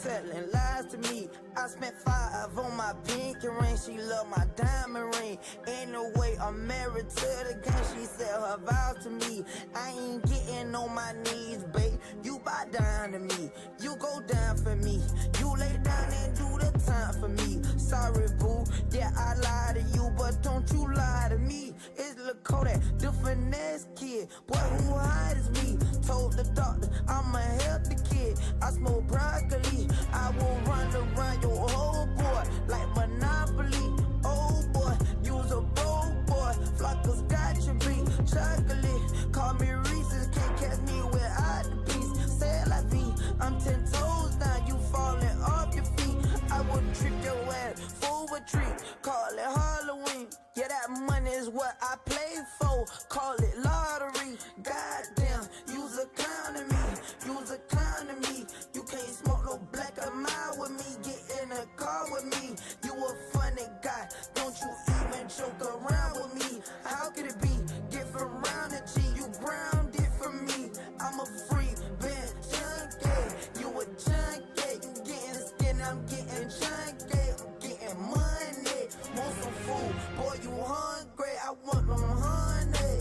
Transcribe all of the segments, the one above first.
telling lies to me. I spent 5 on my pinky ring. She love my diamond ring. Anyway, I'm married to the game. She said her vows to me. I ain't getting on my knees, babe. You bow down to me. You go down for me. You lay down and do the time for me. Sorry, boo. Yeah, I lied to you, but don't you lie to me. It's Lil Kodak, the finesse kid. Boy, who hide is me? Told the doctor I'm a healthy kid. I smoke broccoli. I will run around your whole boy like Monopoly. Oh boy, you's a broke boy. Flockers got you beat. Chocolate, call me Reese's. Can't catch me without the piece. Say la vie, I'm 10 toes down. You falling off your feet. I would trick your ass for a treat. Call it Halloween. Yeah, that money is what I play for. Call it lottery. Goddamn, you's a clown to me. You's a clown to me. You can't smoke no black or mild with me. Get in the car with me. You a funny guy. Don't you even joke around with me. How could it be? Get from round the G. You grounded for me. I'm a free band junkie. You a junkie. You getting skin. I'm getting junkie. I'm getting money. Want some food? Boy, you hungry. I want them honey.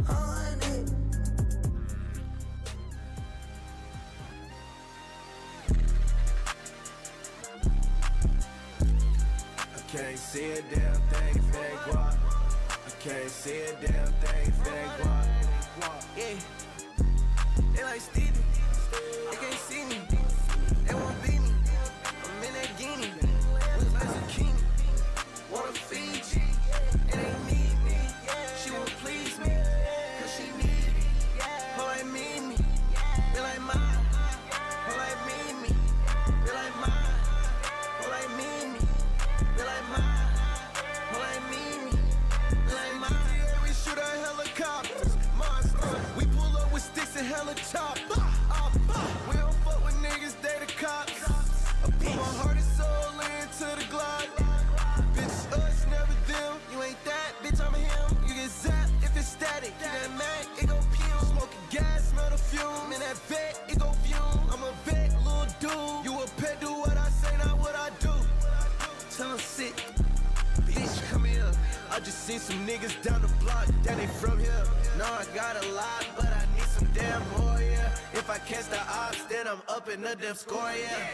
Honey. I can't see a damn thing if it ain't guap. I can't see a damn thing if it ain't guap. Yeah, they like Stevie, they can't see me, they won't beat me. I'm in that guinea, look like zucchini. Wanna feed you, and they need me. She won't please me, cause she need me. Her like me, they like mine. Her like me, they like mine. Her like me, they like mine. Her like me, they like mine. We shoot at helicopters, monsters. We pull up with sticks and hella choppers. We don't fuck with niggas, they the cops. I put my heart and soul into the Glock. Bitch, us, never them. You ain't that, bitch, I'm him. You get zapped if it's static. You get mad, it go fume. Smoking gas, smell the fume. In that vet, it go fume. I'm a vet, little dude. You a pet, do what I say, not what I do. Tell him sit. Bitch, come here. I just seen some niggas down the block, that ain't from here. No, I got a lot, but I need some damn more, yeah. If I catch the ops, then I'm up in the damn score, yeah.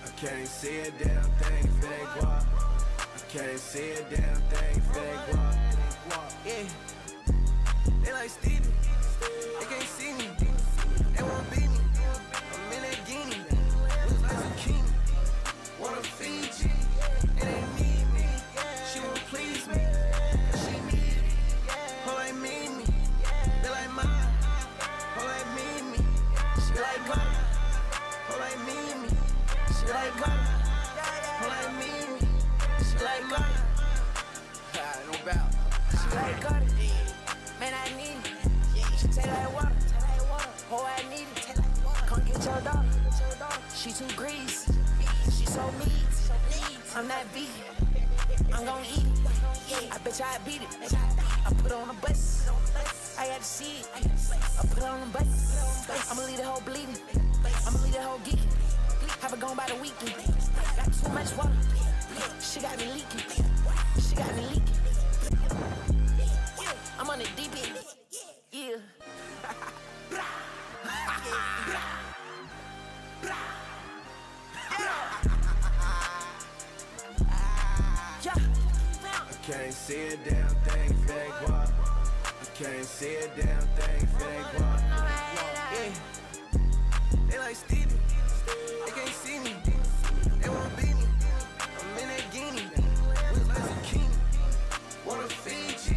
I can't see a damn thing if it ain't guap. I can't see a damn thing if it ain't guap. Yeah, they like Stevie, they can't see me, they won't beat me. I'm in that guinea, look like zucchini. Wanna feed you, and they need me. She won't please me, cause she need me. Her like me, they like mine. Her like me, she like mine. Her like me, she like mine. Her like me, she like mine. No doubt. She like Cardi, man, I need it. She taste like water, oh, I need it. Come get your dog, she too greasy, she so mean. I'm that vegan, I'm gon' eat it. I bet you I beat it. I put on a bus, I got to see it. I put on a bus, I'ma leave the whole bleeding, I'ma leave the whole geeking. Have it gone by the weekend. Got too much water, she got me leaking, she got me leaking. I'm on the deep end, yeah. I can't see a damn thing if it ain't guap. I can't see a damn thing if it ain't guap. Yeah, they like Stevie, they can't see me, they won't beat me. I'm in that guinea, look like zucchini. Wanna feed you,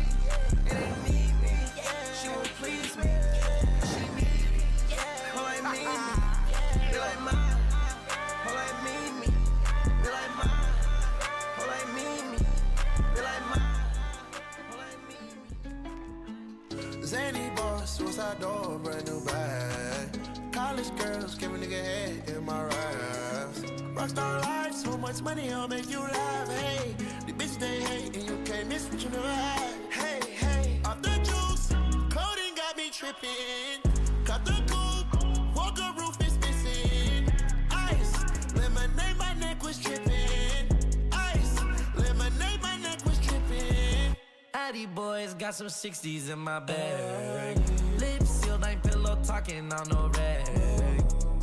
and they need me. She won't please me, cause she need me. Her like me, they like mine. Her like me, they like mine. Her like me, they like mine. Her like me. Zany boss, suicide door, brand new bag. College girls, give a nigga head in my raps. Rockstar life, so much money, I'll make you laugh. Hey, the bitch bitches they hate, and you can't miss what you never had. Hey, hey, off the juice, coding got me tripping. Cut the coupe, walker roof is missing. Ice, lemonade, my neck was tripping. Ice, lemonade, my neck was tripping. Addy boys got some 60s in my bag. Lips sealed, ain't pillow talking on no rag.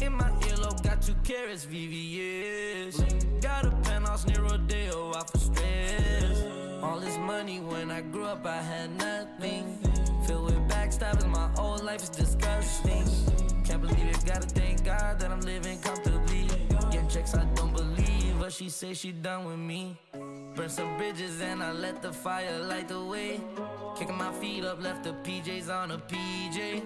In my earlobe, got 2 carats, VVS. Got a penthouse near Rodeo, out for stress. All this money, when I grew up, I had nothing. Filled with backstabbing, my whole life is disgusting. Can't believe it, gotta thank God that I'm living comfortably. Getting checks, I don't believe, but she say she done with me. Burn some bridges and I let the fire light the way. Kicking my feet up, left the PJs on a PJ.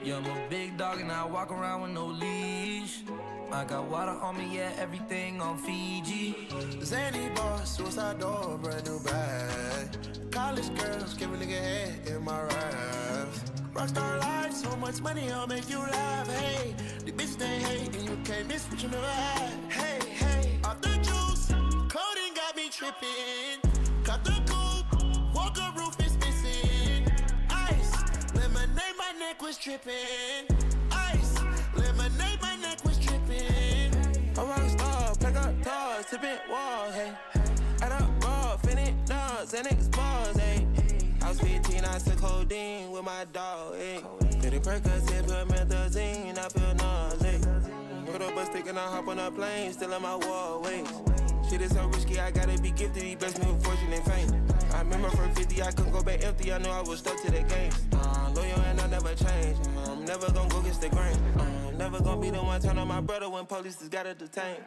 Yeah, I'm a big dog and I walk around with no leash. I got water on me, yeah, everything on Fiji. Zany boss, suicide door, brand new bag. College girls, give a nigga head in my raps. Rockstar life, so much money, I'll make you laugh. Hey, the bitch they hate, and you can't miss what you never had. Hey, hey, off the juice, coding got me tripping. Cut the coupe, walker roof is missing. Ice, lemonade, my neck was tripping. Ice, lemonade, my neck was tripping. A rockstar, pack up doors, tipping walls, hey. Add up raw, finish dogs, and niggas balls, hey. I was 15, I took codeine with my dog, hey. Did a Percocet, put methazine, I feel nauseous. Put up a stick and I hop on a plane, still in my wall, wait. Shit is so risky, I gotta be gifted. He blessed me with fortune and fame. I remember from 50, I couldn't go back empty. I knew I was stuck to the game. Loyal and I never change. I'm never gonna go against the grain. I'm never gonna be the one turn on my brother when police just gotta detain.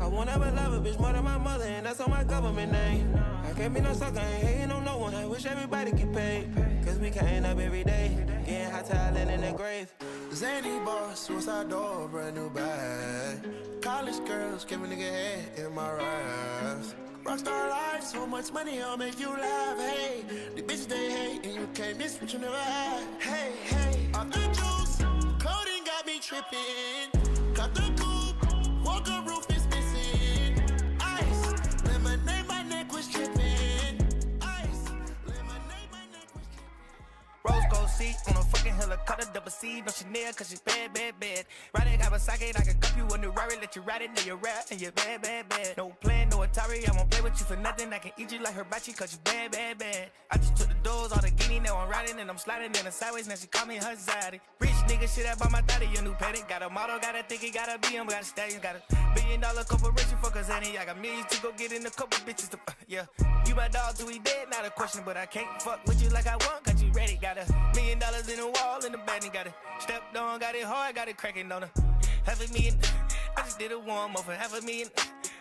I won't ever love a bitch more than my mother, and that's on my government name. I can't be no sucker, ain't hating on no one. I wish everybody get paid, cause we can't up every day. Getting hot talent in the grave. Zany boss, suicide door, brand new bag. College girls, give a nigga head in my raps. Rockstar life, so much money, I'll make you laugh. Hey, the bitch they hate, and you can't miss what you never had. Hey, hey, off the juice, coding got me tripping. Cut the coupe, walker roof is missing. Ice, lemonade, my neck was tripping. Ice, lemonade, my neck was tripping. Rose gold seat on a fucking helicopter, double C, no Chanel, cause she's bad, bad, bad. Ride it, Kawasaki, I can cup you a new Rari, let you ride it, now you're rap, and you're bad, bad, bad. No plan, no Atari, I won't play with you for nothing, I can eat you like hibachi, cause you bad, bad, bad. I just took the doors, all the guinea, now I'm riding, and I'm sliding in the sideways, now she call me her zaddy. Rich nigga, shit, I bought my daddy a new paddock, got a model, got a ticket, got a BM, got a stallion, got a $1 billion corporation for Kazani, I got millions to go get in a couple bitches to, yeah. You my dog till we dead, not a question, but I can't fuck with you like I want, cause you ready, got $1 million in the wall, in the bed, and got it stepped on, got it hard, got it cracking on her. $500,000, I just did a warm up for $500,000.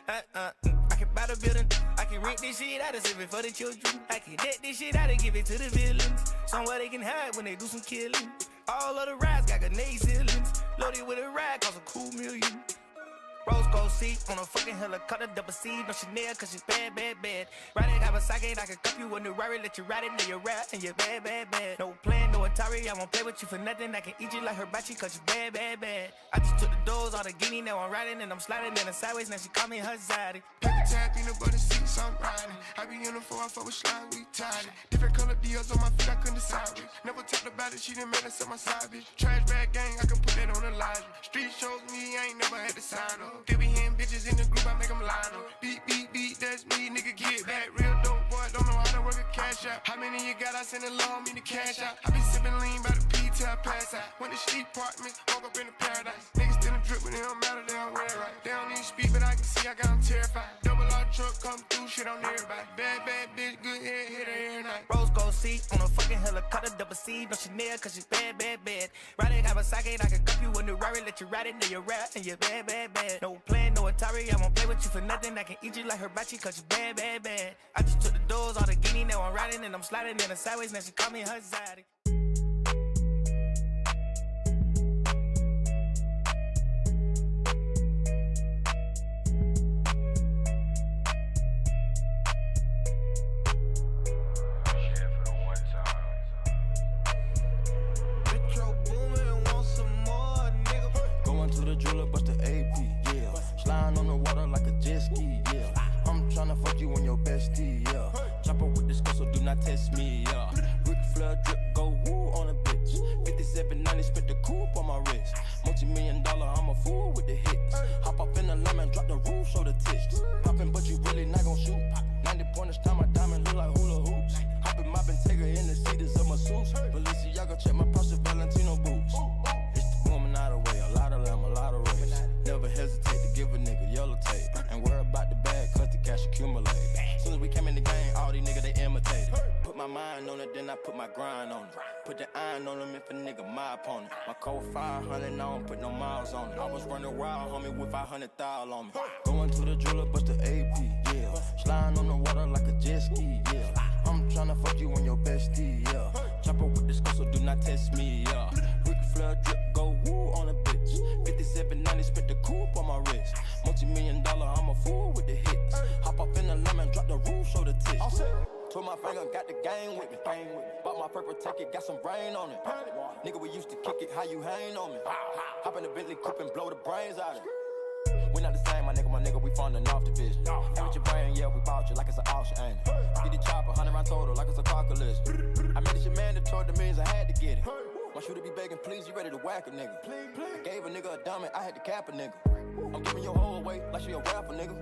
I can buy the building, I can rent this shit out and save it for the children. I can debt this shit out and give it to the villains. Somewhere they can hide when they do some killing. All of the rides got grenade ceilings. Loaded with a ride, cost a cool $1 million. Rose gold seat on a fucking helicopter, double C, no Chanel, cause she's bad, bad, bad. Ride it, Kawasaki, I can cup you a new Rari, let you ride it, now you're rap, and you're bad, bad, bad. No plan, no Atari, I won't play with you for nothing, I can eat you like hibachi, cause you bad, bad, bad. I just took the doors, all the guinea, now I'm riding, and I'm sliding in the sideways, now she call me her zaddy. Paper tag, peanut butter seats, I'm riding. I be in the 4-4 with slime, we tied it. Different color deals on my feet, I couldn't decide with. Never talked about it, she done made us up my side, bitch. Trash bag gang, I can put that on the line. Street shows me, I ain't never had to sign up. They be hitting bitches in the group, I make them line up. Beat, beat, beat, that's me, nigga, get back. Real dope boy, don't know how to work a cash out. How many you got? I send a law, me to cash out. I be sipping lean by the P till I pass out. Went to sleep apartments, woke up in the paradise. Niggas still in drip, but it don't matter, they don't wear it right. They don't even speak, but I can see I got them terrified. Double R truck come through, shit on everybody. Bad, bad bitch, good head, hit her every night. Rose gold seat on a fucking helicopter, double C, no Chanel, cause she's bad, bad, bad. Ride it, Kawasaki, I can cup you a new Rari, let you ride it, now you're rap, and you're bad, bad, bad. No plan, no Atari, I won't play with you for nothing, I can eat you like hibachi, cause you bad, bad, bad. I just took the doors, all the guinea, now I'm riding, and I'm sliding in the sideways, now she call me her zaddy. The jeweler, bust the AP, yeah. Sliding on the water like a jet ski, yeah. I'm tryna fuck you and your bestie, yeah. put my grind on it. Put the iron on them if a nigga my opponent. My code 500, I don't put no miles on it. I was running wild, homie, with 500,000 on me. Going to the jeweler, bust the AP, yeah. Sliding on the water like a jet ski, yeah. I'm tryna fuck you and your bestie, yeah. Chopper with the skull, so do not test me, yeah. Ric Flair drip, go woo on a bitch. 5790, spent the coupe on my wrist. Multi-million-dollar, I'm a fool with the hits. Hop up in the lemon, drop the roof, show the tits. Twirl my finger, got the game with me. Bought my purple ticket, got some brain on it. Nigga, we used to kick it, how you hang on me? Hop in the Bentley coupe and blow the brains out of it. We not the same, my nigga, we funding off division. Get with your brain, yeah, we bought you like it's an auction, ain't it? Get the chopper, 100 round total, like it's a car collision. I made this shit mandatory, the means I had to get it. Want you to be begging, please, you ready to whack a nigga. I gave a nigga a diamond, I had to cap a nigga. I'm giving your whole away like she a rapper, nigga.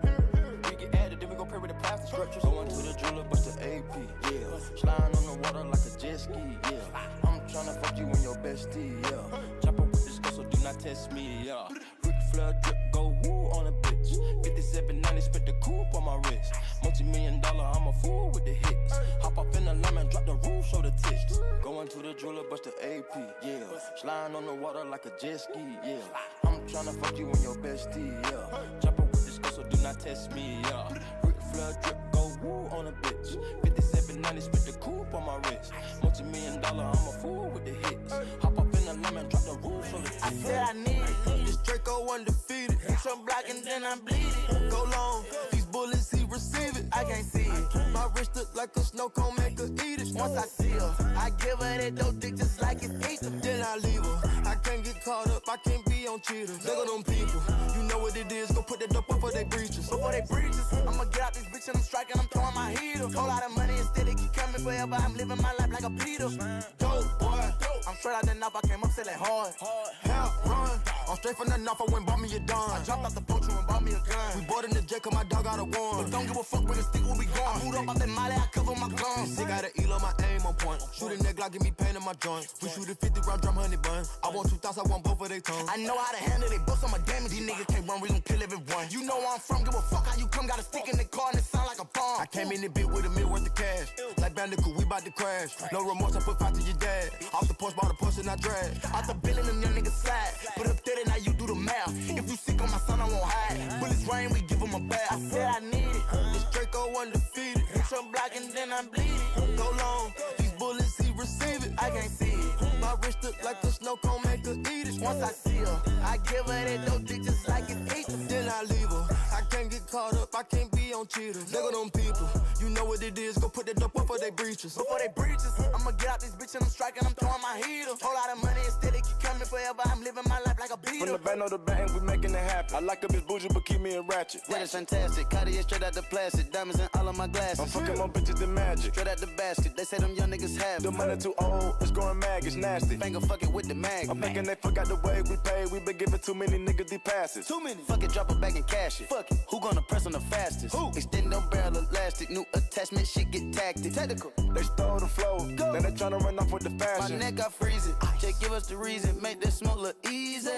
We get added, then we go pray with the plastic scriptures. Going to the jeweler, bust the AP, yeah. Sliding on the water like a jet ski, yeah. I'm tryna fuck you and your bestie, yeah. Chopper with this girl, so do not test me, yeah. Ric Flair drip, go woo on a bitch. 5790, spent the coupe on my wrist. Multi-million-dollar, I'm a fool with the hits. Hop up in the lemon, drop the roof, show the tits. Going to the jeweler, bust the AP, yeah. Sliding on the water like a jet ski, yeah. I'm tryna fuck you and your bestie, yeah. Chopper with this girl, so do not test me, yeah. Ric Flair drip, go woo on a bitch. 5790, spent the coupe on my wrist. Multi-million-dollar, I'm a fool with the hits. Hop up in the lemon, drop the roof, show the tits. I said I need it. This Draco undefeated. Hit your block and then I bleed it. Go long, these bullets he receive it. I can't see it. My wrist look like a snow cone, make her eat it. Once I see her, I give her that dope dick just like it's ether. Then I leave her. I can't get caught up, I can't be on cheaters. Look at them people, you know what it is. Go put that dope before they breaches. Before they breaches, I'ma get out this bitch and I'm striking, I'm throwing my heater. Whole lot of money instead, it keep coming forever. I'm living my life like a Peter. Dope boy, I'm straight out the knife, I came up selling hard. Hell, run. I'm straight from the knife, I went bought me a dime. I dropped out the poacher and bought me a gun. We bought in the jet, cause my dog got a warrant. But don't give a fuck with the stick, where we going. I moved up out that molly, I cover my guns. Sick out of Elo, my aim on point. Shoot a nigga, give me pain in my joints. We shoot a 50 round drum, honey bun. I want 2,000, I want both of they tongues. I know how to handle they books, I'm a damage. These niggas can't run, we gon' kill everyone. You know where I'm from, give a fuck how you come. Got a stick in the car and it sound like a bomb. I came in the bit with a meal worth of cash. Like Bandicoot, we bout to crash. No remorse, I put 5 to your dad. Off the porch, bought a Porsche and I drag. Out the billing, them young niggas slide. Put up 30, now you do the math. If you sick on my son, I won't hide. Bullets rain, we give him a bath. I said I need it. This Draco undefeated. Hit your block and then I bleed it. Go long, these bullets he receive it. I can't see it. My wrist look like a snow cone, make her eat it. Once I see her, I give her that dope dick just like it's ether. Then I leave her. I can't get caught up, I can't be on cheaters. Look at them people, you know what it is. Go put that dope before they breaches. Before they breaches, I'ma get out this bitch and I'm striking, I'm throwing my heater. Whole lot of money instead, it keep coming forever. I'm living my life like a beater. From the band on the bang, we making it happen. I like a bitch bougie, but keep me a ratchet. Yeah, it's fantastic. Cartier straight out the plastic. Diamonds in all of my glasses. I'm fucking more bitches than magic. Straight out the basket. They say them young niggas have The money too old, it's growing mag, it's nasty. Finger fucking with the mag. I'm thinking they forgot the way we pay. We been giving too many niggas these passes. Too many. Fuck it, drop it back and cash it. Fuck it. Who gonna press on the fastest? Who? Extend no barrel elastic. New attachment, shit get tactic. Technical. They stole the flow, now they tryna run off with the My fashion. neck got freezing. Just give us the reason. Make this smoke look easy.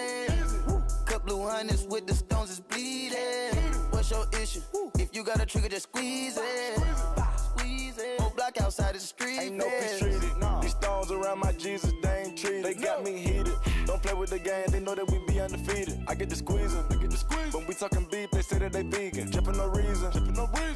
Cup blue hundreds with the stones is bleeding. What's your issue? If you got a trigger, just squeeze it. Squeeze it. Whole block outside the street. Ain't no peace treated. These stones around my Jesus, they ain't treated. They got me heated. Don't play with the game, they know that we be undefeated. I get the squeezing, When we talking beef, they say that they vegan. Drippin' no reason.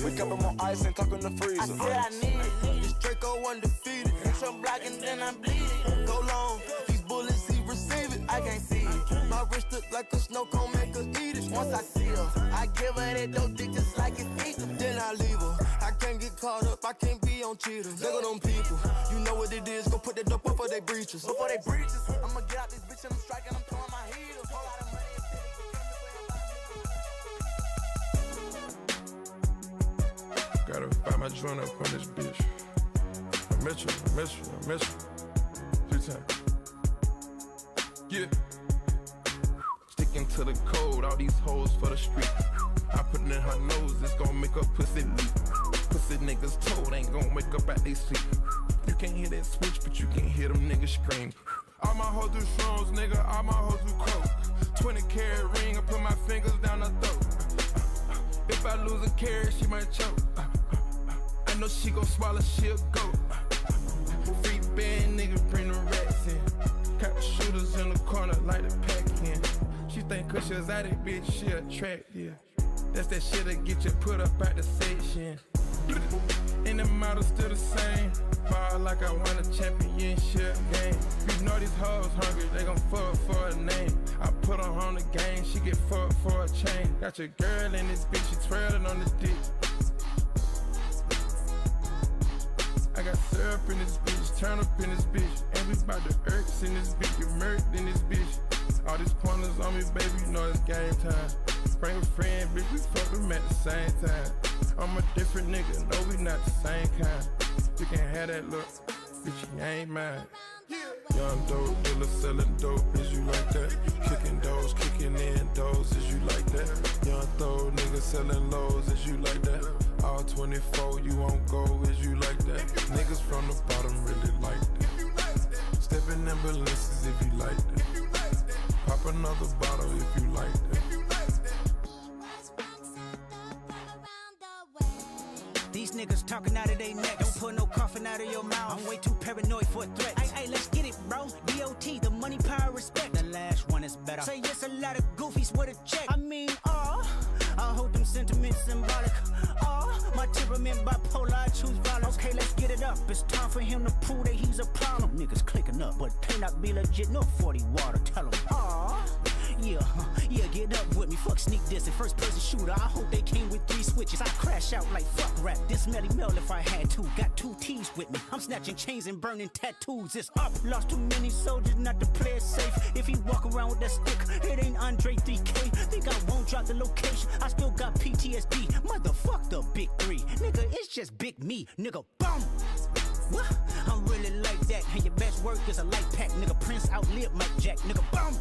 We cup them on ice and talking the freezer. I said I need it. This Draco undefeated. Hit your block and then I bleed it. Go long, these bullets he receive it. I can't see it. My wrist look like a snow cone, make her eat it. Once I see her, I give her that dope dick just like it's ether. Then I leave her. I can't get caught up, I can't be on cheaters. Look at them people, you know what it is. Go put that dope before they breaches. Before they breaches, I'ma get out this bitch and I'm striking, I'm throwing my heater. Whole lot of money. Gotta find my joint up on this bitch. I miss you. Few times. Yeah. Sticking to the code, all these hoes for the street. I put it in her nose, it's gon' make her pussy leak. Pussy niggas told ain't gon' wake up at they sleep. You can't hear that switch, but you can hear them niggas scream. All my hoes do shrooms, nigga, all my hoes do coke. 20 carat ring, I put my fingers down her throat. If I lose a carat, she might choke. I know she gon' swallow, she'll go. Free band, nigga, bring the rats in. Got the shooters in the corner like the pack in. She think cause she exotic, bitch, she attractive. That's that shit that get you put up at the section. And the model still the same. Ball like I won a championship game. You know these hoes hungry, they gon' fuck for a name. I put her on the game, she get fucked for a chain. Got your girl in this bitch, she twirling on the dick. I got syrup in this bitch, turn up in this bitch. And we bout the irks in this bitch, get murked in this bitch. All these pointers on me, baby, you know it's game time. Bring a friend, bitch, we fuck them at the same time. I'm a different nigga, no, we not the same kind. You can have that look, bitch, you ain't mine. Young dope dealer selling dope, is you like that? Kicking doors, kicking in doors, is you like that? Young throw nigga selling lows, is you like that? All 24, you won't go, is you like that? Niggas from the bottom really like that. Stepping in balances if you like that. Pop another bottle if you like that. These niggas talking out of their neck. Don't put no coffin out of your mouth. I'm way too paranoid for a threat. Hey, let's get it, bro. DOT, the money, power, respect. The last one is better. Say yes, a lot of goofies with a check. I mean, I hold them sentiments symbolic. My temperament bipolar, I choose violence. Okay, let's get it up. It's time for him to prove that he's a problem. Niggas clicking up, but cannot be legit. No 40 water, tell him. Yeah, get up with me. Fuck sneak this and first person shooter. I hope they came with 3 switches. I crash out like fuck rap. This Melly Mel if I had to. Got 2 T's with me. I'm snatching chains and burning tattoos. It's up. Lost too many soldiers not to play it safe. If he walk around with that stick, it ain't Andre 3K. Think I won't drop the location. I still got PTSD. Motherfuck the big 3. Nigga, it's just big me. Nigga, bum. What? I'm really like that. And your best work is a light pack. Nigga, Prince outlived Mike Jack. Nigga, bum.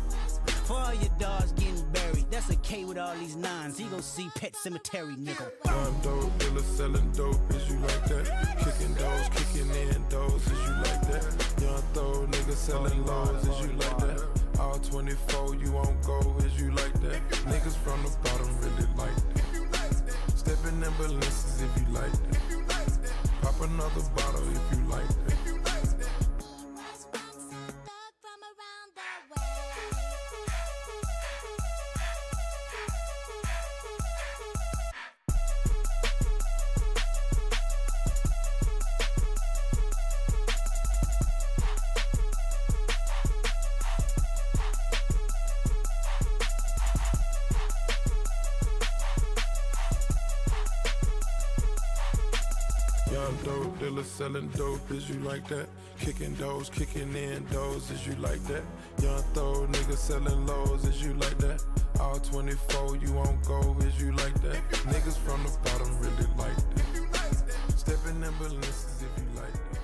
For all your dogs getting buried. That's a K with all these 9s. He gon' see Pet Cemetery, nigga. Young dope dealer selling dope, is you like that? Kicking doors, kicking in doors, is you like that? Young throw nigga selling lows, is you like that? All 24, you won't go, is you like that? Niggas from the bottom really like that. Stepping in balances if you like that. Pop another bottle if you like that. Dope dealer selling dope, is you like that? Kicking doors, kicking in doors, is you like that? Young throw nigga selling lows, is you like that? All 24, you won't go, is you like that? Niggas from the bottom really like that. Stepping in balances if you like that.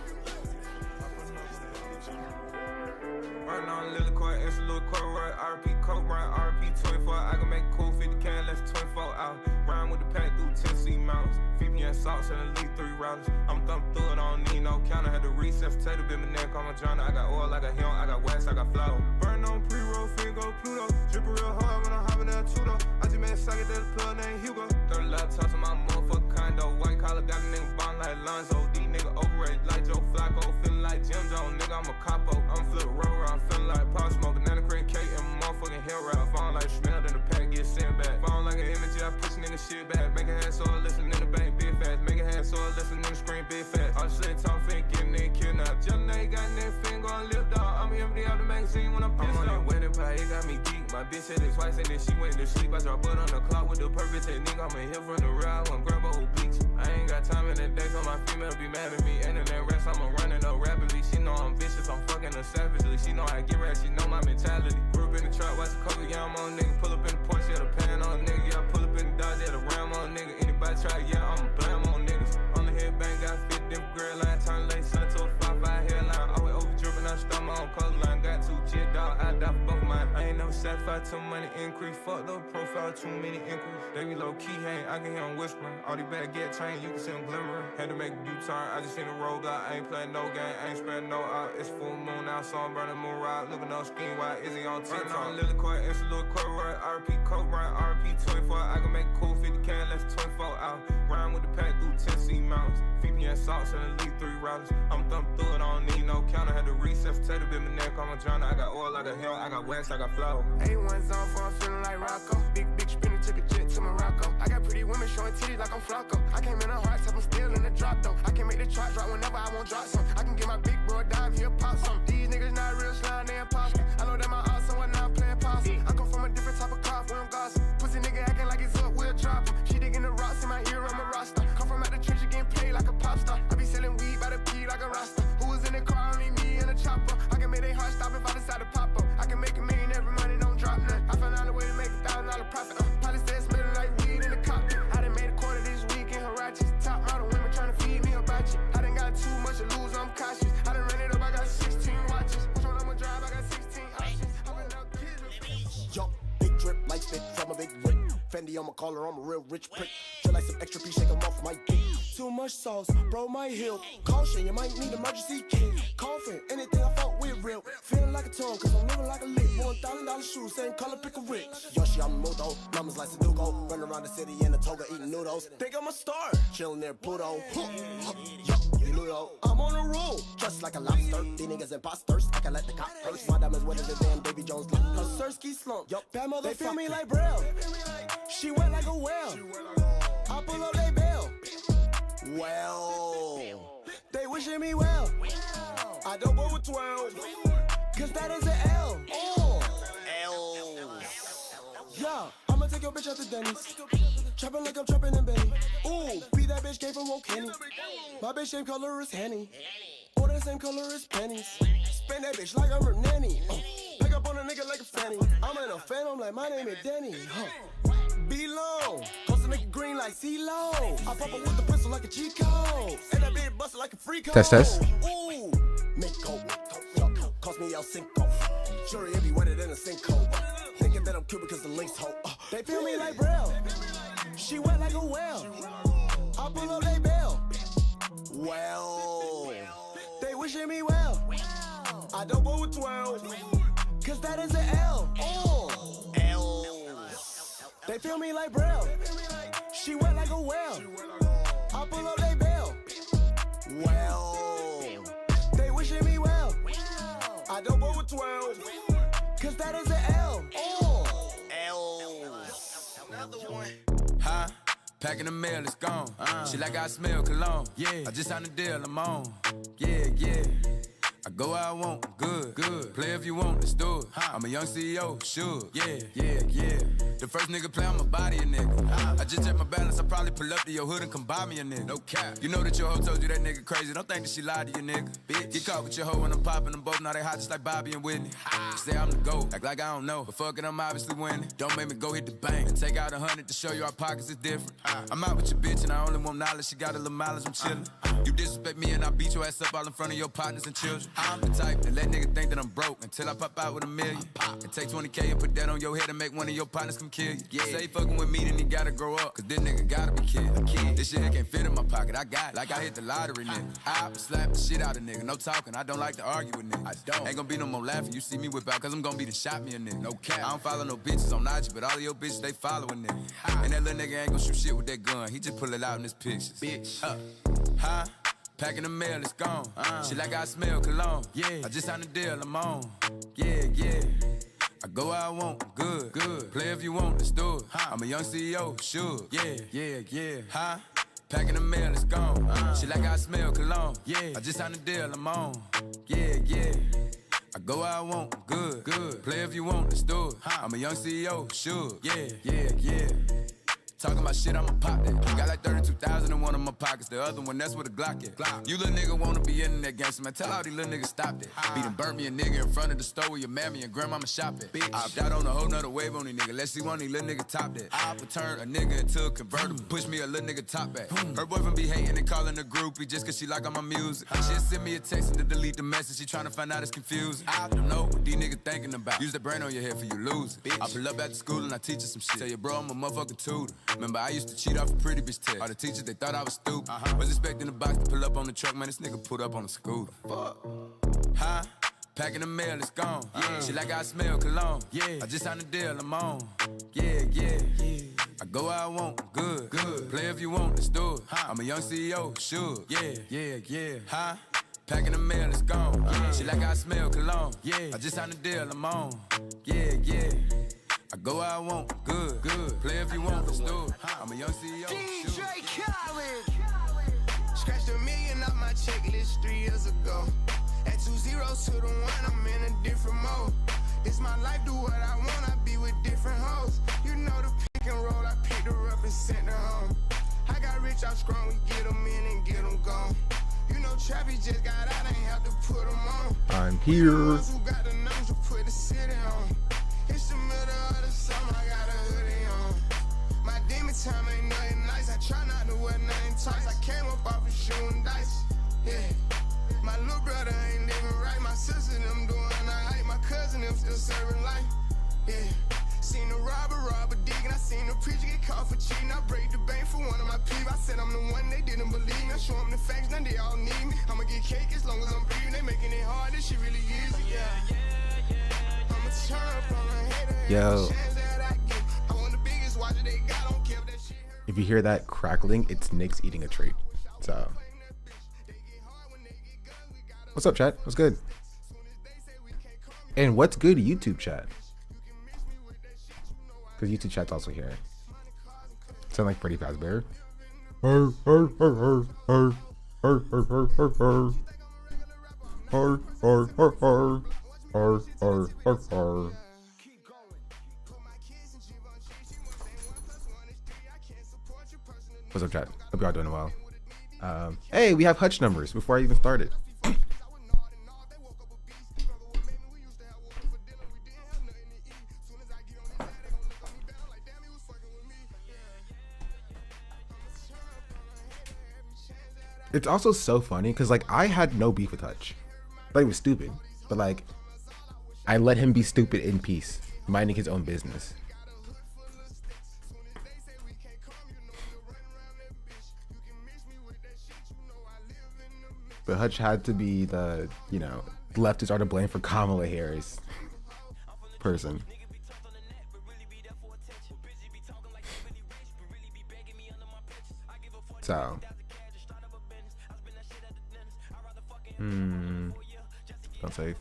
Riding on Lily Court, extra little court, right? RP Coke, right? RP 24. I can make cool 50 can, less 24 out. Rhyme with the pack through Tennessee mountains. 50 and salts and at least 3 rounds. I'm thumping through it, I don't need no counter. Had to recess, potato, bit my neck, I'm a genre. I got oil, I got him, I got wax, I got flour. Burn on pre-roll, go Pluto. Drippin' real hard when I'm hopping that Tudo. I just made a socket that plug named Hugo. 30 laptops on my motherfucking condo. White collar got a nigga bond like Lonzo. These nigga overrated like Joe Flacco. Feeling like Jim Jones, nigga, I'm a capo. I'm flip roll, I'm feeling like Pop Smoke. Banana cream cake and motherfucking hill rap. Falling like smell, then the pack get sent back. Falling like an image, I push nigga shit back. Make a hand so I listen in the bank, big fast. Make a hand so I listen in the screen, big fast. All shit talk, fin, getting nigga kidnapped. Just nigga got nigga fin, gon' live dog. I'm empty out the magazine when I'm pissed off. I'm on that wedding pie, it got me geek. My bitch said it twice and then she went to sleep. I drop butt on the clock with the perfect technique. I'm in here from the real, I want grab a whole bleach. I ain't got time in the day, so my female be mad at me. And in that rest, I'm running up rapidly. She know I'm vicious, I'm fucking her savagely. She know I get rap, she know my mentality. Grew up in the trap, watch the cover, yeah, I'm on nigga. Pull up in the Porsche, yeah, the pan on nigga. Yeah, pull up in the Dodge, yeah, the Ram on nigga. Anybody try, yeah, I'ma blam on niggas. On the headbang, got 50 them girl line. Turn late, sun to a 5-5 hairline. Always over dripping, I start my own color line. Got 2 jet dog, I die for both mine. I ain't never satisfied till money increase. Fuck the profile, too many inquiries. They be low key, hang, I can hear them whispering. All these bad get trained, you can see them glimmering. Had to make a U-turn, I just seen the road out. I ain't playing no game, I ain't spreading no out. It's full moon now, so I'm burning moon ride. Looking on scheme, why is he on TikTok? Right now, Lily Court, extra little court, right? RP Coke, right? RP 24. I can make cool 50 can, less 24 out. Rhyme with the pack through Tennessee mountains. VPN salts and elite 3 routers. I'm thumping through it, I don't need no counter. Had to reset, potato bit my neck, I'm a drowner. I got oil, I got hell, I got wax, I got flour. A1's on for I'm feeling like Rocco. Big spinner, took a jet to Morocco. I got pretty women showing titties like I'm Flocko. I came in a hard top, I'm still in the drop though. I can make the chart drop whenever I want drop some. I can get my big bro a dime, he'll pop some. These niggas not real slime, they imposter. I know that my odds somewhere now I'm playing possum. I come from a different type of cloth, we don't gossip. Pussy nigga acting like it's up, we'll drop him. She digging the rocks in my ear, I'm a roster. Come from out the trench, getting paid like a pop star. I be selling weed by the P like a roster. Who was in the car, only me and a chopper. I can make they heart stop if I decide to pop up. I can make a million every money, don't drop none. I found out a way to make $1,000 profit. Probably said smelling like weed in the cockpit. I done made a quarter this week in Huaraches. Top model women trying to feed me a batch. I done got too much to lose, I'm cautious. I done ran it up, I got 16 watches. Which one I'ma drive, I got 16 options. I went out kids. Yo, big drip, light fit from a big whip. Fendi on my collar, I'm a real rich prick. Feel like some extra piece, shake 'em off my dick. Too much sauce, bro, my heel. Caution, you might need emergency kit. Coughing, anything I fuck with real. Feeling like a tone, cause I'm living like a lick. $1,000 shoes, same color, pick a Rick. Yoshi, I'm a Mudo, numbers like Sudoku. Run around the city in a toga, eating noodles. Think I'm a star, chilling near Pluto. Yo, you Ludo, I'm on a roll. Just like a lobster, these niggas imposters. I can let the cop curse. My diamonds wetter than damn Davy Jones. Cause Sirski slump, yo, that mother feel me like Braille. She wet like a whale. I pull up they bail. Well, they wishing me well. I don't go with 12, cause that is an L. L. Yeah, I'ma take your bitch out to Denny's. Trapping like I'm trapping in Benny. Ooh, be that bitch came from Old Kenny. My bitch same color as Henny. Or the same color as pennies. Spend that bitch like I'm her nanny. Pick up on a nigga like a fanny. I'm in a phantom like my name is Denny. Be long, cause a nigga green like CeeLo. I pop up with the pistol like a Chico. And that bitch bustin' like a freak. Test. Ooh, Miko, cost me El Cinco. Jury, it be wetter than a sinkhole. Thinking that I'm cute because the links hold. They feel me like Braille. She wet like a whale. I pull up they bail. Well, they wishing me well. I don't go with 12, cause that is an L. L. They feel me like Braille. She wet like a whale. I pull up they bail. Well, they wishing me well. I don't go with 12, cause that is an L. L. Another one. Huh? Packing the mail, it's gone. She like I smell cologne. Yeah. I just signed a deal, I'm on. Yeah. I go where I want, good. Play if you want, let's do it. I'm a young CEO, sure. Yeah. The first nigga play, I'ma body a nigga. I just check my balance, I probably pull up to your hood and come buy me a nigga. No cap. You know that your hoe told you that nigga crazy. Don't think that she lied to you, nigga. Bitch. Get caught with your hoe when I'm popping them both. Now they hot just like Bobby and Whitney. Say I'm the GOAT, act like I don't know. But fuck it, I'm obviously winning. Don't make me go hit the bank and take out 100 to show you our pockets is different. I'm out with your bitch and I only want knowledge. She got a little mileage, I'm chillin'. You disrespect me and I beat your ass up all in front of your partners and children. I'm the type that let nigga think that I'm broke until I pop out with $1 million. And take 20K and put that on your head and make one of your partners come kill you. Yeah. Say he fucking with me, then he gotta grow up. Cause this nigga gotta be killed. This shit here can't fit in my pocket. I got it like I hit the lottery, nigga. I slap the shit out of nigga. No talking, I don't like to argue with niggas. I don't. Ain't gonna be no more laughing. You see me whip out cause I'm gonna be the shot me a nigga. No cap. I don't follow no bitches on IG, but all of your bitches, they following nigga. And that little nigga ain't gonna shoot shit with that gun. He just pull it out in his pictures. Bitch. Huh? Packing the mail, it's gone. She like I smell cologne. Yeah. I just signed a deal, I'm on. Yeah. I go where I want, good. Play if you want, let's do it. I'm a young CEO, sure. Yeah. Huh? Packing the mail, it's gone. She like I smell cologne. Yeah. I just signed a deal, I'm on. Yeah. I go where I want, good. Play if you want, let's do it. I'm a young CEO, sure. Yeah. Talking about shit, I'ma pop that. Got like 32,000 in one of my pockets. The other one, that's where the Glock at. You little nigga wanna be in that gangster, man. Tell all these little niggas stop that. Beat and burn me a nigga in front of the store where your mammy and grandmama shop at. I opt out on a whole nother wave on these niggas. Let's see one of these little niggas top that. I would turn a nigga into a convertible. Push me a little nigga top back. Her boyfriend be hating and calling a groupie just cause she like all my music. She'll send me a text and to delete the message. She tryna find out it's confusing. I don't know what these niggas thinking about. Use the brain on your head for you lose it. I pull up after school and I teach her some shit. Tell you bro, I'm a motherfucking tutor. Remember I used to cheat off a pretty bitch test. All the teachers, they thought I was stupid. Was expecting the box to pull up on the truck, man, this nigga put up on a scooter. Fuck. Huh? Packing the mail, it's gone. She like I smell cologne. I just signed a deal, I'm on. Yeah. I go where I want, good. Play if you want, let's do it. I'm a young CEO, sure. Yeah. Huh? Packing the mail, it's gone. She like I smell cologne. I just signed a deal, I'm on. Yeah. I go where I want, good. Play if you want, let's do it. I'm a young CEO, DJ Khaled. Scratched $1 million off my checklist 3 years ago. At 2 zeros to the 1, I'm in a different mode. This my life, do what I want, I be with different hoes. You know the pick and roll, I picked her up and sent her home. I got rich out strong, we get them in and get them gone. You know Trappy just got out, ain't have to put them on. I'm here. We the ones who got the numbers to put the city on. It's the middle of the summer, I got a hoodie on. My demon time ain't nothing nice, I try not to wear nothing tight. I came up off of shooting dice, yeah. My little brother ain't living right, my sister them doing alright, my cousin them still serving life, yeah. Seen the robber digging, I seen the preacher get caught for cheating. I break the bank for one of my people. I said I'm the one, they didn't believe me. I show them the facts, now they all need me. I'ma get cake as long as I'm breathing. They making it hard, this shit really easy, yeah. I'ma turn up on a hater. Yo. I want the biggest watch they got, don't care if that shit hurt. If you hear that crackling, it's Nick's eating a treat. So, what's up, chat? What's good? And what's good, YouTube chat? Because YouTube chat's also here. Sound like Freddy Fazbear. What's up, chat? Hope y'all doing well. Hey, we have Hutch numbers before I even started. It's also so funny because like I had no beef with Hutch. Like he was stupid, but like I let him be stupid in peace, minding his own business. But Hutch had to be the, you know, leftists are to blame for Kamala Harris person. So. Don't save.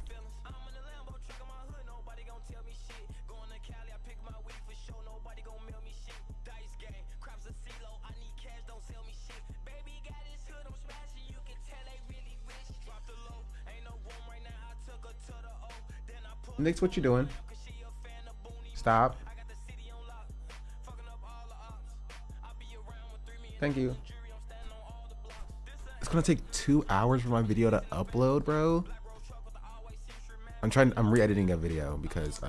Nick, what you doing? Stop. Thank you. It's gonna take 2 hours for my video to upload, bro. I'm re-editing a video because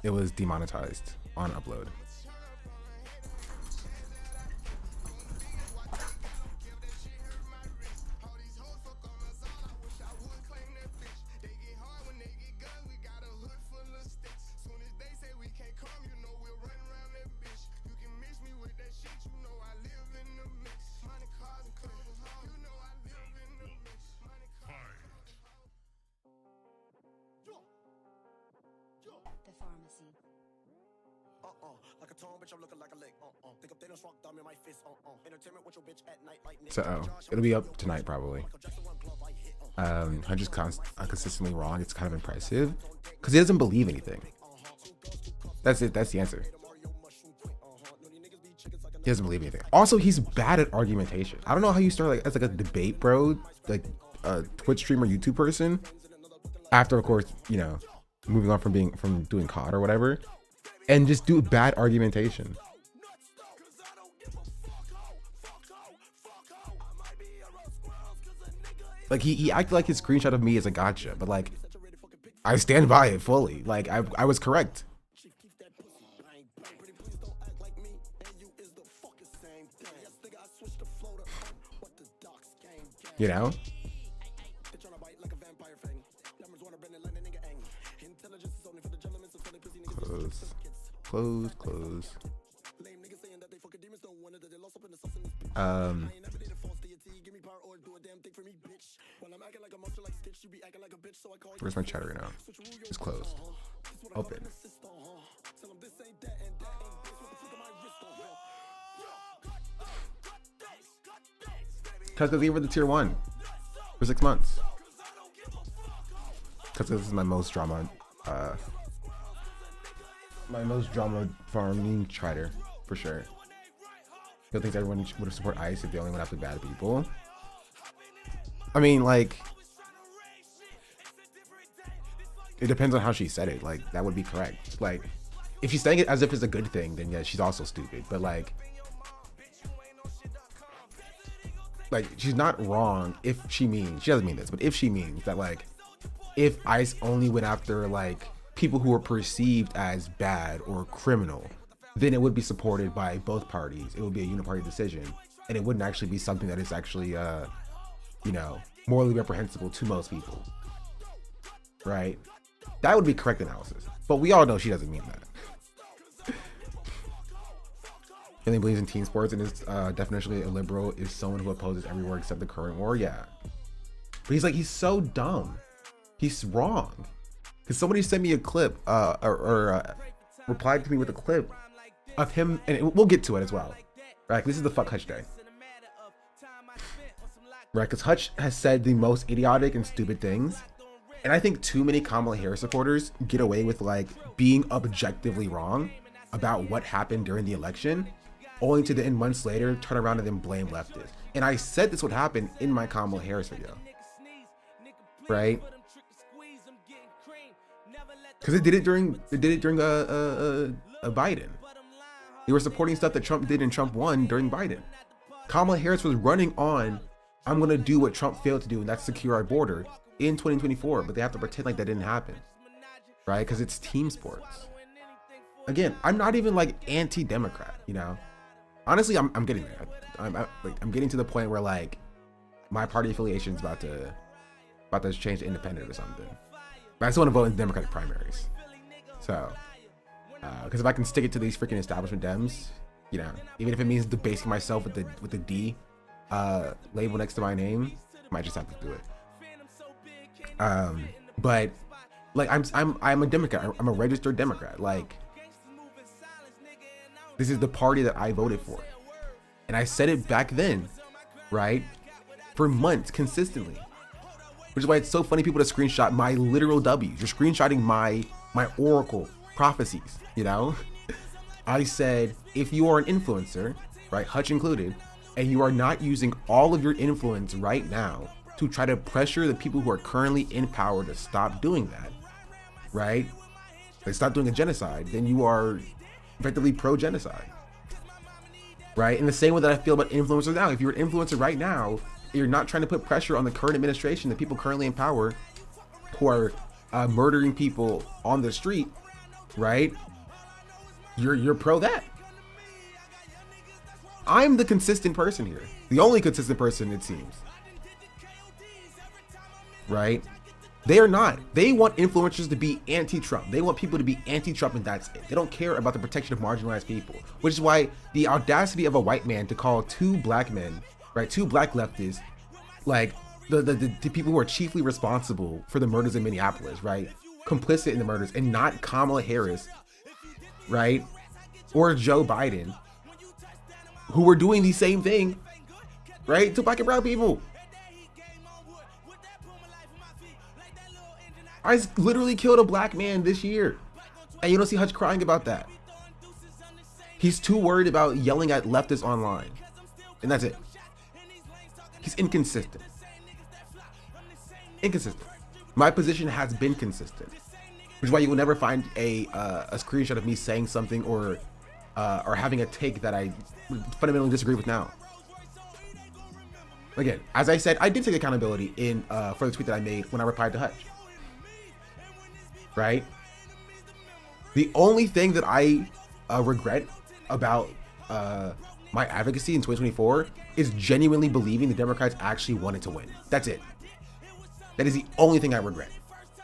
it was demonetized on upload. So it'll be up tonight probably. I'm just consistently wrong. It's kind of impressive because he doesn't believe anything. That's it. That's the answer. He doesn't believe anything. Also, he's bad at argumentation. I don't know how you start like as like a debate, bro, like a Twitch streamer, YouTube person. After, of course, you know, moving on from doing COD or whatever, and just do bad argumentation. Like he acted like his screenshot of me is a gotcha, but like I stand by it fully. Like I was correct. You know? Close. Where's my chatter now? It's closed. Open. Because they were the tier 1 for 6 months. Because this is my most drama farming trader for sure. He thinks everyone would support ICE if they only went after bad people. I mean, like, it depends on how she said it. Like, that would be correct. Like, if she's saying it as if it's a good thing, then yeah, she's also stupid. But like she's not wrong if she means, she doesn't mean this, but if she means that, like, if ICE only went after like people who were perceived as bad or criminal, then it would be supported by both parties. It would be a uniparty decision, and it wouldn't actually be something that is actually you know, morally reprehensible to most people, right? That would be correct analysis, but we all know she doesn't mean that. And he believes in team sports and is definitionally a liberal is someone who opposes every war except the current war. Yeah, but he's so dumb. He's wrong. Because somebody sent me a clip replied to me with a clip of him, and we'll get to it as well, right? This is the fuck Hutch day, right? Because Hutch has said the most idiotic and stupid things, and I think too many Kamala Harris supporters get away with like being objectively wrong about what happened during the election, only to then months later turn around and then blame leftists. And I said this would happen in my Kamala Harris video, right? Because it did it during Biden. They were supporting stuff that Trump did and Trump won during Biden. Kamala Harris was running on, I'm gonna do what Trump failed to do, and that's secure our border in 2024, but they have to pretend like that didn't happen, right? Because it's team sports. Again, I'm not even like anti-Democrat, you know. Honestly, I'm getting there. I'm getting to the point where like my party affiliation is about to change to independent or something. But I still want to vote in the Democratic primaries. So, because if I can stick it to these freaking establishment Dems, you know, even if it means debasing myself with the D label next to my name, I might just have to do it. But like I'm a Democrat. I'm a registered Democrat. Like, this is the party that I voted for, and I said it back then, right? For months consistently, which is why it's so funny people to screenshot my literal W's. You're screenshotting my oracle prophecies, you know? I said, if you are an influencer, right, Hutch included, and you are not using all of your influence right now to try to pressure the people who are currently in power to stop doing that, right? Like, stop doing a genocide, then you are effectively pro-genocide, right? In the same way that I feel about influencers now. If you're an influencer right now, you're not trying to put pressure on the current administration, the people currently in power who are murdering people on the street, right? You're pro that. I'm the consistent person here, the only consistent person it seems, right? They are not. They want influencers to be anti-Trump. They want people to be anti-Trump, and that's it. They don't care about the protection of marginalized people, which is why the audacity of a white man to call two black men, right, two black leftists, like the people who are chiefly responsible for the murders in Minneapolis, right, complicit in the murders, and not Kamala Harris, right, or Joe Biden, who were doing the same thing, right, to black and brown people. I literally killed a black man this year, and you don't see Hutch crying about that. He's too worried about yelling at leftists online, and that's it. He's inconsistent. Inconsistent. My position has been consistent, which is why you will never find a screenshot of me saying something or having a take that I fundamentally disagree with now. Again, as I said, I did take accountability in for the tweet that I made when I replied to Hutch. Right? The only thing that I regret about my advocacy in 2024 is genuinely believing the Democrats actually wanted to win. That's it. That is the only thing I regret.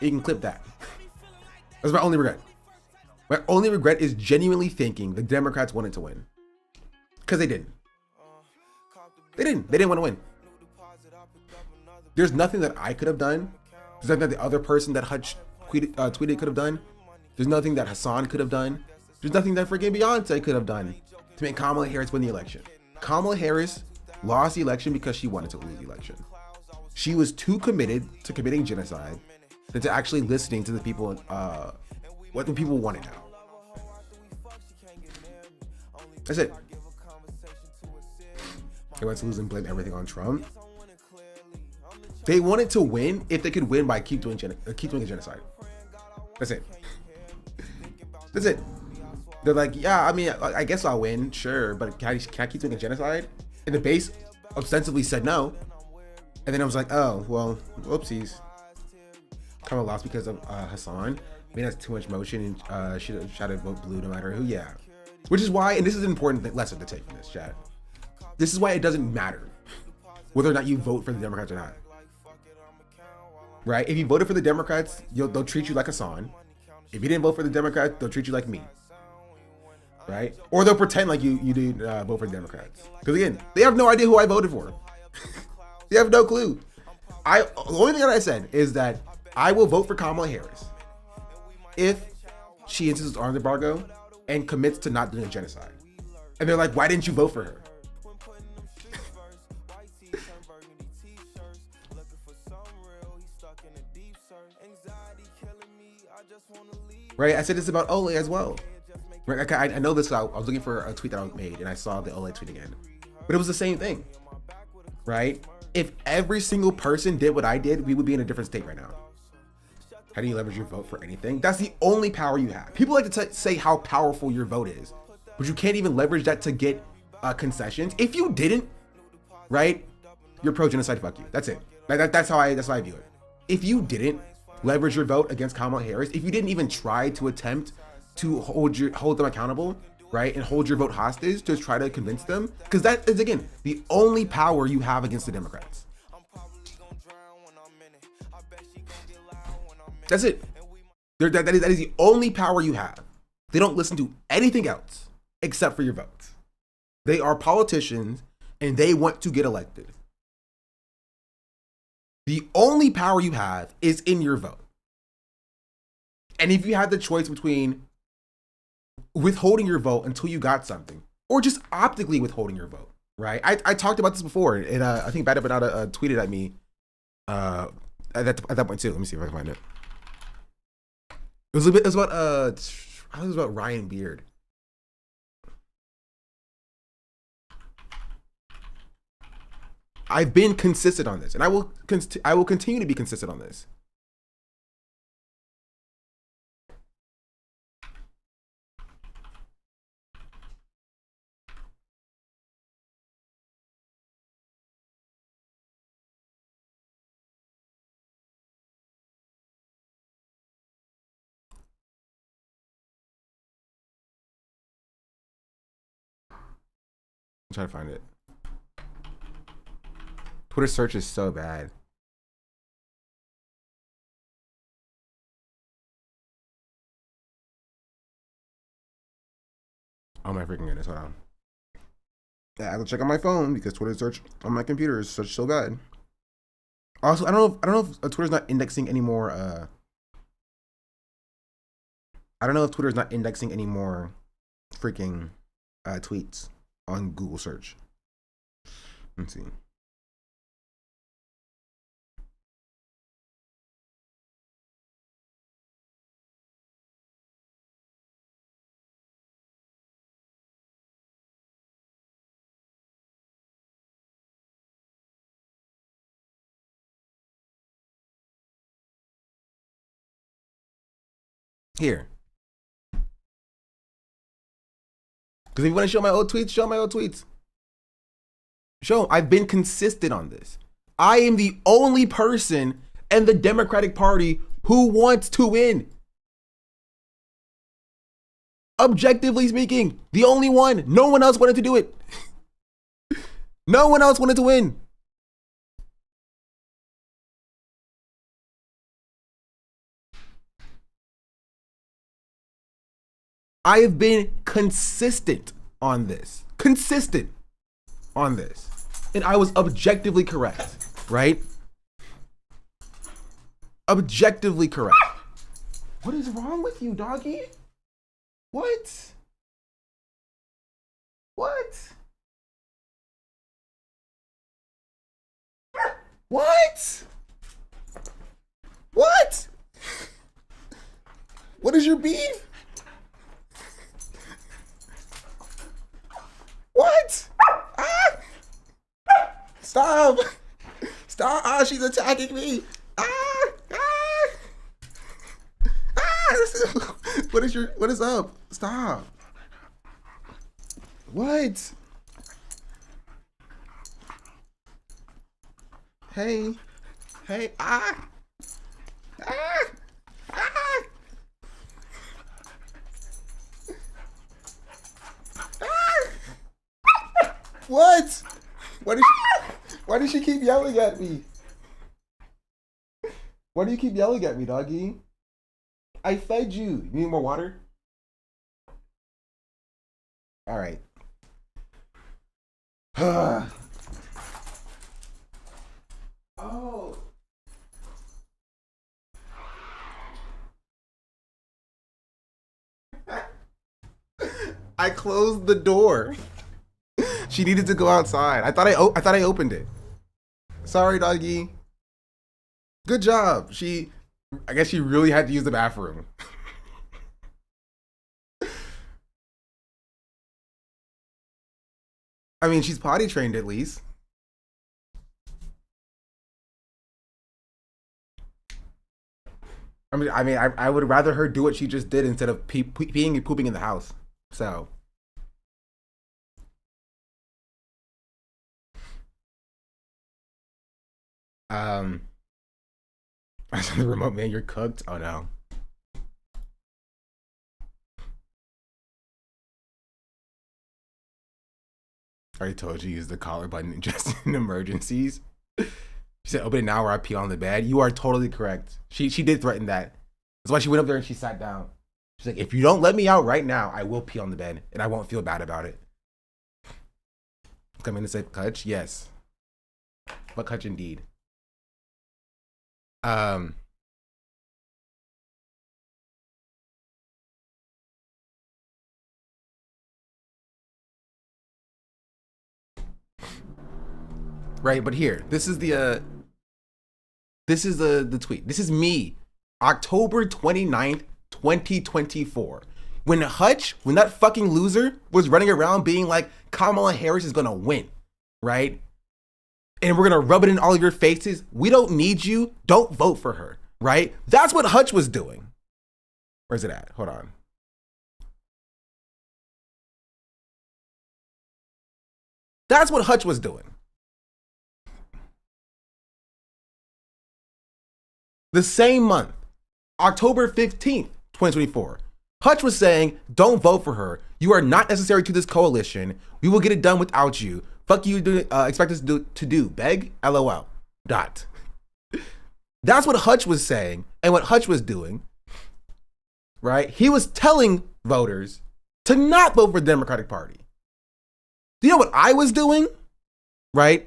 You can clip that. That's my only regret. My only regret is genuinely thinking the Democrats wanted to win. Because they didn't. They didn't want to win. There's nothing that I could have done. There's nothing that the other person that Hutch tweeted could have done. There's nothing that Hassan could have done. There's nothing that freaking Beyonce could have done to make Kamala Harris win the election. Kamala Harris lost the election because she wanted to lose the election. She was too committed to committing genocide than to actually listening to the people, what the people wanted now. That's it. They went to lose and blame everything on Trump. They wanted to win if they could win by keep doing a genocide. That's it. That's it. They're like, yeah, I mean, I guess I'll win, sure, but can I keep doing a genocide? And the base ostensibly said no. And then I was like, oh, well, whoopsies. Kamala lost because of Hassan. I mean, that's too much motion, and she tried to vote blue no matter who, yeah. Which is why, and this is an important lesson to take from this, chat. This is why it doesn't matter whether or not you vote for the Democrats or not. Right? If you voted for the Democrats, they'll treat you like Hassan. If you didn't vote for the Democrats, they'll treat you like me. Right? Or they'll pretend like you didn't vote for the Democrats. Because again, they have no idea who I voted for. They have no clue. The only thing that I said is that I will vote for Kamala Harris if she insists arms embargo and commits to not doing a genocide. And they're like, why didn't you vote for her? Right? I said this about Ole as well. Right? I know this. I was looking for a tweet that I made and I saw the Ole tweet again. But it was the same thing. Right? If every single person did what I did, we would be in a different state right now. How do you leverage your vote for anything? That's the only power you have. People like to say how powerful your vote is, but you can't even leverage that to get concessions. If you didn't, right, you're pro-genocide, fuck you. That's it. That's how I view it. If you didn't leverage your vote against Kamala Harris, if you didn't even try to attempt to hold them accountable, right, and hold your vote hostage to try to convince them, because that is, again, the only power you have against the Democrats. That's it. That is the only power you have. They don't listen to anything else except for your votes. They are politicians and they want to get elected. The only power you have is in your vote. And if you had the choice between withholding your vote until you got something, or just optically withholding your vote, right? I talked about this before, and I think Bad Banana tweeted at me at that point too. Let me see if I can find it. It was about Ryan Beard. I've been consistent on this, and I will continue to be consistent on this. I'm trying to find it. Twitter search is so bad. Oh my freaking goodness, hold on. Yeah, I have to check on my phone because Twitter search on my computer is so bad. Also, I don't know if Twitter's not indexing anymore. I don't know if Twitter's not indexing any more freaking tweets on Google search. Let's see. Here. Because if you want to show my old tweets, show my old tweets. Show, I've been consistent on this. I am the only person in the Democratic Party who wants to win. Objectively speaking, the only one. No one else wanted to do it. No one else wanted to win. I have been consistent on this. And I was objectively correct, right? Objectively correct. What is wrong with you, doggy? What? What? What? What? What is your beef? What? Ah! Stop! Stop! Ah, she's attacking me! Ah! Ah! Ah! What is up? Stop! What? Hey! Hey! Ah! Ah! Ah! Ah! What? Why does she keep yelling at me? Why do you keep yelling at me, doggy? I fed you. You need more water? All right. Oh. I closed the door. She needed to go outside. I thought I opened it. Sorry, doggy. Good job. I guess she really had to use the bathroom. I mean, she's potty trained at least. I would rather her do what she just did instead of peeing and pooping in the house. So. I said the remote, man, you're cooked. Oh no. I already told you, use the collar button just in emergencies. She said, open it now or I pee on the bed. You are totally correct. She did threaten that. That's why she went up there and she sat down. She's like, if you don't let me out right now, I will pee on the bed and I won't feel bad about it. Come in and say, Hutch? Yes. But Hutch indeed. Right, but here, this is the tweet. This is me, October 29th, 2024. When that fucking loser was running around being like, Kamala Harris is gonna win, right? And we're gonna rub it in all of your faces. We don't need you. Don't vote for her, right? That's what Hutch was doing. Where's it at? Hold on. That's what Hutch was doing. The same month, October 15th, 2024, Hutch was saying, don't vote for her. You are not necessary to this coalition. We will get it done without you. Fuck you expect us to do. Beg? LOL. Dot. That's what Hutch was saying and what Hutch was doing, right? He was telling voters to not vote for the Democratic Party. Do you know what I was doing, right?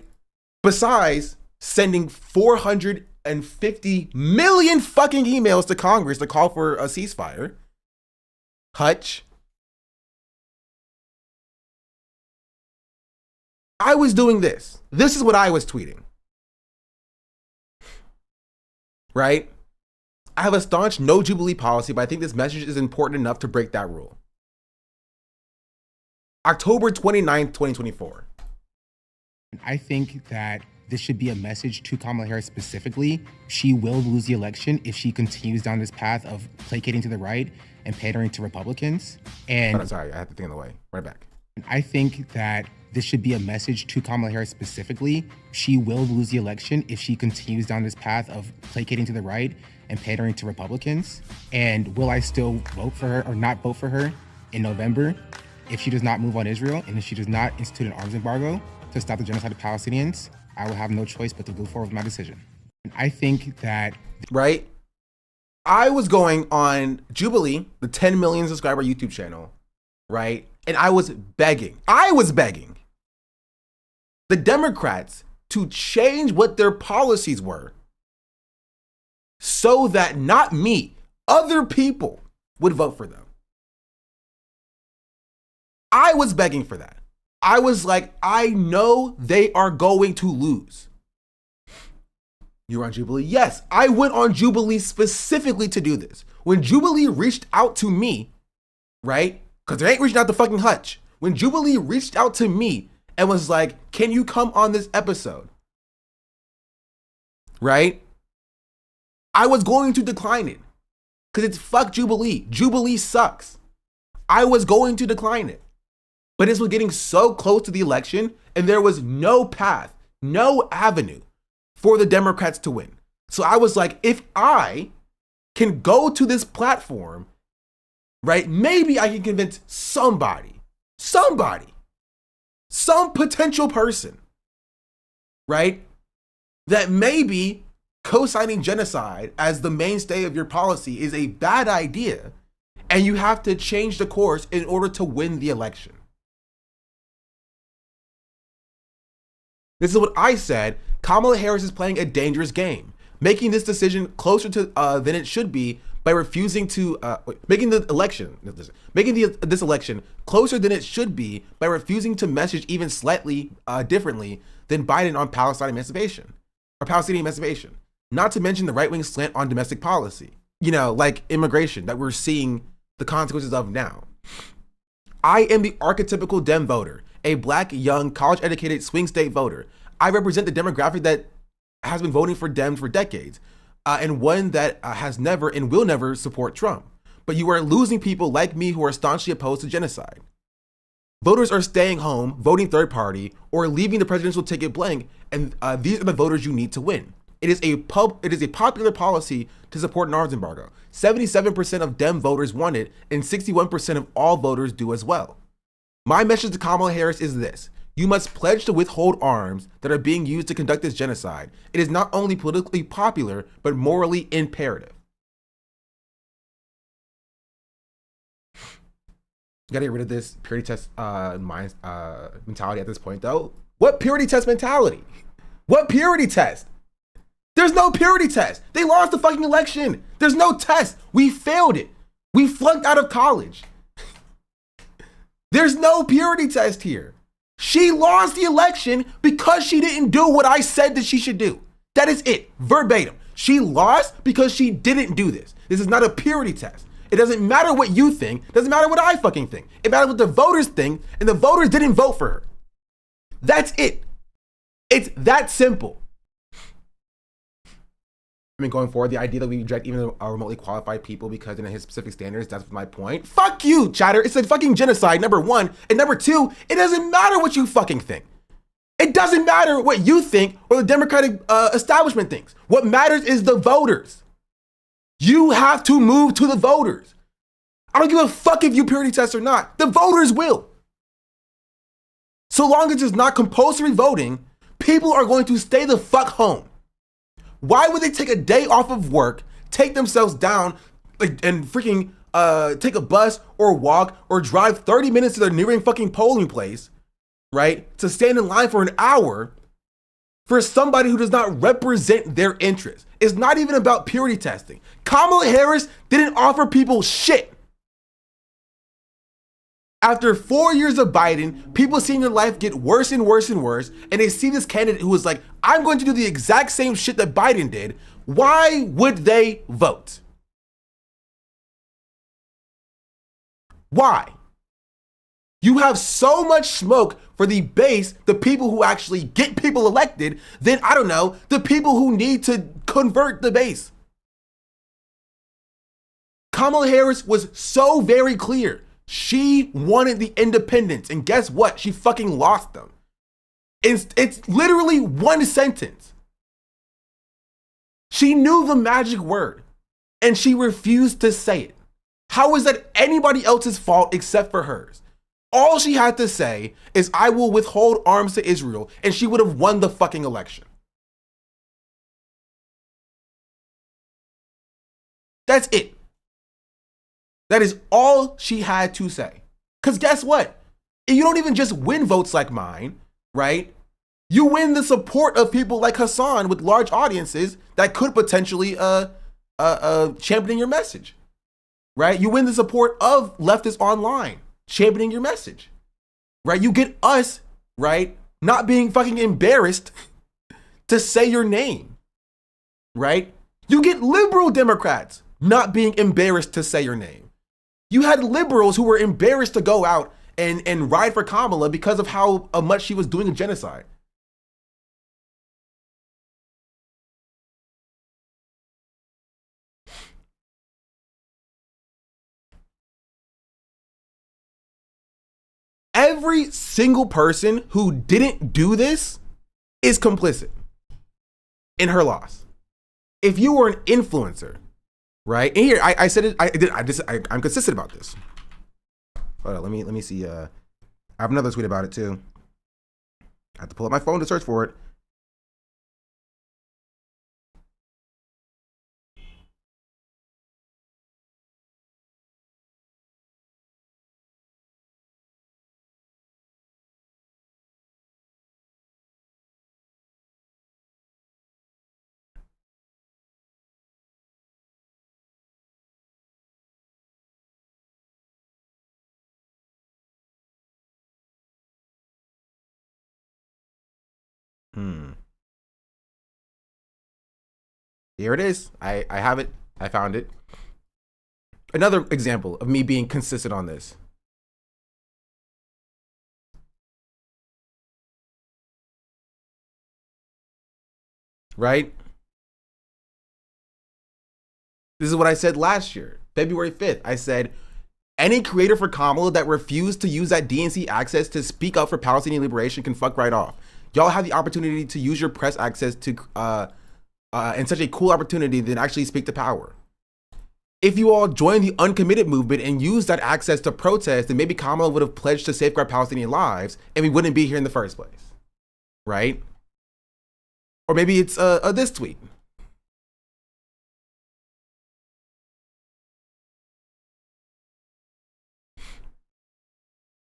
Besides sending 450 million fucking emails to Congress to call for a ceasefire, Hutch, I was doing this. This is what I was tweeting. Right? I have a staunch no Jubilee policy, but I think this message is important enough to break that rule. October 29th, 2024. I think that this should be a message to Kamala Harris specifically. She will lose the election if she continues down this path of placating to the right and pandering to Republicans. And sorry, I have the thing in the way. Right back. I think that this should be a message to Kamala Harris specifically. She will lose the election if she continues down this path of placating to the right and pandering to Republicans. And will I still vote for her or not vote for her in November if she does not move on Israel and if she does not institute an arms embargo to stop the genocide of Palestinians? I will have no choice but to move forward with my decision. And I think that... Right? I was going on Jubilee, the 10 million subscriber YouTube channel, right? And I was begging the Democrats to change what their policies were so that not me, other people would vote for them. I was begging for that. I was like, I know they are going to lose. You were on Jubilee? Yes, I went on Jubilee specifically to do this. When Jubilee reached out to me, right? Because they ain't reaching out to fucking Hutch. When Jubilee reached out to me and was like, can you come on this episode? Right? I was going to decline it. Because it's fuck Jubilee. Jubilee sucks. I was going to decline it. But this was getting so close to the election, and there was no path, no avenue for the Democrats to win. So I was like, if I can go to this platform, right, maybe I can convince somebody, some potential person, right, that maybe co-signing genocide as the mainstay of your policy is a bad idea, and you have to change the course in order to win the election. This is what I said. Kamala Harris is playing a dangerous game, making this decision closer to than it should be by refusing to making this election closer than it should be by refusing to message even slightly differently than Biden on Palestinian emancipation. Not to mention the right-wing slant on domestic policy, like immigration that we're seeing the consequences of now. I am the archetypical Dem voter, a black, young, college-educated swing state voter. I represent the demographic that has been voting for Dems for decades, and one that has never and will never support Trump. But you are losing people like me who are staunchly opposed to genocide. Voters are staying home, voting third party, or leaving the presidential ticket blank, and these are the voters you need to win. It is a popular policy to support an arms embargo. 77% of Dem voters want it, and 61% of all voters do as well. My message to Kamala Harris is this. You must pledge to withhold arms that are being used to conduct this genocide. It is not only politically popular, but morally imperative. You gotta get rid of this purity test mentality at this point, though. What purity test mentality? What purity test? There's no purity test. They lost the fucking election. There's no test. We failed it. We flunked out of college. There's no purity test here. She lost the election because she didn't do what I said that she should do. That is it, verbatim. She lost because she didn't do this. This is not a purity test. It doesn't matter what you think. It doesn't matter what I fucking think. It matters what the voters think, and the voters didn't vote for her. That's it. It's that simple. I mean, going forward, the idea that we reject even remotely qualified people because in his specific standards, that's my point. Fuck you, chatter. It's a fucking genocide, number one. And number two, it doesn't matter what you fucking think. It doesn't matter what you think or the Democratic establishment thinks. What matters is the voters. You have to move to the voters. I don't give a fuck if you purity test or not. The voters will. So long as it's not compulsory voting, people are going to stay the fuck home. Why would they take a day off of work, take themselves down, and freaking take a bus or walk or drive 30 minutes to their nearing fucking polling place, right? To stand in line for an hour for somebody who does not represent their interests. It's not even about purity testing. Kamala Harris didn't offer people shit. After 4 years of Biden, people seeing their life get worse and worse and worse, and they see this candidate who is like, I'm going to do the exact same shit that Biden did. Why would they vote? Why? You have so much smoke for the base, the people who actually get people elected, than, I don't know, the people who need to convert the base. Kamala Harris was so very clear. She wanted the independents, and guess what? She fucking lost them. It's literally one sentence. She knew the magic word, and she refused to say it. How is that anybody else's fault except for hers? All she had to say is, I will withhold arms to Israel, and she would have won the fucking election. That's it. That is all she had to say. Because guess what? You don't even just win votes like mine, right? You win the support of people like Hassan with large audiences that could potentially championing your message, right? You win the support of leftists online championing your message, right? You get us, right, not being fucking embarrassed to say your name, right? You get liberal Democrats not being embarrassed to say your name. You had liberals who were embarrassed to go out and ride for Kamala because of how much she was doing a genocide. Every single person who didn't do this is complicit in her loss. If you were an influencer, right? And here, I said it. I'm consistent about this. Hold on, let me see. I have another tweet about it too. I have to pull up my phone to search for it. Here it is. I have it. I found it. Another example of me being consistent on this. Right? This is what I said last year, February 5th. I said, any creator for Kamala that refused to use that DNC access to speak up for Palestinian liberation can fuck right off. Y'all have the opportunity to use your press access to and such a cool opportunity than actually speak to power. If you all joined the uncommitted movement and used that access to protest, then maybe Kamala would have pledged to safeguard Palestinian lives and we wouldn't be here in the first place, right? Or maybe it's this tweet.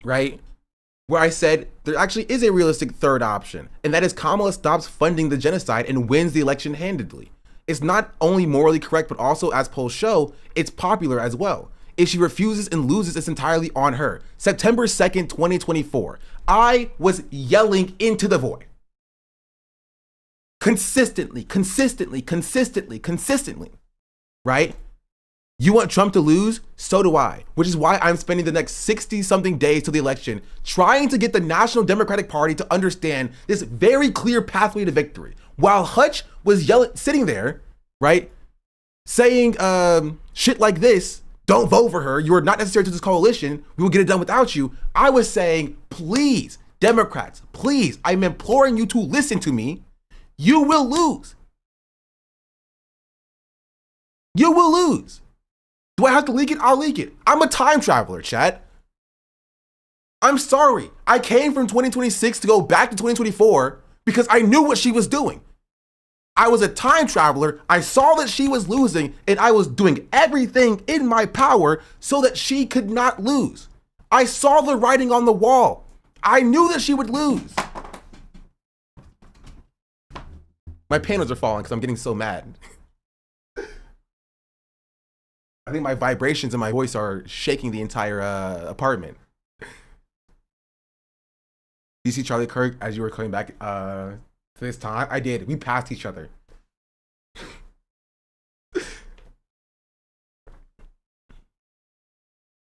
Right? Where I said there actually is a realistic third option, and that is Kamala stops funding the genocide and wins the election handedly. It's not only morally correct, but also, as polls show, it's popular as well. If she refuses and loses, it's entirely on her. September 2nd, 2024, I was yelling into the void. Consistently, right? You want Trump to lose? So do I, which is why I'm spending the next 60-something days to the election trying to get the National Democratic Party to understand this very clear pathway to victory. While Hutch was sitting there, right, saying shit like this, don't vote for her, you are not necessary to this coalition, we will get it done without you. I was saying, please, Democrats, please, I'm imploring you to listen to me. You will lose. You will lose. Do I have to leak it? I'll leak it. I'm a time traveler, chat. I'm sorry. I came from 2026 to go back to 2024 because I knew what she was doing. I was a time traveler. I saw that she was losing and I was doing everything in my power so that she could not lose. I saw the writing on the wall. I knew that she would lose. My panels are falling because I'm getting so mad. I think my vibrations and my voice are shaking the entire apartment. Do you see Charlie Kirk as you were coming back to this time? I did. We passed each other.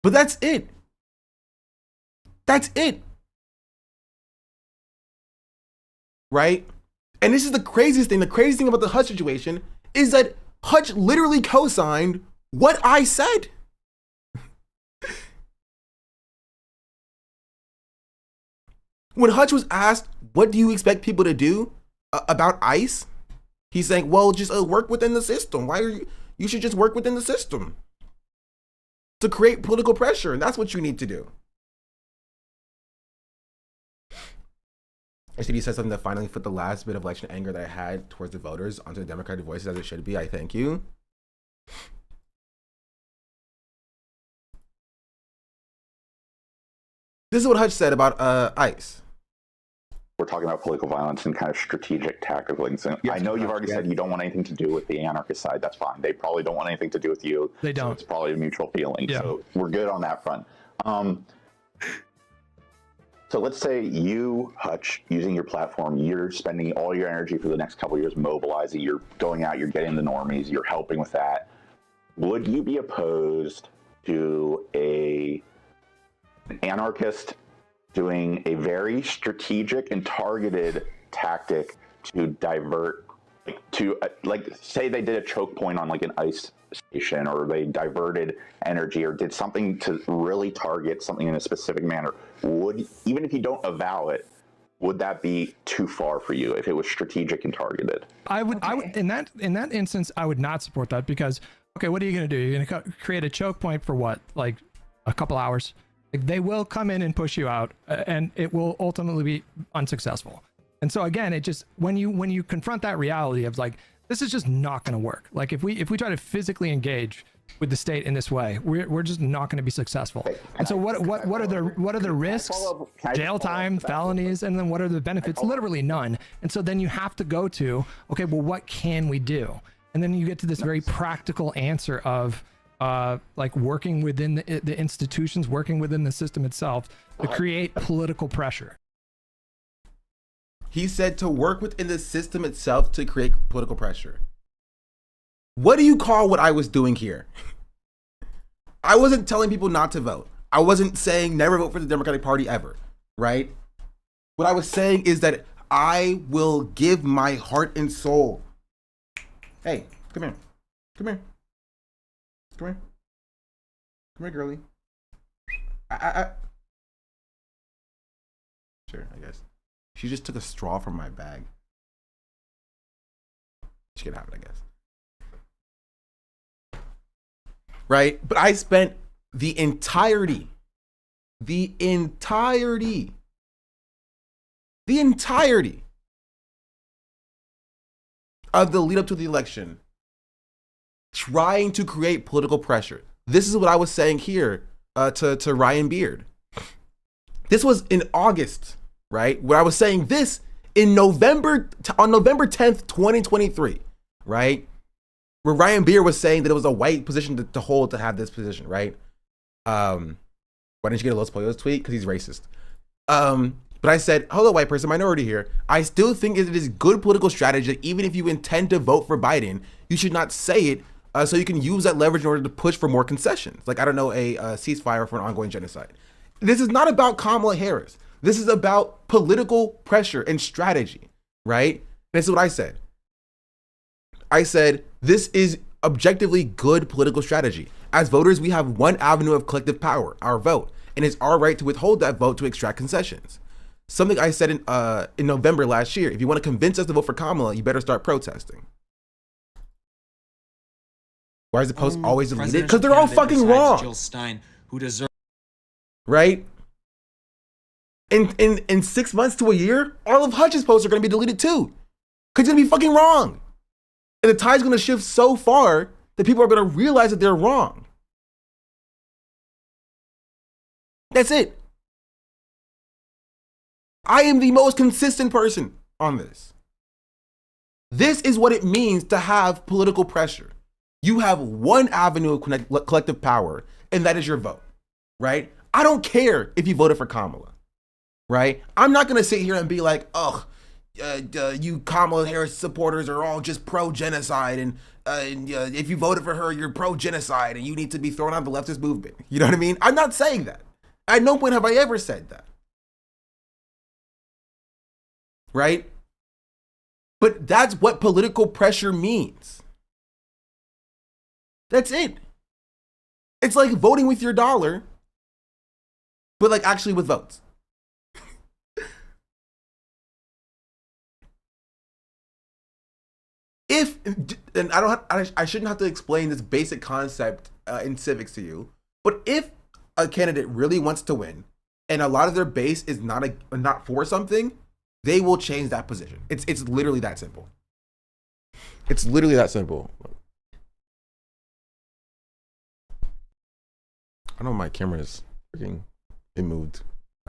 But that's it. That's it. Right? And this is the craziest thing. The craziest thing about the Hutch situation is that Hutch literally co-signed what I said. When Hutch was asked, what do you expect people to do about ICE? He's saying, well, just work within the system. Why are you should just work within the system to create political pressure. And that's what you need to do. I said you said something that finally put the last bit of election anger that I had towards the voters onto the Democratic voices as it should be. I thank you. This is what Hutch said about ICE. we're talking about political violence and kind of strategic tactical things. And I know you've already said you don't want anything to do with the anarchist side. That's fine. They probably don't want anything to do with you. They don't. So it's probably a mutual feeling. Yeah. So we're good on that front. So let's say you, Hutch, using your platform, you're spending all your energy for the next couple of years mobilizing, you're going out, you're getting the normies, you're helping with that. Would you be opposed to an anarchist doing a very strategic and targeted tactic to divert, like say they did a choke point on like an ice station, or they diverted energy or did something to really target something in a specific manner? Would, even if you don't avow it, would that be too far for you if it was strategic and targeted? I would in that instance, I would not support that, because okay, what are you going to do? You're going to create a choke point for what, like a couple hours? Like, they will come in and push you out, and it will ultimately be unsuccessful. And so again, it just, when you confront that reality of like, this is just not going to work. Like if we try to physically engage with the state in this way, we're just not going to be successful. And so what are the risks? Jail time, felonies, and then what are the benefits? Literally none. And so then you have to go to, okay, well, what can we do? And then you get to this very practical answer of like working within the institutions, working within the system itself to create political pressure. He said to work within the system itself to create political pressure. What do you call what I was doing here? I wasn't telling people not to vote. I wasn't saying never vote for the Democratic Party ever, right? What I was saying is that I will give my heart and soul. Hey, come here. Come here. Come here. Come here, girlie. Sure, I guess. She just took a straw from my bag. She can have it, I guess. Right? But I spent the entirety of the lead up to the election trying to create political pressure. This is what I was saying here to Ryan Beard. This was in August, right? Where I was saying this in November, on November 10th, 2023, right? Where Ryan Beard was saying that it was a white position to hold to have this position, right? Why didn't you get a Los Pollos tweet? Because he's racist. But I said, hello, white person, minority here. I still think it is good political strategy that even if you intend to vote for Biden, you should not say it so you can use that leverage in order to push for more concessions. Like, I don't know, a ceasefire for an ongoing genocide. This is not about Kamala Harris. This is about political pressure and strategy, right? And this is what I said. I said, this is objectively good political strategy. As voters, we have one avenue of collective power, our vote, and it's our right to withhold that vote to extract concessions. Something I said in November last year, if you want to convince us to vote for Kamala, you better start protesting. Why is the post always deleted? Because they're all fucking wrong. Jill Stein, who deserves, right? In 6 months to a year, all of Hutch's posts are going to be deleted too. Because it's going to be fucking wrong. And the tide's going to shift so far that people are going to realize that they're wrong. That's it. I am the most consistent person on this. This is what it means to have political pressure. You have one avenue of collective power, and that is your vote, right? I don't care if you voted for Kamala, right? I'm not going to sit here and be like, oh, you Kamala Harris supporters are all just pro-genocide, and if you voted for her, you're pro-genocide, and you need to be thrown out of the leftist movement. You know what I mean? I'm not saying that. At no point have I ever said that. Right? But that's what political pressure means. That's it. It's like voting with your dollar, but like actually with votes. And I shouldn't have to explain this basic concept in civics to you, but if a candidate really wants to win and a lot of their base is not for something, they will change that position. It's literally that simple. It's literally that simple. I know my camera is freaking, it moved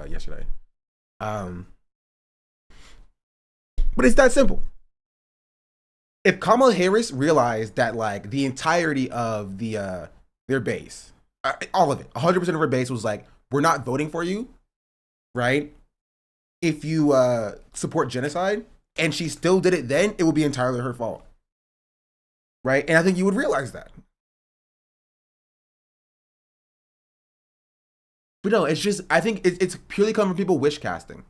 yesterday. But it's that simple. If Kamala Harris realized that like the entirety of the their base, all of it, 100% of her base was like, we're not voting for you, right? If you support genocide, and she still did it then, it would be entirely her fault, right? And I think you would realize that. But no, it's just, I think it's purely coming from people wish casting,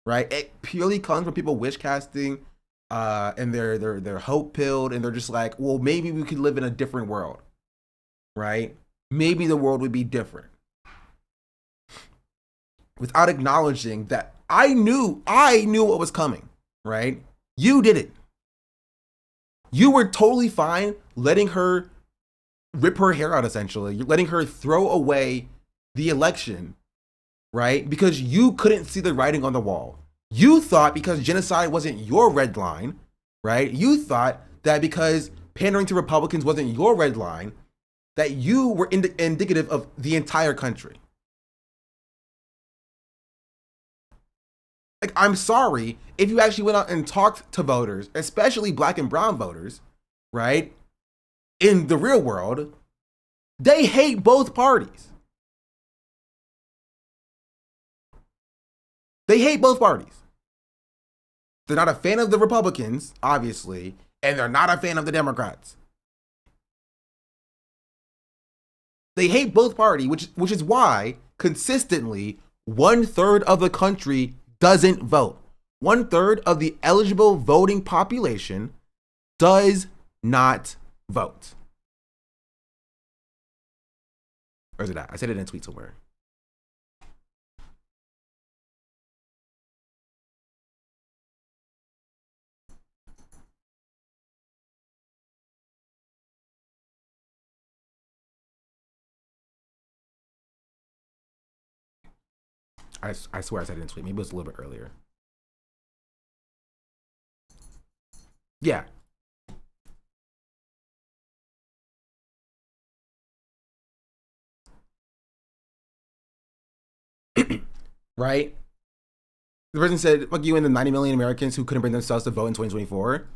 right? It purely comes from people wish casting, and they're hope pilled, and they're just like, well, maybe we could live in a different world, right? Maybe the world would be different, without acknowledging that I knew what was coming, right? You did it. You were totally fine letting her rip her hair out, essentially. You're letting her throw away the election, right? Because you couldn't see the writing on the wall. You thought because genocide wasn't your red line, right? You thought that because pandering to Republicans wasn't your red line, that you were indicative of the entire country. Like, I'm sorry if you actually went out and talked to voters, especially black and brown voters, right? In the real world, they hate both parties. They hate both parties. They're not a fan of the Republicans, obviously, and they're not a fan of the Democrats. They hate both parties, which is why consistently 1/3 of the country doesn't vote. 1/3 of the eligible voting population does not vote. Where's it at? I said it in a tweet somewhere. I swear I said it in a tweet. Maybe it was a little bit earlier. Yeah. Right? The person said, fuck you and the 90 million Americans who couldn't bring themselves to vote in 2024. And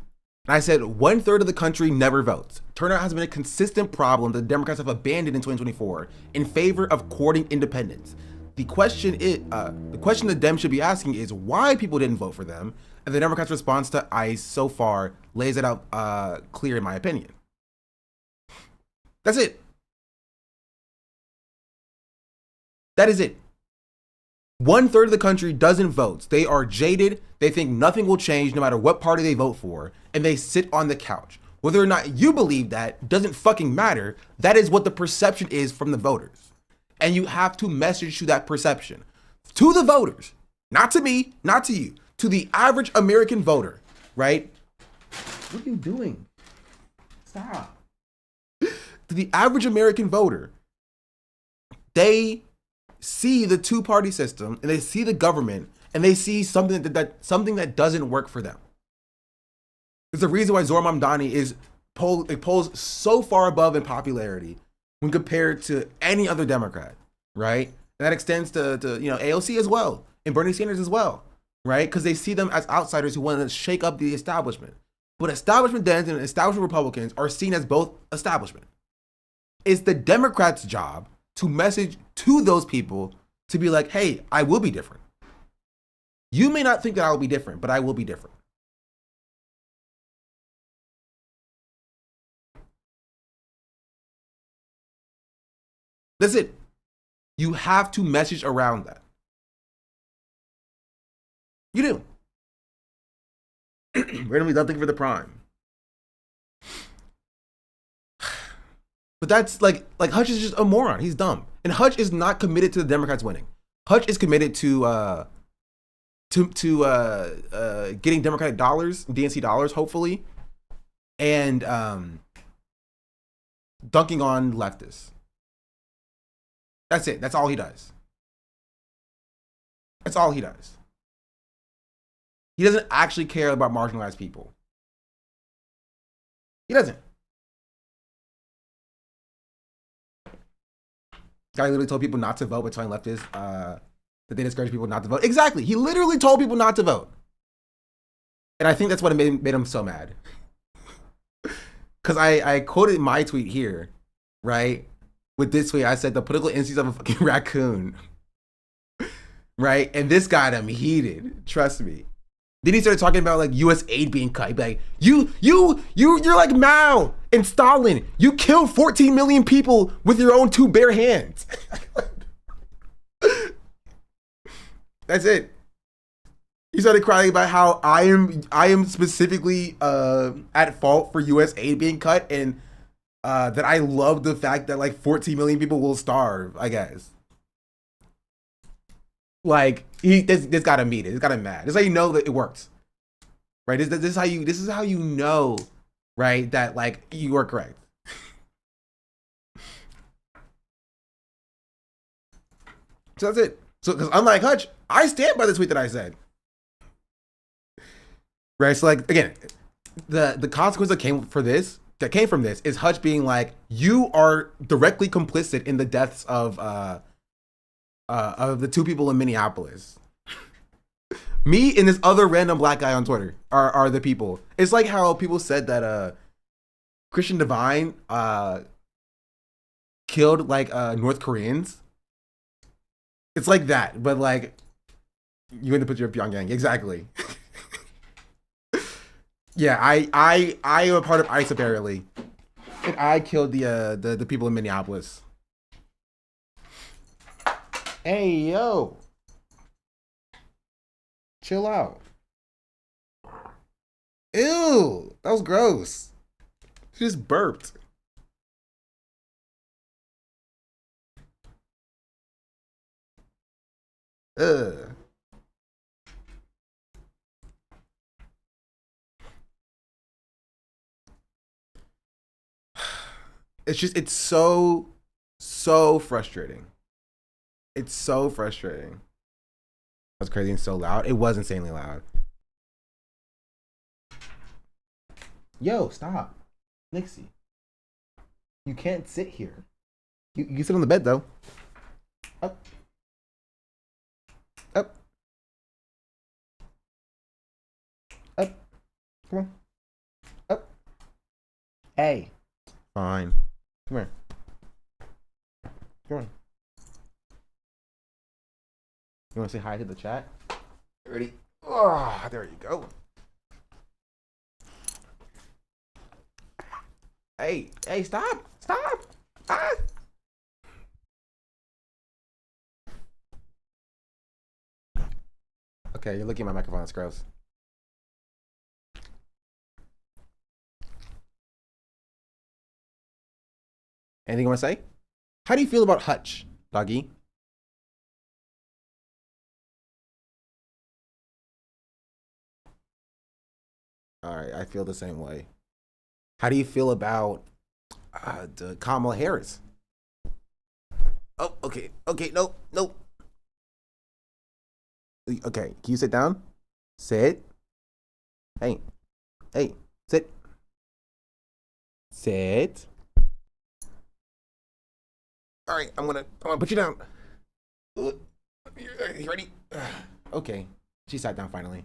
I said, 1/3 of the country never votes. Turnout has been a consistent problem that the Democrats have abandoned in 2024 in favor of courting independence. The question the Dems should be asking is why people didn't vote for them, and the Democrats' response to ICE so far lays it out clear, in my opinion. That's it. That is it. 1/3 of the country doesn't vote. They are jaded. They think nothing will change no matter what party they vote for, and they sit on the couch. Whether or not you believe that doesn't fucking matter. That is what the perception is from the voters. And you have to message to that perception. To the voters. Not to me, not to you. To the average American voter, right? What are you doing? Stop. To the average American voter, they see the two-party system and they see the government and they see something that doesn't work for them. There's a reason why Zohar Mamdani polls so far above in popularity when compared to any other Democrat, right? And that extends to AOC as well, and Bernie Sanders as well, right? Because they see them as outsiders who want to shake up the establishment. But establishment Dems and establishment Republicans are seen as both establishment. It's the Democrats' job to message to those people to be like, hey, I will be different. You may not think that I will be different, but I will be different. That's it. You have to message around that. You do. Randomly done thinking for the prime. But that's like Hutch is just a moron. He's dumb. And Hutch is not committed to the Democrats winning. Hutch is committed to getting Democratic dollars, DNC dollars, hopefully, and dunking on leftists. That's it. That's all he does. That's all he does. He doesn't actually care about marginalized people. He doesn't. Guy literally told people not to vote, but telling leftists that they discourage people not to vote. Exactly. He literally told people not to vote. And I think that's what made him so mad. Because I quoted my tweet here, right? With this tweet, I said the political instincts of a fucking raccoon. Right? And this got him heated. Trust me. Then he started talking about like US aid being cut. He'd be like, you're like Mao and Stalin. You killed 14 million people with your own 2 bare hands. That's it. He started crying about how I am specifically at fault for US aid being cut, and that I love the fact that like 14 million people will starve, I guess. Like this got him heated. This got him mad. This is how you know that it works, right? This is how you know, right, that like you are correct. So that's it. So because unlike Hutch, I stand by the tweet that I said. Right. So like again, the consequence that came from this is Hutch being like, you are directly complicit in the deaths of the 2 people in Minneapolis. Me and this other random black guy on Twitter are the people. It's like how people said that Christian Divine killed like North Koreans. It's like that, but like you in the picture of Pyongyang. Exactly. Yeah, I am a part of ICE apparently. And I killed the people in Minneapolis. Hey yo. Chill out. Ew, that was gross. She just burped. Ugh. It's so frustrating. It's so frustrating. That's crazy and so loud. It was insanely loud. Yo, stop. Nixie. You can't sit here. You can sit on the bed though. Up. Up. Up. Come on. Up. Hey. Fine. Come here. Come on. You want to say hi to the chat? Ready? Oh, there you go. Hey, stop. Stop. Ah. Okay, you're looking at my microphone. It's gross. Anything you want to say? How do you feel about Hutch, doggy? All right, I feel the same way. How do you feel about the Kamala Harris? Oh, okay, no. Okay, can you sit down? Sit. Hey, sit. Sit. All right, I'm gonna put you down. You ready? Okay, she sat down finally.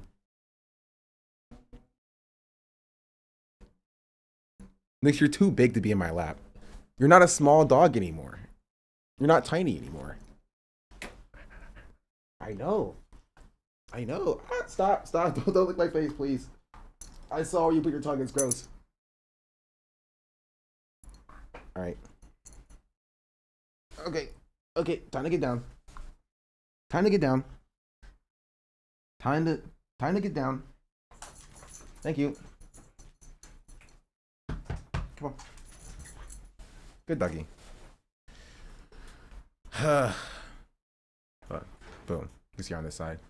Nick, you're too big to be in my lap. You're not a small dog anymore. You're not tiny anymore. I know. Stop. Don't lick my face, please. I saw you put your tongue. It's gross. All right. Okay. Time to get down. Time to get down. Thank you. Come on. Good doggy. Boom. Because you're on this side.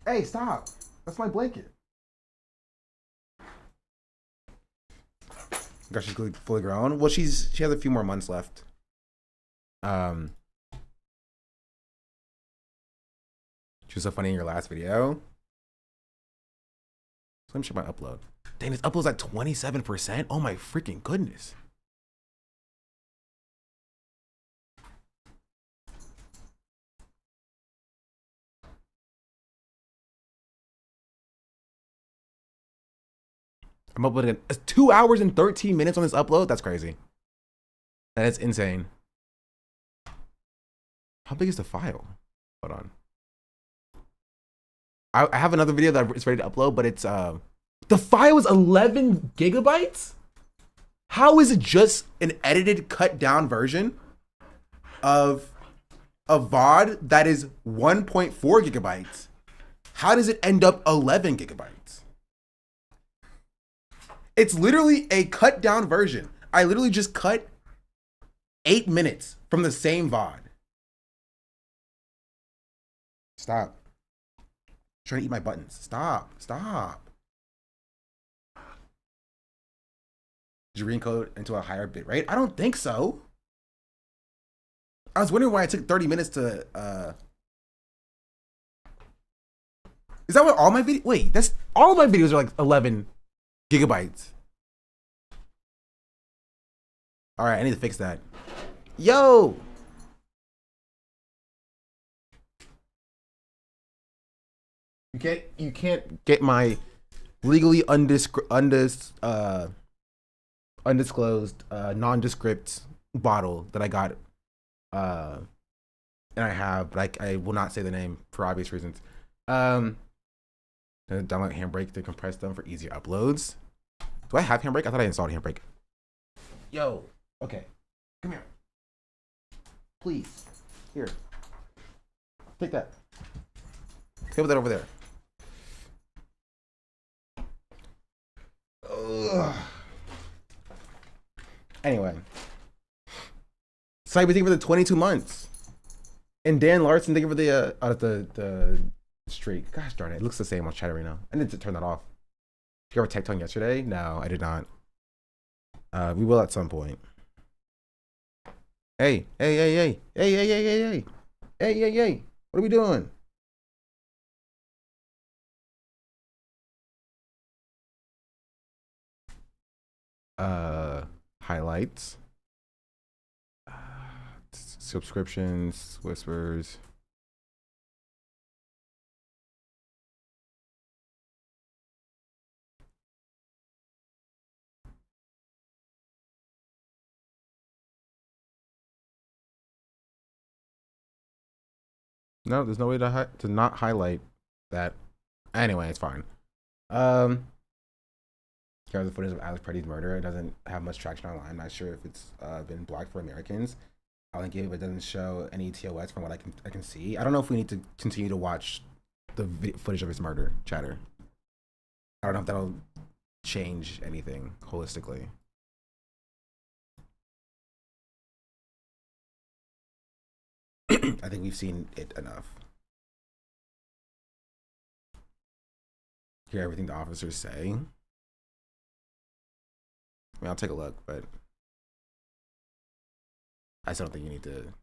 Hey, stop. That's my blanket. Gosh, she's fully grown. Well, she has a few more months left. She was so funny in your last video. So let me check my upload. Dang, this upload's at 27%. Oh my freaking goodness. I'm uploading 2 hours and 13 minutes on this upload. That's crazy. That is insane. How big is the file? Hold on. I have another video that is ready to upload, but it's the file is 11 gigabytes. How is it just an edited, cut down version of a VOD that is 1.4 gigabytes? How does it end up 11 gigabytes? It's literally a cut down version. I literally just cut 8 minutes from the same VOD. Stop. I'm trying to eat my buttons. Stop. Stop. Did you re-encode into a higher bit rate? I don't think so. I was wondering why it took 30 minutes to Is that what all my videos? Wait, that's all of my videos are like 11 gigabytes. All right, I need to fix that. Yo. You can't get my legally undisclosed nondescript bottle that I got and I have, but I will not say the name for obvious reasons. Download Handbrake to compress them for easier uploads. Do I have Handbrake? I thought I installed Handbrake. Yo, okay, come here, please. Here, take that. Put that over there. Ugh. Anyway, Cyber, thank you for the 22 months, and Dan Larson, thank you for the streak. Gosh darn it, it looks the same on chat right now. I need to turn that off. Did you ever tech tongue yesterday? No, I did not. We will at some point. Hey, what are we doing? Highlights, subscriptions, whispers. No, there's no way to not highlight that. Anyway, it's fine. Here's the footage of Alex Pretty's murder. It doesn't have much traction online. I'm not sure if it's been blocked for Americans. I'll link it, but it doesn't show any TOS from what I can see. I don't know if we need to continue to watch the footage of his murder, chatter. I don't know if that'll change anything holistically. I think we've seen it enough. Hear everything the officers say. I mean, I'll take a look, but I still don't think you need to.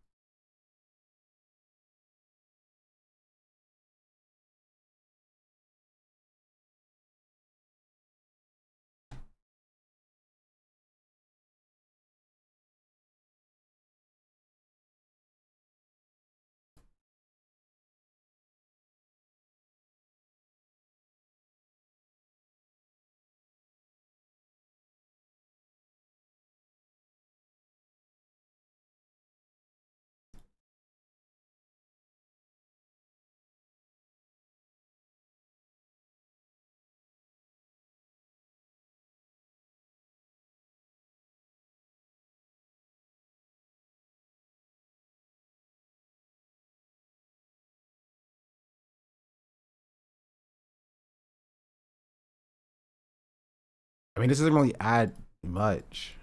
I mean, this doesn't really add much.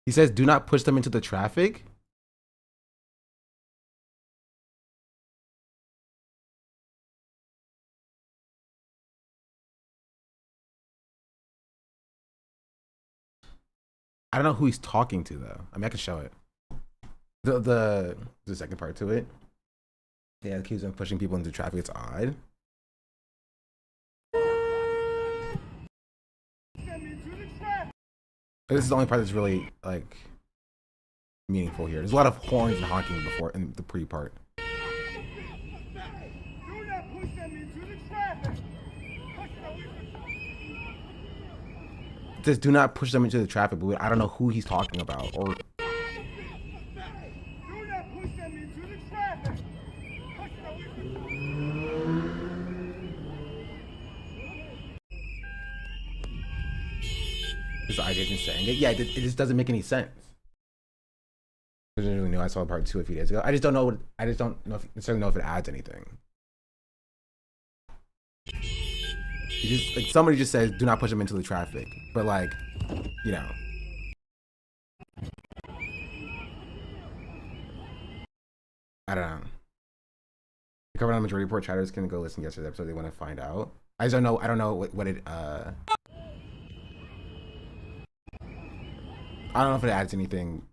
He says, do not push them into the traffic. I don't know who he's talking to, though. I mean, I can show it. The second part to it. Yeah, it keeps on pushing people into traffic. It's odd. This is the only part that's really like meaningful here. There's a lot of horns and honking before in the pre part. It says do not push them into the traffic, but I don't know who he's talking about. Or is IJ just saying it? Yeah, it just doesn't make any sense. I didn't really know. I saw part 2 a few days ago. I just don't know. I just don't know necessarily know if it adds anything. You just like somebody just says, "Do not push them into the traffic," but like, you know. I don't know. The cover on the majority report chatters can go listen to yesterday's episode. They want to find out. I just don't know. I don't know what it. I don't know if it adds anything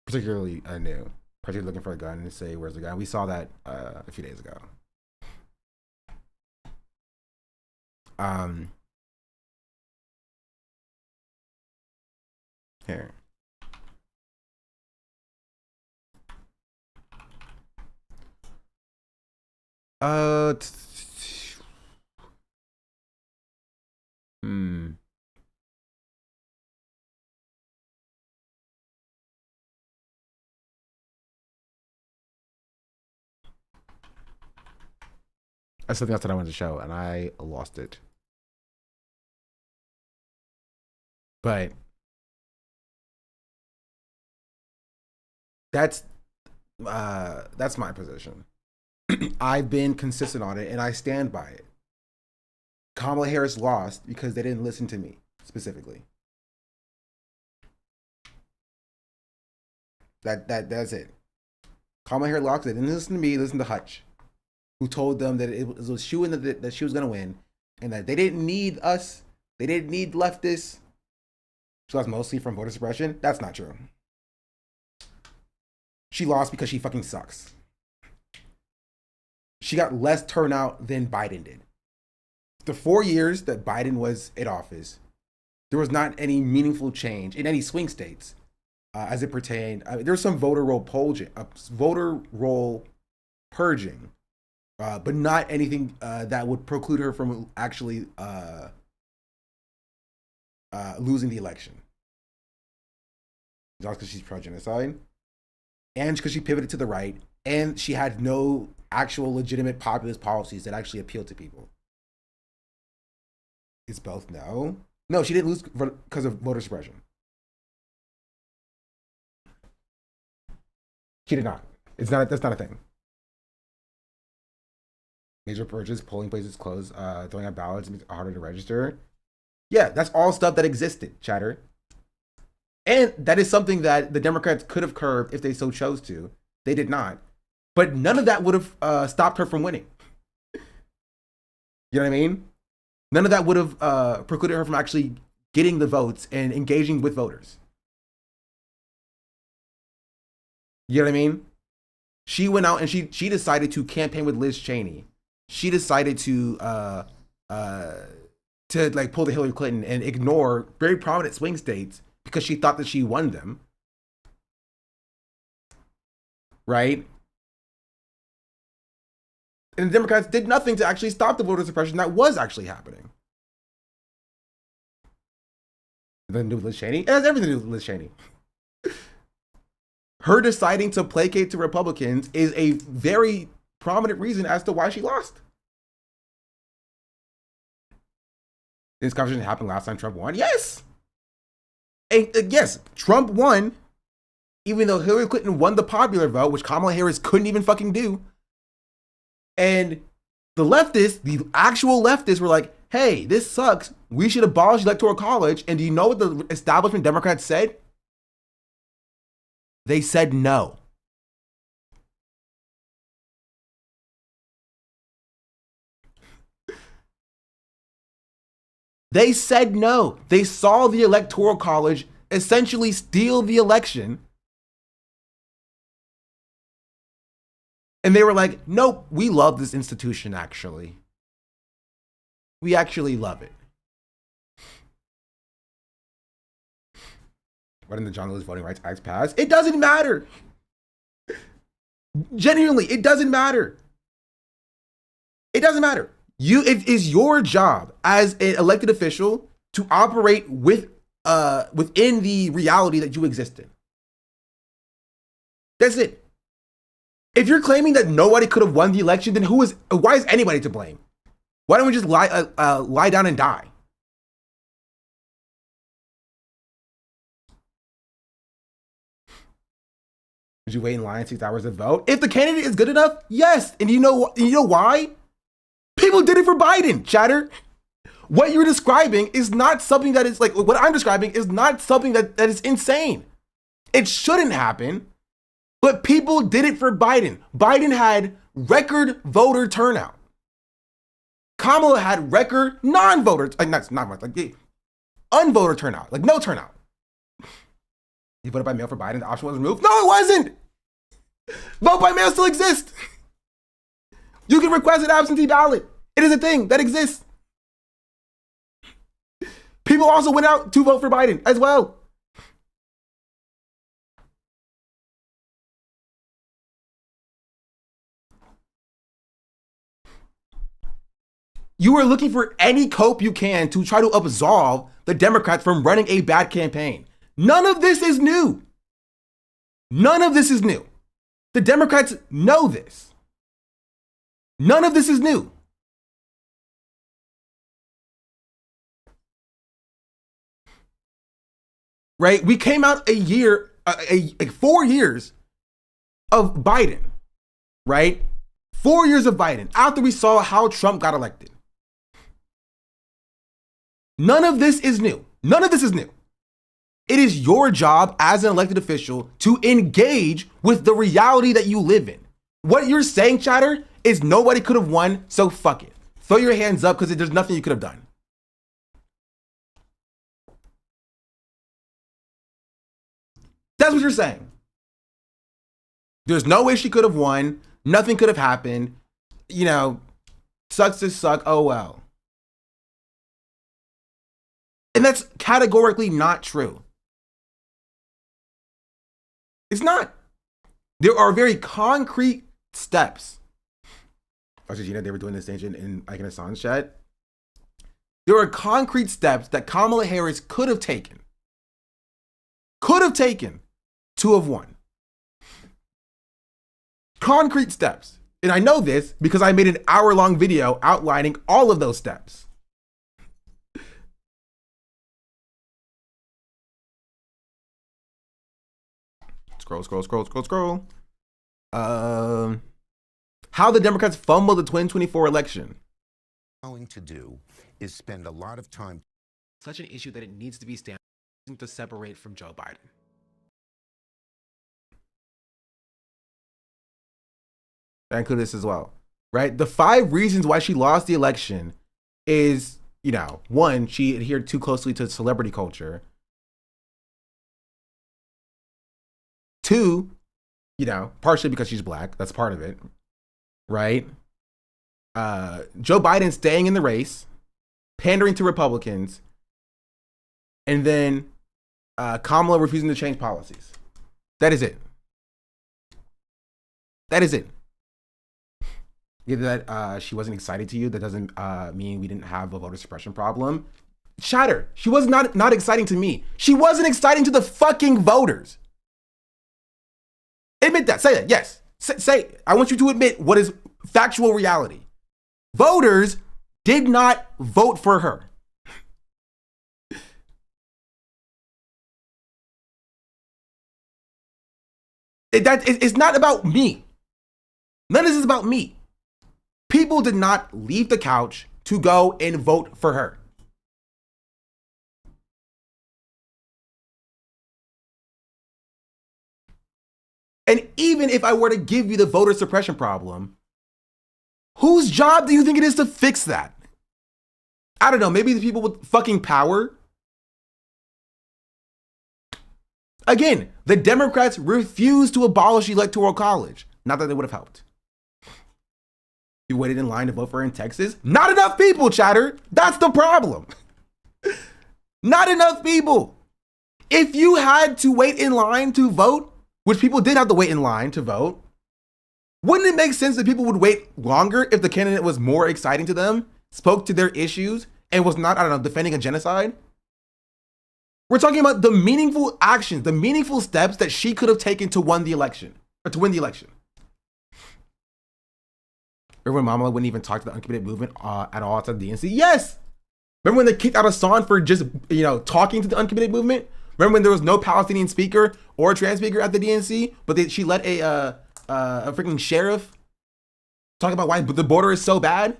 particularly new. Particularly looking for a gun and say, "Where's the gun?" We saw that a few days ago. Here. That's something else that I wanted to show, and I lost it. But that's my position. I've been consistent on it, and I stand by it. Kamala Harris lost because they didn't listen to me specifically. That's it. Kamala Harris lost. They didn't listen to me. Listen to Hutch, who told them that it was shoo-in that she was gonna win, and that they didn't need us. They didn't need leftists. She lost mostly from voter suppression. That's not true. She lost because she fucking sucks. She got less turnout than Biden did. The 4 years that Biden was in office, there was not any meaningful change in any swing states as it pertained. There was some voter roll purging, but not anything that would preclude her from actually losing the election. Just because she's pro-genocide, and because she pivoted to the right, and she had no actual legitimate populist policies that actually appealed to people. It's both no. No, she didn't lose because of voter suppression. She did not. It's not. That's not a thing. Major purges, polling places closed, throwing out ballots makes it harder to register. Yeah, that's all stuff that existed, chatter. And that is something that the Democrats could have curbed if they so chose to. They did not. But none of that would have stopped her from winning. You know what I mean? None of that would have precluded her from actually getting the votes and engaging with voters. You know what I mean? She went out and she decided to campaign with Liz Cheney. She decided to like pull the Hillary Clinton and ignore very prominent swing states because she thought that she won them. Right? And the Democrats did nothing to actually stop the voter suppression that was actually happening. Nothing to do with Liz Cheney? It has everything to do with Liz Cheney. Her deciding to placate to Republicans is a very prominent reason as to why she lost. This conversation happened last time Trump won? Yes. And yes, Trump won, even though Hillary Clinton won the popular vote, which Kamala Harris couldn't even fucking do. And the leftists, the actual leftists, were like, hey, this sucks. We should abolish the Electoral College. And do you know what the establishment Democrats said? They said no. They said no. They saw the Electoral College essentially steal the election. And they were like, nope, we love this institution, actually. We actually love it. Why didn't the John Lewis Voting Rights Act pass? It doesn't matter. Genuinely, it doesn't matter. It doesn't matter. It is your job as an elected official to operate within the reality that you exist in. That's it. If you're claiming that nobody could have won the election, then why is anybody to blame? Why don't we just lie down and die? Did you wait in line 6 hours to vote? If the candidate is good enough, yes. And you know why? People did it for Biden, chatter. What you're describing is not something that is like, what I'm describing is not something that is insane. It shouldn't happen, but people did it for Biden. Biden had record voter turnout. Kamala had record non-voter, not unvoter turnout, like no turnout. You voted by mail for Biden, the option was removed? No, it wasn't. Vote by mail still exists. You can request an absentee ballot. It is a thing that exists. People also went out to vote for Biden as well. You are looking for any cope you can to try to absolve the Democrats from running a bad campaign. None of this is new. None of this is new. The Democrats know this. None of this is new. Right? We came out 4 years of Biden, right? 4 years of Biden after we saw how Trump got elected. None of this is new. None of this is new. It is your job as an elected official to engage with the reality that you live in. What you're saying, chatter, is nobody could have won, so fuck it. Throw your hands up because there's nothing you could have done. That's what you're saying. There's no way she could have won. Nothing could have happened. You know, sucks to suck. Oh, well. And that's categorically not true. It's not. There are very concrete steps. Gina, they were doing this in like an Assange chat. There are concrete steps that Kamala Harris could have taken to have won. Concrete steps. And I know this because I made an hour-long video outlining all of those steps. Scroll. How the Democrats fumbled the 2024 election. Going to do is spend a lot of time. Such an issue that it needs to be standard to separate from Joe Biden. I include this as well, right? The 5 reasons why she lost the election is, 1, she adhered too closely to celebrity culture. 2, partially because she's black. That's part of it, right? Joe Biden staying in the race, pandering to Republicans, and then Kamala refusing to change policies. That is it. Either that she wasn't excited to you, that doesn't mean we didn't have a voter suppression problem. Chatter. She was not exciting to me. She wasn't exciting to the fucking voters. Admit that. Say that. Yes. Say, I want you to admit what is factual reality. Voters did not vote for her. It's not about me. None of this is about me. People did not leave the couch to go and vote for her. And even if I were to give you the voter suppression problem, whose job do you think it is to fix that? I don't know, maybe the people with fucking power? Again, the Democrats refused to abolish the Electoral College. Not that it would have helped. You waited in line to vote for her in Texas? Not enough people, chatter. That's the problem. Not enough people. If you had to wait in line to vote, which people did have to wait in line to vote, wouldn't it make sense that people would wait longer if the candidate was more exciting to them, spoke to their issues, and was not, I don't know, defending a genocide? We're talking about the meaningful actions, the meaningful steps that she could have taken to win the election, or to win the election. Remember when Mama wouldn't even talk to the uncommitted movement at all outside the DNC? Yes. Remember when they kicked out Hassan for just, talking to the uncommitted movement? Remember when there was no Palestinian speaker or trans speaker at the DNC, but she let a freaking sheriff talk about why the border is so bad?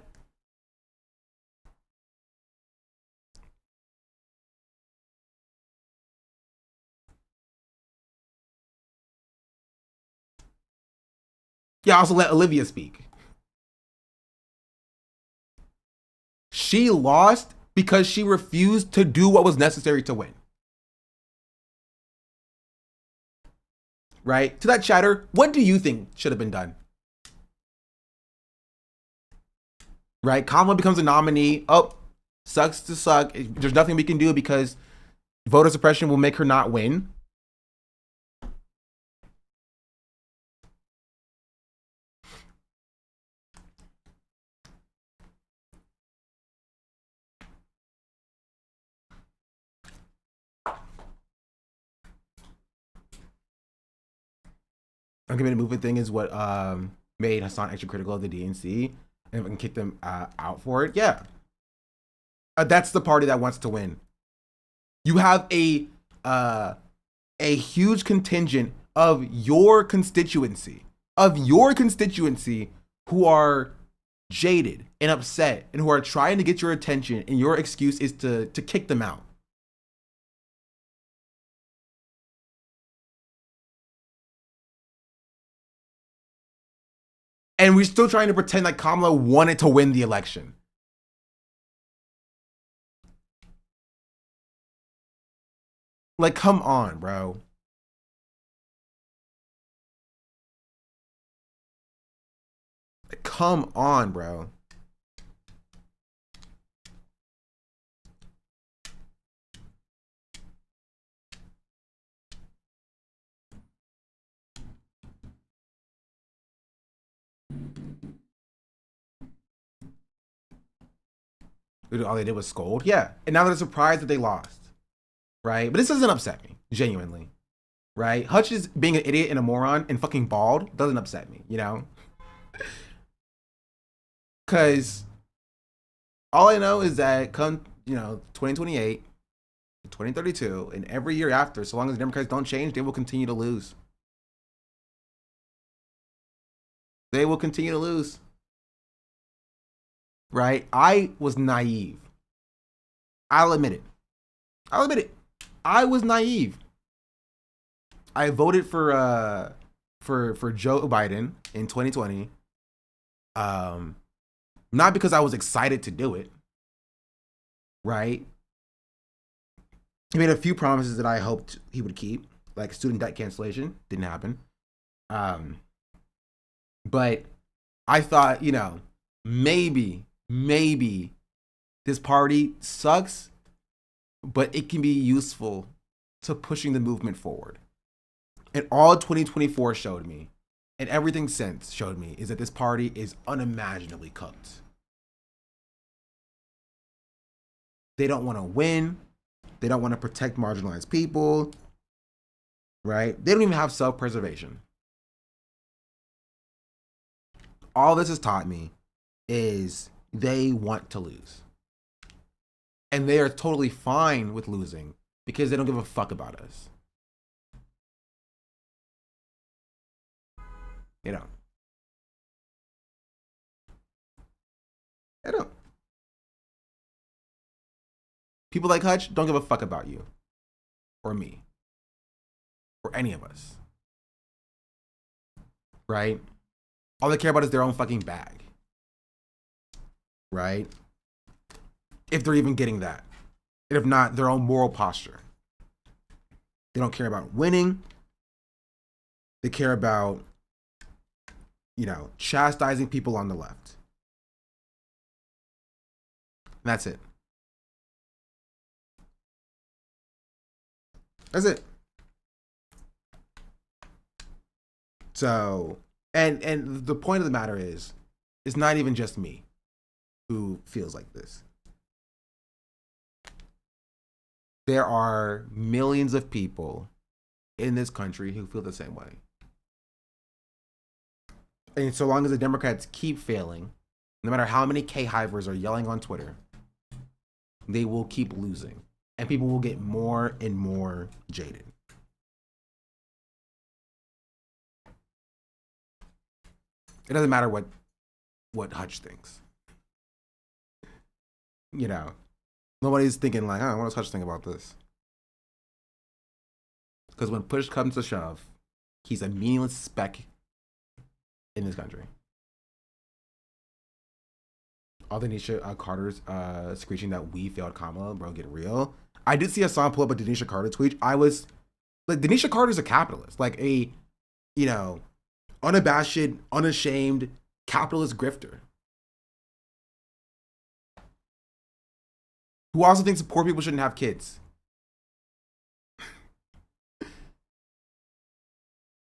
Yeah, also let Olivia speak. She lost because she refused to do what was necessary to win. Right? To that chatter, what do you think should have been done? Right? Kamala becomes a nominee. Oh, sucks to suck. There's nothing we can do because voter suppression will make her not win. Uncommitted movement thing is what made Hassan extra critical of the DNC and kick them out for it. Yeah, that's the party that wants to win. You have a huge contingent of your constituency who are jaded and upset and who are trying to get your attention, and your excuse is to kick them out. And we're still trying to pretend like Kamala wanted to win the election. Like, come on, bro. Come on, bro. All they did was scold. Yeah. And now they're surprised that they lost. Right? But this doesn't upset me, genuinely. Right? Hutch is being an idiot and a moron and fucking bald doesn't upset me, Because all I know is that come, 2028, 2032, and every year after, so long as the Democrats don't change, they will continue to lose. They will continue to lose. Right? I was naive. I'll admit it. I was naive. I voted for Joe Biden in 2020. Not because I was excited to do it. Right? He made a few promises that I hoped he would keep, like student debt cancellation. Didn't happen. But I thought, maybe this party sucks, but it can be useful to pushing the movement forward. And all 2024 showed me, and everything since showed me, is that this party is unimaginably cooked. They don't want to win. They don't want to protect marginalized people. Right? They don't even have self-preservation. All this has taught me is they want to lose. And they are totally fine with losing because they don't give a fuck about us. They don't. They don't. People like Hutch don't give a fuck about you. Or me. Or any of us. Right? All they care about is their own fucking bag. Right? If they're even getting that. And if not, their own moral posture. They don't care about winning. They care about, chastising people on the left. that's it. That's it. So, and the point of the matter is, it's not even just me who feels like this. There are millions of people in this country who feel the same way. And so long as the Democrats keep failing, no matter how many K-hivers are yelling on Twitter, they will keep losing. And people will get more and more jaded. It doesn't matter what Hutch thinks. You know, nobody's thinking like, what does Hutch think about this? Because when push comes to shove, he's a meaningless speck in this country. All the Denisha Carter's screeching that we failed Kamala, bro, get real. I did see a song pull up a Denisha Carter tweet. I was like, Denisha Carter's a capitalist, like a, you know, unabashed, unashamed capitalist grifter who also thinks poor people shouldn't have kids.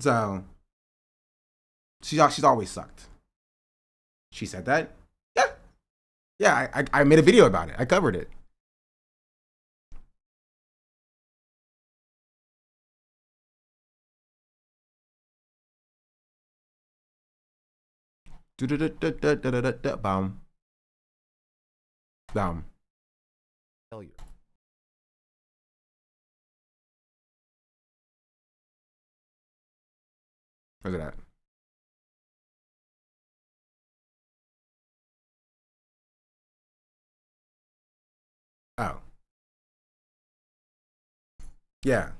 So she's always sucked. She said that. Yeah. I made a video about it. I covered it. Bam. Bam. Failure. Look at that. Oh. Yeah.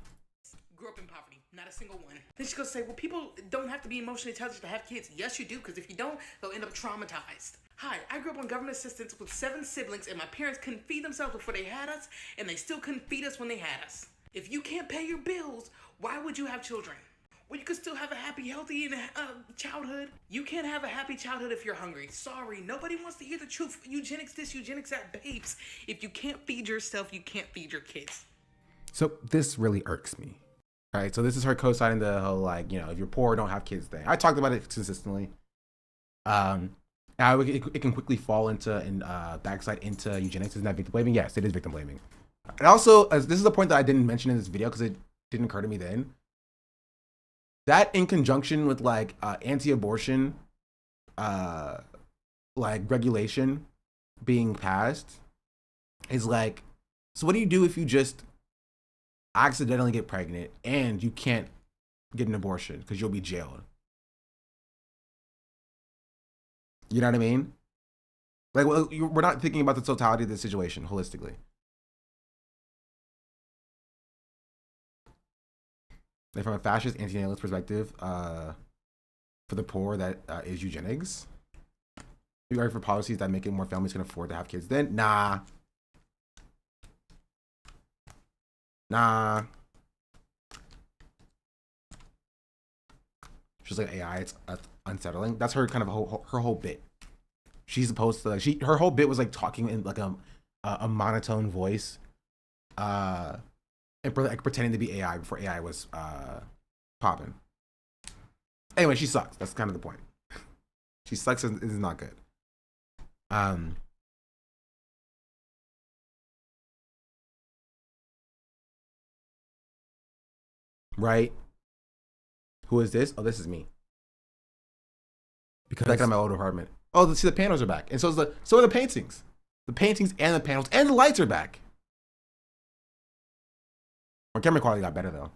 Grew up in poverty, not a single one. Then she's gonna say, well, people don't have to be emotionally intelligent to have kids. Yes, you do, because if you don't, they'll end up traumatized. Hi, I grew up on government assistance with 7 siblings, and my parents couldn't feed themselves before they had us, and they still couldn't feed us when they had us. If you can't pay your bills, why would you have children? Well, you could still have a happy, healthy childhood. You can't have a happy childhood if you're hungry. Sorry, nobody wants to hear the truth. Eugenics this, eugenics that, babes. If you can't feed yourself, you can't feed your kids. So this really irks me. All right, so this is her co-signing the whole, like, you know, if you're poor, don't have kids thing. I talked about it consistently. Now it can quickly fall into and backslide into eugenics. Isn't that victim blaming? Yes, it is victim blaming. And also, this is a point that I didn't mention in this video because it didn't occur to me then. That in conjunction with like anti-abortion, like regulation being passed, is like, so what do you do if you just accidentally get pregnant and you can't get an abortion because you'll be jailed? You know what I mean? Like, we're not thinking about the totality of the situation holistically. Like, from a fascist, anti-natalist perspective, for the poor, that is eugenics. You argue for policies that make it more families can afford to have kids. Then, nah. She's like, AI, it's unsettling. That's her kind of her whole bit. She's supposed to, like, her whole bit was like talking in like a monotone voice, and like pretending to be AI before AI was popping. Anyway, she sucks. That's kind of the point. She sucks and is not good. Right? Who is this? Oh, this is me. Because back in my old apartment. Oh, see, the panels are back, and so are the paintings. The paintings and the panels and the lights are back. Our camera quality got better though.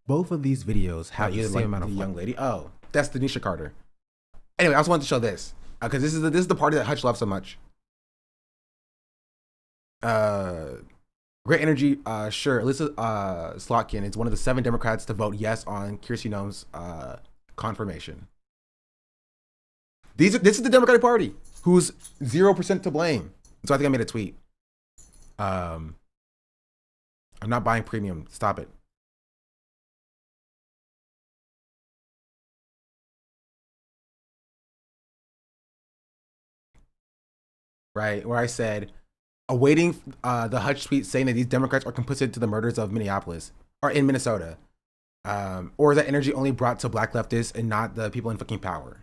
Both of these videos have the same amount of young lady. Oh, that's Denisha Carter. Anyway, I also wanted to show this because this is the party that Hutch loves so much. Great energy. Sure, Alyssa Slotkin is one of the 7 Democrats to vote yes on Kirsty Noem's confirmation. This is the Democratic Party who's 0% to blame. So I think I made a tweet. I'm not buying premium. Stop it. right, where I said, awaiting the Hutch tweet saying that these Democrats are complicit to the murders of Minneapolis or in Minnesota, or is that energy only brought to black leftists and not the people in fucking power?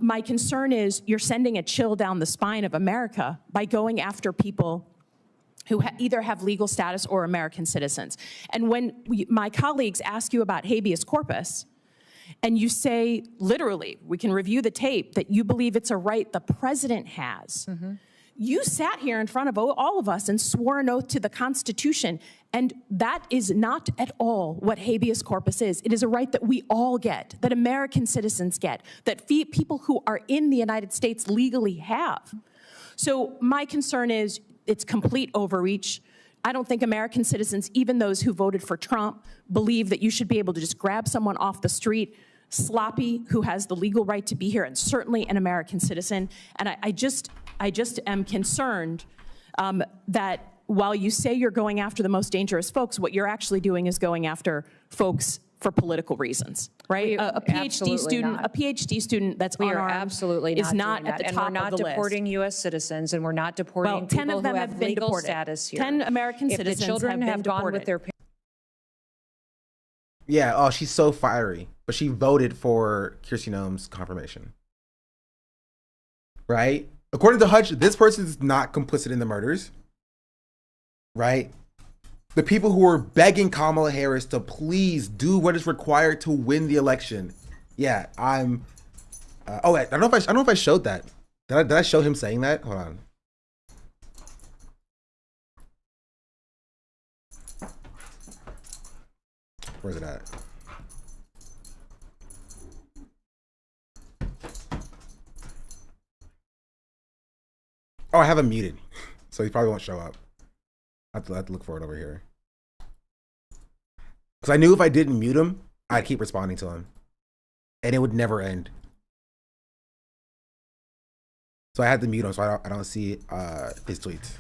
My concern is you're sending a chill down the spine of America by going after people who either have legal status or American citizens. And when my colleagues ask you about habeas corpus, and you say, literally, we can review the tape, that you believe it's a right the president has, you sat here in front of all of us and swore an oath to the Constitution, and that is not at all what habeas corpus is. It is a right that we all get, that American citizens get, that people who are in the United States legally have. So my concern is it's complete overreach. I don't think American citizens, even those who voted for Trump, believe that you should be able to just grab someone off the street, sloppy, who has the legal right to be here, and certainly an American citizen. And I just am concerned that while you say you're going after the most dangerous folks, what you're actually doing is going after folks for political reasons, right? A PhD student that's unarmed absolutely is not at the top of the list. And we're not deporting U.S. citizens, and we're not deporting people 10 of them who have have been legal deported. status here. 10 American citizens if the children have been gone with deported. their parents. Yeah, oh, she's so fiery, but she voted for Kirsten Noem's confirmation, right? According to Hutch, this person is not complicit in the murders, right? The people who were begging Kamala Harris to please do what is required to win the election. Yeah, I'm. Oh, I don't know if I showed that. Did I show him saying that? Hold on. Where's it at? Oh, I have him muted, so he probably won't show up. I have to look for it over here. Because I knew if I didn't mute him, I'd keep responding to him. And it would never end. So I had to mute him so I don't see his tweets.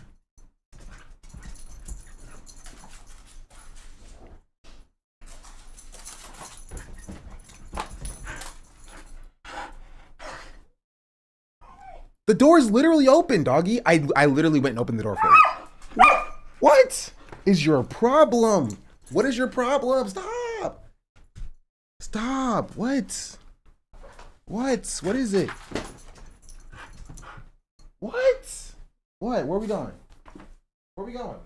The door is literally open, doggy. I literally went and opened the door for you. What is your problem? What is your problem? Stop. Stop. What? What is it? What? What? Where are we going? Where are we going?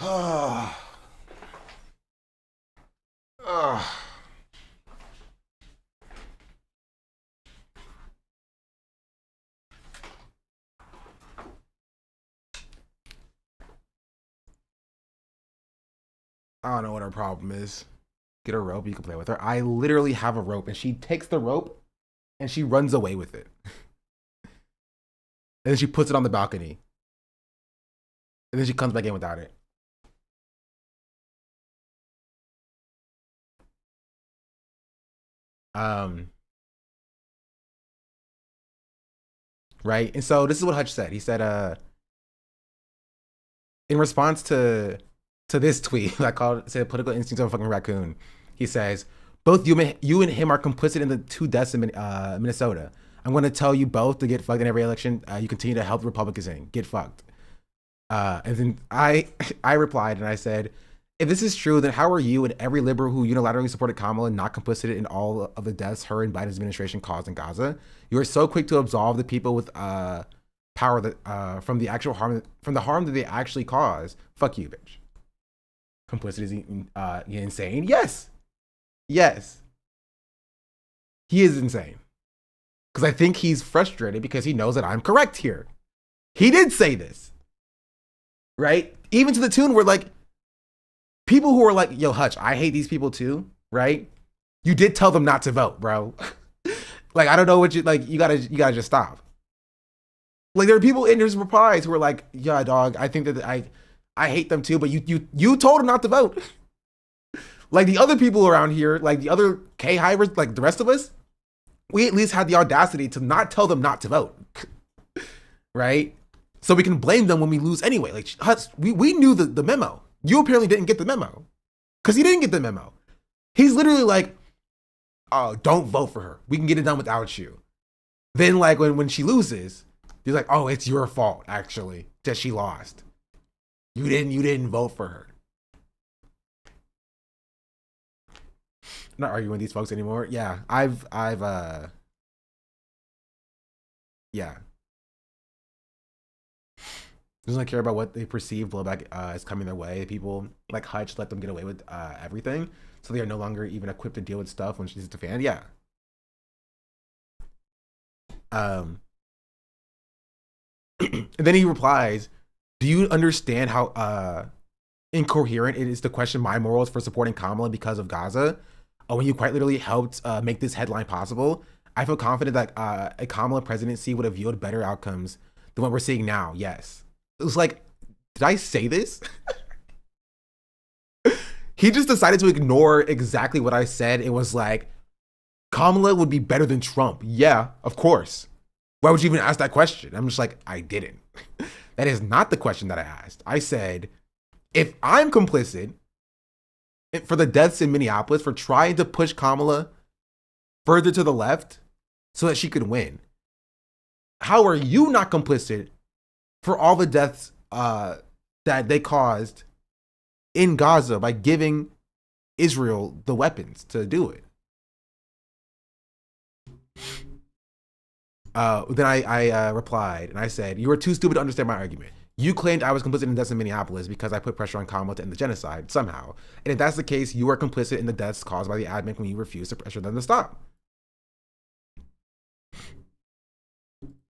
I don't know what her problem is. Get a rope, you can play with her. I literally have a rope, and she takes the rope and she runs away with it. And then she puts it on the balcony. And then she comes back in without it. right? And so this is what Hutch said. He said, in response to this tweet, I called it, said political instincts of a fucking raccoon. He says, both you and him are complicit in the 2 deaths in Minnesota. I'm going to tell you both to get fucked in every election. You continue to help Republicans in. Get fucked. And then I replied and I said, if this is true, then how are you and every liberal who unilaterally supported Kamala not complicit in all of the deaths her and Biden's administration caused in Gaza? You are so quick to absolve the people with power that from the actual harm, from the harm that they actually cause. Fuck you, bitch. Complicit is insane. Yes. He is insane. Because I think he's frustrated because he knows that I'm correct here. He did say this. Right? Even to the tune where like, people who are like, yo, Hutch, I hate these people too, right? You did tell them not to vote, bro. Like, I don't know what you, like, you gotta just stop. Like, there are people in his replies who are like, yeah, dog, I think that I hate them too, but you told them not to vote. Like, the other people around here, like the other K-hivers, like the rest of us, we at least had the audacity to not tell them not to vote. Right? So we can blame them when we lose anyway. Like, Hutch, we knew the memo. You apparently didn't get the memo. Because he didn't get the memo. He's literally like, oh, don't vote for her. We can get it done without you. Then like when she loses, he's like, oh, it's your fault, actually, that she lost. You didn't vote for her. I'm not arguing with these folks anymore. Yeah, I've yeah. Doesn't care about what they perceive blowback is coming their way. People like Hutch let them get away with everything, so they are no longer even equipped to deal with stuff when she's a fan. Yeah. And then he replies, do you understand how incoherent it is to question my morals for supporting Kamala because of Gaza? When you quite literally helped make this headline possible, I feel confident that a Kamala presidency would have yielded better outcomes than what we're seeing now. Yes. It was like, did I say this? He just decided to ignore exactly what I said. It was like, Kamala would be better than Trump. Yeah, of course. Why would you even ask that question? I'm just like, I didn't. That is not the question that I asked. I said, if I'm complicit for the deaths in Minneapolis for trying to push Kamala further to the left so that she could win, how are you not complicit for all the deaths that they caused in Gaza by giving Israel the weapons to do it? Then I replied and I said, you are too stupid to understand my argument. You claimed I was complicit in deaths in Minneapolis because I put pressure on Kamala to end the genocide somehow. And if that's the case, you are complicit in the deaths caused by the admin when you refuse to pressure them to stop.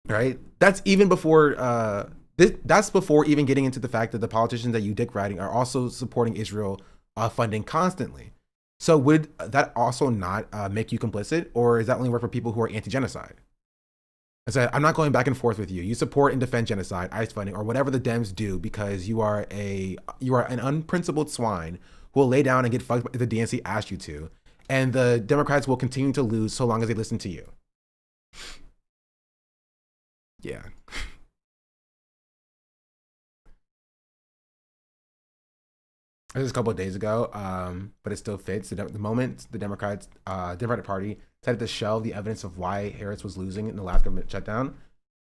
Right? That's even before that's before even getting into the fact that the politicians that you dick riding are also supporting Israel funding constantly. So would that also not make you complicit, or is that only work for people who are anti-genocide? I said, I'm not going back and forth with you. You support and defend genocide, ICE funding, or whatever the Dems do because you are an unprincipled swine who will lay down and get fucked if the DNC asks you to. And the Democrats will continue to lose so long as they listen to you. Yeah. This was a couple of days ago, but it still fits. The moment the Democratic Party decided to shelve the evidence of why Harris was losing in the last government shutdown,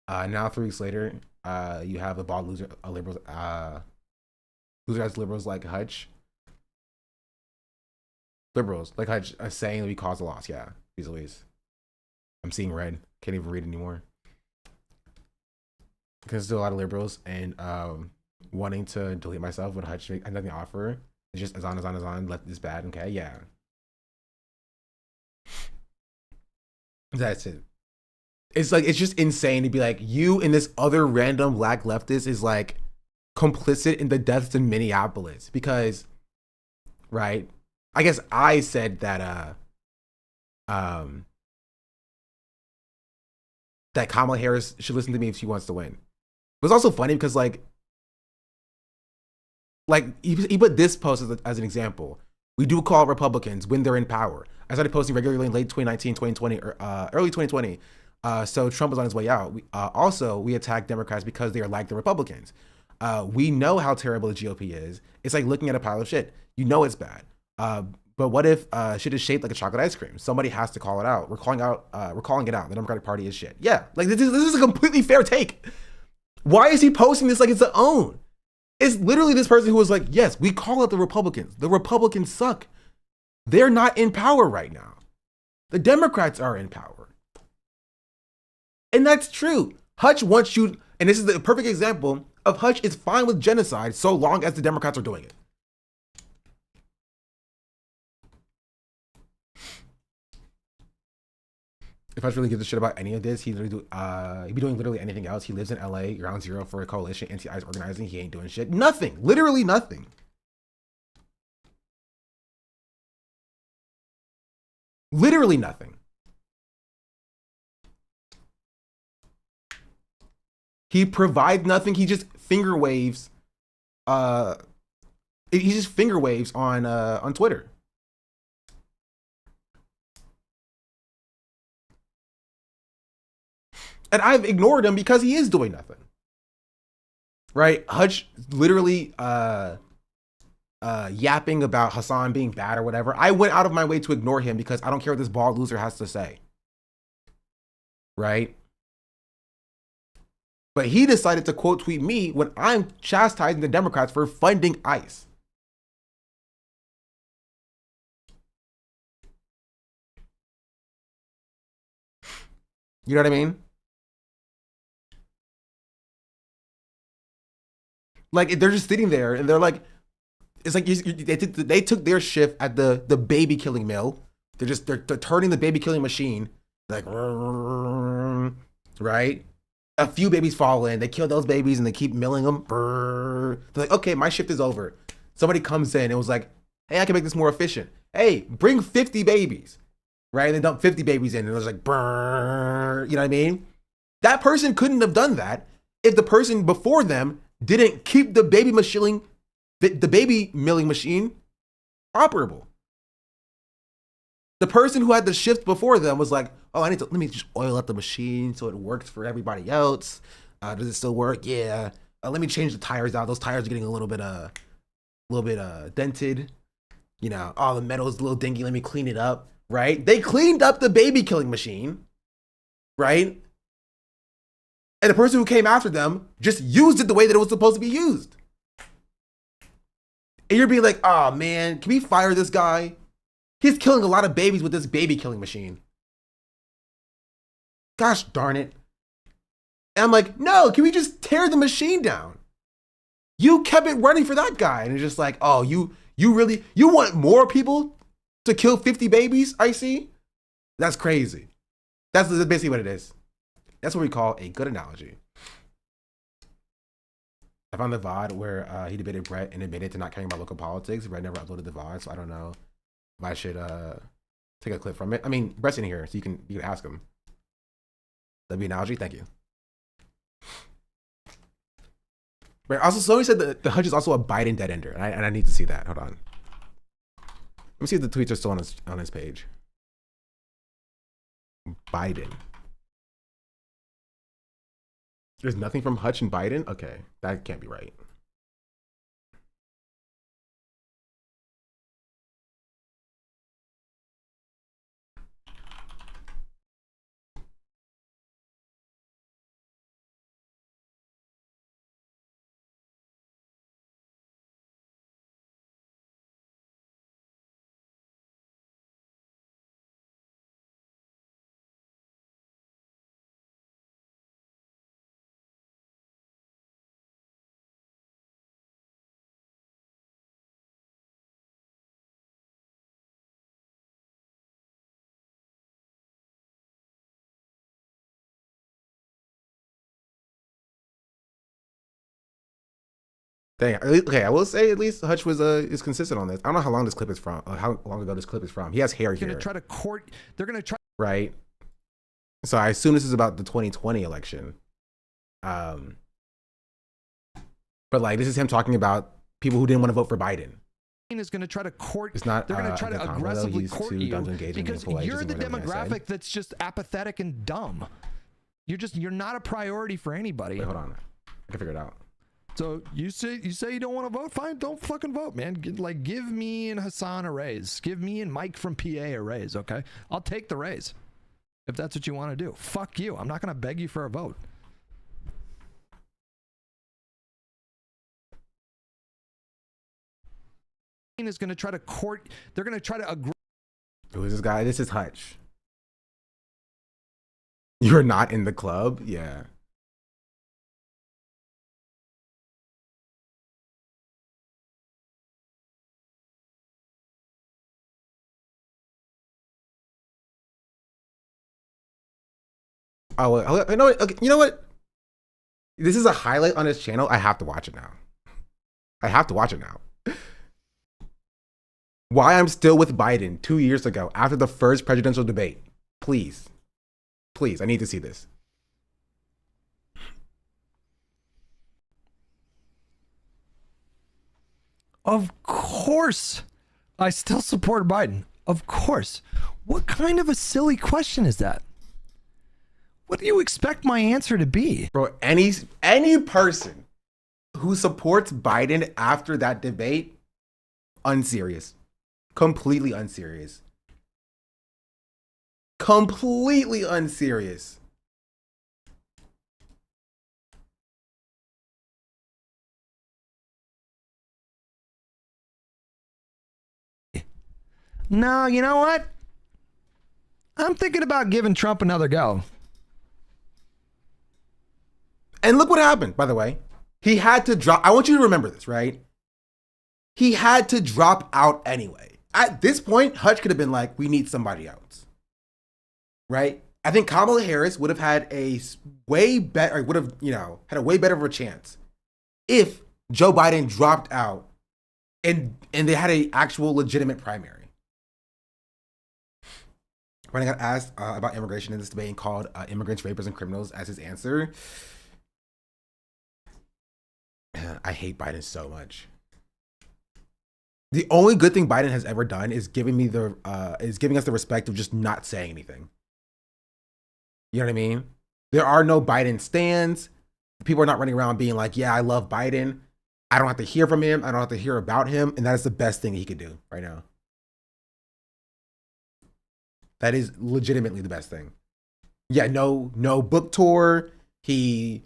now 3 weeks later, you have the bald loser liberals, loser-ass liberals like Hutch. Liberals like Hutch saying that we caused a loss. Yeah, please, Louise. I'm seeing red. Can't even read anymore. Because there's still a lot of liberals and wanting to delete myself when Hutch had nothing to offer. It's just as on, let this bad, okay? Yeah. That's it. It's like, it's just insane to be like, you and this other random black leftist is like complicit in the deaths in Minneapolis because, right? I guess I said that that Kamala Harris should listen to me if she wants to win. It was also funny because like he put this post as an example. We do call Republicans when they're in power. I started posting regularly in late 2019, 2020, or early 2020 So Trump was on his way out. Also, we attack Democrats because they are like the Republicans. We know how terrible the GOP is. It's like looking at a pile of shit. You know it's bad. But what if shit is shaped like a chocolate ice cream? Somebody has to call it out. We're calling it out. The Democratic Party is shit. Yeah, like this is a completely fair take. Why is he posting this like it's their own? It's literally this person who was like, yes, we call it the Republicans. The Republicans suck. They're not in power right now. The Democrats are in power. And that's true. Hutch wants you, and this is the perfect example of Hutch is fine with genocide so long as the Democrats are doing it. If Hutch really gives a shit about any of this, he'd be doing literally anything else. He lives in LA, ground zero for a coalition, anti-ICE organizing. He ain't doing shit. Nothing. Literally nothing. Literally nothing. He provides nothing. He just finger waves. He just finger waves on Twitter. And I've ignored him because he is doing nothing. Right? Hutch literally yapping about Hassan being bad or whatever. I went out of my way to ignore him because I don't care what this bald loser has to say. Right? But he decided to quote tweet me when I'm chastising the Democrats for funding ICE. You know what I mean? Like, they're just sitting there and they're like, it's like they took their shift at the baby killing mill. They're turning the baby killing machine. Like, right? A few babies fall in, they kill those babies and they keep milling them. They're like, okay, my shift is over. Somebody comes in and was like, hey, I can make this more efficient. Hey, bring 50 babies, right? And they dump 50 babies in and it was like, you know what I mean? That person couldn't have done that if the person before them didn't keep the baby milling machine operable. The person who had the shift before them was like, oh, let me just oil up the machine so it works for everybody else. Does it still work? Yeah. Let me change the tires out. Those tires are getting a little bit dented. You know, oh, the metal's a little dingy. Let me clean it up. Right? They cleaned up the baby killing machine. Right? And the person who came after them just used it the way that it was supposed to be used. And you're being like, oh man, can we fire this guy? He's killing a lot of babies with this baby killing machine. Gosh darn it. And I'm like, no, can we just tear the machine down? You kept it running for that guy. And it's just like, oh, you want more people to kill 50 babies, I see? That's crazy. That's basically what it is. That's what we call a good analogy. I found the VOD where he debated Brett and admitted to not caring about local politics. Brett never uploaded the VOD, so I don't know if I should take a clip from it. I mean, Brett's in here, so you can ask him. That'd be an analogy. Thank you. Right. Also, somebody said that the Hutch is also a Biden dead ender, and I need to see that. Hold on. Let me see if the tweets are still on his page. Biden. There's nothing from Hutch and Biden? Okay, that can't be right. Dang. Okay, I will say at least Hutch was is consistent on this. I don't know how long this clip is from. How long ago this clip is from. He has hair here. They're gonna try to They're gonna try. Right. So I assume this is about the 2020 election. But like this is him talking about people who didn't want to vote for Biden. Is going to try to court. It's not. They're going to try to aggressively court you engaging because you're the demographic that's just apathetic and dumb. You're not a priority for anybody. Wait, hold on. I can figure it out. So you say you don't want to vote? Fine, don't fucking vote, man. Give me and Hassan a raise. Give me and Mike from PA a raise, okay? I'll take the raise if that's what you want to do. Fuck you. I'm not gonna beg you for a vote. Is gonna try to court. They're gonna try to agree. Who is this guy? This is Hutch. You're not in the club? Yeah. Oh, you know what? Okay, you know what? This is a highlight on his channel. I have to watch it now. I have to watch it now. Why I'm still with Biden 2 years ago after the first presidential debate. Please. Please, I need to see this. Of course, I still support Biden. Of course. What kind of a silly question is that? What do you expect my answer to be? Bro, any person who supports Biden after that debate, unserious. Completely unserious. Completely unserious. No, you know what? I'm thinking about giving Trump another go. And look what happened, by the way. He had to drop. I want you to remember this, right? He had to drop out anyway. At this point, Hutch could have been like, we need somebody else. Right? I think Kamala Harris would have had a way better, would have, had a way better of a chance if Joe Biden dropped out and they had an actual legitimate primary. When I got asked about immigration in this debate and called immigrants, rapers, and criminals as his answer, I hate Biden so much. The only good thing Biden has ever done is giving us the respect of just not saying anything. You know what I mean? There are no Biden stands. People are not running around being like, yeah, I love Biden. I don't have to hear from him. I don't have to hear about him. And that is the best thing he could do right now. That is legitimately the best thing. Yeah, no book tour. He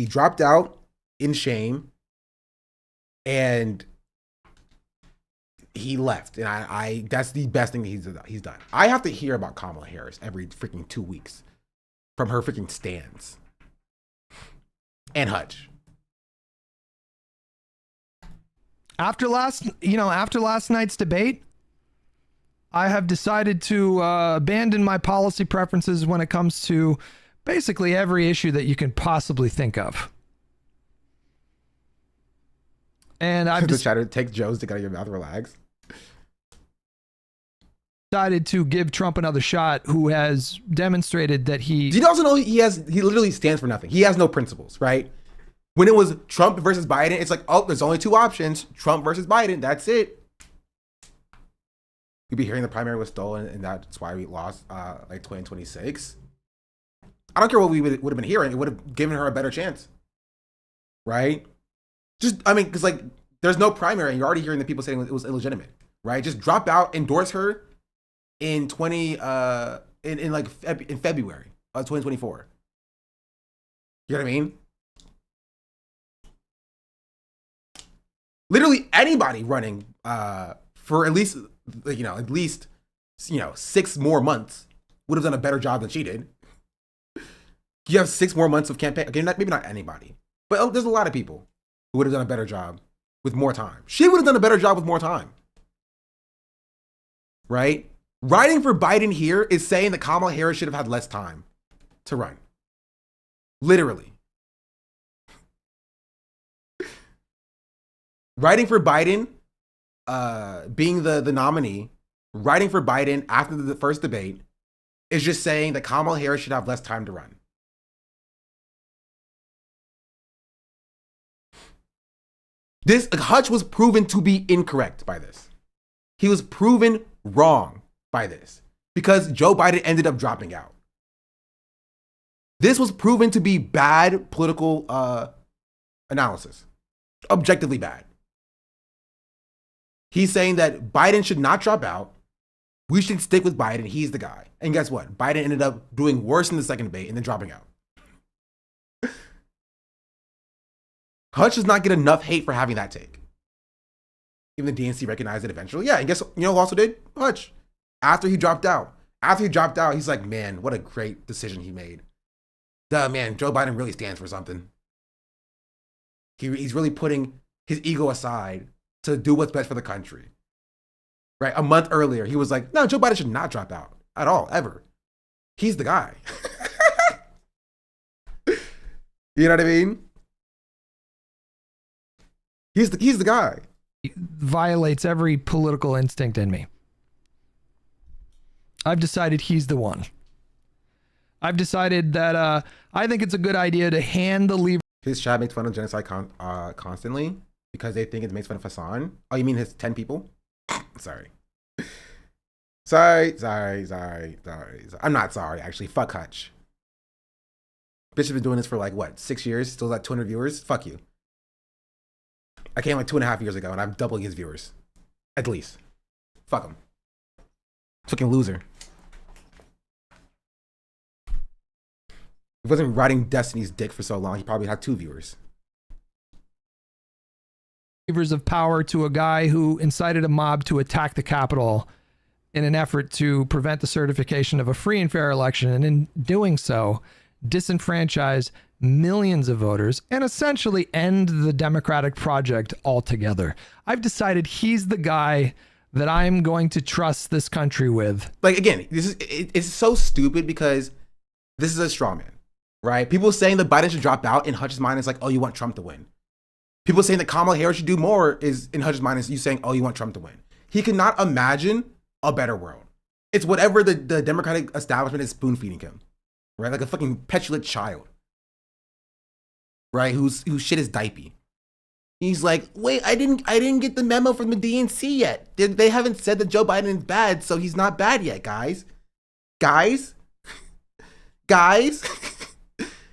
dropped out in shame and he left. And I that's the best thing that he's done. I have to hear about Kamala Harris every freaking 2 weeks from her freaking stands. And Hutch. After last night's debate, I have decided to abandon my policy preferences when it comes to basically every issue that you can possibly think of. And I've decided to take Joe's to get your mouth relax. Decided to give Trump another shot, who has demonstrated that he... Do you also know he literally stands for nothing. He has no principles, right? When it was Trump versus Biden, it's like, oh, there's only two options. Trump versus Biden. That's it. You'd be hearing the primary was stolen, and that's why we lost like 2026. I don't care what we would have been hearing. It would have given her a better chance. Right? Because like there's no primary, and you're already hearing the people saying it was illegitimate. Right? Just drop out, endorse her in in February of 2024. You know what I mean? Literally anybody running for at least 6 more months would have done a better job than she did. You have 6 more months of campaign. Okay, maybe not anybody, but there's a lot of people who would have done a better job with more time. She would have done a better job with more time. Right? Writing for Biden here is saying that Kamala Harris should have had less time to run. Literally. Writing for Biden, being the nominee, writing for Biden after the first debate is just saying that Kamala Harris should have less time to run. Hutch was proven to be incorrect by this. He was proven wrong by this because Joe Biden ended up dropping out. This was proven to be bad political analysis. Objectively bad. He's saying that Biden should not drop out. We should stick with Biden. He's the guy. And guess what? Biden ended up doing worse in the second debate and then dropping out. Hutch does not get enough hate for having that take. Even the DNC recognized it eventually. Yeah, and guess you know who also did? Hutch. After he dropped out. He's like, man, what a great decision he made. Man, Joe Biden really stands for something. He's really putting his ego aside to do what's best for the country. Right? A month earlier, he was like, no, Joe Biden should not drop out at all, ever. He's the guy. You know what I mean? He's the guy. He violates every political instinct in me. I've decided he's the one. I've decided that I think it's a good idea to hand the lever. His chat makes fun of genocide constantly because they think it makes fun of Hassan. Oh, you mean his 10 people? Sorry. Sorry. I'm not sorry, actually. Fuck Hutch. Bitch has been doing this for like, what, 6 years? Still got 200 viewers? Fuck you. I came like 2.5 years ago and I'm doubling his viewers. At least. Fuck him. Fucking loser. If he wasn't riding Destiny's dick for so long, he probably had 2 viewers. Levers of power to a guy who incited a mob to attack the Capitol in an effort to prevent the certification of a free and fair election, and in doing so, disenfranchise millions of voters and essentially end the democratic project altogether. I've decided he's the guy that I'm going to trust this country with. Like, again, it's so stupid because this is a straw man, right? People saying that Biden should drop out in Hutch's mind is like, oh, you want Trump to win. People saying that Kamala Harris should do more is in Hutch's mind is you saying, oh, you want Trump to win. He cannot imagine a better world. It's whatever the Democratic establishment is spoon feeding him, right? Like a fucking petulant child, right? Who shit is diaper. He's like, wait, I didn't get the memo from the DNC yet. They haven't said that Joe Biden is bad, so he's not bad yet, guys. Guys.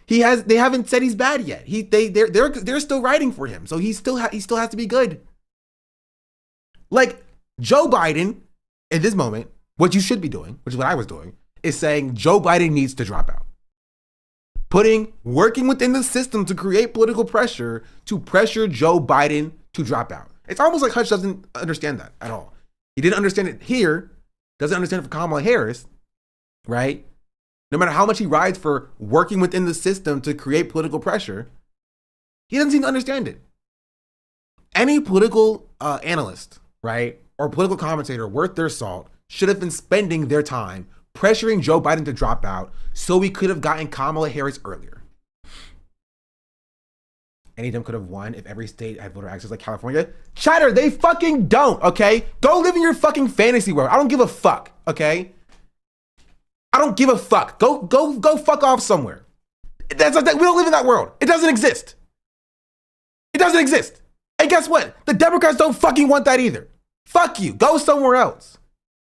They haven't said he's bad yet. They're still writing for him, so he still has to be good. Like Joe Biden, in this moment, what you should be doing, which is what I was doing, is saying Joe Biden needs to drop out. Working within the system to create political pressure to pressure Joe Biden to drop out. It's almost like Hutch doesn't understand that at all. He didn't understand it here, doesn't understand it for Kamala Harris, right? No matter how much he rides for working within the system to create political pressure, he doesn't seem to understand it. Any political analyst, right, or political commentator worth their salt should have been spending their time pressuring Joe Biden to drop out so we could have gotten Kamala Harris earlier. Any of them could have won if every state had voter access like California. Chatter, they fucking don't, okay? Go live in your fucking fantasy world. I don't give a fuck, okay? I don't give a fuck. Go fuck off somewhere. We don't live in that world. It doesn't exist. It doesn't exist. And guess what? The Democrats don't fucking want that either. Fuck you. Go somewhere else.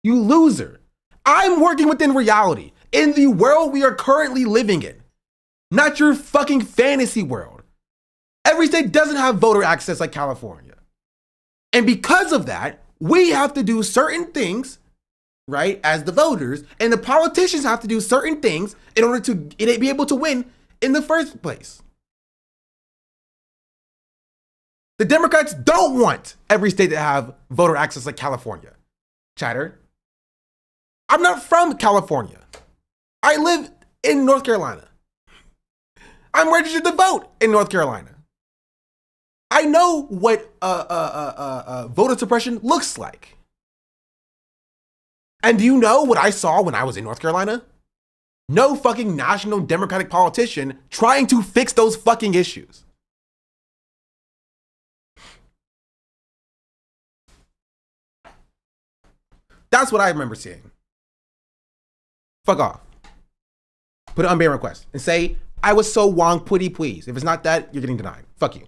You loser. I'm working within reality, in the world we are currently living in, not your fucking fantasy world. Every state doesn't have voter access like California. And because of that, we have to do certain things, right, as the voters, and the politicians have to do certain things in order to be able to win in the first place. The Democrats don't want every state to have voter access like California. Chatter. I'm not from California. I live in North Carolina. I'm registered to vote in North Carolina. I know what voter suppression looks like. And do you know what I saw when I was in North Carolina? No fucking national Democratic politician trying to fix those fucking issues. That's what I remember seeing. Fuck off. Put an unban request and say, I was so wrong, pretty please. If it's not that, you're getting denied. Fuck you.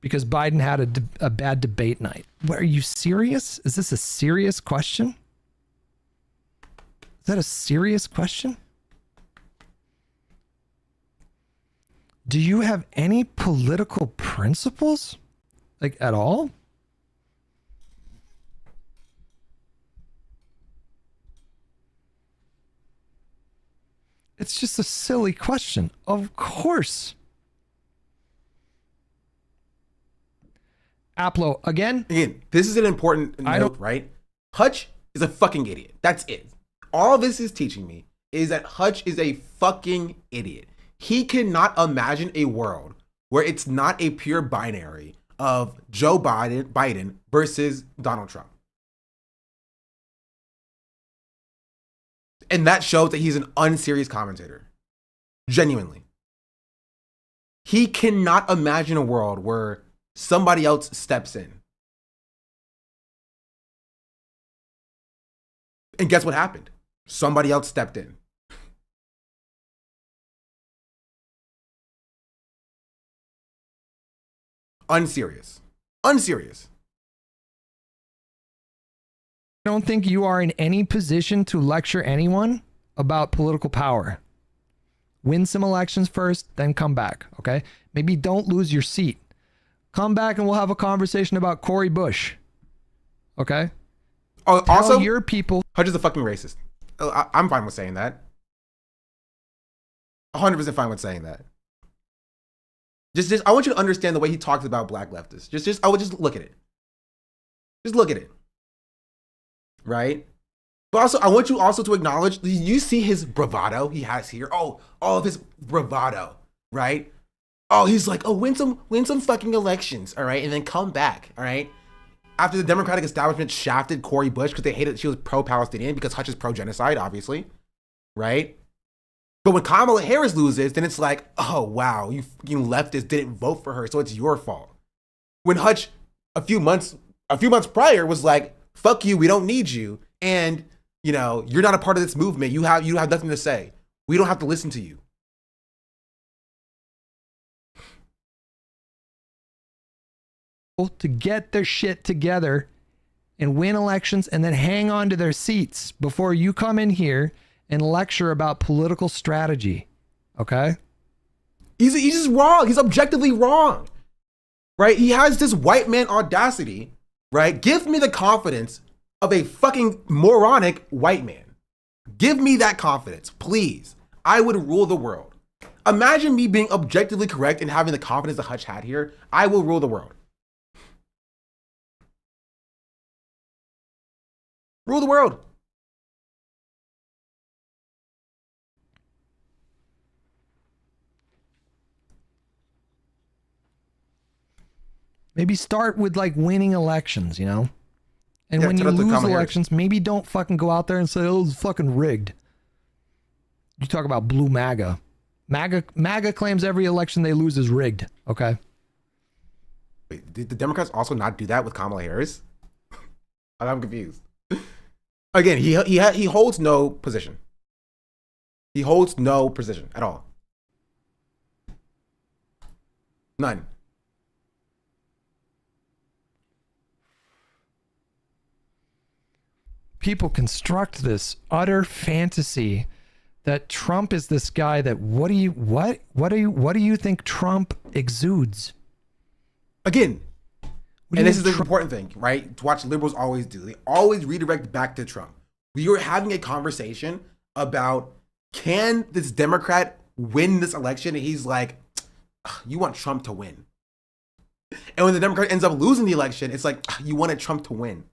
Because Biden had a bad debate night. What, are you serious? Is this a serious question? Is that a serious question? Do you have any political principles? Like, at all? It's just a silly question. Of course. Applo, again, this is an important note, right? Hutch is a fucking idiot. That's it. All this is teaching me is that Hutch is a fucking idiot. He cannot imagine a world where it's not a pure binary of Joe Biden versus Donald Trump. And that shows that he's an unserious commentator. Genuinely. He cannot imagine a world where somebody else steps in. And guess what happened? Somebody else stepped in. Unserious. Unserious. I don't think you are in any position to lecture anyone about political power. Win some elections first, then come back, okay? Maybe don't lose your seat. Come back and we'll have a conversation about Cory Bush, okay? Oh, Tell also, your people. Hutch is a fucking racist. I'm fine with saying that. 100% fine with saying that. Just, I want you to understand the way he talks about black leftists. I would just look at it. Just look at it. Right? But also, I want you also to acknowledge, you see his bravado he has here. Oh, all of his bravado, right? Oh, he's like, oh, win some fucking elections, all right? And then come back, all right? After the Democratic establishment shafted Cory Bush because they hated she was pro-Palestinian because Hutch is pro-genocide, obviously, right? But when Kamala Harris loses, then it's like, oh, wow, you fucking leftists didn't vote for her, so it's your fault. When Hutch, a few months prior was like, fuck you, we don't need you, and, you know, you're not a part of this movement, you have nothing to say. We don't have to listen to you. To get their shit together and win elections and then hang on to their seats before you come in here and lecture about political strategy. Okay? He's just wrong. He's objectively wrong. Right? He has this white man audacity, right? Give me the confidence of a fucking moronic white man. Give me that confidence, please. I would rule the world. Imagine me being objectively correct and having the confidence that Hutch had here. I will rule the world. Rule the world. Maybe start with like winning elections, you know? And Yeah, when you tell that to lose Kamala elections, maybe don't fucking go out there and say, oh, it's fucking rigged. You talk about blue MAGA. MAGA claims every election they lose is rigged, okay? Wait, did the Democrats also not do that with Kamala Harris? I'm confused. Again, he holds no position. He holds no position at all. None. People construct this utter fantasy that Trump is this guy that what do you think Trump exudes? Again, and this is the important thing, right? To watch liberals always do. They always redirect back to Trump. We were having a conversation about, can this Democrat win this election? And he's like, you want Trump to win. And when the Democrat ends up losing the election, it's like, you wanted Trump to win.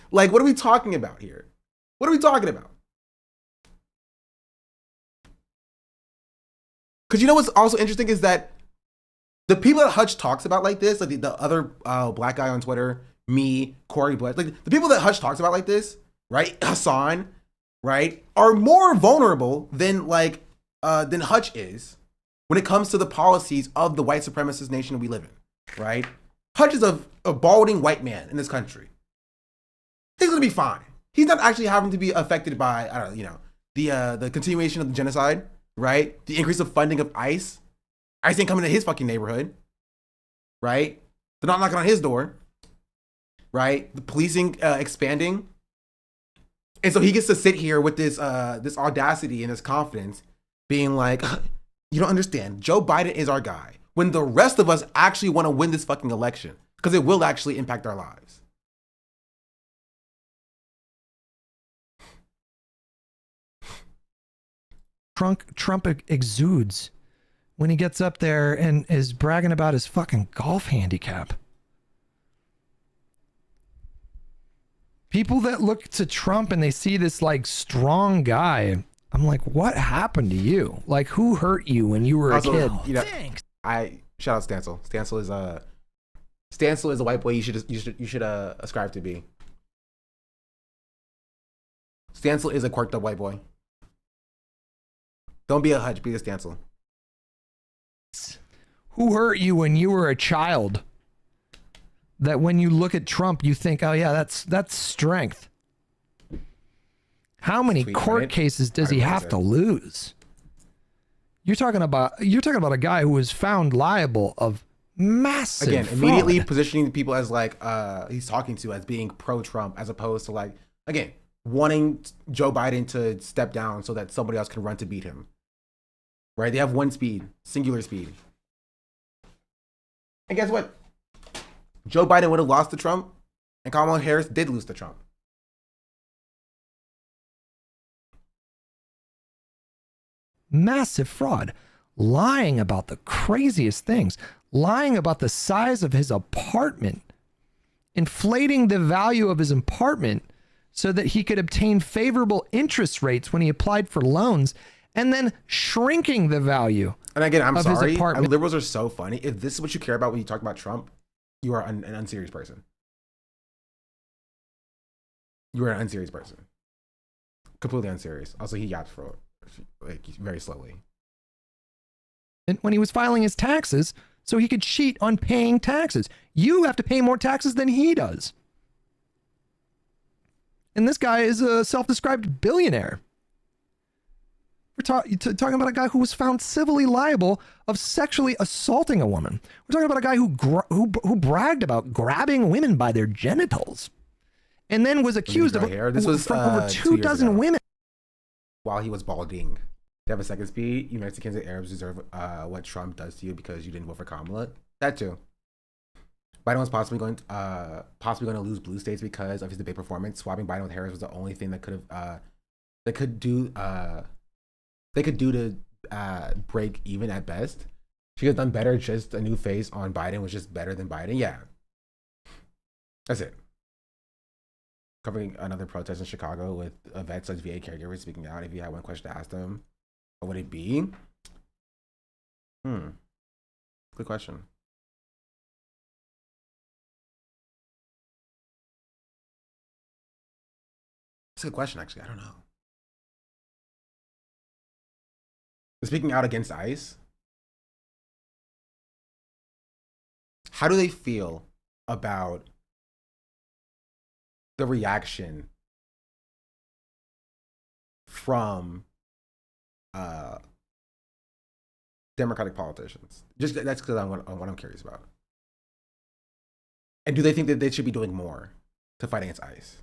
Like, what are we talking about here? What are we talking about? Because you know what's also interesting is that the people that Hutch talks about like this, like the other black guy on Twitter, me, Cory Bush, like the people that Hutch talks about like this, right? Hassan, right? Are more vulnerable than Hutch is when it comes to the policies of the white supremacist nation we live in, right? Hutch is a balding white man in this country. He's gonna be fine. He's not actually having to be affected by, I don't know, you know, the continuation of the genocide, right? The increase of funding of ICE. ICE ain't coming to his fucking neighborhood, right? They're not knocking on his door, right? The policing expanding, And so he gets to sit here with this this audacity and this confidence, being like, you don't understand. Joe Biden is our guy. When the rest of us actually want to win this fucking election, because it will actually impact our lives. Trump exudes when he gets up there and is bragging about his fucking golf handicap. People that look to Trump and they see this like strong guy, I'm like, what happened to you? Like, who hurt you when you were a kid? You know, I shout out Stancil. Stancil is a white boy you should ascribe to be. Stancil is a quirked up white boy. Don't be a Hutch, be a Stancil. Who hurt you when you were a child? That when you look at Trump, you think, oh yeah, that's strength. How many court cases does he have to lose? You're talking about a guy who was found liable of massive Again, fraud. immediately positioning the people as like he's talking to as being pro-Trump, as opposed to like, again, wanting Joe Biden to step down so that somebody else can run to beat him. Right? They have one speed, singular speed. And guess what? Joe Biden would have lost to Trump, and Kamala Harris did lose to Trump. Massive fraud, lying about the craziest things, lying about the size of his apartment, inflating the value of his apartment so that he could obtain favorable interest rates when he applied for loans, and then shrinking the value. And again, I'm of his sorry, apartment. liberals are so funny. If this is what you care about when you talk about Trump, you are an unserious person. You are an unserious person. Completely unserious. Also, he yaps for like very slowly. And when he was filing his taxes, so he could cheat on paying taxes. You have to pay more taxes than he does. And this guy is a self-described billionaire. We're talking about a guy who was found civilly liable of sexually assaulting a woman. We're talking about a guy who bragged about grabbing women by their genitals, and then was accused of this was from over 2 dozen women. While he was balding. To have a second speed, you Mexicans and Arabs deserve what Trump does to you because you didn't vote for Kamala. That too. Biden was possibly going to lose blue states because of his debate performance. Swapping Biden with Harris was the only thing that could do to break even at best. She could have done better. Just a new face on Biden was just better than Biden. Yeah, that's it. Covering another protest in Chicago with a vet such VA caregivers speaking out. If you had one question to ask them, what would it be? Good question. That's a good question, actually. I don't know. Speaking out against ICE, how do they feel about the reaction from Democratic politicians? Just that's because what I'm curious about. And do they think that they should be doing more to fight against ICE?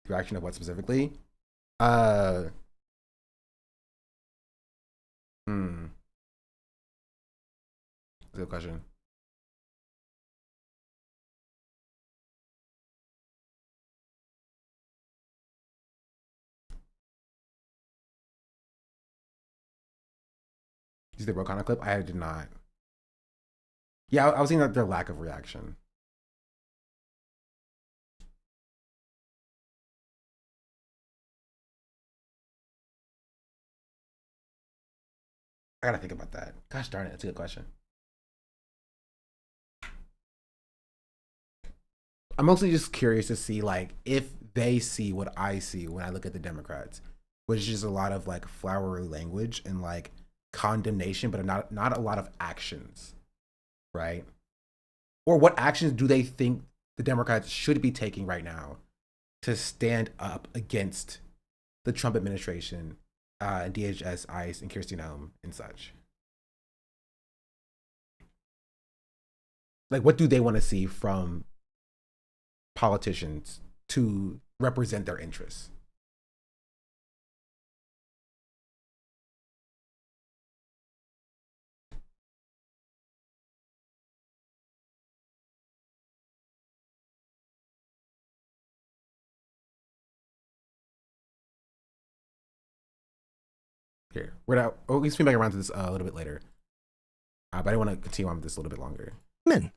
Reaction of what specifically? That's a good question. Did you see the Rokana clip? I did not. Yeah, I was seeing that their lack of reaction. I gotta think about that. Gosh darn it, that's a good question. I'm mostly just curious to see like if they see what I see when I look at the Democrats, which is just a lot of like flowery language and like condemnation, but not a lot of actions, right? Or what actions do they think the Democrats should be taking right now to stand up against the Trump administration, DHS, ICE, and Kirsten Elm and such? Like, what do they want to see from politicians to represent their interests? Here, we're gonna at least be back around to this a little bit later. But I want to continue on with this a little bit longer. Men.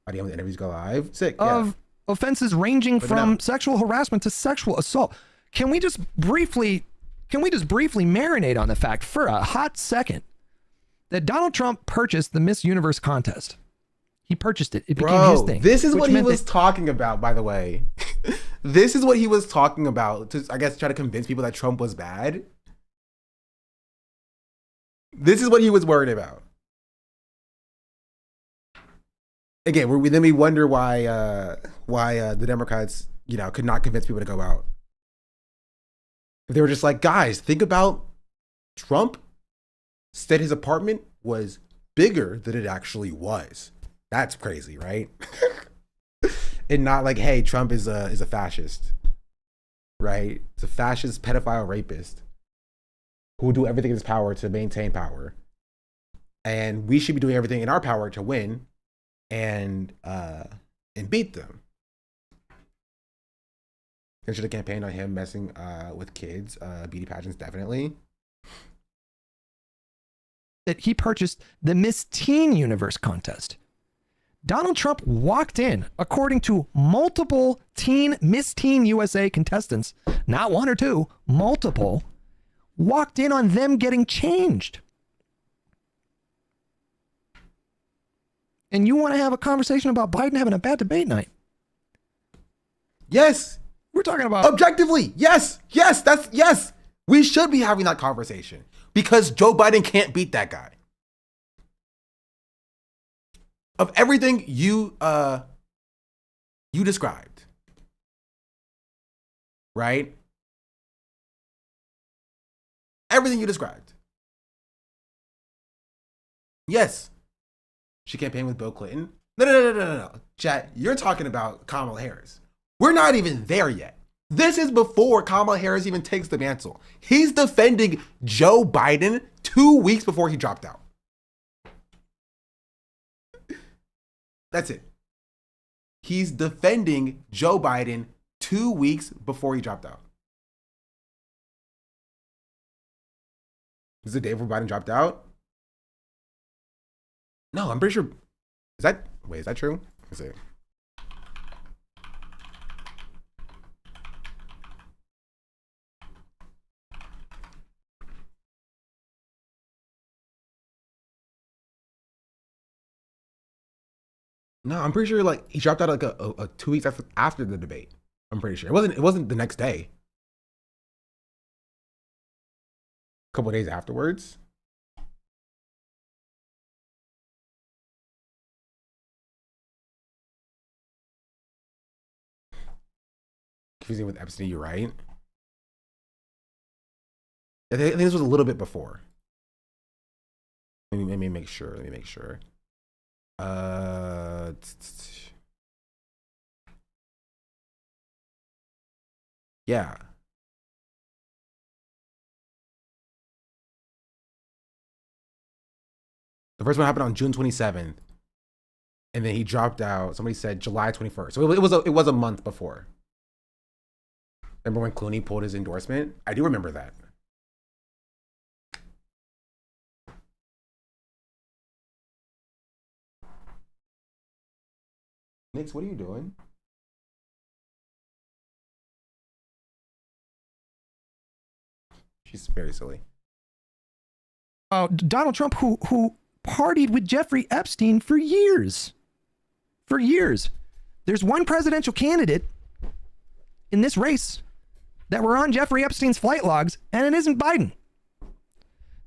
By the end of the interviews go live. Sick. Of offenses ranging from sexual harassment to sexual assault. Can we just briefly marinate on the fact for a hot second that Donald Trump purchased the Miss Universe contest? He purchased it. It became his thing. This is what he was talking about, by the way. This is what he was talking about to, I guess, try to convince people that Trump was bad. This is what he was worried about. Again, we wonder why the Democrats, could not convince people to go out. They were just like, guys, think about Trump said his apartment was bigger than it actually was. That's crazy, right? And not like, hey, Trump is a fascist, right? It's a fascist, pedophile, rapist who will do everything in his power to maintain power. And we should be doing everything in our power to win and beat them. They should have campaigned on him messing with kids, beauty pageants, definitely. That he purchased the Miss Teen Universe contest. Donald Trump walked in, according to multiple Miss Teen USA contestants, not one or two, multiple, walked in on them getting changed. And you want to have a conversation about Biden having a bad debate night? Yes. We're talking about objectively. Yes. Yes. We should be having that conversation because Joe Biden can't beat that guy. Of everything you described, right? Everything you described. Yes. She campaigned with Bill Clinton. No. Chat, you're talking about Kamala Harris. We're not even there yet. This is before Kamala Harris even takes the mantle. He's defending Joe Biden 2 weeks before he dropped out. That's it. He's defending Joe Biden 2 weeks before he dropped out. Is the day before Biden dropped out? No, I'm pretty sure. Is that true? Let's see. No, I'm pretty sure like he dropped out like a 2 weeks after the debate. I'm pretty sure it wasn't the next day. A couple of days afterwards. Confusing with Epstein, you're right. I think this was a little bit before. Let me make sure. Yeah. The first one happened on June 27th. And then he dropped out. Somebody said July 21st. So it was a month before. Remember when Clooney pulled his endorsement? I do remember that. Nix, what are you doing? She's very silly. Donald Trump, who partied with Jeffrey Epstein for years. For years. There's one presidential candidate in this race that were on Jeffrey Epstein's flight logs, and it isn't Biden.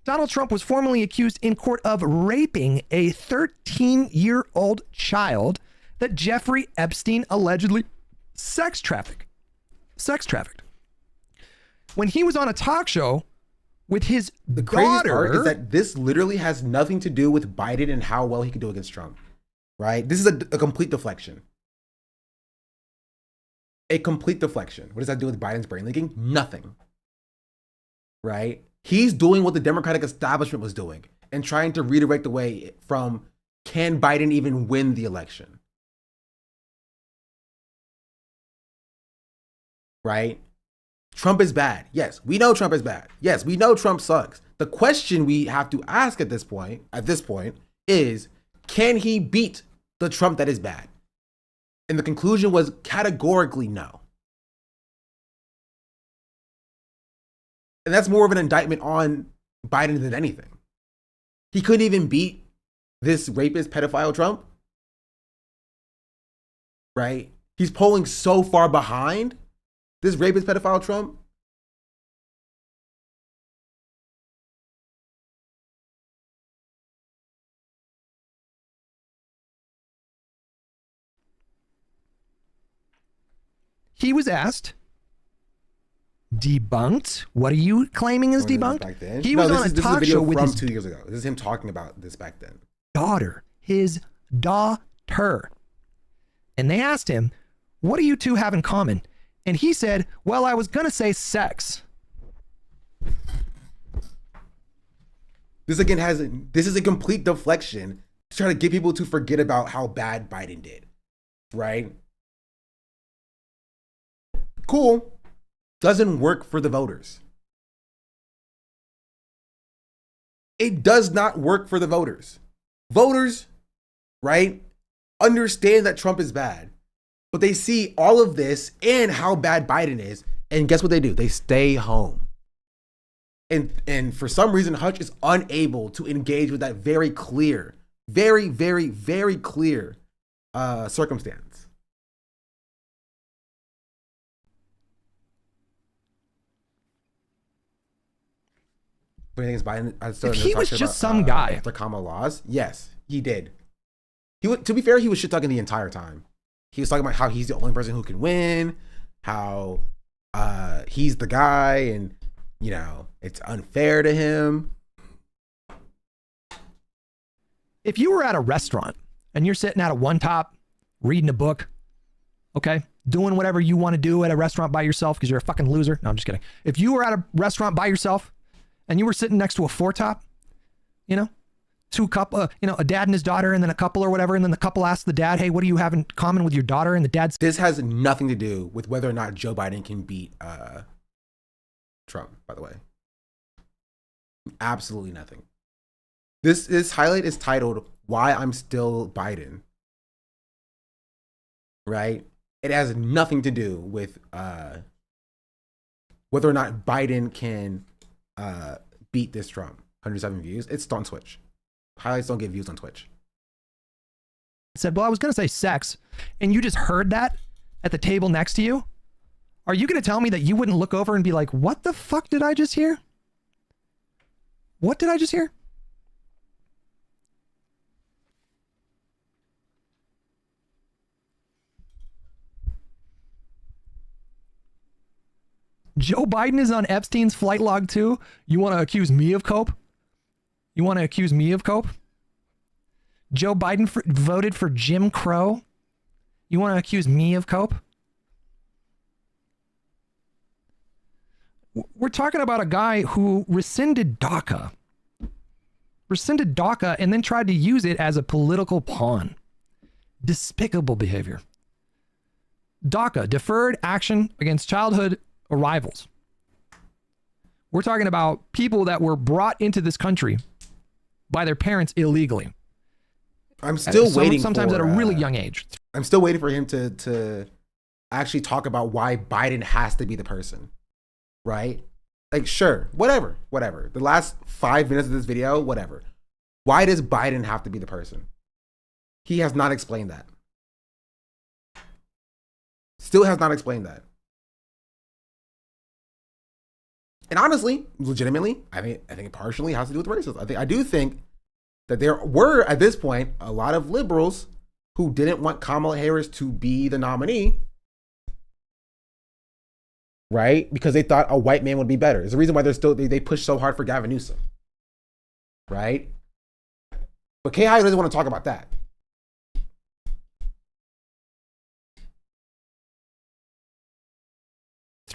Donald Trump was formally accused in court of raping a 13-year-old child that Jeffrey Epstein allegedly sex trafficked. When he was on a talk show with his the craziest part is that this literally has nothing to do with Biden and how well he can do against Trump. right? This is a complete deflection. A complete deflection. What does that do with Biden's brain leaking? Nothing, right? He's doing what the Democratic establishment was doing and trying to redirect the way from, can Biden even win the election? Right? Trump is bad. Yes, we know Trump is bad. Yes, we know Trump sucks. The question we have to ask at this point is, can he beat the Trump that is bad? And the conclusion was categorically no. And that's more of an indictment on Biden than anything. He couldn't even beat this rapist pedophile Trump, right? He's polling so far behind this rapist pedophile Trump. He was asked, debunked. What are you claiming is debunked? Back then? He was on a talk show with his 2 years ago. This is him talking about this back then. Daughter, his daughter. And they asked him, what do you two have in common? And he said, well, I was going to say sex. This is a complete deflection to try to get people to forget about how bad Biden did, right? Cool. Doesn't work for the voters. It does not work for the voters. Voters, right, understand that Trump is bad, but they see all of this and how bad Biden is, and guess what they do? They stay home. And for some reason, Hutch is unable to engage with that very clear, very, very, very clear circumstance. Biden, if he was just some guy after Kamala laws, yes, he did. To be fair, he was shit talking the entire time. He was talking about how he's the only person who can win, how he's the guy, and you know it's unfair to him. If you were at a restaurant and you're sitting at a one top reading a book, okay, doing whatever you want to do at a restaurant by yourself because you're a fucking loser. No, I'm just kidding. If you were at a restaurant by yourself and you were sitting next to a four top, you know, a dad and his daughter and then a couple or whatever, and then the couple asks the dad, hey, what do you have in common with your daughter? And the dad's... This has nothing to do with whether or not Joe Biden can beat Trump, by the way. Absolutely nothing. This highlight is titled, Why I'm Still Biden. Right? It has nothing to do with whether or not Biden can beat this Trump. 107 views. It's on Twitch. Highlights don't get views on Twitch. Said, well, I was going to say sex, and you just heard that at the table next to you? Are you going to tell me that you wouldn't look over and be like, what the fuck did I just hear? What did I just hear? Joe Biden is on Epstein's flight log too? You want to accuse me of cope? You want to accuse me of cope? Joe Biden voted for Jim Crow? You want to accuse me of cope? We're talking about a guy who rescinded DACA. Rescinded DACA and then tried to use it as a political pawn. Despicable behavior. DACA, Deferred Action Against Childhood Arrivals. We're talking about people that were brought into this country by their parents illegally. I'm still waiting sometimes at a really young age. I'm still waiting for him to actually talk about why Biden has to be the person. Right? Like, sure, whatever. The last 5 minutes of this video, whatever. Why does Biden have to be the person? He has not explained that. Still has not explained that. And honestly, legitimately, I think it partially has to do with racism. I do think that there were, at this point, a lot of liberals who didn't want Kamala Harris to be the nominee, right? Because they thought a white man would be better. It's the reason why they push so hard for Gavin Newsom, right? But K. Hyde doesn't want to talk about that.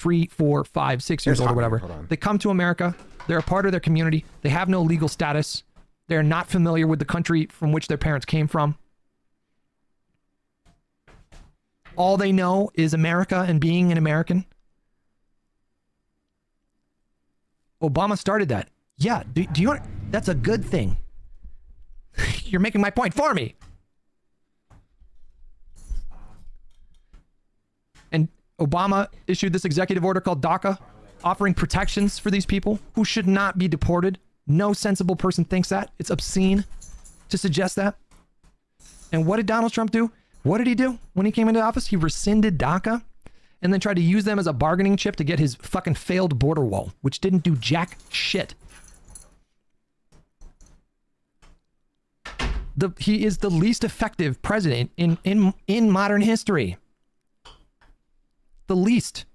3, 4, 5, 6 years old or whatever. They come to America. They're a part of their community. They have no legal status. They're not familiar with the country from which their parents came from. All they know is America and being an American. Obama started that. Yeah, do you want... That's a good thing. You're making my point for me. And Obama issued this executive order called DACA, offering protections for these people who should not be deported. No sensible person thinks that. It's obscene to suggest that. And what did Donald Trump do? What did he do when he came into office? He rescinded DACA and then tried to use them as a bargaining chip to get his fucking failed border wall, which didn't do jack shit. He is the least effective president in modern history. The least.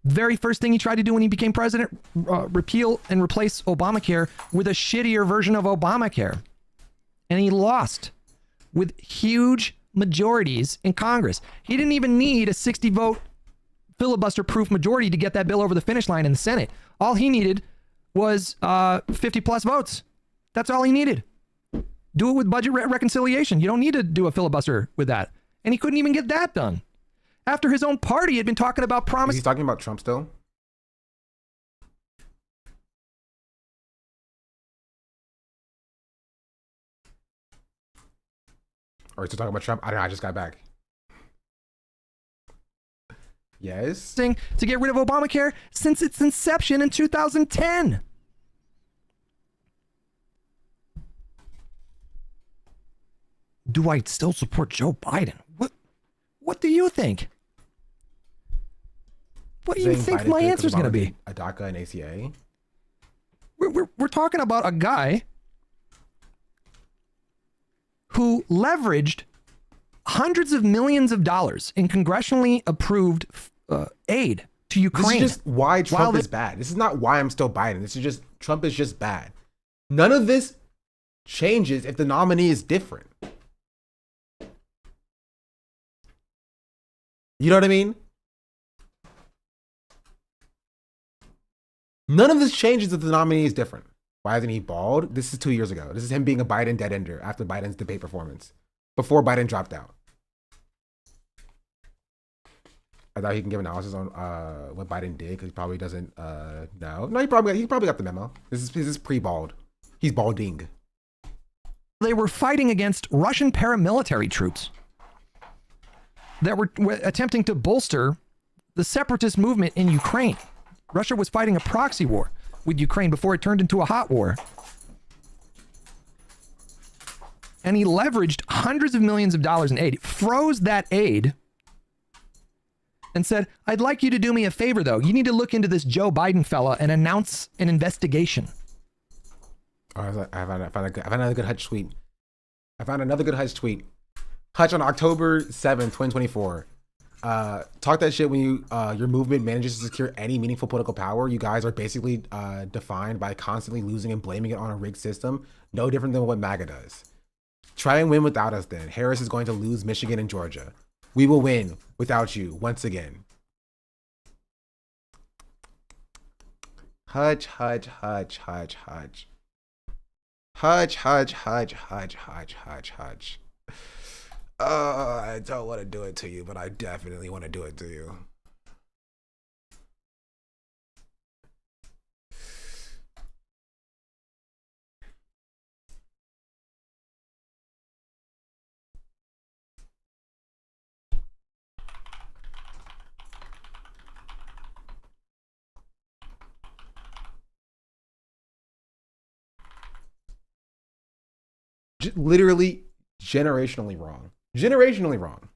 Very first thing he tried to do when he became president, repeal and replace Obamacare with a shittier version of Obamacare. And he lost with huge majorities in Congress. He didn't even need a 60-vote filibuster-proof majority to get that bill over the finish line in the Senate. All he needed was 50-plus votes. That's all he needed. Do it with budget reconciliation. You don't need to do a filibuster with that. And he couldn't even get that done. After his own party had been talking about promise. He's talking about Trump still? Or is he talking about Trump? I don't know. I just got back. Yes. To get rid of Obamacare since its inception in 2010. Do I still support Joe Biden? What do you think? What do you think my answer is going to be? A DACA and ACA? We're talking about a guy who leveraged hundreds of millions of dollars in congressionally approved aid to Ukraine. This is just why Trump is bad. This is not why I'm still Biden. This is just, Trump is just bad. None of this changes if the nominee is different. You know what I mean? None of this changes if the nominee is different. Why isn't he bald? This is 2 years ago. This is him being a Biden dead ender after Biden's debate performance. Before Biden dropped out. I thought he can give analysis on what Biden did because he probably doesn't know. No, he probably got the memo. This is pre-bald. He's balding. They were fighting against Russian paramilitary troops that were attempting to bolster the separatist movement in Ukraine. Russia was fighting a proxy war with Ukraine before it turned into a hot war. And he leveraged hundreds of millions of dollars in aid, froze that aid, and said, I'd like you to do me a favor, though. You need to look into this Joe Biden fella and announce an investigation. Oh, I found another good Hutch tweet. I found another good Hutch tweet. Hutch on October 7th, 2024. Talk that shit when your movement manages to secure any meaningful political power. You guys are basically defined by constantly losing and blaming it on a rigged system. No different than what MAGA does. Try and win without us then. Harris is going to lose Michigan and Georgia. We will win without you once again. Hutch, Hutch, Hutch, Hutch, Hutch. Hutch, Hutch, Hutch, Hutch, Hutch, Hutch, Hutch. I don't want to do it to you, but I definitely want to do it to you. Literally generationally wrong. Generationally wrong.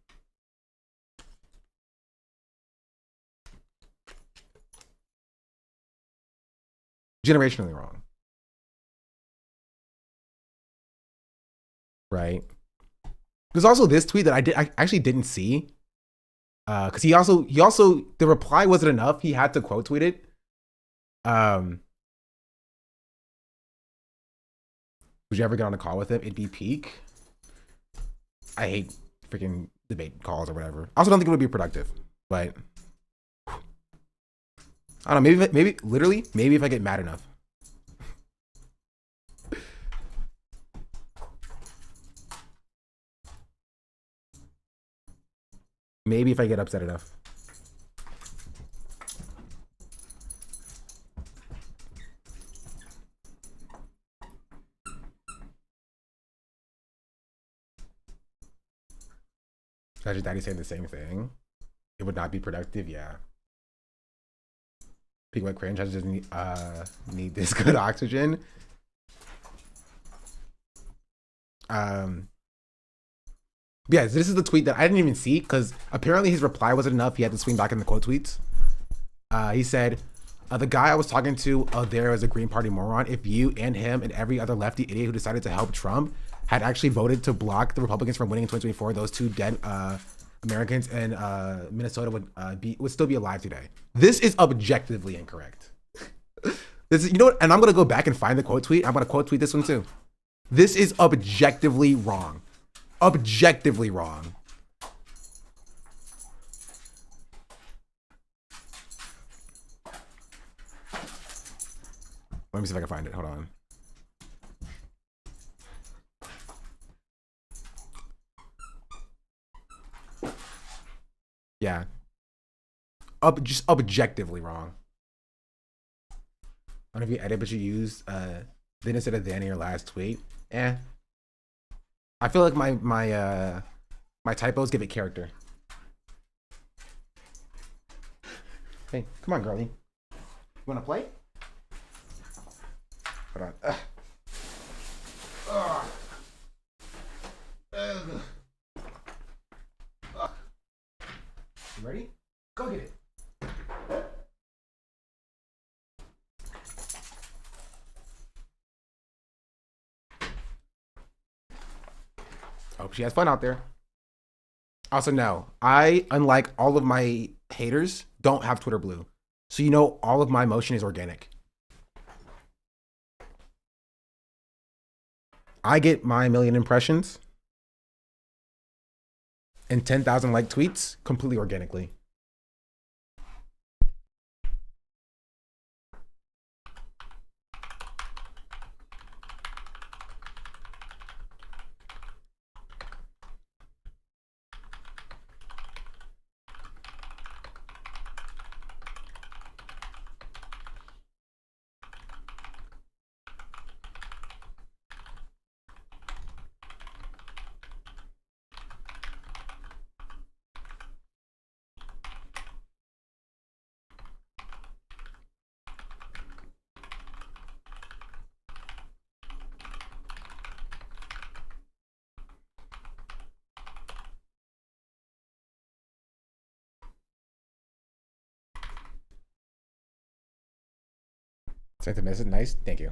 Generationally wrong. Right? There's also this tweet that I actually didn't see. Because he also the reply wasn't enough. He had to quote tweet it. Would you ever get on a call with him? It'd be peak. I hate freaking debate calls or whatever. I also don't think it would be productive, but I don't know, maybe literally, maybe if I get mad enough. Maybe if I get upset enough. Your daddy saying the same thing. It would not be productive, yeah. Pink White Cringe doesn't need this good oxygen. Yeah, this is the tweet that I didn't even see because apparently his reply wasn't enough. He had to swing back in the quote tweets. He said, the guy I was talking to there was a Green Party moron. If you and him and every other lefty idiot who decided to help Trump had actually voted to block the Republicans from winning in 2024, those two dead Americans in Minnesota would still be alive today. This is objectively incorrect. This is, you know what? And I'm gonna go back and find the quote tweet. I'm gonna quote tweet this one too. This is objectively wrong. Objectively wrong. Let me see if I can find it. Hold on. Yeah. Just objectively wrong. I don't know if you edit, but you use then instead of then in your last tweet. I feel like my typos give it character. Hey, come on, girlie. You wanna play? Hold on. You ready? Go get it. Hope she has fun out there. Also, no, I, unlike all of my haters, don't have Twitter Blue. So you know all of my emotion is organic. I get my 1 million impressions and 10,000 like tweets completely organically. Sent a message. Nice. Thank you.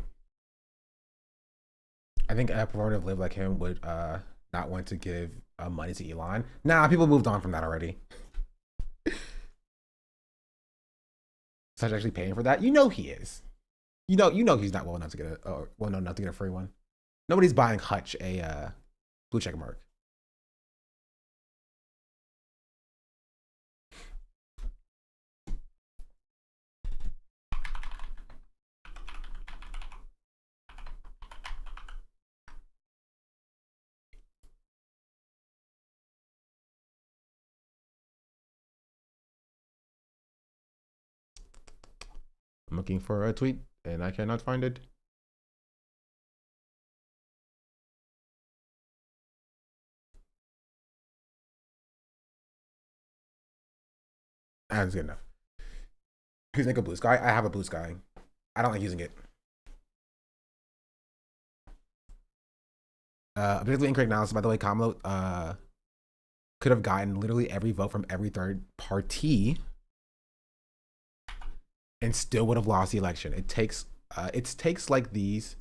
I think a performative live like him would not want to give money to Elon. Nah, people moved on from that already. Such actually paying for that. You know he is. You know he's not well enough to get a free one. Nobody's buying Hutch a blue check mark. I'm looking for a tweet and I cannot find it. That's good enough. Who's like a blue sky? I have a blue sky. I don't like using it. Objectively incorrect analysis. By the way, Kamalo could have gotten literally every vote from every third party and still would have lost the election. It takes like these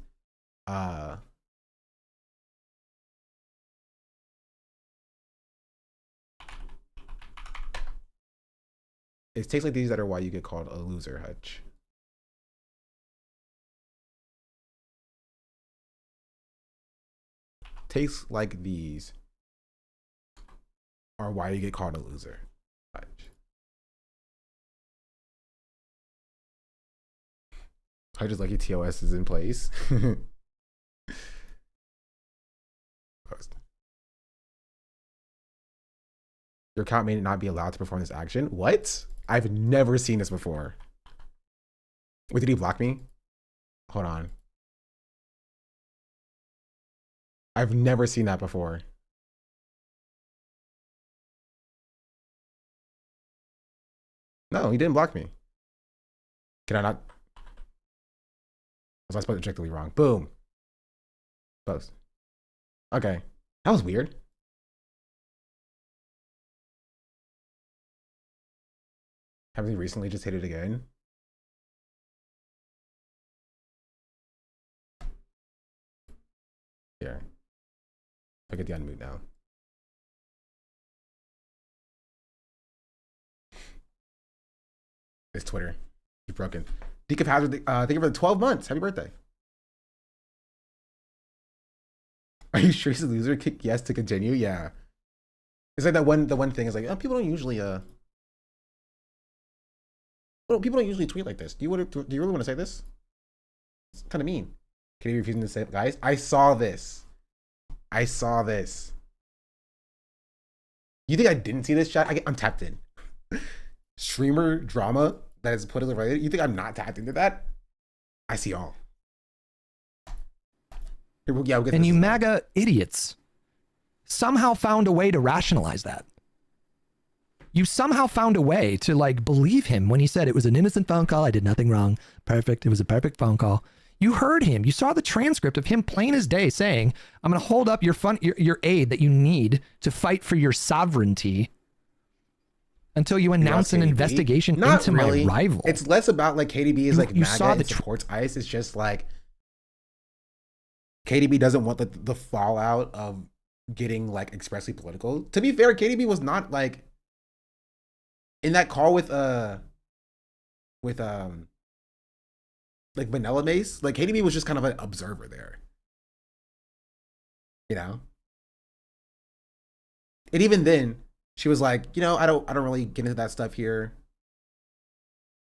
it takes like these that are why you get called a loser, Hutch. Takes like these are why you get called a loser, Hutch. I just lucky TOS is in place. Your account may not be allowed to perform this action. What? I've never seen this before. Wait, did he block me? Hold on. I've never seen that before. No, he didn't block me. Can I not? Was I supposed to objectively wrong? Boom. Post. Okay. That was weird. Haven't we recently just hit it again? Here. I'll get the unmute now. It's Twitter. You're broken. Decaf Hazard, thank you for the 12 months. Happy birthday. Are you sure he's a loser? Kick yes to continue? Yeah. It's like the one thing is like, oh, people don't usually people don't usually tweet like this. Do you really want to say this? It's kind of mean. Can you refusing to say it? Guys, I saw this. I saw this. You think I didn't see this chat? I'm tapped in. Streamer drama that is politically related. You think I'm not tapped into that? I see all. Here, yeah, we'll get and you MAGA idiots somehow found a way to rationalize that. You somehow found a way to like believe him when he said it was an innocent phone call. I did nothing wrong. Perfect. It was a perfect phone call. You heard him. You saw the transcript of him plain as day saying, I'm going to hold up your aid that you need to fight for your sovereignty until you announce an investigation into my rival. It's less about like KDB is like MAGA and supports ICE. It's just like KDB doesn't want the fallout of getting like expressly political. To be fair, KDB was not like in that call with like Vanilla Mace. Like KDB was just kind of an observer there, you know. And even then, she was like, you know, I don't really get into that stuff here.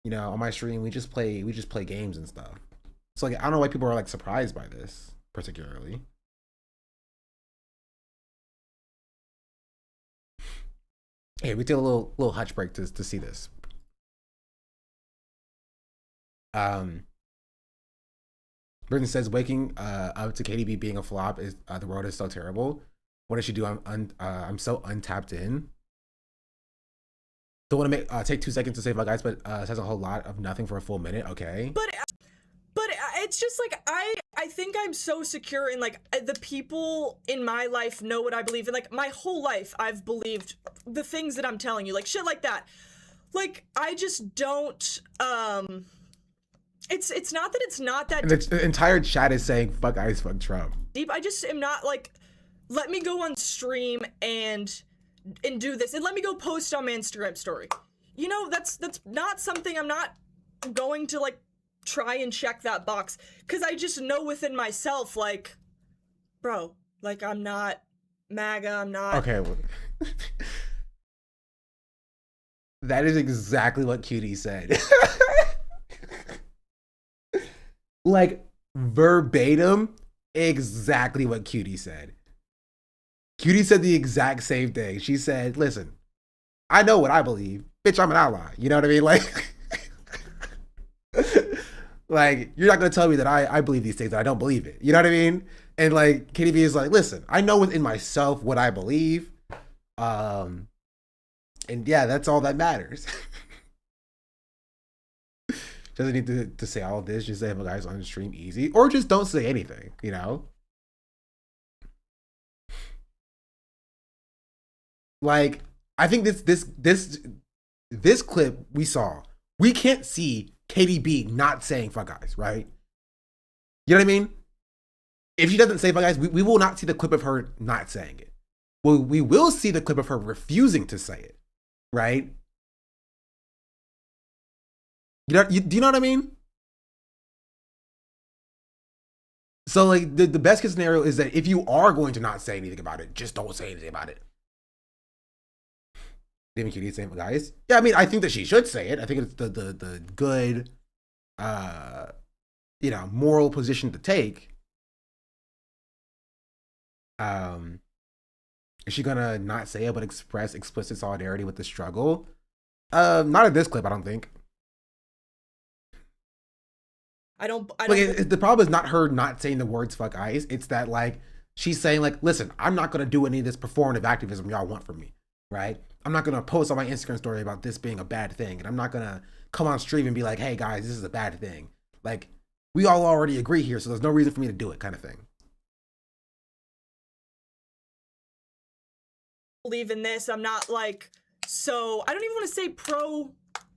You know, on my stream, we just play games and stuff. So like, I don't know why people are like surprised by this particularly. Hey, we did a little hutch break to see this. Britain says waking up to KDB being a flop is the world is so terrible. What did she do? I'm so untapped in. Don't want to take 2 seconds to save my guys, but says a whole lot of nothing for a full minute. Okay. But it's just like I think I'm so secure in like the people in my life know what I believe in. Like my whole life I've believed the things that I'm telling you, like shit like that. Like I just don't it's not that it's not that deep. The entire chat is saying fuck ICE, fuck Trump. Deep. I just am not like, let me go on stream and do this and let me go post on my Instagram story. You know, that's not something I'm not going to like try and check that box, because I just know within myself, like, bro, like I'm not MAGA, I'm not. Okay. Well, that is exactly what Cutie said. Like verbatim, exactly what Cutie said. Cutie said the exact same thing. She said, listen, I know what I believe. Bitch, I'm an ally. You know what I mean? Like, like you're not going to tell me that I believe these things, that I don't believe it. You know what I mean? And like, KDB is like, listen, I know within myself what I believe. And yeah, that's all that matters. Doesn't need to say all of this. Just say, hey, guys, on the stream easy. Or just don't say anything, you know? Like, I think this clip we saw, we can't see KDB not saying fuck guys, right? You know what I mean? If she doesn't say fuck guys, we will not see the clip of her not saying it. Well, we will see the clip of her refusing to say it, right? Do you know what I mean? So like the best case scenario is that if you are going to not say anything about it, just don't say anything about it. David Cutie saying, guys, yeah, I mean, I think that she should say it. I think it's the good moral position to take. Is she gonna not say it but express explicit solidarity with the struggle? Not at this clip, I don't think. I don't. The problem is not her not saying the words "fuck ICE." It's that like she's saying like, listen, I'm not gonna do any of this performative activism y'all want from me, right? I'm not gonna post on my Instagram story about this being a bad thing, and I'm not gonna come on stream and be like, hey guys, this is a bad thing. Like, we all already agree here, so there's no reason for me to do it, kind of thing. Believe in this. I'm not like, so I don't even want to say pro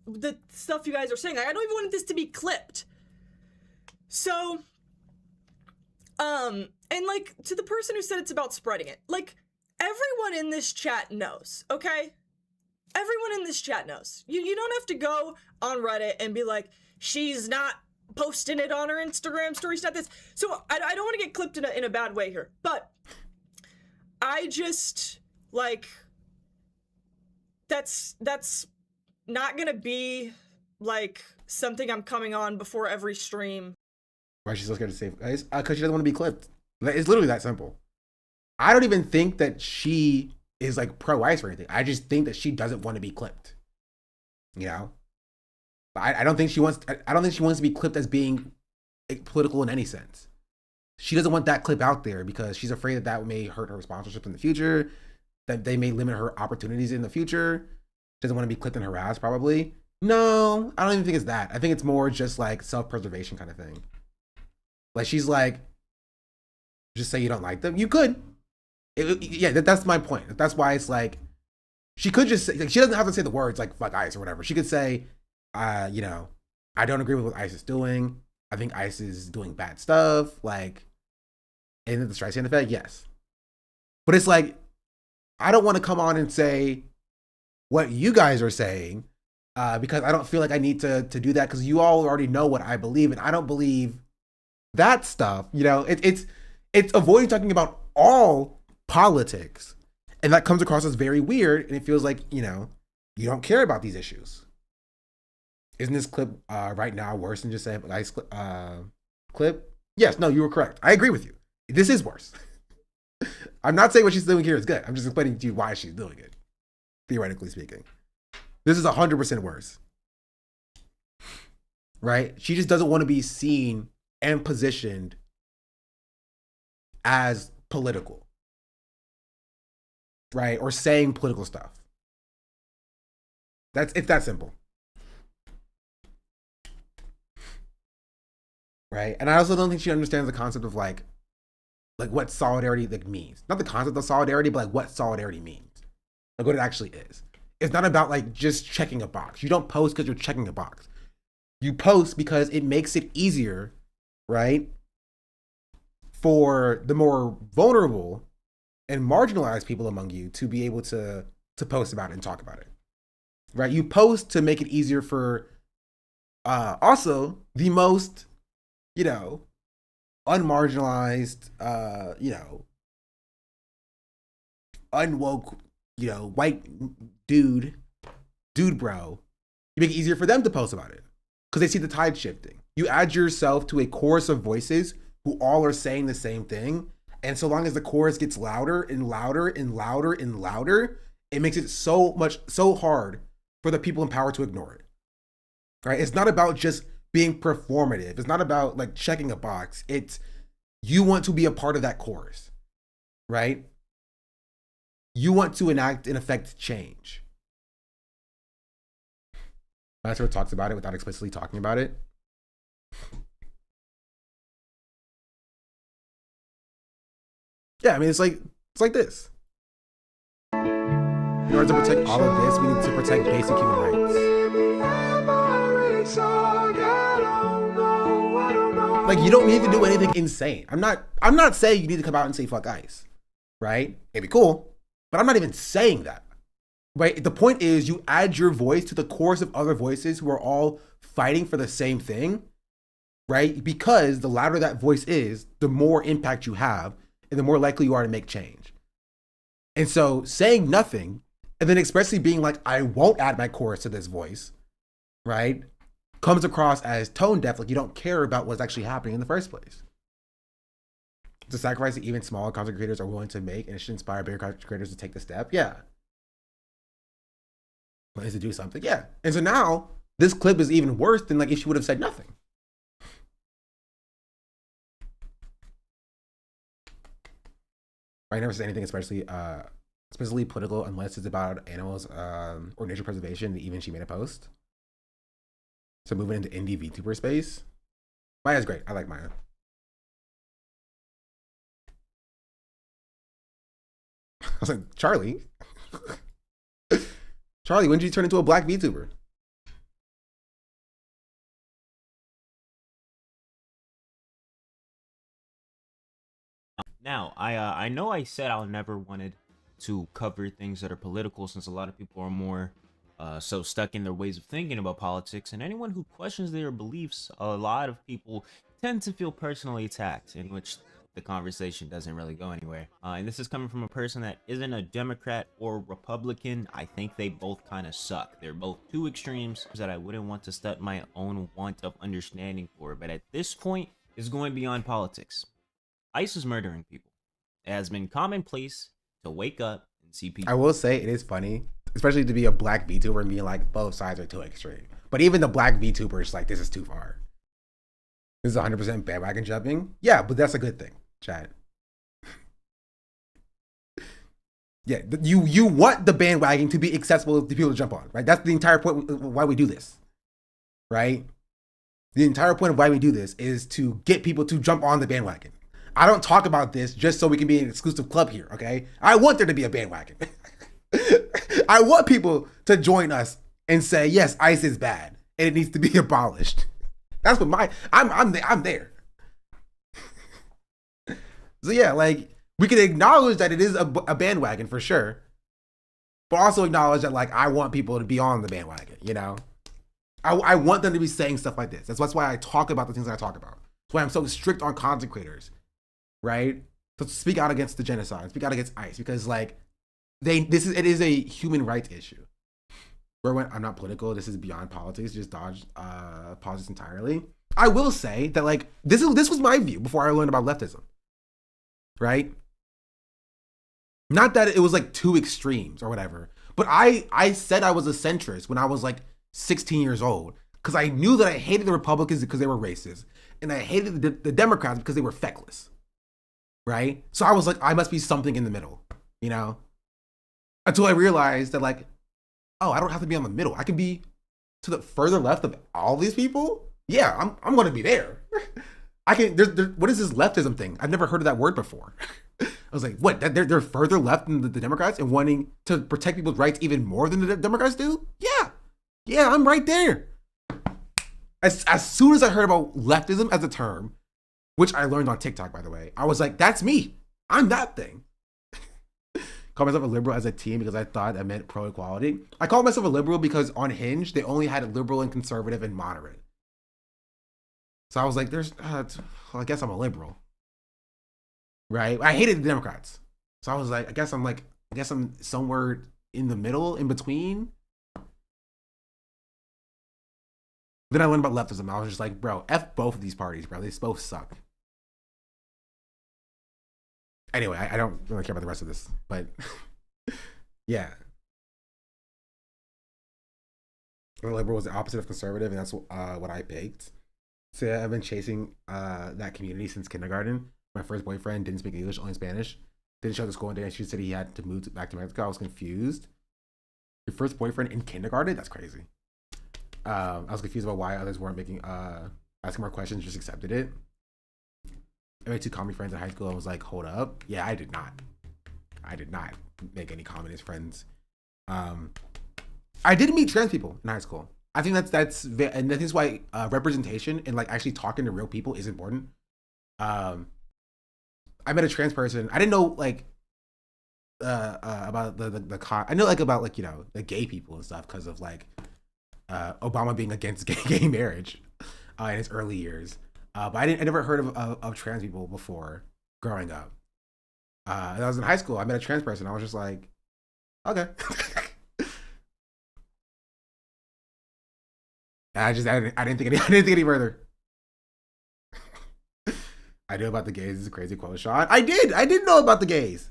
the stuff you guys are saying. Like, I don't even want this to be clipped. So, and like, to the person who said it's about spreading it, like, everyone in this chat knows, okay? Everyone in this chat knows. You don't have to go on Reddit and be like, she's not posting it on her Instagram story, she's not this. So, I don't want to get clipped in a bad way here, but I just, like, that's not gonna be, like, something I'm coming on before every stream. Why is she so scared to say guys? Because she doesn't want to be clipped. It's literally that simple. I don't even think that she is like pro-ICE or anything. I just think that she doesn't want to be clipped. I don't think she wants. I don't think she wants to be clipped as being political in any sense. She doesn't want that clip out there because she's afraid that that may hurt her sponsorship in the future. That they may limit her opportunities in the future. She doesn't want to be clipped and harassed, probably. No, I don't even think it's that. I think it's more just like self-preservation kind of thing. Like, she's like, just say you don't like them. You could. That's my point. That's why it's like, she could just say, like, she doesn't have to say the words like fuck ICE or whatever. She could say, I don't agree with what ICE is doing. I think ICE is doing bad stuff. Like, and the Streisand effect, yes. But it's like, I don't want to come on and say what you guys are saying because I don't feel like I need to do that because you all already know what I believe, and I don't believe that stuff. It's avoiding talking about all politics, and that comes across as very weird, and it feels like you don't care about these issues. Isn't this clip right now worse than just saying ICE clip? Yes, no, you were correct. I agree with you. This is worse. I'm not saying what she's doing here is good. I'm just explaining to you why she's doing it, theoretically speaking. This is 100% worse, right? She just doesn't want to be seen and positioned as political, right? Or saying political stuff. It's that simple. Right? And I also don't think she understands the concept of like what solidarity means. Not the concept of solidarity, but like what solidarity means. Like what it actually is. It's not about like just checking a box. You don't post because you're checking a box. You post because it makes it easier, right, for the more vulnerable and marginalized people among you to be able to post about it and talk about it. Right? You post to make it easier for also the most, unmarginalized, unwoke, white dude bro. You make it easier for them to post about it because they see the tide shifting. You add yourself to a chorus of voices who all are saying the same thing. And so long as the chorus gets louder and louder and louder and louder, it makes it so hard for the people in power to ignore it. Right? It's not about just being performative. It's not about like checking a box. It's you want to be a part of that chorus, right? You want to enact and affect change. That's where it talks about it without explicitly talking about it. Yeah, I mean, it's like this. In order to protect all of this, we need to protect basic human rights. Like, you don't need to do anything insane. I'm not saying you need to come out and say fuck ICE, right? It'd be cool, but I'm not even saying that, right? The point is you add your voice to the chorus of other voices who are all fighting for the same thing, right? Because the louder that voice is, the more impact you have and the more likely you are to make change. And so saying nothing and then expressly being like, I won't add my chorus to this voice, right? comes across as tone deaf, like you don't care about what's actually happening in the first place. It's a sacrifice that even smaller content creators are willing to make, and it should inspire bigger content creators to take the step. Yeah. But is to do something? Yeah. And so now this clip is even worse than like if she would have said nothing. I never said anything especially political unless it's about animals or nature preservation. Even she made a post. So moving into indie VTuber space. Maya's great. I like Maya. I was like, Charlie? Charlie, when did you turn into a black VTuber? Now, I know I said I never wanted to cover things that are political, since a lot of people are more so stuck in their ways of thinking about politics, and anyone who questions their beliefs, a lot of people tend to feel personally attacked, in which the conversation doesn't really go anywhere. And this is coming from a person that isn't a Democrat or Republican. I think they both kind of suck. They're both two extremes that I wouldn't want to stunt my own want of understanding for, but at this point, it's going beyond politics. ICE is murdering people. It has been commonplace to wake up and see people. I will say it is funny, especially to be a black VTuber and being like both sides are too extreme. But even the black VTuber is like, this is too far. This is 100% bandwagon jumping. Yeah, but that's a good thing, chat. Yeah, you want the bandwagon to be accessible to people to jump on, right? That's the entire point of why we do this, right? The entire point of why we do this is to get people to jump on the bandwagon. I don't talk about this just so we can be an exclusive club here, okay? I want there to be a bandwagon. I want people to join us and say, yes, ICE is bad and it needs to be abolished. That's what I'm there. So yeah, like we can acknowledge that it is a bandwagon for sure, but also acknowledge that like I want people to be on the bandwagon, you know? I want them to be saying stuff like this. That's why I talk about the things that I talk about. That's why I'm so strict on content creators, right? To speak out against the genocide, speak out against ICE, because like it is a human rights issue. I'm not political. This is beyond politics. Just dodge politics entirely. I will say that like this was my view before I learned about leftism, right? Not that it was like two extremes or whatever, but I said I was a centrist when I was like 16 years old because I knew that I hated the Republicans because they were racist, and I hated the Democrats because they were feckless, right? So I was like, I must be something in the middle, you know? Until I realized that like, oh, I don't have to be on the middle. I can be to the further left of all these people. Yeah, I'm going to be there. I can. What is this leftism thing? I've never heard of that word before. I was like, what? They're further left than the Democrats and wanting to protect people's rights even more than the Democrats do? Yeah, I'm right there. As soon as I heard about leftism as a term, which I learned on TikTok, by the way, I was like, that's me. I'm that thing. Call myself a liberal as a teen because I thought that meant pro-equality. I called myself a liberal because on Hinge, they only had liberal and conservative and moderate. So I was like, I guess I'm a liberal. Right? I hated the Democrats. So I was like, I guess I'm somewhere in the middle, in between. Then I learned about leftism. I was just like, bro, F both of these parties, bro. They both suck. Anyway, I don't really care about the rest of this, but yeah. Liberal was the opposite of conservative, and that's what I picked. So yeah, I've been chasing that community since kindergarten. My first boyfriend didn't speak English, only Spanish. Didn't show up to school one day, and she said he had to move back to Mexico. I was confused. Your first boyfriend in kindergarten? That's crazy. I was confused about why others weren't asking more questions, just accepted it. I made 2 comedy friends in high school. I was like, hold up. Yeah, I did not make any communist friends. I did meet trans people in high school. I think that's and that's why representation and like actually talking to real people is important. I met a trans person. I didn't know like about I know like about like, you know, the gay people and stuff because of like Obama being against gay marriage in his early years. But I never heard of trans people before growing up. I was in high school. I met a trans person. I was just like, okay. I didn't think any further. I knew about the gays. This is a crazy quote, Sean. I did know about the gays.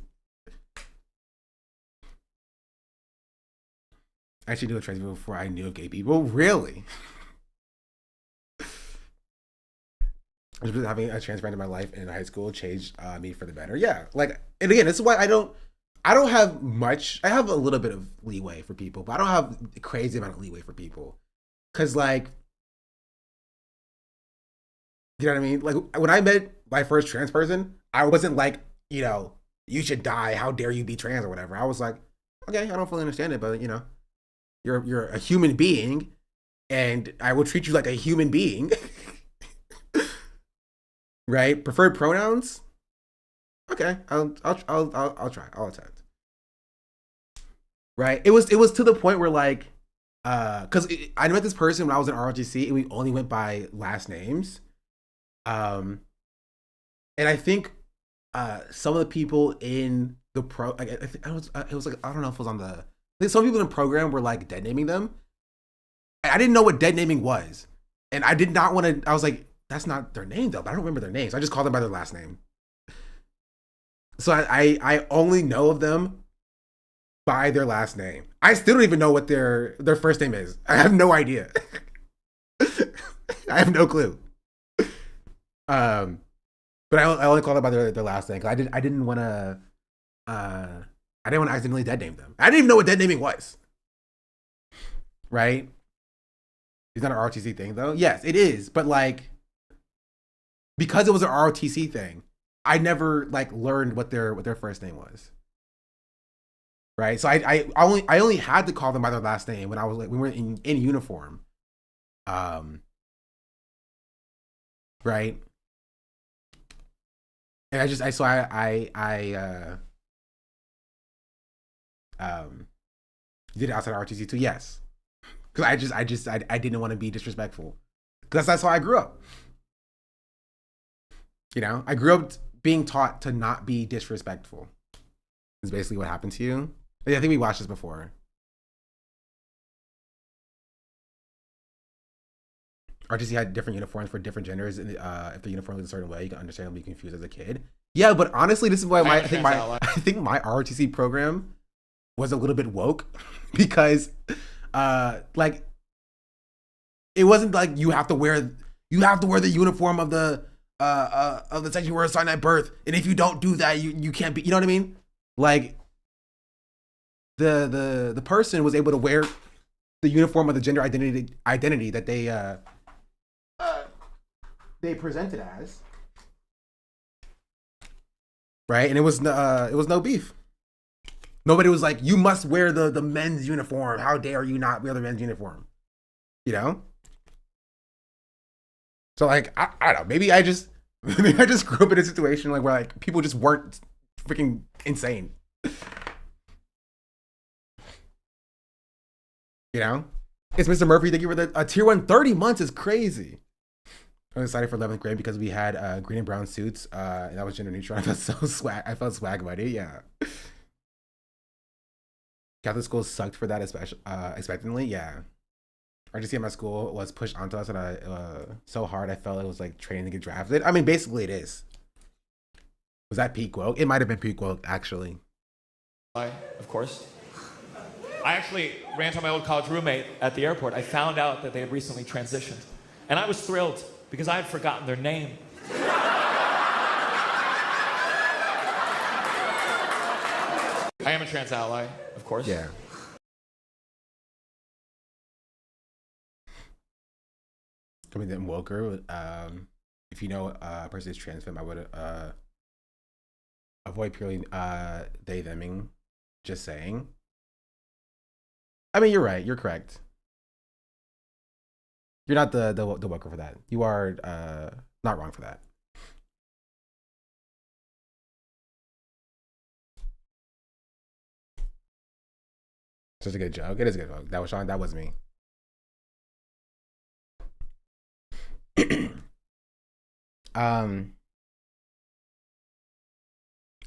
I actually knew of trans people before I knew of gay people. Really? Just having a trans friend in my life in high school changed me for the better. Yeah, like, and again, this is why I don't have much. I have a little bit of leeway for people, but I don't have a crazy amount of leeway for people. Cause like, you know what I mean? Like when I met my first trans person, I wasn't like, you know, you should die. How dare you be trans or whatever. I was like, okay, I don't fully understand it, but you know, you're a human being, and I will treat you like a human being. Right? Preferred pronouns? Okay, I'll try. I'll attempt. Right? It was to the point where like, because I met this person when I was in ROTC and we only went by last names. And I think some of the people in the like it was like, I don't know if it was on the, I think some people in the program were like dead naming them. I didn't know what dead naming was, and I did not want to. I was like, that's not their name though, but I don't remember their names. I just call them by their last name. So I only know of them by their last name. I still don't even know what their first name is. I have no idea. I have no clue. But I only call them by their last name because I didn't want to accidentally dead name them. I didn't even know what dead naming was. Right? Is that an ROTC thing though? Yes, it is. But like, because it was an ROTC thing, I never like learned what their first name was. Right? So I only had to call them by their last name when I was like, we were in uniform. Right? And I did it outside of ROTC too, yes. Because I didn't want to be disrespectful. Because that's how I grew up. You know, I grew up being taught to not be disrespectful. Is basically what happened to you. I think we watched this before. RTC had different uniforms for different genders. And if the uniform was a certain way, you can understandably be confused as a kid. Yeah, but honestly, this is why I think my ROTC program was a little bit woke because like it wasn't like you have to wear the uniform of the section you were assigned at birth, and if you don't do that, you can't be. You know what I mean? Like the person was able to wear the uniform of the gender identity that they presented as, right? And it was no beef. Nobody was like, you must wear the men's uniform. How dare you not wear the men's uniform? You know? So like, I don't know, maybe I just grew up in a situation like where like people just weren't freaking insane. You know? It's Mr. Murphy, thank you for the tier 1 30 months is crazy. I was excited for 11th grade because we had green and brown suits, and that was gender neutral. I felt swag buddy, yeah. Catholic schools sucked for that, especially expectantly, yeah. RGC at my school was pushed onto us, and I so hard I felt it was like training to get drafted. I mean, basically it is. Was that peak woke? It might have been peak woke, actually. Of course. I actually ran to my old college roommate at the airport. I found out that they had recently transitioned, and I was thrilled because I had forgotten their name. I am a trans ally, of course. Yeah. Coming then woker. If you know a person is trans femme, I would avoid purely they theming. Just saying. I mean, you're right. You're correct. You're not the woker for that. You are not wrong for that. Such a good joke. It is a good joke. That was Sean. That was me. Is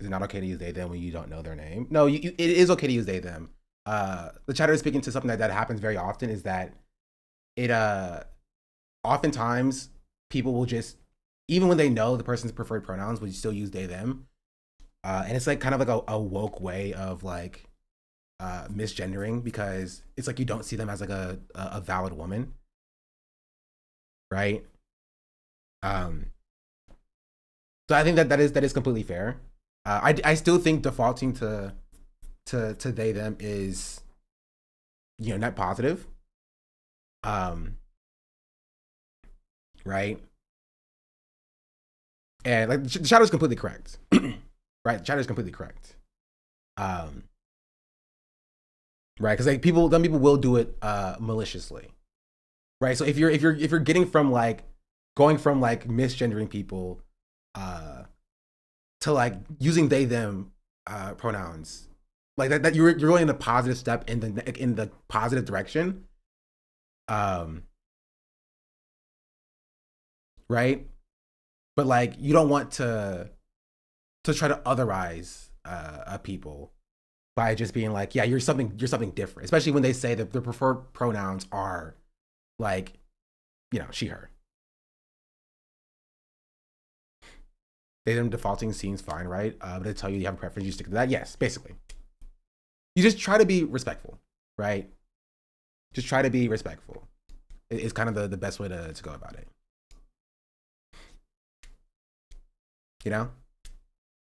it not okay to use they them when you don't know their name? No, it is okay to use they them. The chatter is speaking to something that happens very often, is that it oftentimes people will just, even when they know the person's preferred pronouns, will still use they them. And it's like kind of like a woke way of like misgendering, because it's like you don't see them as like a valid woman, right? So I think that is completely fair. I still think defaulting to they them is, you know, net positive. Right? And like the Shadow's completely correct. Right? The Shadow's completely correct. Right? Because like some people will do it maliciously. Right? So if you're getting from like going from like misgendering people to like using they them pronouns, like that you're going in a positive step in the positive direction. Right? But like you don't want to try to otherize people by just being like, yeah, you're something different, especially when they say that their preferred pronouns are like, you know, she, her. They them defaulting seems fine, right? But they tell you have a preference, you stick to that. Yes, basically. You just try to be respectful, right? Just try to be respectful. It's kind of the best way to go about it. You know?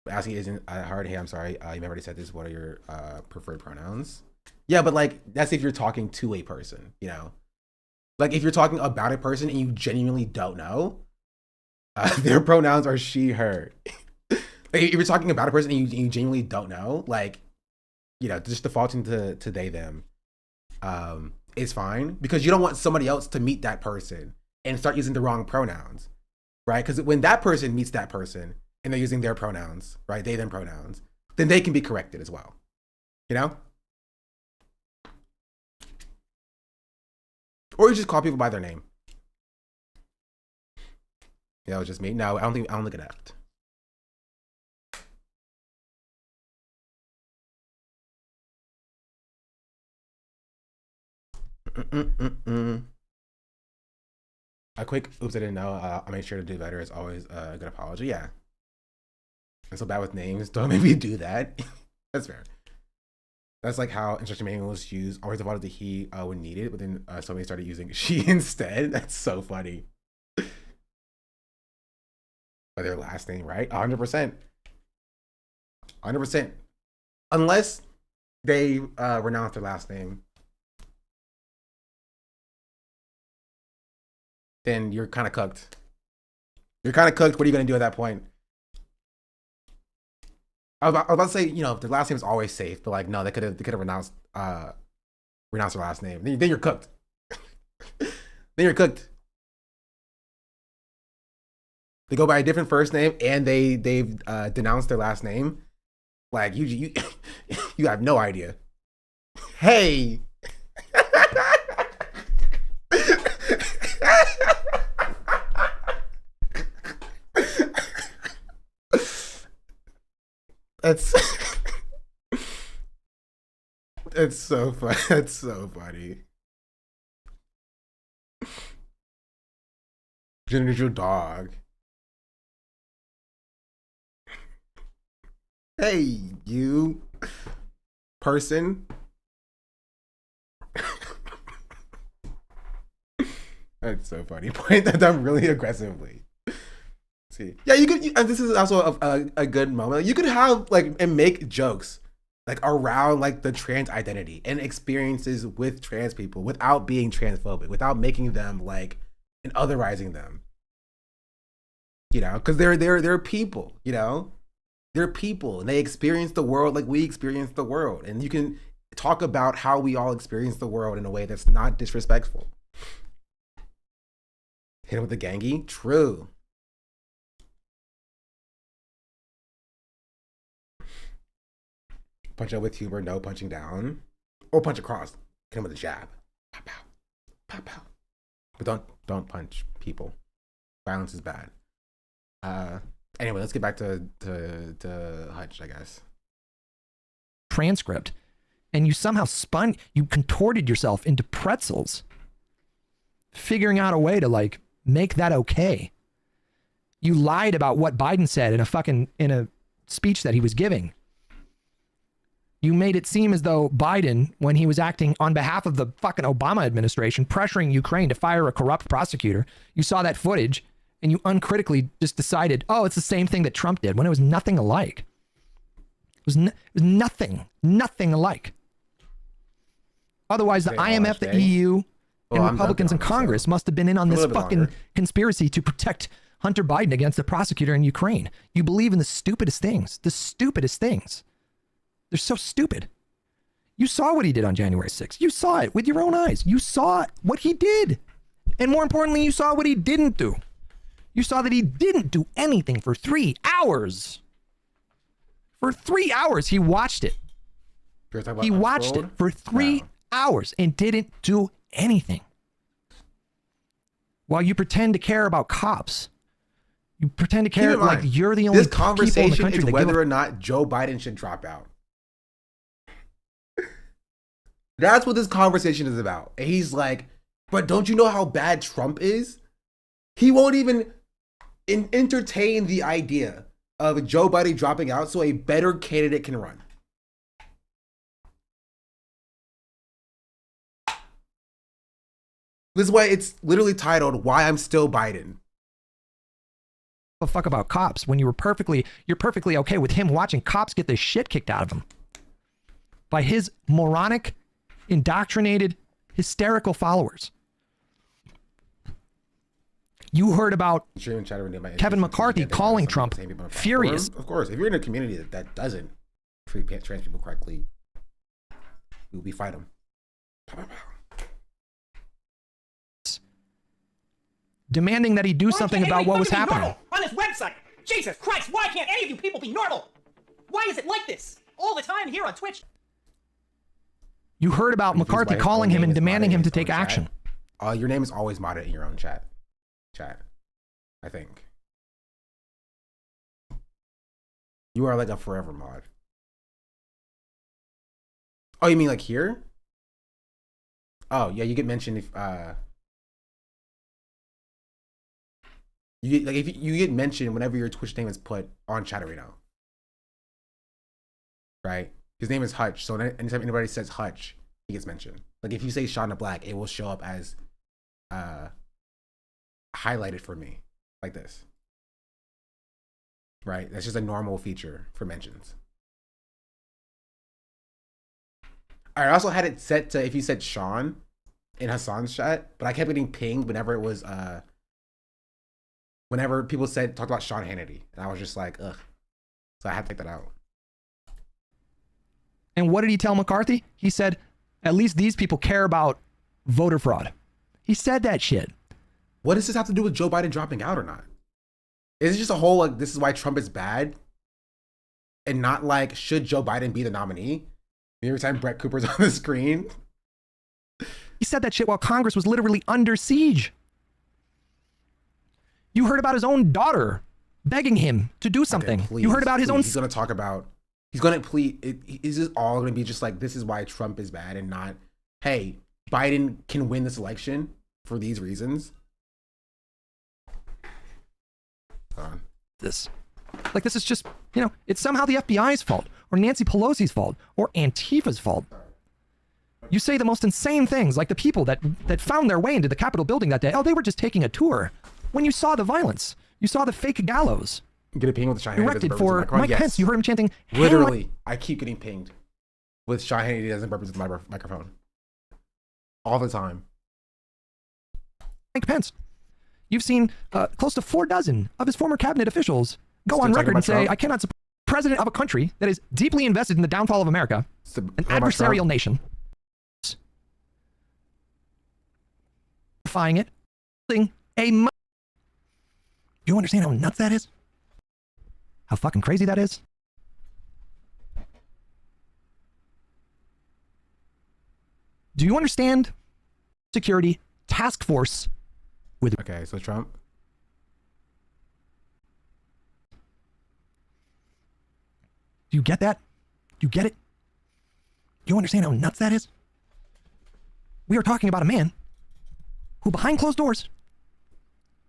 Asking isn't hard. Hey, I'm sorry. You already said this. What are your preferred pronouns? Yeah, but like that's if you're talking to a person, you know? Like if you're talking about a person and you genuinely don't know, their pronouns are she, her. Like if you're talking about a person and you genuinely don't know, like, you know, just defaulting to they, them is fine, because you don't want somebody else to meet that person and start using the wrong pronouns, right? Because when that person meets that person and they're using their pronouns, right, they, them pronouns, then they can be corrected as well, you know? Or you just call people by their name. Yeah, it was just me. No, I don't think it happened. A quick oops, I didn't know. I'll make sure to do better. Is always a good apology. Yeah. I'm so bad with names. Don't make me do that. That's fair. That's like how instruction manuals use always defaulted to he when needed, but then somebody started using she instead. That's so funny. By their last name, right? 100%. 100%. Unless they renounce their last name, then you're kind of cooked. You're kind of cooked. What are you going to do at that point? I was about to say, you know, if the last name is always safe, but like, no, they could have renounced their last name. Then you're cooked. Then you're cooked. They go by a different first name and they've denounced their last name. Like you have no idea. Hey. It's so funny. It's so funny. Ginger dog. Hey, you person. That's so funny. Point that down really aggressively. See, yeah, you could. And this is also a good moment. You could have like and make jokes like around like the trans identity and experiences with trans people without being transphobic, without making them like and otherizing them. You know, because they're people. You know. They're people and they experience the world like we experience the world. And you can talk about how we all experience the world in a way that's not disrespectful. Hit him with the gangy? True. Punch up with humor, no punching down. Or punch across. Hit him with a jab. Pow, pow. Pow, pow. But don't punch people. Violence is bad. Anyway, let's get back to Hutch, I guess. Transcript, and you somehow you contorted yourself into pretzels. figuring out a way to like make that okay. You lied about what Biden said in a speech that he was giving. You made it seem as though Biden, when he was acting on behalf of the fucking Obama administration, pressuring Ukraine to fire a corrupt prosecutor, you saw that footage and you uncritically just decided, oh, it's the same thing that Trump did, when it was nothing alike. It was nothing alike. Otherwise, the IMF, the EU, and Republicans in Congress must have been in on this fucking conspiracy to protect Hunter Biden against the prosecutor in Ukraine. You believe in the stupidest things. The stupidest things. They're so stupid. You saw what he did on January 6th. You saw it with your own eyes. You saw what he did. And more importantly, you saw what he didn't do. You saw that he didn't do anything for 3 hours. For 3 hours, he watched it. He watched it for 3 hours and didn't do anything. While you pretend to care about cops. You pretend to care like you're the only people in the country. This conversation is whether or not Joe Biden should drop out. That's what this conversation is about. And he's like, but don't you know how bad Trump is? He won't even entertain the idea of Joe Biden dropping out so a better candidate can run. This is why it's literally titled "Why I'm Still Biden." The fuck about cops when you're perfectly okay with him watching cops get the shit kicked out of him by his moronic, indoctrinated, hysterical followers. You heard about Kevin McCarthy calling Trump furious. Of course, if you're in a community that doesn't treat trans people correctly, we fight them. Demanding that he do something about what was happening. On this website. Jesus Christ, why can't any of you people be normal? Why is it like this? All the time here on Twitch. You heard about McCarthy calling him and demanding him to take action. Your name is always modded in your own chat. I think. You are like a forever mod. Oh, you mean like here? Oh, yeah, you get mentioned if you get mentioned whenever your Twitch name is put on Chat Arena. Right? His name is Hutch, so anytime anybody says Hutch, he gets mentioned. Like if you say Shauna Black, it will show up as highlighted for me, like this. Right? That's just a normal feature for mentions. I also had it set to if you said Sean in Hassan's chat, but I kept getting pinged whenever it was whenever people talked about Sean Hannity, and I was just like, ugh. So I had to take that out. And what did he tell McCarthy? He said, at least these people care about voter fraud. He said that shit. What does this have to do with Joe Biden dropping out or not? Is it just a whole, like, this is why Trump is bad? And not like, should Joe Biden be the nominee? Every time Brett Cooper's on the screen. He said that shit while Congress was literally under siege. You heard about his own daughter begging him to do something. Okay, you heard about his own... He's going to talk about... He's going to plead... Is this all going to be just like, this is why Trump is bad and not, hey, Biden can win this election for these reasons? This is just, it's somehow the FBI's fault or Nancy Pelosi's fault or Antifa's fault. You say the most insane things, like the people that found their way into the Capitol building that day. Oh, they were just taking a tour. When you saw the violence, you saw the fake gallows. Get a ping with Sean erected for Mike Pence. You heard him chanting. Literally, I keep getting pinged with Sean Hannity doesn't represent my microphone all the time. Mike Pence. You've seen close to 4 dozen of his former cabinet officials go on record and say, Trump? I cannot support the president of a country that is deeply invested in the downfall of America, an adversarial nation. Defying it. You understand how nuts that is? How fucking crazy that is? Do you understand security task force with... Okay, so Trump. Do you get that? Do you get it? Do you understand how nuts that is? We are talking about a man who behind closed doors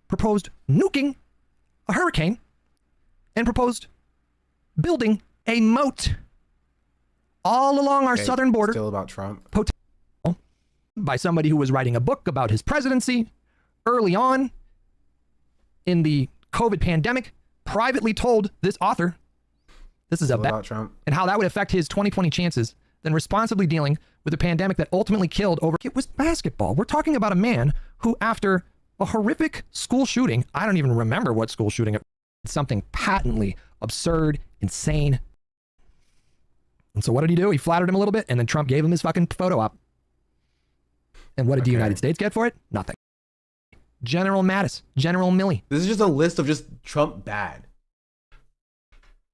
proposed nuking a hurricane and proposed building a moat all along our southern border. Still about Trump. By somebody who was writing a book about his presidency early on in the COVID pandemic, privately told this author, this is about Trump, and how that would affect his 2020 chances, then responsibly dealing with a pandemic that ultimately killed over. It was basketball. We're talking about a man who, after a horrific school shooting, I don't even remember what school shooting, something patently absurd, insane. And so what did he do? He flattered him a little bit, and then Trump gave him his fucking photo op. And what did the United States get for it? Nothing. General Mattis, General Milley. This is just a list of just Trump bad. I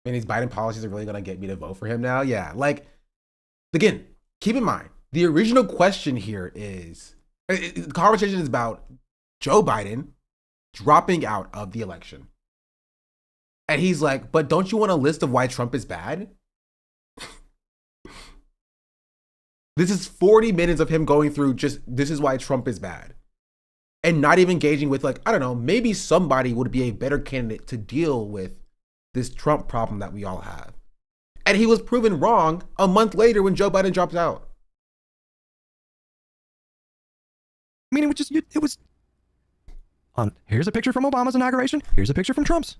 mean, these Biden policies are really going to get me to vote for him now? Yeah, like, again, keep in mind, the original question here is, the conversation is about Joe Biden dropping out of the election. And he's like, but don't you want a list of why Trump is bad? This is 40 minutes of him going through just, this is why Trump is bad. And not even engaging with, like, I don't know, maybe somebody would be a better candidate to deal with this Trump problem that we all have. And he was proven wrong a month later when Joe Biden dropped out. I mean, it was here's a picture from Obama's inauguration. Here's a picture from Trump's.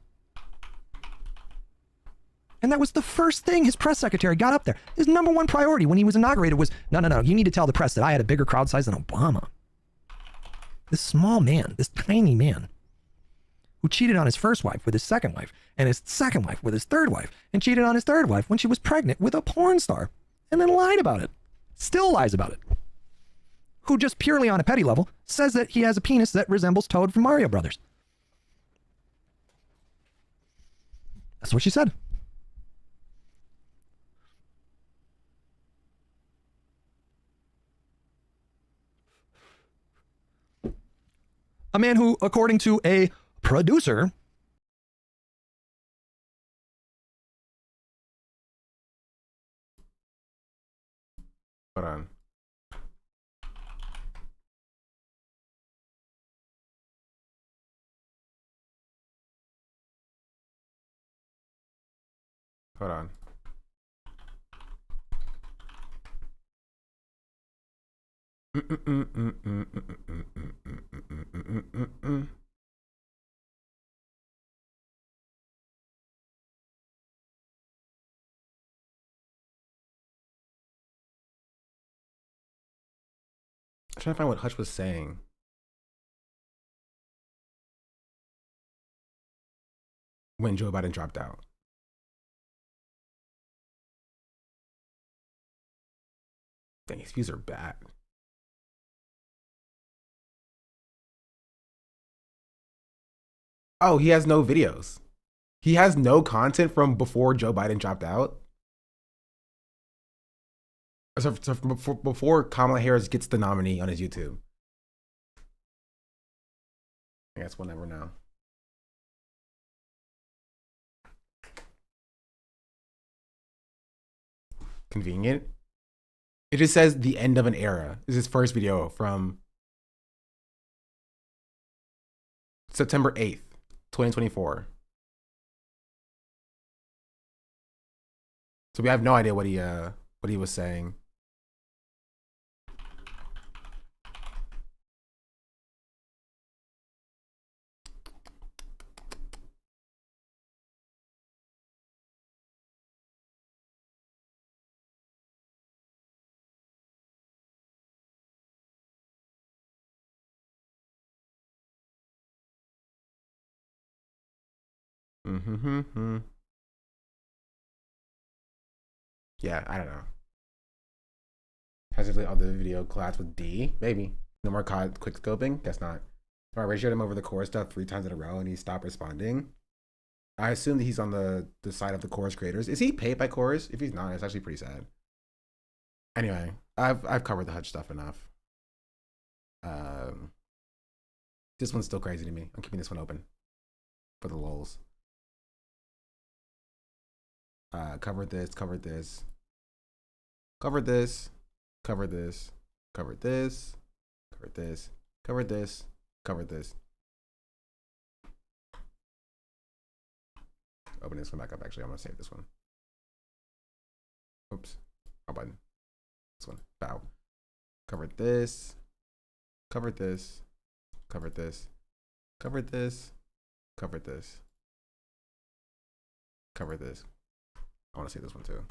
And that was the first thing his press secretary got up there. His number one priority when he was inaugurated was, no, you need to tell the press that I had a bigger crowd size than Obama. This small man, this tiny man, who cheated on his first wife with his second wife, and his second wife with his third wife, and cheated on his third wife when she was pregnant with a porn star, and then lied about it. Still lies about it. Who just purely on a petty level says that he has a penis that resembles Toad from Mario Brothers. That's what she said. A man who, according to a producer, hold on. Hold on. I'm trying to find what Hutch was saying. When Joe Biden dropped out. Dang, his views are bad. Oh, he has no videos. He has no content from before Joe Biden dropped out. So before Kamala Harris gets the nominee on his YouTube. I guess we'll never know. Convenient. It just says the end of an era. This is his first video from September 8th, 2024. So we have no idea what he was saying. Yeah, I don't know. Has all the video collapsed with D? Maybe. No more quick scoping? Guess not. I ratioed him over the core stuff 3 times in a row and he stopped responding. I assume that he's on the side of the course creators. Is he paid by course? If he's not, it's actually pretty sad. Anyway, I've covered the HUTCH stuff enough. This one's still crazy to me. I'm keeping this one open for the lulz. Covered this, covered this, covered this, covered this, covered this, covered this, Covered this. Covered this. Open this one back up. Actually, I'm gonna save this one. Oops. Wrong button. This one. Bow. Covered this. Covered this. Covered this. Covered this. Covered this. Covered this. I want to say this one too.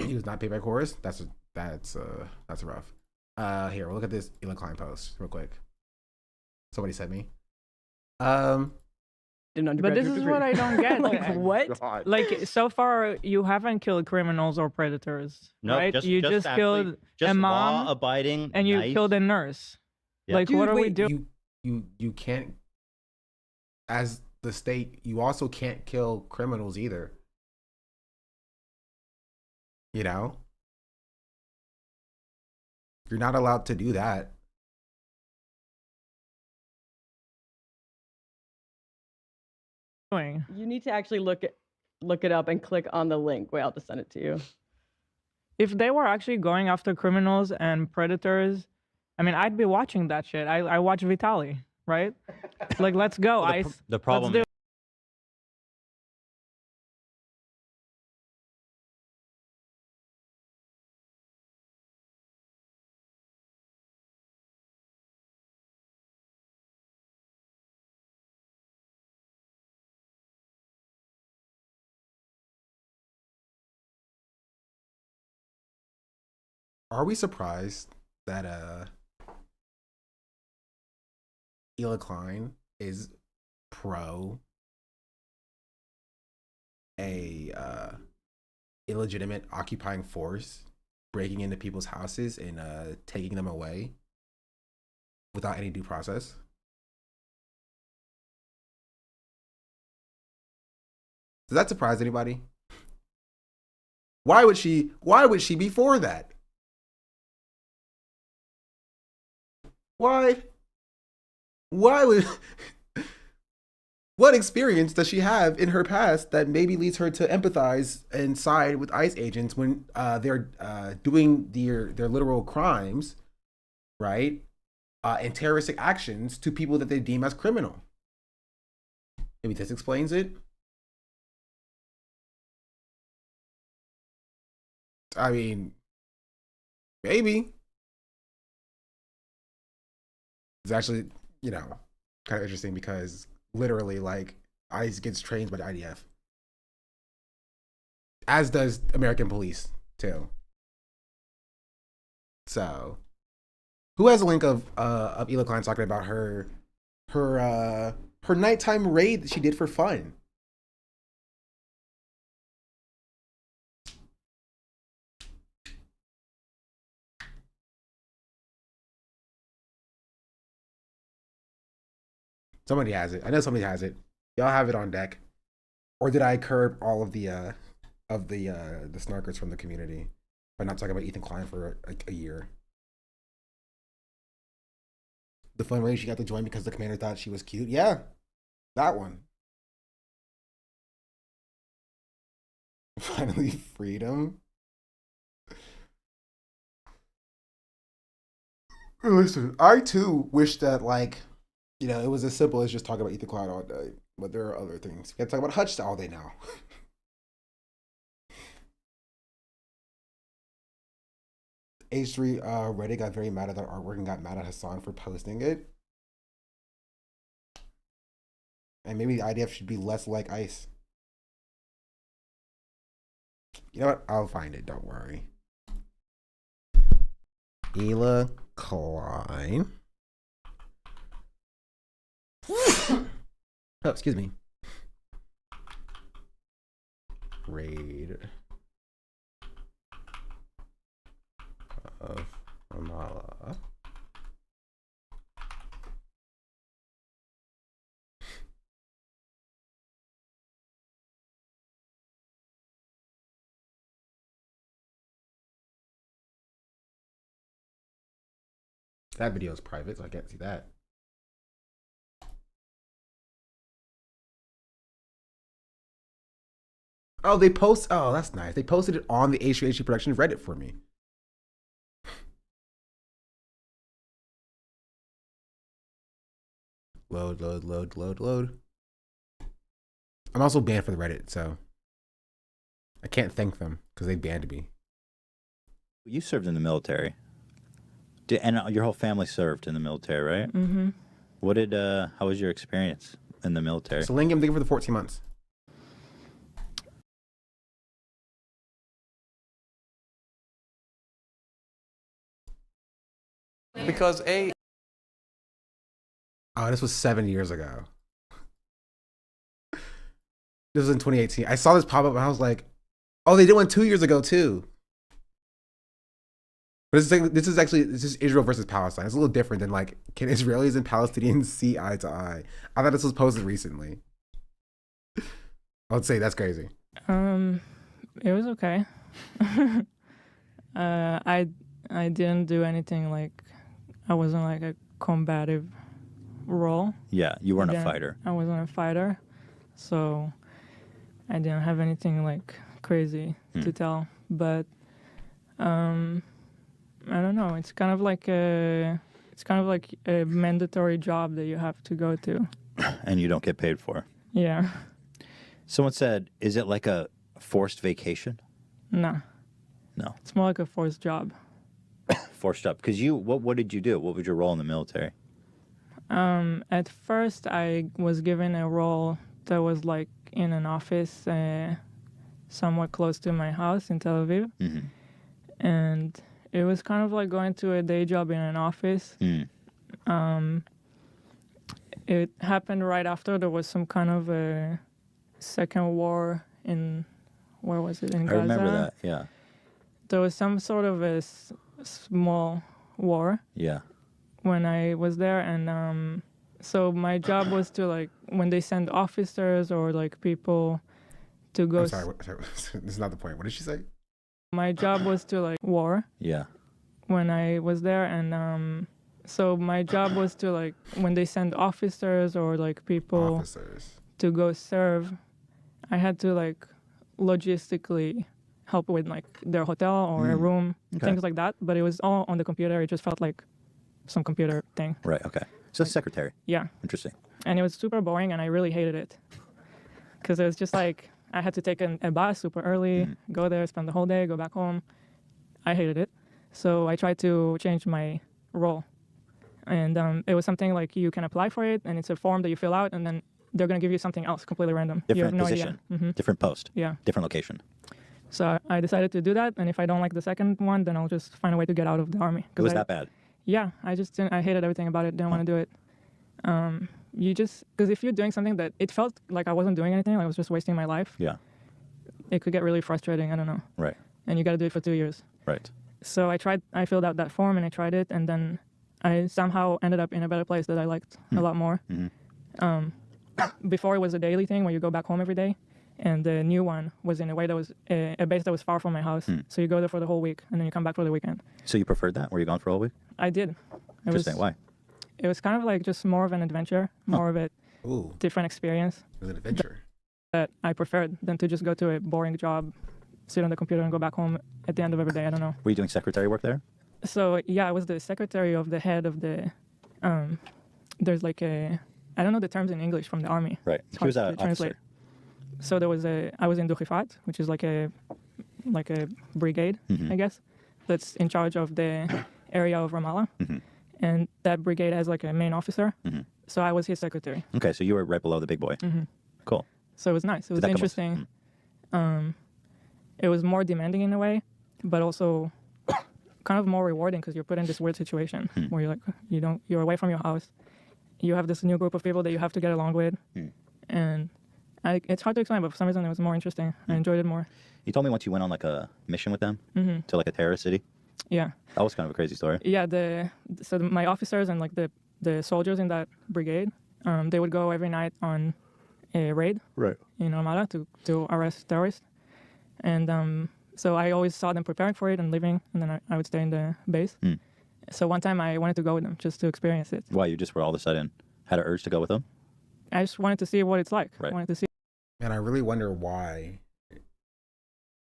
He was not paid by chorus. That's rough. Here, we'll look at this Elon Klein post real quick. Somebody sent me. But this is what I don't get. Like, what? God. Like, so far you haven't killed criminals or predators, No, right? You just killed a mom, law-abiding, and you nice- killed a nurse. Yeah. Like, Dude, what are we wait, doing? You can't, as the state, you also can't kill criminals either. You know? You're not allowed to do that. You need to actually look it up and click on the link. Wait, I'll just send it to you. If they were actually going after criminals and predators, I mean, I'd be watching that shit. I watch Vitaly, right? Like, let's go, Well, ICE. the problem Let's do Are we surprised that Ela Klein is pro a illegitimate occupying force breaking into people's houses and taking them away without any due process? Does that surprise anybody? Why would she be for that? Why would what experience does she have in her past that maybe leads her to empathize and side with ICE agents when they're doing their literal crimes, right? And terroristic actions to people that they deem as criminal? Maybe this explains it. I mean, maybe. It's actually, you know, kind of interesting because literally, like, ICE gets trained by the IDF, as does American police too. So, who has a link of Ela Klein talking about her nighttime raid that she did for fun? Somebody has it. I know somebody has it. Y'all have it on deck. Or did I curb all of the snarkers from the community by not talking about Ethan Klein for like a year? The fun way she got to join because the commander thought she was cute. Yeah, that one. Finally, freedom. Listen, I too wish that, like, you know, it was as simple as just talking about Ethan Klein all day. But there are other things. We got to talk about HUTCH all day now. H3 Reddit got very mad at that artwork and got mad at Hassan for posting it. And maybe the IDF should be less like ICE. You know what? I'll find it. Don't worry. Ela Klein. Oh, excuse me. Raid of Ramallah. That video is private, so I can't see that. Oh, they post. Oh, that's nice. They posted it on the H3 Productions Reddit for me. Load, load, load, load, load. I'm also banned for the Reddit, so I can't thank them because they banned me. You served in the military. And your whole family served in the military, right? Mm-hmm. What did, how was your experience in the military? So Lincoln, thank you for the 14 months. Because Oh, this was 7 years ago. This was in 2018. I saw this pop up and I was like, oh, they did one 2 years ago too. But this is Israel versus Palestine. It's a little different than like, can Israelis and Palestinians see eye to eye? I thought this was posted recently. I would say that's crazy. It was okay. I didn't do anything like, I wasn't like a combative role. Yeah, you weren't a Then fighter. I wasn't a fighter, so I didn't have anything like crazy to tell. But I don't know. It's kind of like a mandatory job that you have to go to. And you don't get paid for. Yeah. Someone said, is it like a forced vacation? No. No. It's more like a forced job. Forced up. Because what did you do? What was your role in the military? At first, I was given a role that was like in an office somewhat close to my house in Tel Aviv. Mm-hmm. And it was kind of like going to a day job in an office. It happened right after there was some kind of a second war in, where was it, in Gaza? I remember that, yeah. There was some sort of a small war. Yeah. When I was there, and so my job was to like, when they send officers or like people to go. I'm sorry, this is not the point. What did she say? My job was to like war. Yeah. When I was there, and so my job was to like, when they send officers or like people to go serve, I had to like logistically help with like their hotel or a room, things like that. But it was all on the computer. It just felt like some computer thing. Right, okay. So secretary. Yeah. Interesting. And it was super boring, and I really hated it. Because it was just like, I had to take a bus super early, go there, spend the whole day, go back home. I hated it. So I tried to change my role. And it was something like you can apply for it, and it's a form that you fill out, and then they're going to give you something else completely random. You have Different no position. idea. Different post. Yeah. Different location. So I decided to do that, and if I don't like the second one, then I'll just find a way to get out of the army. It was that bad? Yeah, I hated everything about it, didn't want to do it. Because if you're doing something that, it felt like I wasn't doing anything, like I was just wasting my life. Yeah. It could get really frustrating, I don't know. Right. And you got to do it for 2 years. Right. So I filled out that form and I tried it, and then I somehow ended up in a better place that I liked a lot more. Before it was a daily thing where you go back home every day, and the new one was in a way that was a base that was far from my house. So you go there for the whole week, and then you come back for the weekend. So you preferred that? Were you gone for a whole week? I did. Interesting. Why? It was kind of like just more of an adventure, more of a different experience. It was an adventure. That I preferred than to just go to a boring job, sit on the computer, and go back home at the end of every day. I don't know. Were you doing secretary work there? So yeah, I was the secretary of the head of the. There's like a, I don't know the terms in English from the army. Right. It's He was hard an to translate. officer. So there was I was in Duchifat, which is like a brigade, I guess, that's in charge of the area of Ramallah, and that brigade has like a main officer. So I was his secretary. Okay, so you were right below the big boy. Cool. So it was nice. It was interesting. It was more demanding in a way, but also kind of more rewarding because you're put in this weird situation where you're like, you're away from your house. You have this new group of people that you have to get along with. And it's hard to explain, but for some reason it was more interesting. I enjoyed it more. You told me once you went on like a mission with them to like a terrorist city. Yeah. That was kind of a crazy story. Yeah. My officers and like the soldiers in that brigade, they would go every night on a raid in Ramallah to arrest terrorists. And so I always saw them preparing for it and leaving, and then I would stay in the base. So one time I wanted to go with them just to experience it. Why? You just were all of a sudden had an urge to go with them? I just wanted to see what it's like. Right. I wanted to see. Man, I really wonder why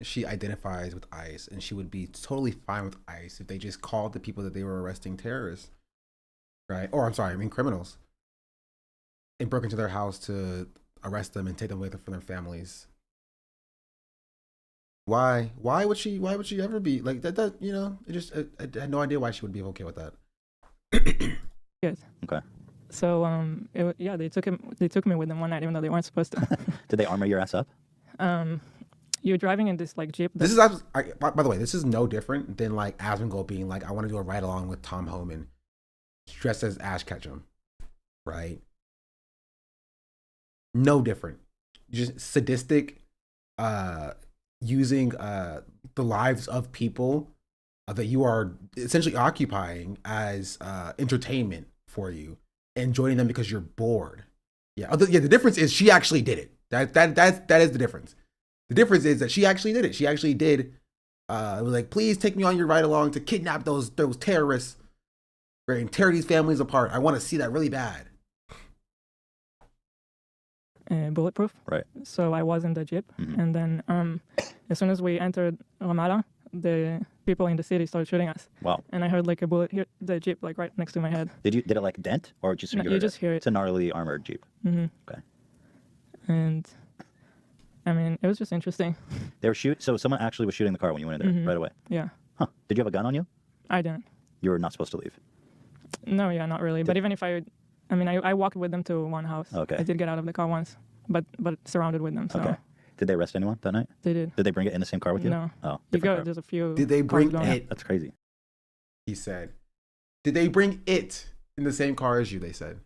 she identifies with ICE, and she would be totally fine with ICE if they just called the people that they were arresting terrorists, right? Or I'm sorry, I mean criminals. and broke into their house to arrest them and take them away from their families. Why would she ever be like that? You know, I had no idea why she would be okay with that. Yes. Okay. So they took me with them one night even though they weren't supposed to. Did they armor your ass up? You're driving in this like Jeep. This is by the way, this is no different than like Asmongold being like, I want to do a ride along with Tom Homan, dressed as Ash Ketchum, right? No different. Just sadistic, using the lives of people that you are essentially occupying as entertainment for you, and joining them because you're bored. Yeah. The difference is she actually did it. That is the difference. The difference is that she actually did it. She actually did. It was like, please take me on your ride along to kidnap those terrorists, right, and tear these families apart. I want to see that really bad. Bulletproof. Right. So I was in the Jeep, and then as soon as we entered Ramallah, the people in the city started shooting us. Wow. And I heard like a bullet hit the Jeep like right next to my head. Did it like dent or just No, you just hear it? It's a gnarly armored Jeep. Okay. And I mean, it was just interesting. They were so someone actually was shooting the car when you went in there right away. Yeah. Huh. Did you have a gun on you? I didn't. You were not supposed to leave. No, yeah, not really. But even if I walked with them to one house. Okay. I did get out of the car once, but surrounded with them. So. Okay. Did they arrest anyone that night? They did. Did they bring it in the same car with you? No. Oh. There's a few. Did they bring cars it? That's crazy. He said. Did they bring it in the same car as you? They said.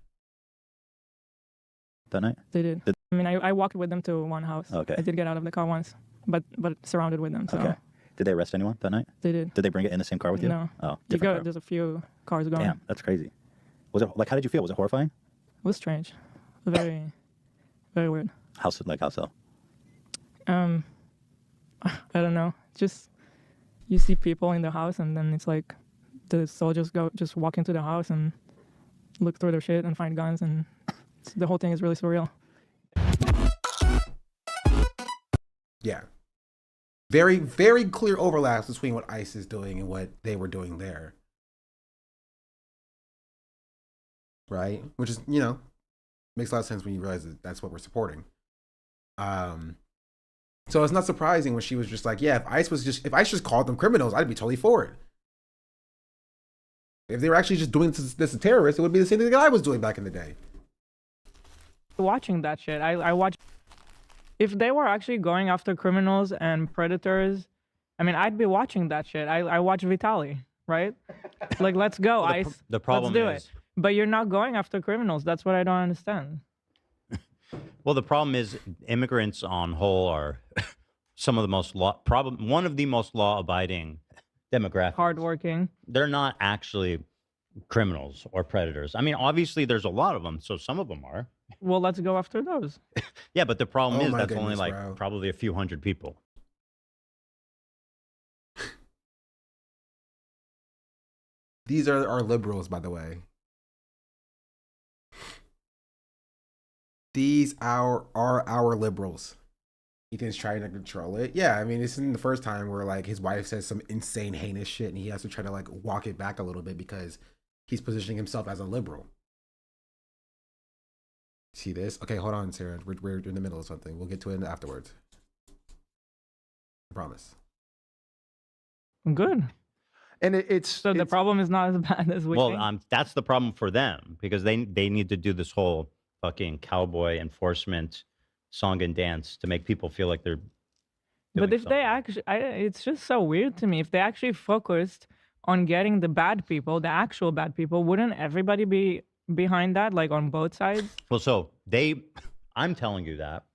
That night? They did. I walked with them to one house. Okay. I did get out of the car once, but surrounded with them. So. Okay. Did they arrest anyone that night? They did. Did they bring it in the same car with you? No. Oh. There's a few cars going. Damn, that's crazy. Was it like? How did you feel? Was it horrifying? It was strange. Very, very weird. How so? I don't know. Just you see people in the house, and then it's like the soldiers just walk into the house and look through their shit and find guns, and the whole thing is really surreal. Yeah. Very, very clear overlaps between what ICE is doing and what they were doing there. Right? Which is, you know, makes a lot of sense when you realize that that's what we're supporting. So it's not surprising when she was just like, yeah, if ICE just called them criminals, I'd be totally for it. If they were actually just doing this to terrorists, it would be the same thing that I was doing back in the day. Watching that shit, I watched. If they were actually going after criminals and predators, I mean, I'd be watching that shit. I watch Vitaly, right? Like, let's go, Well, ICE. the problem let's do is- it. But you're not going after criminals. That's what I don't understand. Well, the problem is immigrants on whole are some of the most one of the most law-abiding demographics. Hardworking. They're not actually criminals or predators. I mean, obviously there's a lot of them, so some of them are. Well, let's go after those. Yeah, but the problem Oh is my that's only goodness, like bro. probably a few hundred people. These are our liberals, by the way. These are our liberals. Ethan's trying to control it. Yeah, I mean, this isn't the first time where like his wife says some insane, heinous shit, and he has to try to like walk it back a little bit because he's positioning himself as a liberal. See this? Okay, hold on, Sarah. We're in the middle of something. We'll get to it afterwards. I promise. I'm good. And it's so the problem is not as bad as we Well, think. that's the problem for them because they need to do this whole fucking cowboy enforcement song and dance to make people feel like they're. But if they actually, it's just so weird to me. If they actually focused on getting the bad people, the actual bad people, wouldn't everybody be behind that, like on both sides? Well, so I'm telling you that.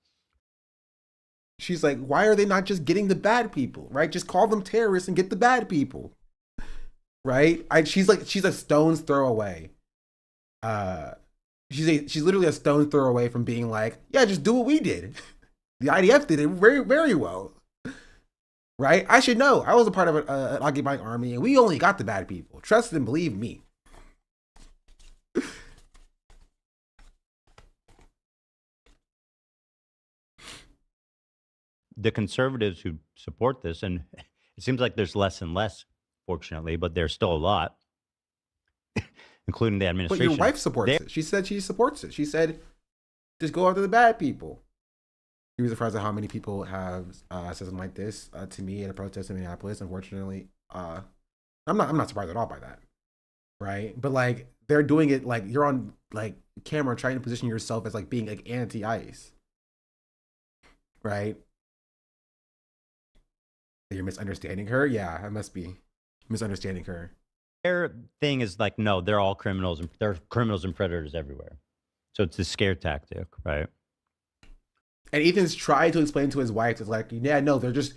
She's like, why are they not just getting the bad people, right? Just call them terrorists and get the bad people, right? She's a stone's throw away. She's literally a stone's throw away from being like, yeah, just do what we did. The IDF did it very, very well, right? I should know. I was a part of an occupying army, and we only got the bad people. Trust and believe me. The conservatives who support this, and it seems like there's less and less, fortunately, but there's still a lot, including the But administration. your wife supports it. She said she supports it. She said just go after the bad people. He was surprised at how many people have said something like this to me at a protest in Minneapolis. Unfortunately, I'm not surprised at all by that, right? But like they're doing it like you're on like camera trying to position yourself as like being like anti-ICE, right? You're misunderstanding her. Yeah, I must be misunderstanding her. Their thing is like, no, they're all criminals, and there are criminals and predators everywhere. So it's a scare tactic, right? And Ethan's tried to explain to his wife, it's like, yeah, no, they're just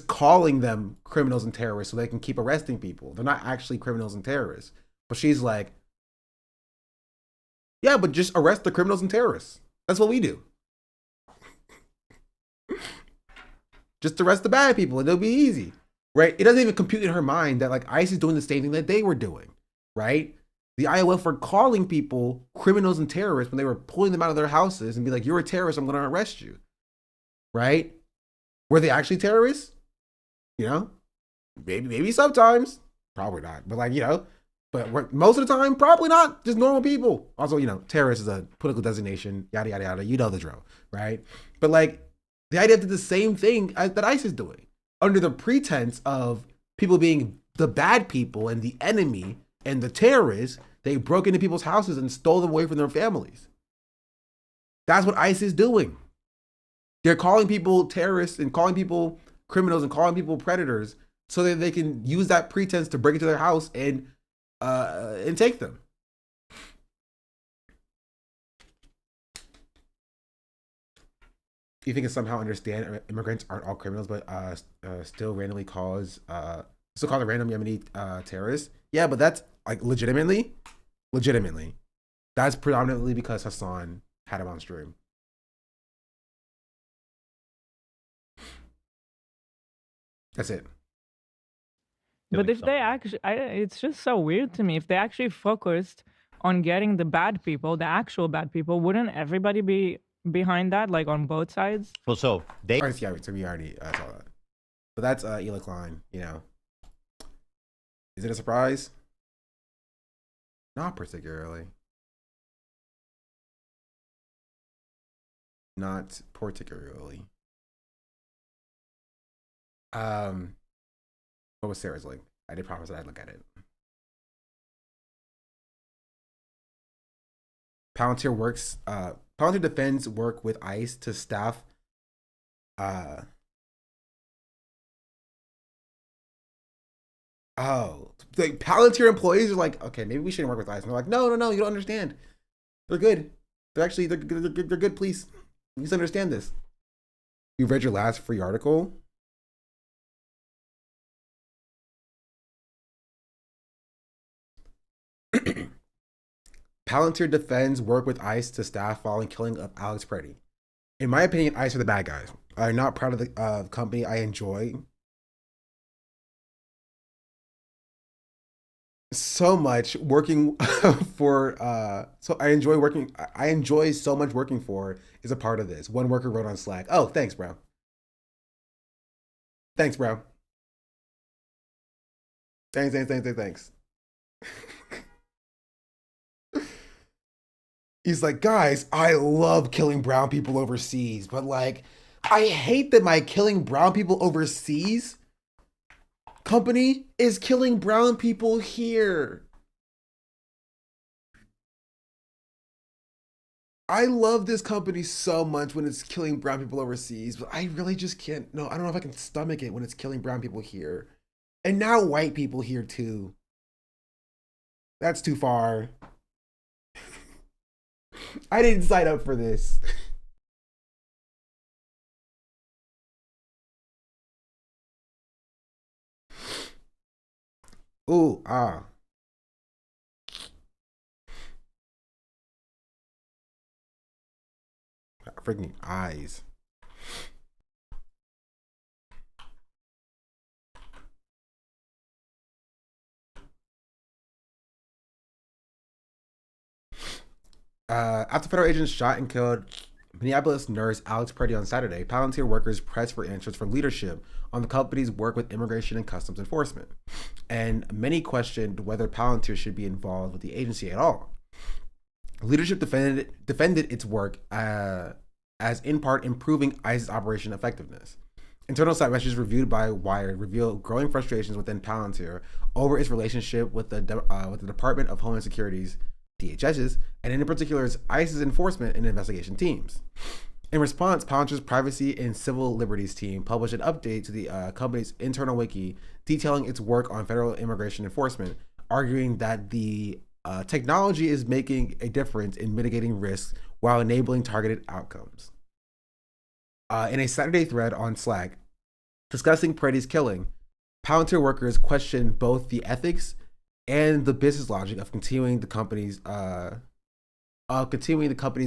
calling them criminals and terrorists so they can keep arresting people. They're not actually criminals and terrorists. But she's like, yeah, but just arrest the criminals and terrorists. That's what we do. Just arrest the bad people and it'll be easy, right? It doesn't even compute in her mind that like ICE is doing the same thing that they were doing, right? The IOF were calling people criminals and terrorists when they were pulling them out of their houses and be like, you're a terrorist, I'm going to arrest you, right? Were they actually terrorists? You know, maybe sometimes, probably not, but like, you know, but most of the time, probably not, just normal people. Also, you know, terrorist is a political designation, yada, yada, yada, you know the drill, right? But like, the idea did the same thing that ICE is doing under the pretense of people being the bad people and the enemy and the terrorists. They broke into people's houses and stole them away from their families. That's what ICE is doing. They're calling people terrorists and calling people criminals and calling people predators so that they can use that pretense to break into their house and take them. You think it's somehow understand immigrants aren't all criminals, but still randomly call the random Yemeni terrorists? Yeah, but that's like legitimately. That's predominantly because Hassan had him on stream. That's it. But if they actually, it's just so weird to me. If they actually focused on getting the bad people, the actual bad people, wouldn't everybody be behind that, like on both sides? Well, so they. Yeah, so we already saw that. But that's Ela Klein. You know, is it a surprise? Not particularly. Not particularly. What was Sarah's link? I did promise that I'd look at it. Palantir defends work with ICE to staff the Palantir employees are like, okay, maybe we shouldn't work with ICE. And they're like, no, you don't understand. They're good. They're good, please. You just understand this. You read your last free article? Palantir defends work with ICE to staff following killing of Alex Preddy. In my opinion, ICE are the bad guys. I'm not proud of the company I enjoy so much working for. I enjoy so much working for is a part of this. One worker wrote on Slack, "Oh, thanks, bro. Thanks, bro. Thanks." He's like, guys, I love killing brown people overseas, but like, I hate that my killing brown people overseas company is killing brown people here. I love this company so much when it's killing brown people overseas, but I really just can't. No, I don't know if I can stomach it when it's killing brown people here. And now white people here too. That's too far. I didn't sign up for this. Ooh, freaking eyes. After federal agents shot and killed Minneapolis nurse Alex Preddy on Saturday, Palantir workers pressed for answers from leadership on the company's work with immigration and customs enforcement. And many questioned whether Palantir should be involved with the agency at all. Leadership defended its work as in part improving ICE's operation effectiveness. Internal site messages reviewed by Wired reveal growing frustrations within Palantir over its relationship with the Department of Homeland Security's DHS's, and in particular, ICE's enforcement and investigation teams. In response, Palantir's Privacy and Civil Liberties team published an update to the company's internal wiki detailing its work on federal immigration enforcement, arguing that the technology is making a difference in mitigating risks while enabling targeted outcomes. In a Saturday thread on Slack discussing Paredes' killing, Palantir workers questioned both the ethics and the business logic of continuing the company's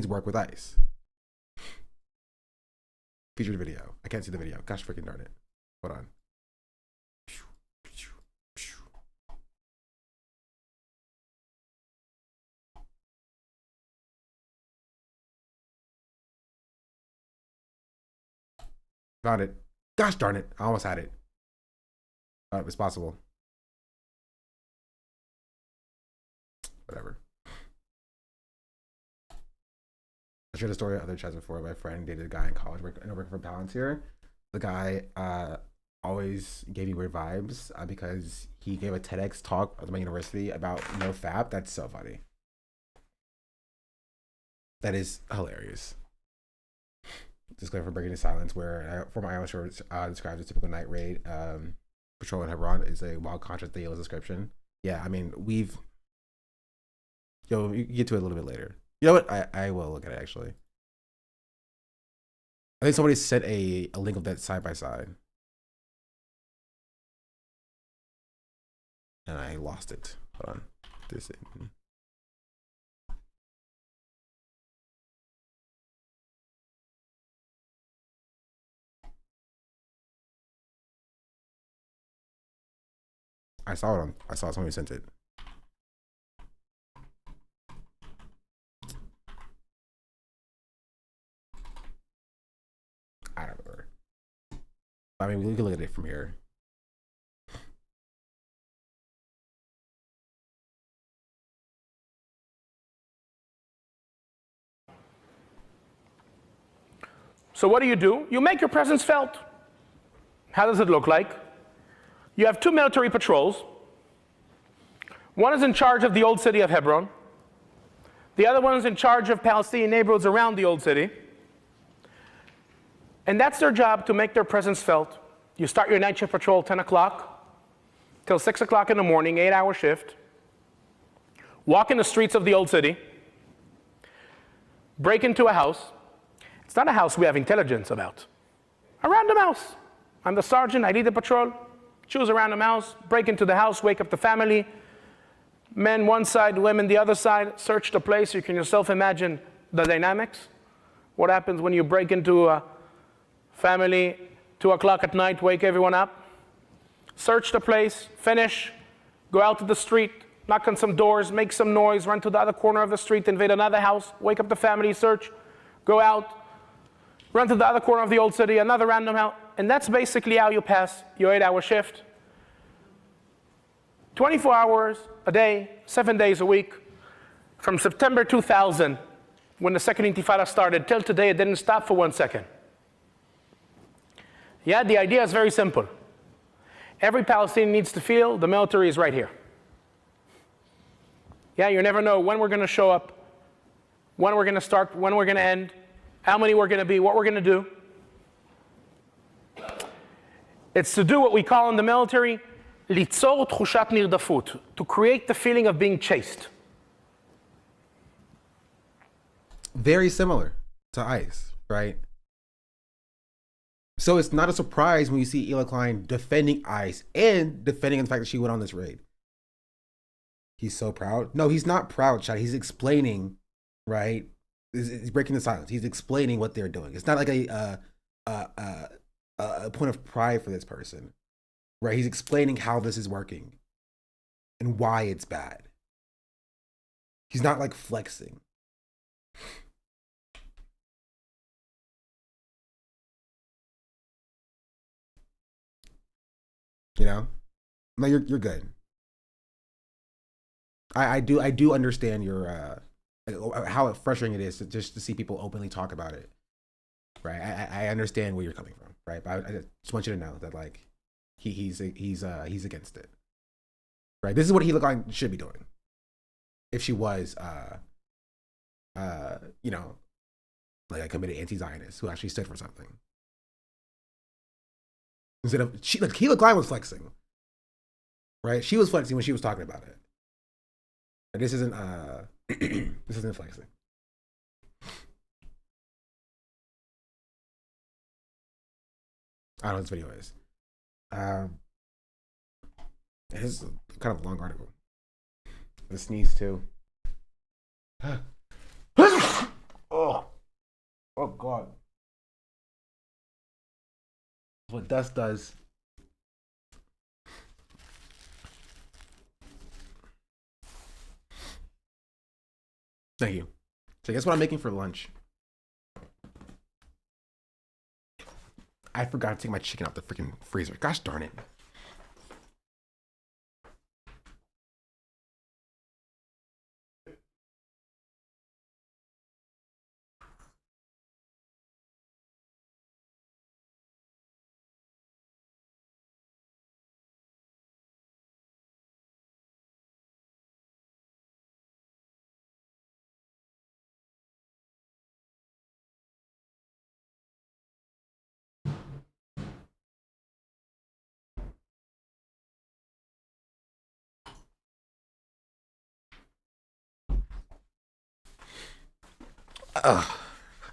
work with ICE. Featured video. I can't see the video. Gosh freaking darn it. Hold on. Found it. Gosh darn it. I almost had it. It was possible. Whatever. I shared a story other chats before. My friend dated a guy in college working for Palantir. The guy always gave me weird vibes because he gave a TEDx talk at my university about no fap. That's so funny. That is hilarious. Disclaimer for breaking the silence, where former Iowa Shores describes a typical night raid patrol in Hebron is a wild contrast to Yale's description. Yeah, I mean, you get to it a little bit later. You know what? I will look at it actually. I think somebody sent a link of that side by side. And I lost it. Hold on. I saw somebody sent it. I don't know. I mean, we can look at it from here. So what do? You make your presence felt. How does it look like? You have 2 military patrols. One is in charge of the old city of Hebron. The other one is in charge of Palestinian neighborhoods around the old city. And that's their job, to make their presence felt. You start your night shift patrol 10 o'clock till 6 o'clock in the morning, 8-hour shift. Walk in the streets of the old city. Break into a house. It's not a house we have intelligence about. A random house. I'm the sergeant, I lead the patrol. Choose a random house, break into the house, wake up the family. Men one side, women the other side. Search the place. You can yourself imagine the dynamics. What happens when you break into a family, 2 o'clock at night, wake everyone up. Search the place, finish, go out to the street, knock on some doors, make some noise, run to the other corner of the street, invade another house, wake up the family, search, go out, run to the other corner of the old city, another random house. And that's basically how you pass your 8-hour shift. 24 hours a day, 7 days a week. From September 2000, when the second Intifada started, till today, it didn't stop for 1 second. Yeah, the idea is very simple. Every Palestinian needs to feel the military is right here. Yeah, you never know when we're going to show up, when we're going to start, when we're going to end, how many we're going to be, what we're going to do. It's to do what we call in the military, ליצור תחושת נרדפות, to create the feeling of being chased. Very similar to ICE, right? So it's not a surprise when you see Eli Klein defending ICE and defending the fact that she went on this raid. He's so proud. No, he's not proud, Chad. He's explaining, right? He's breaking the silence. He's explaining what they're doing. It's not like a point of pride for this person, right? He's explaining how this is working and why it's bad. He's not like flexing. You know, no, you're good. I do understand your like, how frustrating it is just to see people openly talk about it. Right. I understand where you're coming from. Right. But I just want you to know that like he's against it. Right. This is what he looked like should be doing. If she was you know, like a committed anti-Zionist who actually stood for something. Instead of Keela Klein was flexing. Right? She was flexing when she was talking about it. And this isn't this isn't flexing. I don't know what this video is. It is kind of a long article. The sneeze too. Oh God. That's what dust does. Thank you. So guess what I'm making for lunch? I forgot to take my chicken out the freaking freezer. Gosh darn it.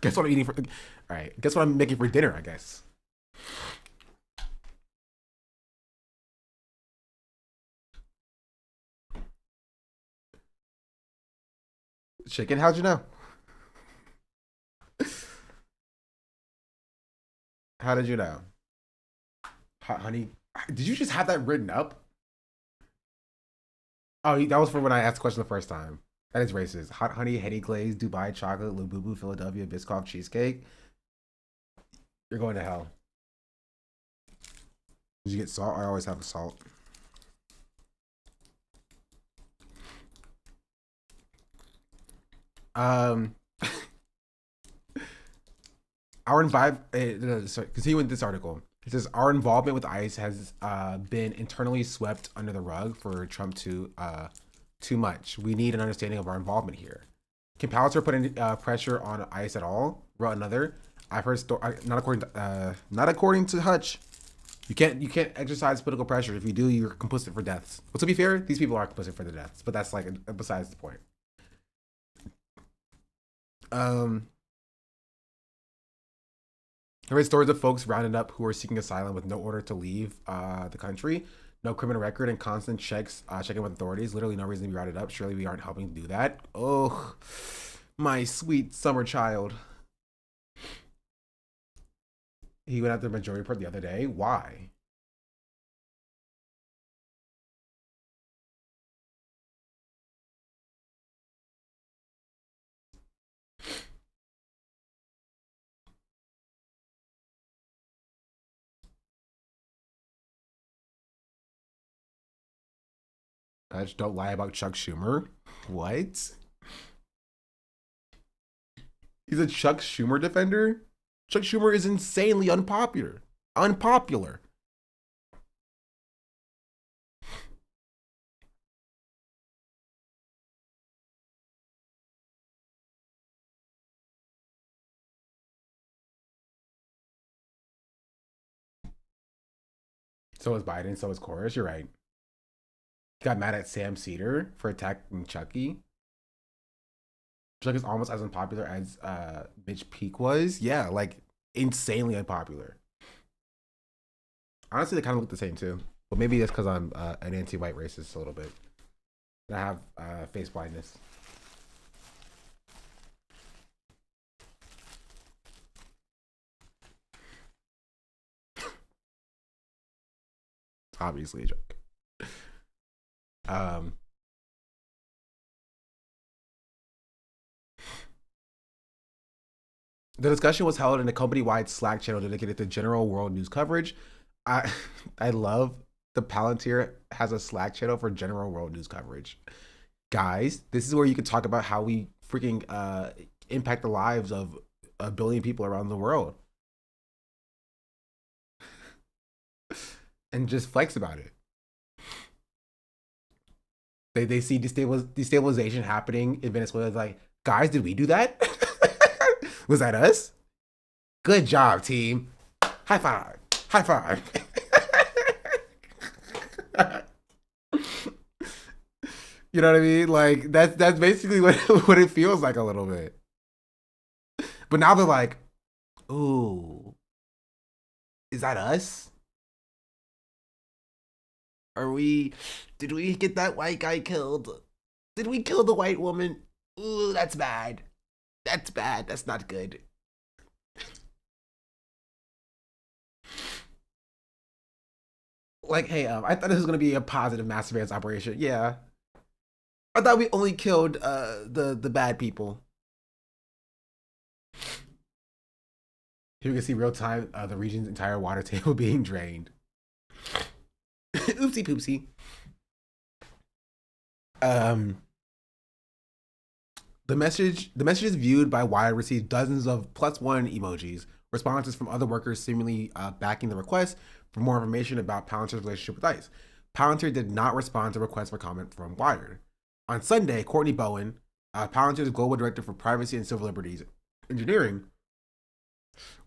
Guess what I'm eating for? All right. Guess what I'm making for dinner? I guess. Chicken? How'd you know? How did you know? Honey, did you just have that written up? Oh, that was for when I asked the question the first time. That is racist. Hot honey, Henny Glaze, Dubai chocolate, Labubu, Philadelphia, Biscoff cheesecake. You're going to hell. Did you get salt? I always have a salt. Our continue with this article. It says our involvement with ICE has been internally swept under the rug for Trump to too much. We need an understanding of our involvement here. Can Palliser put any pressure on ICE at all? Wrote another. I've heard not according to Hutch. You can't exercise political pressure. If you do, you're complicit for deaths. But to be fair, these people are complicit for the deaths. But that's like besides the point. I read stories of folks rounded up who are seeking asylum with no order to leave the country, no criminal record, and constant checks, checking with authorities. Literally no reason to be rounded up. Surely we aren't helping to do that. Oh, my sweet summer child. He went out the majority report the other day. Why? I just don't lie about Chuck Schumer. What? He's a Chuck Schumer defender? Chuck Schumer is insanely unpopular. Unpopular. So is Biden, so is Chorus. You're right. Got mad at Sam Cedar for attacking Chucky. Chuck is almost as unpopular as Mitch Peake was. Yeah, like insanely unpopular. Honestly, they kind of look the same too. But maybe that's because I'm an anti-white racist a little bit. And I have face blindness. Obviously a joke. The discussion was held in a company-wide Slack channel dedicated to general world news coverage. I love the Palantir has a Slack channel for general world news coverage. guys, this is where you can talk about how we freaking impact the lives of a billion people around the world. And just flex about it. They see destabilization happening in Venezuela. It's like, guys, did we do that? Was that us? Good job, team. High five. High five. You know what I mean? Like that's basically what it feels like a little bit. But now they're like, ooh, is that us? Did we get that white guy killed? Did we kill the white woman? Ooh, that's bad. That's bad. That's not good. Like, hey, I thought this was gonna be a positive mass surveillance operation. Yeah. I thought we only killed the bad people. Here we can see real time the region's entire water table being drained. Oopsie poopsie. The message is viewed by Wired received dozens of +1 emojis, responses from other workers seemingly backing the request for more information about Palantir's relationship with ICE. Palantir did not respond to requests for comment from Wired. On Sunday, Courtney Bowen, Palantir's global director for privacy and civil liberties engineering,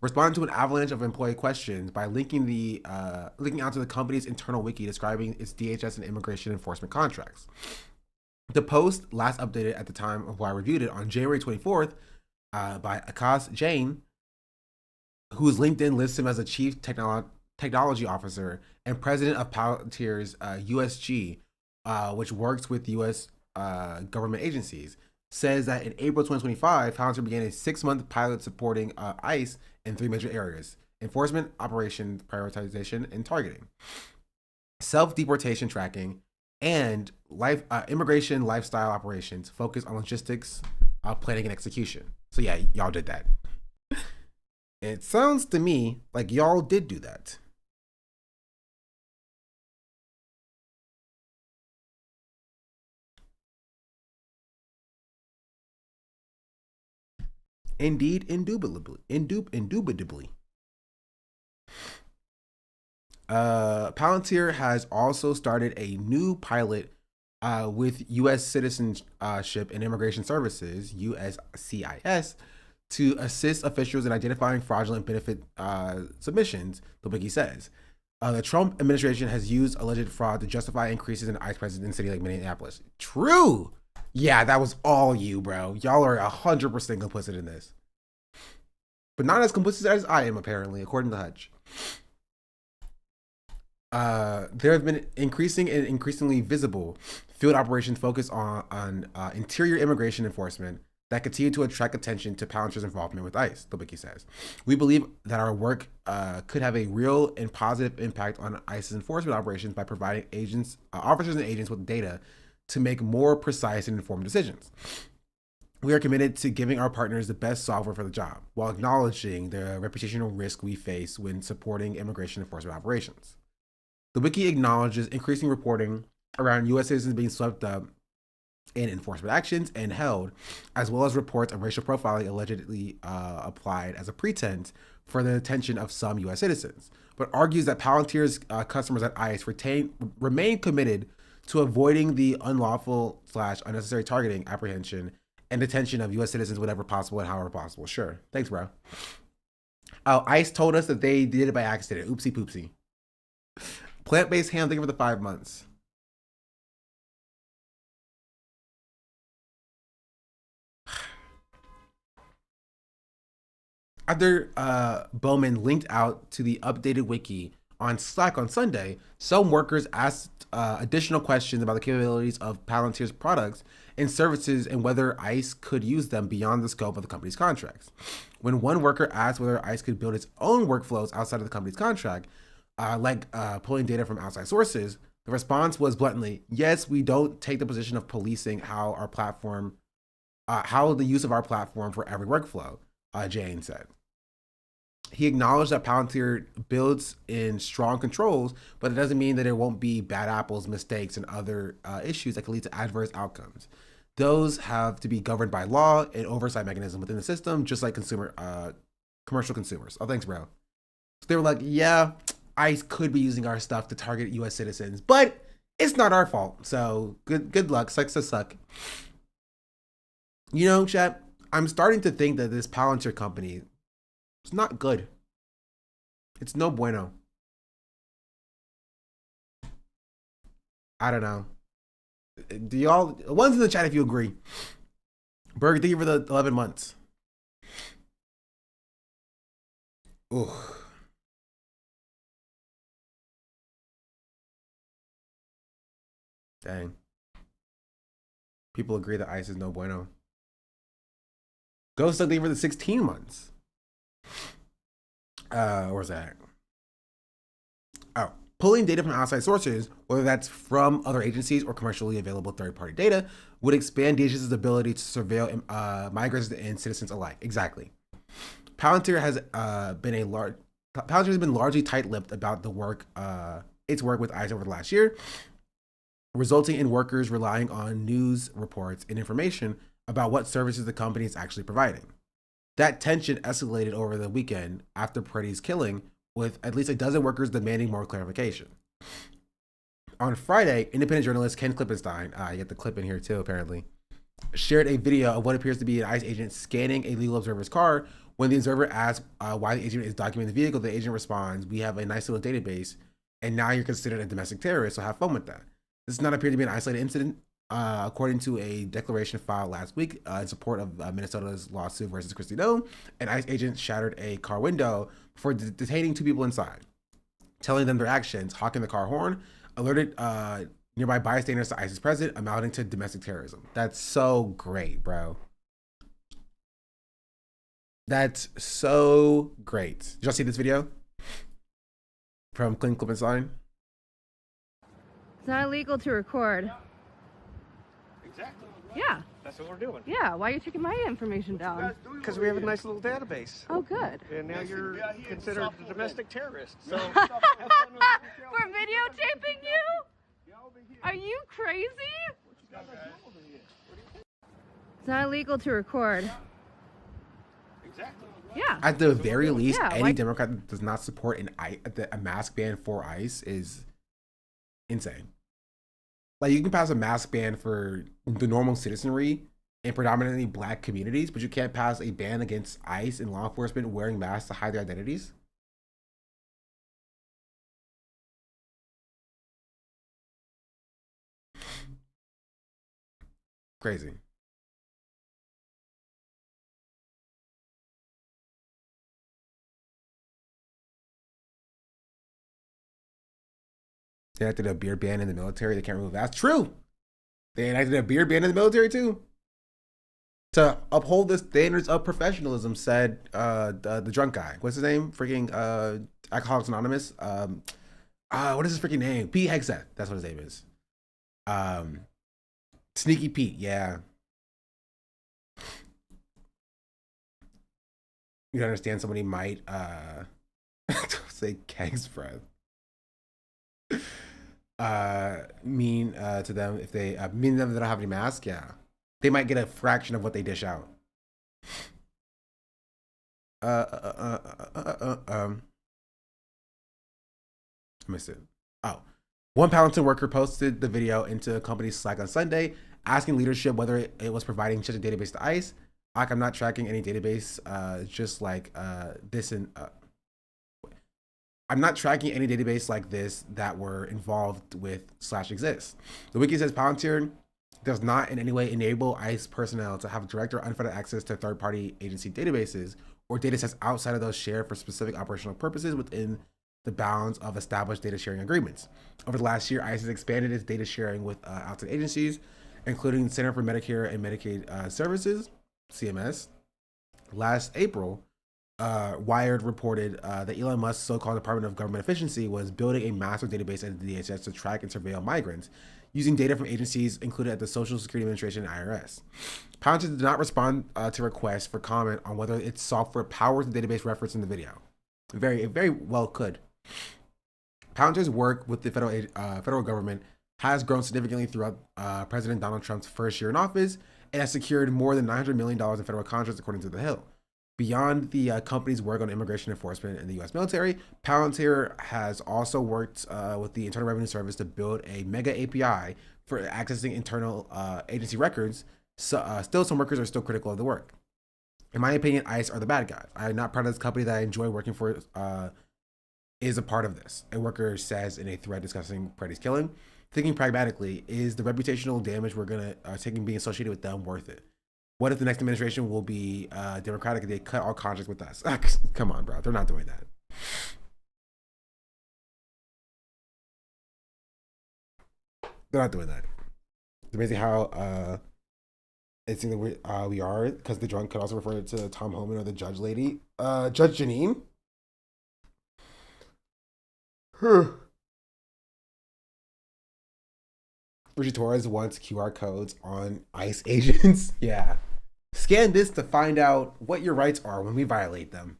responded to an avalanche of employee questions by linking out to the company's internal wiki describing its DHS and immigration enforcement contracts. The post, last updated at the time of when I reviewed it on January 24th by Akash Jain, whose LinkedIn lists him as a chief technology officer and president of Palantir's USG, which works with U.S. Government agencies, says that in April 2025, Palantir began a 6-month pilot supporting ICE in 3 major areas: enforcement, operations, prioritization, and targeting, self-deportation tracking, and immigration lifestyle operations focused on logistics, planning, and execution. So yeah, y'all did that. It sounds to me like y'all did do that. Indeed, indubitably. Palantir has also started a new pilot with U.S. Citizenship and Immigration Services, USCIS, to assist officials in identifying fraudulent benefit submissions, the wiki says. The Trump administration has used alleged fraud to justify increases in ICE presence in cities like Minneapolis. True. Yeah, that was all you, bro. Y'all are 100% complicit in this. But not as complicit as I am, apparently, according to HUTCH. There have been increasing and increasingly visible field operations focused on interior immigration enforcement that continue to attract attention to Palantir's involvement with ICE, the wiki says. We believe that our work could have a real and positive impact on ICE's enforcement operations by providing officers and agents with data to make more precise and informed decisions. We are committed to giving our partners the best software for the job, while acknowledging the reputational risk we face when supporting immigration enforcement operations. The wiki acknowledges increasing reporting around U.S. citizens being swept up in enforcement actions and held, as well as reports of racial profiling allegedly applied as a pretense for the detention of some U.S. citizens, but argues that Palantir's customers at ICE remain committed to avoiding the unlawful/unnecessary targeting, apprehension, and detention of U.S. citizens whenever possible and however possible. Sure. Thanks, bro. ICE told us that they did it by accident. Oopsie poopsie. Plant-based ham, thank you for the 5 months. After Bowman linked out to the updated wiki on Slack on Sunday, some workers asked additional questions about the capabilities of Palantir's products and services and whether ICE could use them beyond the scope of the company's contracts. When one worker asked whether ICE could build its own workflows outside of the company's contract, like pulling data from outside sources, the response was bluntly, yes, we don't take the position of policing how the use of our platform for every workflow, Jane said. He acknowledged that Palantir builds in strong controls, but it doesn't mean that there won't be bad apples, mistakes, and other issues that could lead to adverse outcomes. Those have to be governed by law and oversight mechanism within the system, just like commercial consumers. Oh, thanks, bro. So they were like, yeah, ICE could be using our stuff to target U.S. citizens, but it's not our fault. So good luck. Sucks to suck. You know, chat, I'm starting to think that this Palantir company is not good. It's no bueno. I don't know. Do y'all, one's in the chat if you agree. Berg, thank you for the 11 months. Ooh. Dang. People agree that ICE is no bueno. Ghost, thank you for the 16 months. Where's that? Oh, pulling data from outside sources, whether that's from other agencies or commercially available third-party data, would expand DHS's ability to surveil migrants and citizens alike. Exactly. Palantir has been largely tight-lipped about the work, its work with ICE over the last year, resulting in workers relying on news reports and information about what services the company is actually providing. That tension escalated over the weekend after Pretty's killing, with at least a dozen workers demanding more clarification. On Friday, independent journalist Ken Klippenstein, you get the clip in here too apparently, shared a video of what appears to be an ICE agent scanning a legal observer's car. When the observer asks why the agent is documenting the vehicle, the agent responds, "We have a nice little database, and now you're considered a domestic terrorist, so have fun with that." This does not appear to be an isolated incident. According to a declaration filed last week in support of Minnesota's lawsuit versus Kristi Noem, an ICE agent shattered a car window before detaining two people inside, telling them their actions, honking the car horn, alerted nearby bystanders to ICE's presence, amounting to domestic terrorism. That's so great, bro. That's so great. Did y'all see this video from Clint Klippenstein? It's not illegal to record. Exactly. Yeah. That's what we're doing. Yeah. Why are you taking my information down? Because we have a nice little database. Oh, good. And now you're considered a domestic terrorist. So We're videotaping you? Are you crazy? It's not illegal to record. Exactly. Yeah. At the very least, Yeah, any why- Democrat that does not support a mask ban for ICE is insane. Like, you can pass a mask ban for the normal citizenry in predominantly black communities, but you can't pass a ban against ICE and law enforcement wearing masks to hide their identities. Crazy. They enacted a beard ban in the military. They can't remove that. That's true. They enacted a beard ban in the military too. To uphold the standards of professionalism, said the drunk guy. What's his name? Freaking Alcoholics Anonymous. What is his freaking name? Pete Hegseth. That's what his name is. Sneaky Pete. Yeah. You can understand somebody might say keg's breath. Mean to them if they mean to them they don't have any mask. Yeah, they might get a fraction of what they dish out. I missed it. Oh, one Palantir worker posted the video into a company's Slack on Sunday, asking leadership whether it was providing such a database to ICE. Like, I'm not tracking any database, just like this and. I'm not tracking any database like this that were involved with /exists. The wiki says Palantir does not in any way enable ICE personnel to have direct or unfettered access to third-party agency databases or data sets outside of those shared for specific operational purposes within the bounds of established data sharing agreements. Over the last year, ICE has expanded its data sharing with outside agencies, including Center for Medicare and Medicaid Services, CMS. Last April, Wired reported that Elon Musk's so-called Department of Government Efficiency was building a massive database at the DHS to track and surveil migrants, using data from agencies included at the Social Security Administration and IRS. Palantir did not respond to requests for comment on whether its software powers the database referenced in the video. It very well could. Palantir's work with the federal government has grown significantly throughout President Donald Trump's first year in office and has secured more than $900 million in federal contracts, according to The Hill. Beyond the company's work on immigration enforcement in the U.S. military, Palantir has also worked with the Internal Revenue Service to build a mega API for accessing internal agency records. Still, some workers are still critical of the work. In my opinion, ICE are the bad guys. I am not proud of this company that I enjoy working for is a part of this. A worker says in a thread discussing Preddy's killing. Thinking pragmatically, is the reputational damage we're gonna taking being associated with them worth it? What if the next administration will be Democratic and they cut all contracts with us? Come on, bro. They're not doing that. They're not doing that. It's amazing how it seems that we are, because the drunk could also refer to Tom Homan or the judge lady. Judge Janine? Richie Torres wants QR codes on ICE agents. Yeah. Scan this to find out what your rights are when we violate them.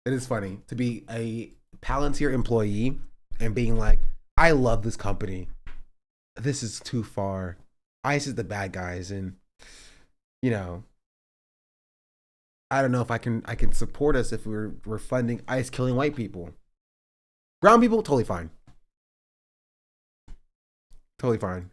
It is funny to be a Palantir employee and being like, I love this company. This is too far. ICE is the bad guys, and you know, I don't know if I can support us if we're funding ICE killing white people. Brown people, totally fine. Totally fine.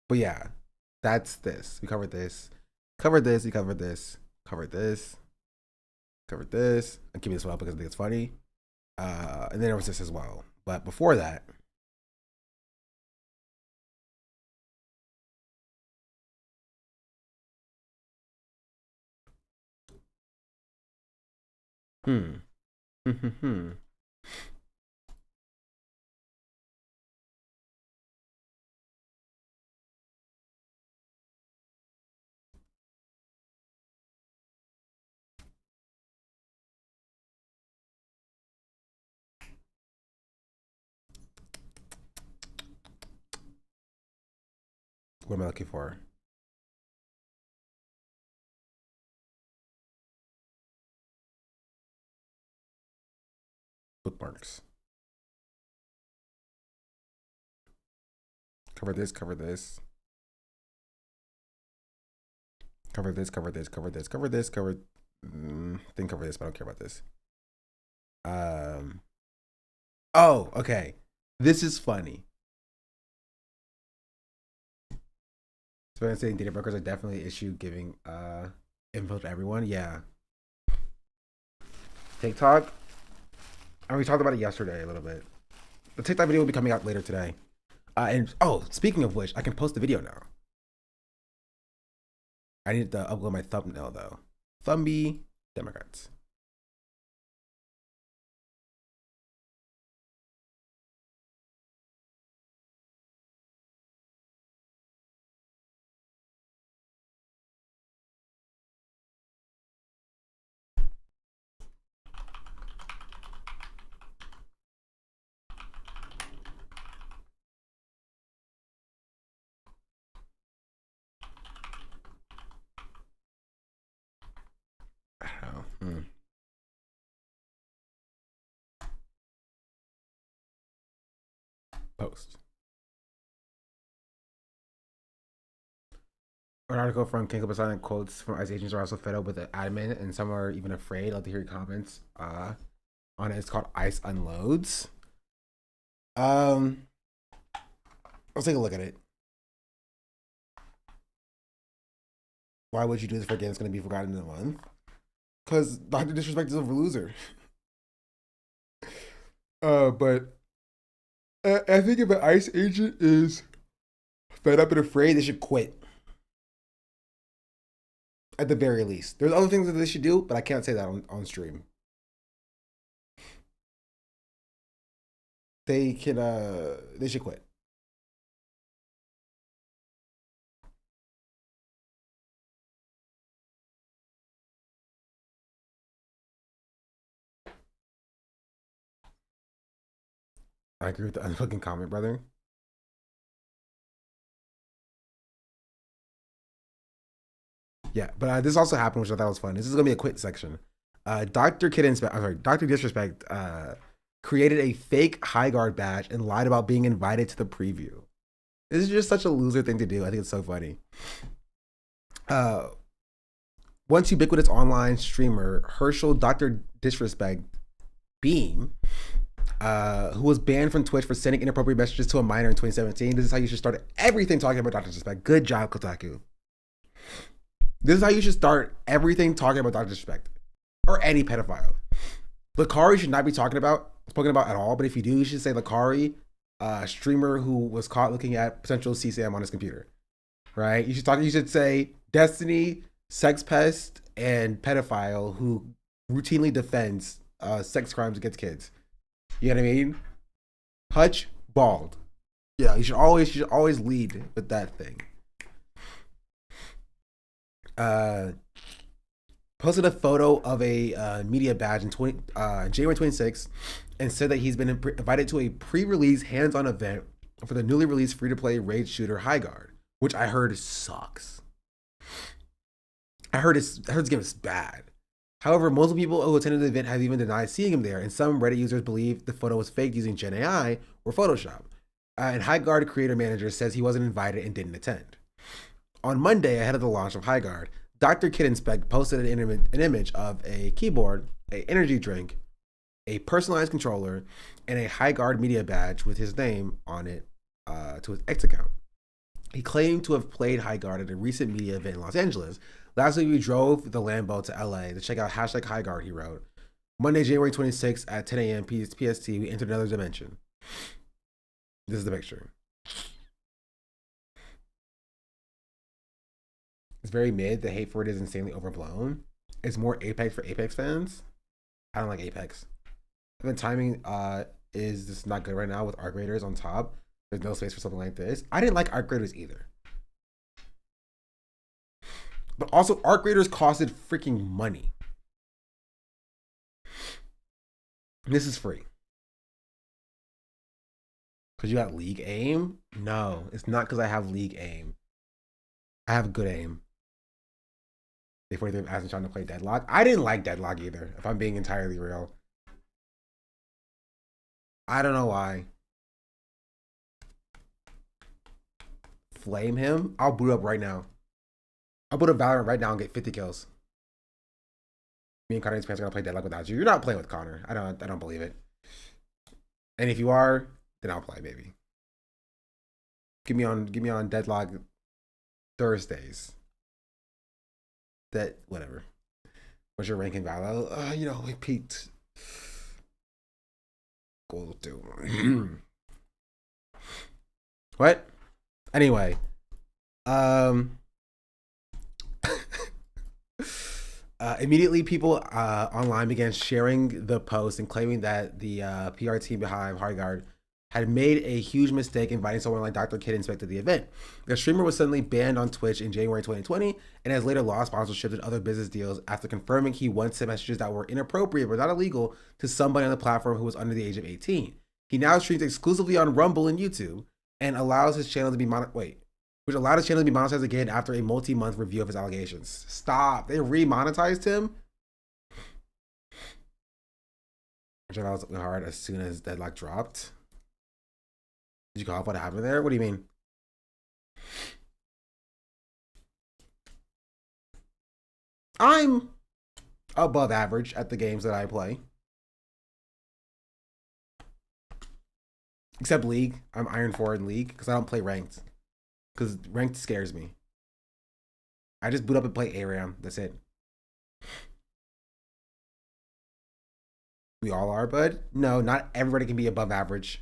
But yeah, that's this. We covered this. Covered this. We covered this. Covered this. Covered this. I'm keeping this one up because I think it's funny. And then there was this as well. But before that, what am I looking for? Bookmarks. Cover this, cover this. Cover this, cover this, cover this, cover this, cover. Didn't cover this, but I don't care about this. Oh, okay. This is funny. So I'm saying data brokers are definitely an issue giving info to everyone. Yeah. TikTok. And we talked about it yesterday a little bit. The TikTok video will be coming out later today. And oh, speaking of which, I can post the video now. I need to upload my thumbnail though. Thumby Democrats. Post. An article from King of Silent quotes from ICE agents are also fed up with the admin, and some are even afraid. I'd love to hear your comments on it. It's called ICE Unloads. Let's take a look at it. Why would you do this for a game that's going to be forgotten in a month? Because Dr. Disrespect is a loser. But I think if an ICE agent is fed up and afraid, they should quit. At the very least. There's other things that they should do, but I can't say that on stream. They should quit. I agree with the unfucking comment, brother. Yeah, but this also happened, which I thought was fun. This is gonna be a quick section. Dr. Dr. Disrespect created a fake high guard badge and lied about being invited to the preview. This is just such a loser thing to do. I think it's so funny. Once ubiquitous online streamer Herschel Dr. Disrespect Beam, who was banned from Twitch for sending inappropriate messages to a minor in 2017. This is how you should start everything talking about Dr. Disrespect. Good job, Kotaku. This is how you should start everything talking about Dr. Disrespect or any pedophile. Lakari should not be spoken about at all, but if you do, you should say Lakari, streamer who was caught looking at potential CSAM on his computer, right? You should say Destiny, sex pest, and pedophile who routinely defends sex crimes against kids. You know what I mean? Hutch, bald. Yeah, you should always lead with that thing. Posted a photo of a media badge in January 26th and said that he's been invited to a pre-release hands-on event for the newly released free-to-play raid shooter High Guard, which I heard sucks. I heard this game is bad. However, most people who attended the event have even denied seeing him there, and some Reddit users believe the photo was faked using Gen AI or Photoshop. And High Guard creator manager says he wasn't invited and didn't attend. On Monday, ahead of the launch of High Guard, Dr. Kid Inspect posted an image of a keyboard, an energy drink, a personalized controller, and a High Guard media badge with his name on it to his X account. He claimed to have played High Guard at a recent media event in Los Angeles. Last week, we drove the Lambo to LA to check out #High Guard, he wrote. Monday, January 26th at 10 a.m. PST, we entered another dimension. This is the picture. It's very mid. The hate for it is insanely overblown. It's more Apex for Apex fans. I don't like Apex. The timing is just not good right now with Arc Raiders on top. There's no space for something like this. I didn't like Arc Raiders either. But also, Arc Raiders costed freaking money. This is free. Because you got League aim? No, it's not because I have League aim. I have good aim. Before they're asking Sean to play Deadlock. I didn't like Deadlock either, if I'm being entirely real. I don't know why. Flame him? I'll boot up right now. I'll boot up Valorant right now and get 50 kills. Me and Connor's parents are gonna play Deadlock without you. You're not playing with Connor. I don't believe it. And if you are, then I'll play, baby. Give me on Deadlock Thursdays. That whatever. What's your rank in Valor? You know, we peaked. Goal 2. What? Anyway. Immediately, people online began sharing the post and claiming that the PR team behind High Guard had made a huge mistake inviting someone like Dr. Kid Inspect to the event. The streamer was suddenly banned on Twitch in January 2020 and has later lost sponsorship and other business deals after confirming he once sent messages that were inappropriate but not illegal to somebody on the platform who was under the age of 18. He now streams exclusively on Rumble and YouTube and allows his channel to be which allowed his channel to be monetized again after a multi-month review of his allegations. Stop. They re-monetized him? I tried out hard as soon as Deadlock dropped. Did you call up what happened there? What do you mean? I'm above average at the games that I play. Except League. I'm Iron 4 in League because I don't play ranked. Because ranked scares me. I just boot up and play ARAM. That's it. We all are, bud? No, not everybody can be above average.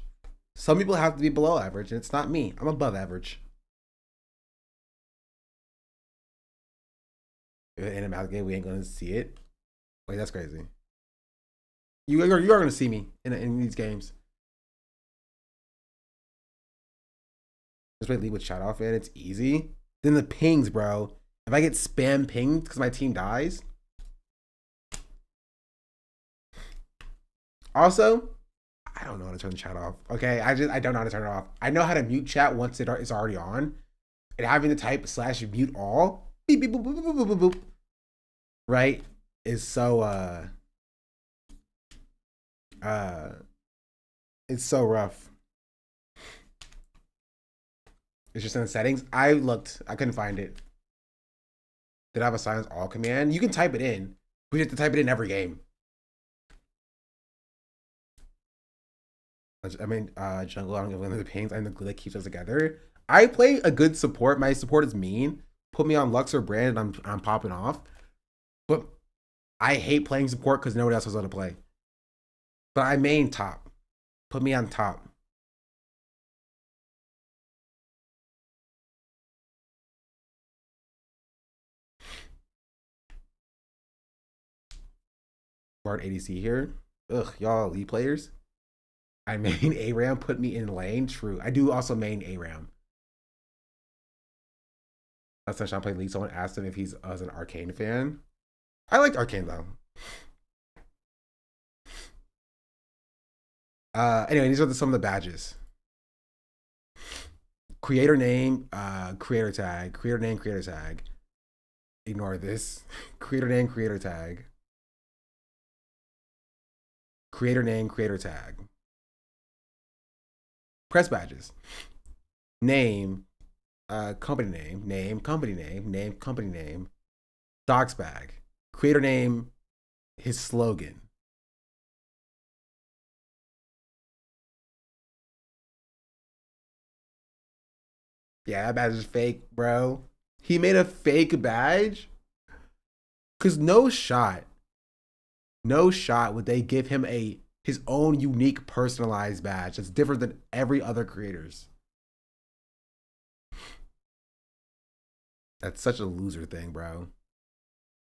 Some people have to be below average, and it's not me. I'm above average. In a math game, we ain't gonna see it. Wait, that's crazy. You are gonna see me in these games. Just play League with chat off, man. It's easy. Then the pings, bro. If I get spam pinged because my team dies. Also, I don't know how to turn the chat off. Okay, I don't know how to turn it off. I know how to mute chat once it's already on, and having to type /mute all beep beep boop boop boop boop boop boop, right, is so it's so rough. It's just in the settings. I looked, I couldn't find it. Did I have a silence all command? You can type it in. We have to type it in every game. I mean, jungle, I don't give the pains. I'm the glue that keeps us together. I play a good support. My support is mean. Put me on Lux or Brand and I'm popping off. But I hate playing support because nobody else knows how to play. But I main top. Put me on top. Bard ADC here. Ugh, y'all elite players. I main ARAM, put me in lane. True. I do also main ARAM. Last time Sean played League, someone asked him if he's an Arcane fan. I liked Arcane though. Anyway, these are some of the badges. Creator name, creator tag. Creator name, creator tag. Ignore this. Creator name, creator tag. Creator name, creator tag. Press badges. Name, company name, company name, company name. Docs bag. Creator name, his slogan. Yeah, that badge is fake, bro. He made a fake badge? Cause no shot would they give him his own unique personalized badge that's different than every other creator's. That's such a loser thing, bro.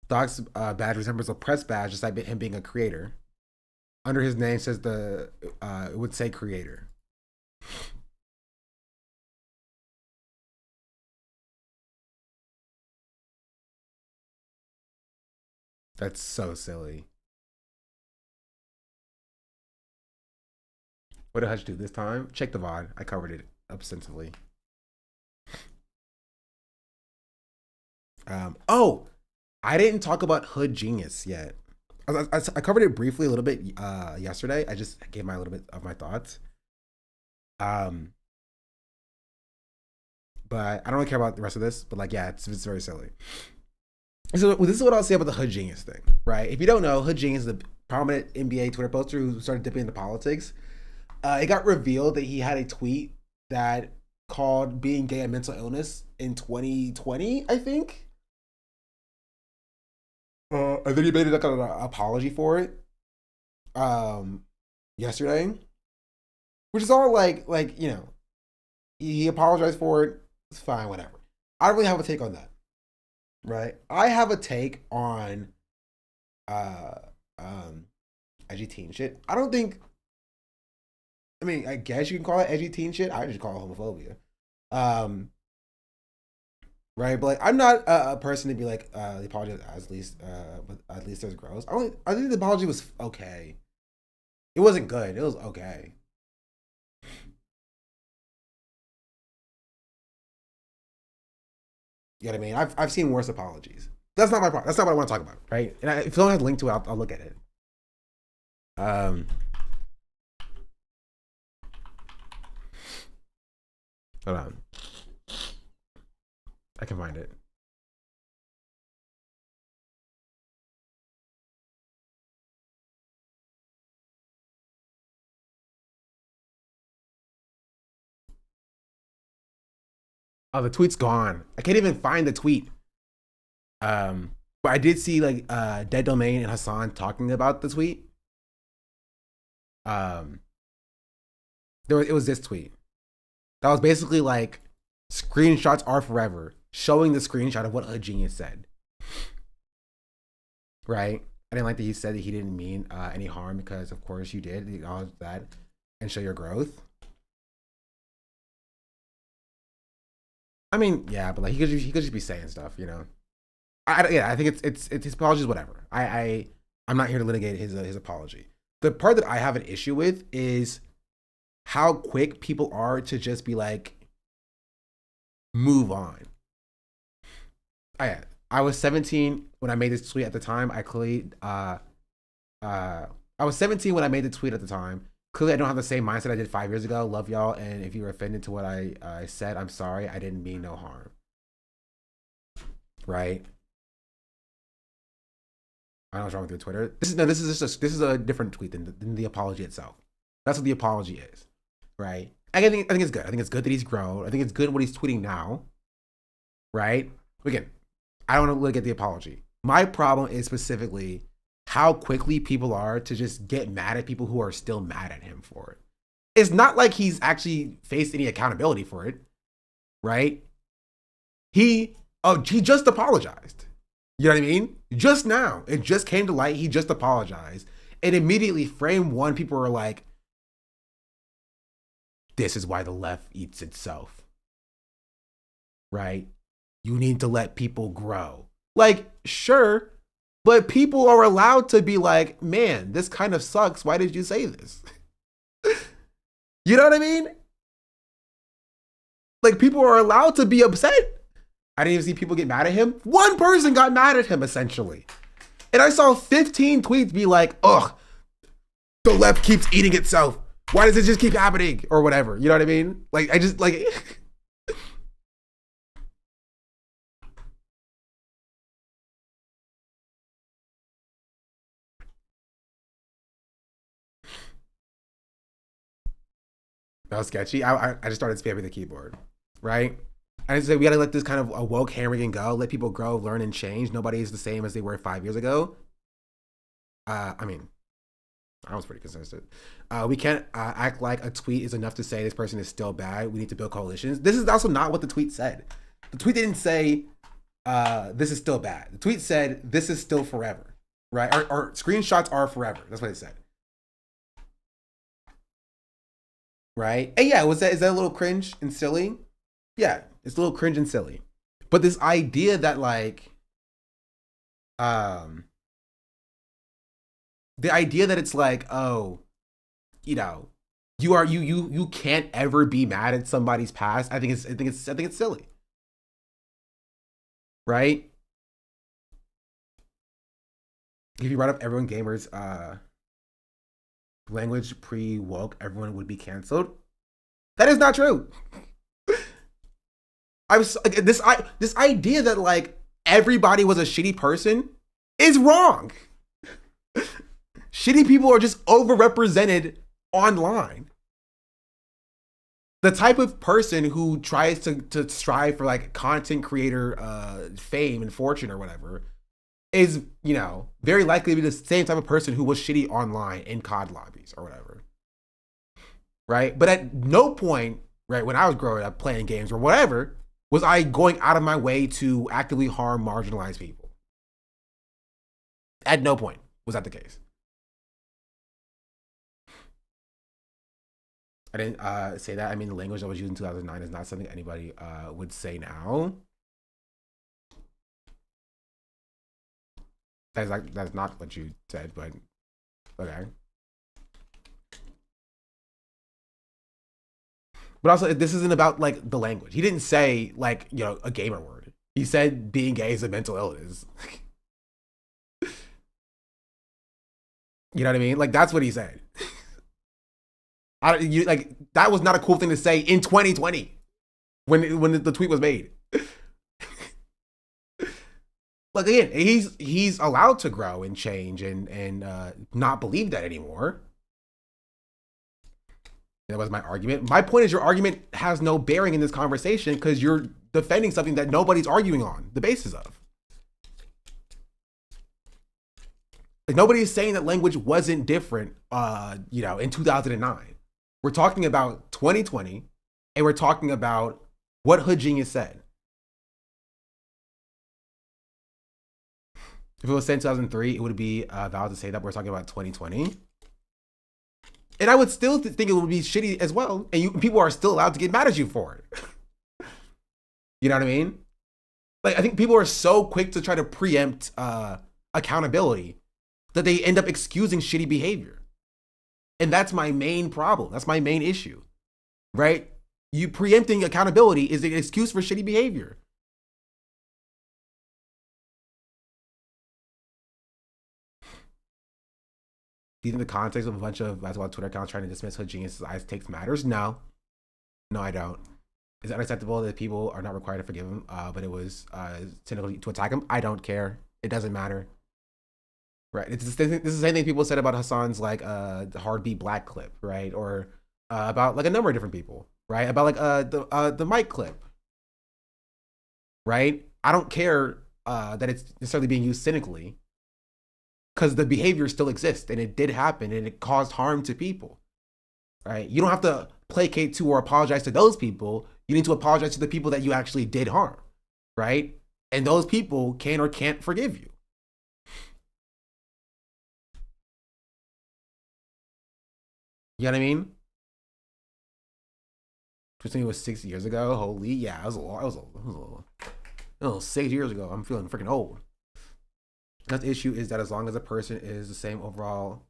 Doc's badge resembles a press badge, just like him being a creator. Under his name says it would say creator. That's so silly. What did Hutch do this time? Check the VOD. I covered it extensively. Oh, I didn't talk about Hood Genius yet. I covered it briefly a little bit yesterday. I just gave my little bit of my thoughts. But I don't really care about the rest of this. But like, yeah, it's very silly. So this is what I'll say about the Hood Genius thing, right? If you don't know, Hood Genius is the prominent NBA Twitter poster who started dipping into politics. It got revealed that he had a tweet that called being gay a mental illness in 2020, I think. And then he made like an apology for it yesterday, which is all like you know, he apologized for it. It's fine, whatever. I don't really have a take on that, right? I have a take on edgy teen shit. I don't think. I mean, I guess you can call it edgy teen shit. I just call it homophobia. Right, but like, I'm not a person to be like the apology at least there's gross. I think the apology was okay. It wasn't good. It was okay. You know what I mean? I've seen worse apologies. That's not my part. That's not what I want to talk about, right? And if someone has a link to it, I'll look at it. Hold on. I can find it. Oh, the tweet's gone. I can't even find the tweet. But I did see like Dead Domain and Hassan talking about the tweet. It was this tweet. That was basically like, screenshots are forever, showing the screenshot of what a genius said. Right? I didn't like that he said that he didn't mean any harm because, of course, you did. You acknowledge that and show your growth. I mean, yeah, but like he could just be saying stuff, you know. I think it's his apologies, whatever. I'm not here to litigate his apology. The part that I have an issue with is how quick people are to just be like, move on. I was 17 when I made this tweet at the time. I clearly, I was 17 when I made the tweet at the time. Clearly, I don't have the same mindset I did 5 years ago. Love y'all, and if you were offended to what I said, I'm sorry. I didn't mean no harm. Right? I don't know what's wrong with your Twitter. This is a different tweet than the apology itself. That's what the apology is, right? I think it's good. I think it's good that he's grown. I think it's good what he's tweeting now, right? Again, I don't want to look at the apology. My problem is specifically how quickly people are to just get mad at people who are still mad at him for it. It's not like he's actually faced any accountability for it, right? He just apologized. You know what I mean? Just now. It just came to light. He just apologized. And immediately frame one, people were like, this is why the left eats itself. Right? You need to let people grow. Like, sure, but people are allowed to be like, man, this kind of sucks. Why did you say this? You know what I mean? Like, people are allowed to be upset. I didn't even see people get mad at him. One person got mad at him, essentially. And I saw 15 tweets be like, ugh, the left keeps eating itself. Why does it just keep happening? Or whatever. You know what I mean? Like, I just, like... That was sketchy. I just started spamming the keyboard, right? I just say we gotta let this kind of a woke hammering go, let people grow, learn, and change. Nobody is the same as they were 5 years ago. I mean, I was pretty consistent. We can't act like a tweet is enough to say this person is still bad. We need to build coalitions. This is also not what the tweet said. The tweet didn't say this is still bad. The tweet said this is still forever, right? Or screenshots are forever. That's what it said. Right? And yeah, is that a little cringe and silly? Yeah, it's a little cringe and silly. But this idea that like, the idea that it's like, oh, you know, you can't ever be mad at somebody's past. I think it's silly. Right? If you brought up everyone gamers, language pre-woke, everyone would be canceled. That is not true. This idea that like everybody was a shitty person is wrong. Shitty people are just overrepresented online. The type of person who tries to strive for like content creator fame and fortune or whatever is, you know, very likely to be the same type of person who was shitty online in COD lobbies or whatever. Right? But at no point, right, when I was growing up playing games or whatever, was I going out of my way to actively harm marginalized people. At no point was that the case. I didn't say that. I mean, the language that was used in 2009 is not something anybody would say now. That's not what you said, but okay. But also, this isn't about like the language. He didn't say like, you know, a gamer word. He said being gay is a mental illness. You know what I mean? Like that's what he said. Like that was not a cool thing to say in 2020 when the tweet was made. Like again, he's allowed to grow and change and not believe that anymore. That was my argument. My point is your argument has no bearing in this conversation because you're defending something that nobody's arguing on the basis of. Like nobody is saying that language wasn't different, you know, in 2009. We're talking about 2020, and we're talking about what Hood Genius said. If it was said in 2003, it would be valid to say that we're talking about 2020. And I would still think it would be shitty as well. And people are still allowed to get mad at you for it. You know what I mean? Like, I think people are so quick to try to preempt accountability that they end up excusing shitty behavior. And that's my main problem. That's my main issue, right? You preempting accountability is an excuse for shitty behavior. Do you think the context of a bunch of basketball Twitter accounts trying to dismiss hood geniuses as takes matters? No. No, I don't. Is it unacceptable that people are not required to forgive him, but it was cynical to attack him? I don't care. It doesn't matter. Right. This is the same thing people said about Hassan's like hard beat black clip, right? Or about like a number of different people, right? About like the Mike clip, right? I don't care that it's necessarily being used cynically, because the behavior still exists and it did happen and it caused harm to people, right? You don't have to placate to or apologize to those people. You need to apologize to the people that you actually did harm, right? And those people can or can't forgive you. You know what I mean? Just it was 6 years ago. Holy, yeah, it was 6 years ago. I'm feeling freaking old. The issue is that as long as a person is the same overall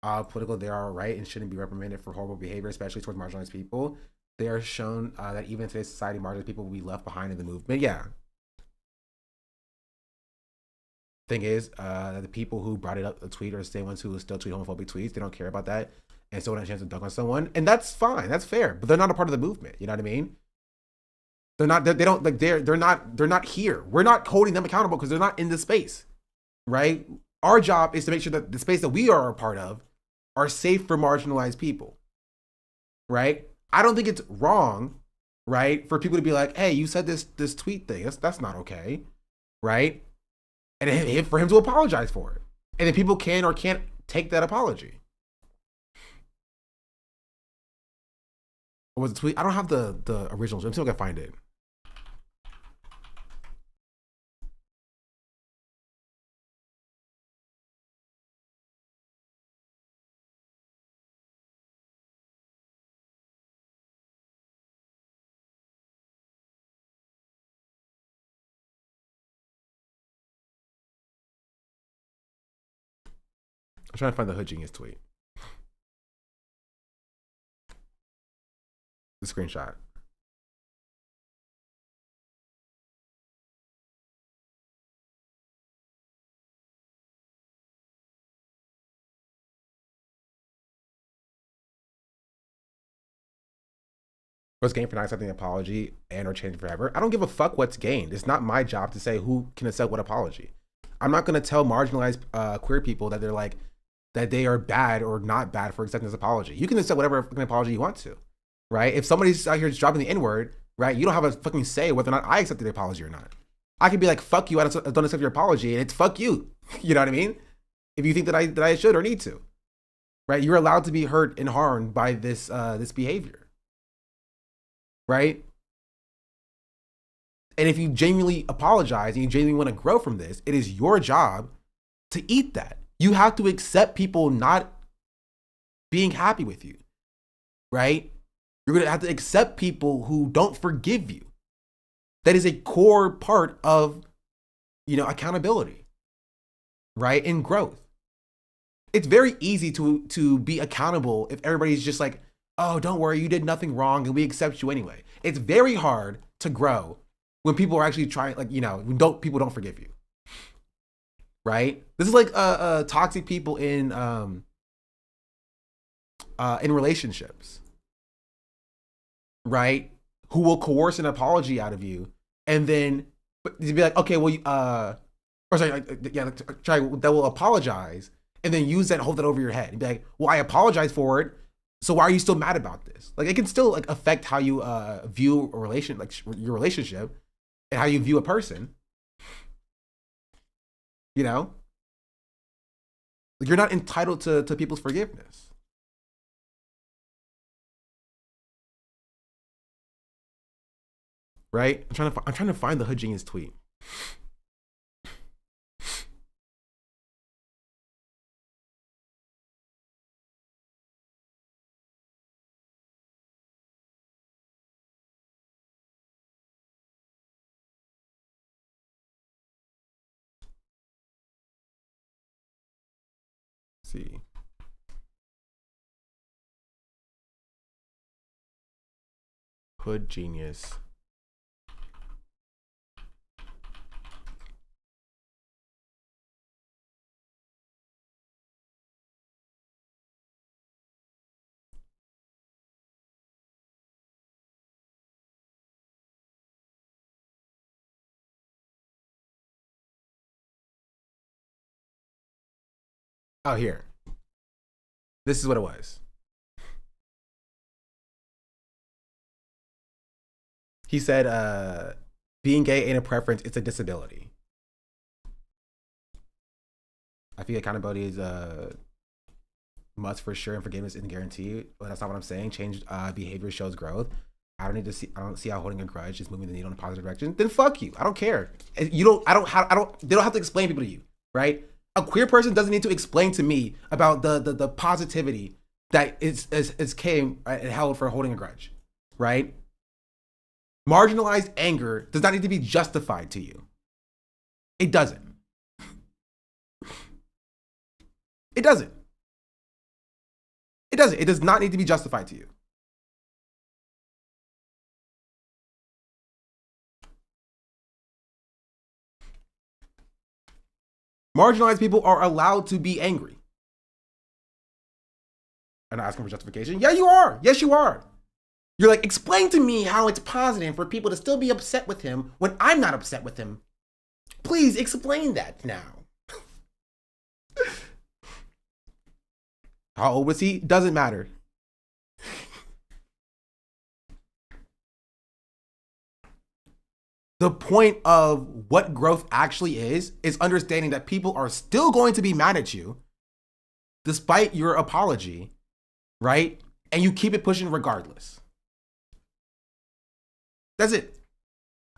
political, they are right and shouldn't be reprimanded for horrible behavior, especially towards marginalized people. They are shown that even in today's society, marginalized people will be left behind in the movement. Yeah. Thing is, the people who brought it up, the tweet, are the same ones who still tweet homophobic tweets. They don't care about that. And so when a chance to dunk on someone, and that's fine, that's fair, but they're not a part of the movement. You know what I mean? They're not. They don't like. They're not. They're not here. We're not holding them accountable because they're not in this space, right? Our job is to make sure that the space that we are a part of are safe for marginalized people, right? I don't think it's wrong, right, for people to be like, "Hey, you said this tweet thing. That's not okay," right? And for him to apologize for it, and then people can or can't take that apology. Was a tweet? I don't have the originals. I'm still gonna find it. I'm trying to find the Hood Genius tweet. The screenshot. What's gained for not accepting an apology and or changing forever? I don't give a fuck what's gained. It's not my job to say who can accept what apology. I'm not gonna tell marginalized queer people that they're like that they are bad or not bad for accepting this apology. You can accept whatever fucking apology you want to, right? If somebody's out here just dropping the N-word, right, you don't have a fucking say whether or not I accept the apology or not. I could be like, fuck you, I don't accept your apology, and it's fuck you. You know what I mean? If you think that I should or need to, right? You're allowed to be hurt and harmed by this this behavior, right? And if you genuinely apologize and you genuinely want to grow from this, it is your job to eat that. You have to accept people not being happy with you, right? You're going to have to accept people who don't forgive you. That is a core part of, accountability, right? And growth. It's very easy to be accountable if everybody's just like, oh, don't worry, you did nothing wrong and we accept you anyway. It's very hard to grow when people are actually trying, when people don't forgive you, right? This is like toxic people in relationships, right? Who will coerce an apology out of you, and then be like, okay, well, that will apologize, and then use that and hold that over your head and be like, well, I apologize for it, so why are you still mad about this? Like, it can still affect how you view a relation, your relationship, and how you view a person. You're not entitled to people's forgiveness. Right? I'm trying to find the Hood Genius tweet. Let's see. Hood genius. Oh, here. This is what it was. He said, being gay ain't a preference, it's a disability. I think accountability is a must for sure, and forgiveness isn't guaranteed. But that's not what I'm saying. Change behavior shows growth. I don't see how holding a grudge is moving the needle in a positive direction. Then fuck you. I don't care. They don't have to explain people to you, right? A queer person doesn't need to explain to me about the positivity that is came and held for holding a grudge, right? Marginalized anger does not need to be justified to you. It doesn't. It doesn't. It doesn't. It does not need to be justified to you. Marginalized people are allowed to be angry. I'm not asking for justification. Yeah, you are. Yes, you are. You're like, explain to me how it's positive for people to still be upset with him when I'm not upset with him. Please explain that now. How old was he? Doesn't matter. The point of what growth actually is understanding that people are still going to be mad at you despite your apology, right? And you keep it pushing regardless. That's it.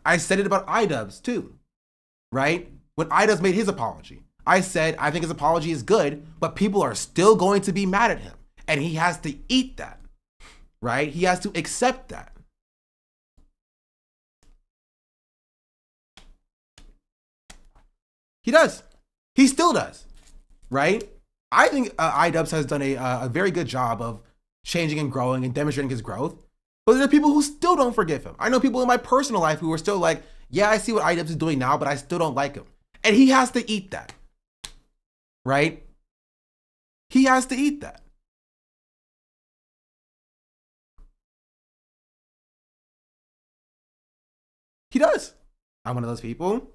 I said it about iDubbbz too, right? When iDubbbz made his apology, I said, I think his apology is good, but people are still going to be mad at him. And he has to eat that, right? He has to accept that. He does. He still does, right? I think iDubbbz has done a very good job of changing and growing and demonstrating his growth. But there are people who still don't forgive him. I know people in my personal life who are still like, yeah, I see what iDubbbz is doing now, but I still don't like him. And he has to eat that, right? He has to eat that. He does. I'm one of those people.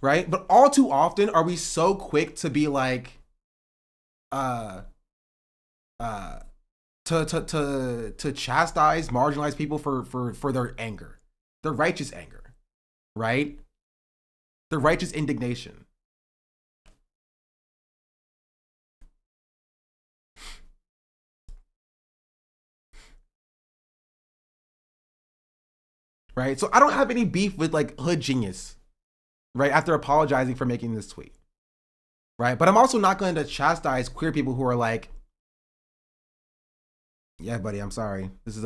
Right? But all too often are we so quick to be like, to chastise marginalized people for their anger, their righteous anger, right? Their righteous indignation. Right? So I don't have any beef with like Hood Genius, right? After apologizing for making this tweet, right? But I'm also not going to chastise queer people who are like, yeah, buddy, I'm sorry. This is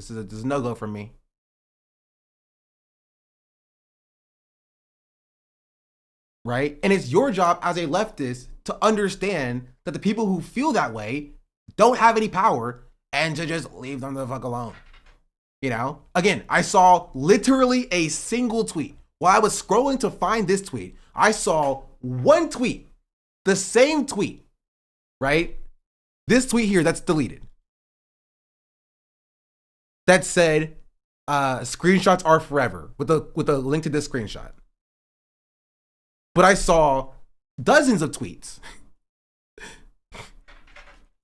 a no-go for me. Right? And it's your job as a leftist to understand that the people who feel that way don't have any power and to just leave them the fuck alone. You know? Again, I saw literally a single tweet. While I was scrolling to find this tweet, I saw one tweet, the same tweet, right? This tweet here that's deleted. That said, screenshots are forever with a link to this screenshot. But I saw dozens of tweets.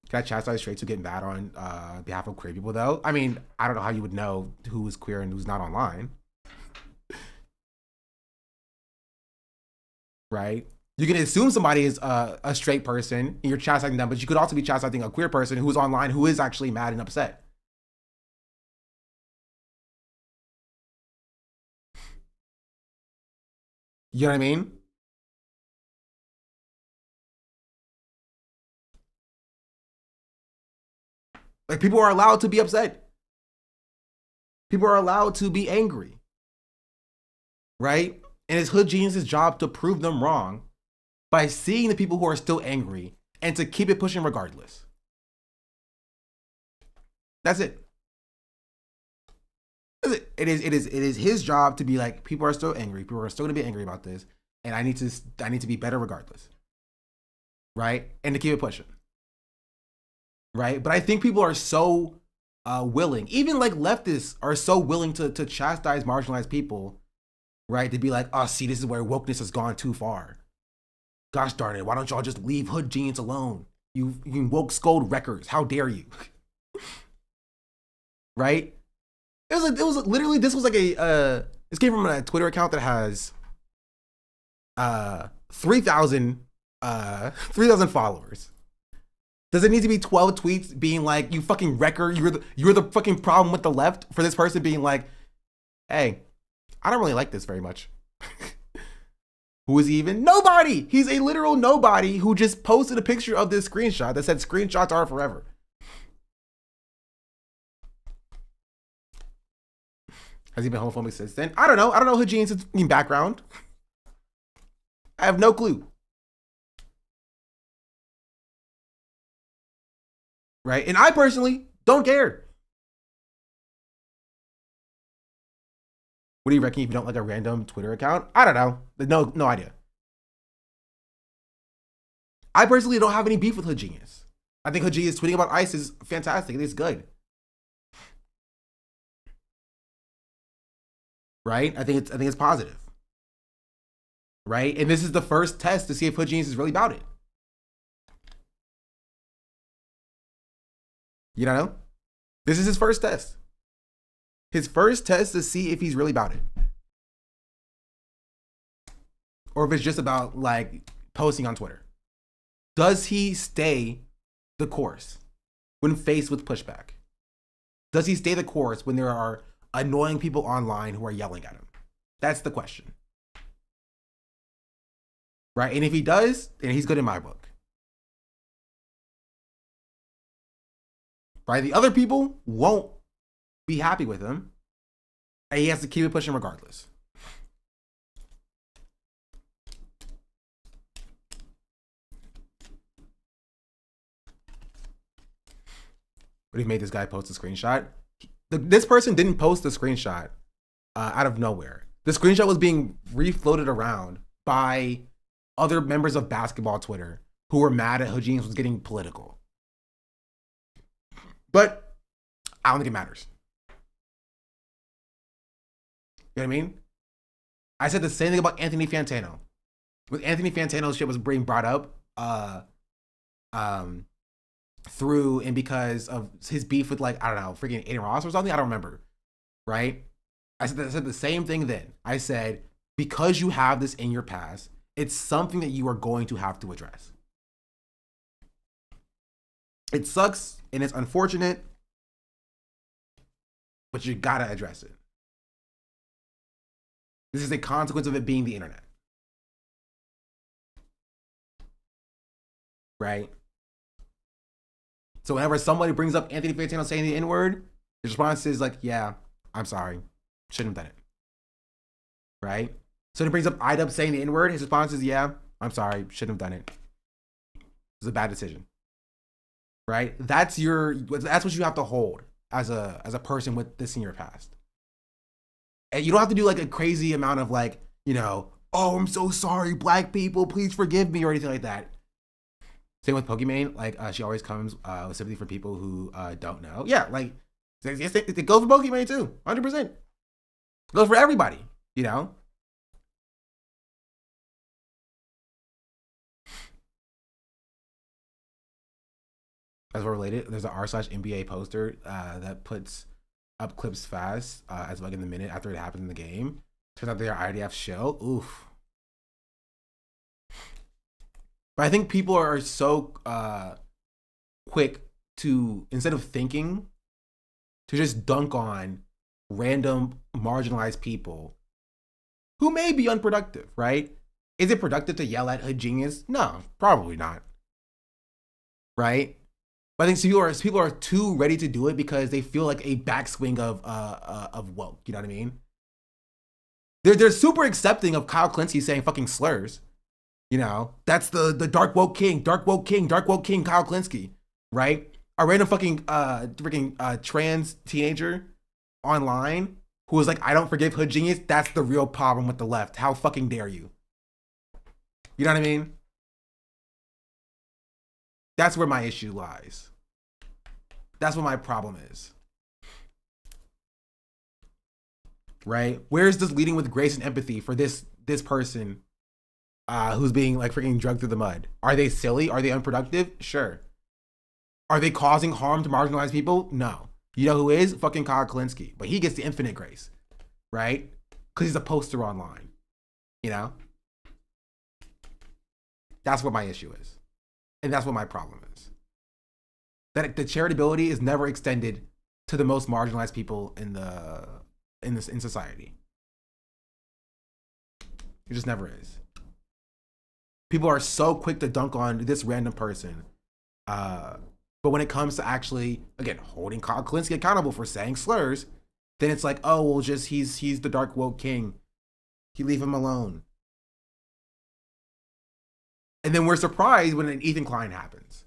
Can I chastise straights who get mad on behalf of queer people though? I mean, I don't know how you would know who is queer and who's not online. Right? You can assume somebody is a straight person and you're chastising them, but you could also be chastising a queer person who's online who is actually mad and upset. You know what I mean? Like, people are allowed to be upset. People are allowed to be angry. Right? And it's Hood Genius's job to prove them wrong by seeing the people who are still angry and to keep it pushing regardless. That's it. That's it. It is his job to be like, people are still angry. People are still gonna be angry about this, and I need to be better regardless. Right? And to keep it pushing. Right? But I think people are so willing, even like leftists are so willing to chastise marginalized people, right? To be like, oh, see, this is where wokeness has gone too far. Gosh darn it, why don't y'all just leave hood genius alone? You woke scold wreckers, how dare you? Right? It was literally, this was like this came from a Twitter account that has 3,000 followers. Does it need to be 12 tweets being like, you fucking wrecker, you're the fucking problem with the left, for this person being like, hey, I don't really like this very much. Who is he even? Nobody! He's a literal nobody who just posted a picture of this screenshot that said screenshots are forever. Has he been homophobic since then? I don't know. I don't know Hajin's background. I have no clue. Right? And I personally don't care. What do you reckon if you don't like a random Twitter account? I don't know. No idea. I personally don't have any beef with Hajinius. I think Hajinius tweeting about ICE is fantastic. I think it's good. Right? I think it's positive. Right? And this is the first test to see if Hajinius is really about it. You know? This is his first test. His first test to see if he's really about it. Or if it's just about like posting on Twitter. Does he stay the course when faced with pushback? Does he stay the course when there are annoying people online who are yelling at him? That's the question. Right? And if he does, then he's good in my book. Right? The other people won't be happy with him, and he has to keep it pushing regardless. But he made this guy post a screenshot. This person didn't post the screenshot out of nowhere. The screenshot was being refloated around by other members of basketball Twitter who were mad at Hajin's was getting political. But I don't think it matters. You know what I mean? I said the same thing about Anthony Fantano. With Anthony Fantano's shit was being brought up through and because of his beef with, like, I don't know, freaking Aiden Ross or something. I don't remember. Right? I said the same thing then. I said, because you have this in your past, it's something that you are going to have to address. It sucks and it's unfortunate, but you gotta address it. This is a consequence of it being the internet. Right? So whenever somebody brings up Anthony Fantano saying the N-word, his response is like, yeah, I'm sorry. Shouldn't have done it. Right? So when he brings up IDub saying the N-word, his response is, yeah, I'm sorry. Shouldn't have done it. It's a bad decision. Right? That's what you have to hold as a person with this in your past. And you don't have to do like a crazy amount of like, you know, oh, I'm so sorry, black people, please forgive me, or anything like that. Same with Pokimane, like she always comes with sympathy for people who don't know. Yeah, like it goes for Pokimane too, 100%. It goes for everybody, you know. As we're related, there's an r/NBA poster that puts up clips fast as like in the minute after it happens in the game. Turns out they're IDF show. Oof. But I think people are so quick to, instead of thinking, to just dunk on random marginalized people who may be unproductive, right? Is it productive to yell at Hajinius? No, probably not. Right? But I think people are too ready to do it because they feel like a backswing of woke. You know what I mean? They're super accepting of Kyle Klinsky saying fucking slurs. You know, that's the dark woke king, Kyle Klinsky, right? a random fucking trans teenager online who was like, I don't forgive Hood Genius, that's the real problem with the left. How fucking dare you? You know what I mean? That's where my issue lies. That's what my problem is. Right? Where's this leading with grace and empathy for this person who's being like freaking drugged through the mud? Are they silly? Are they unproductive? Sure. Are they causing harm to marginalized people? No. You know who is? Fucking Kyle Kalinske. But he gets the infinite grace, right? Because he's a poster online, you know? That's what my issue is. And that's what my problem is. That the charitability is never extended to the most marginalized people in society. It just never is. People are so quick to dunk on this random person. But when it comes to actually, again, holding Kyle Kalinske accountable for saying slurs, then it's like, oh, well, just he's the dark woke king. You leave him alone. And then we're surprised when an Ethan Klein happens.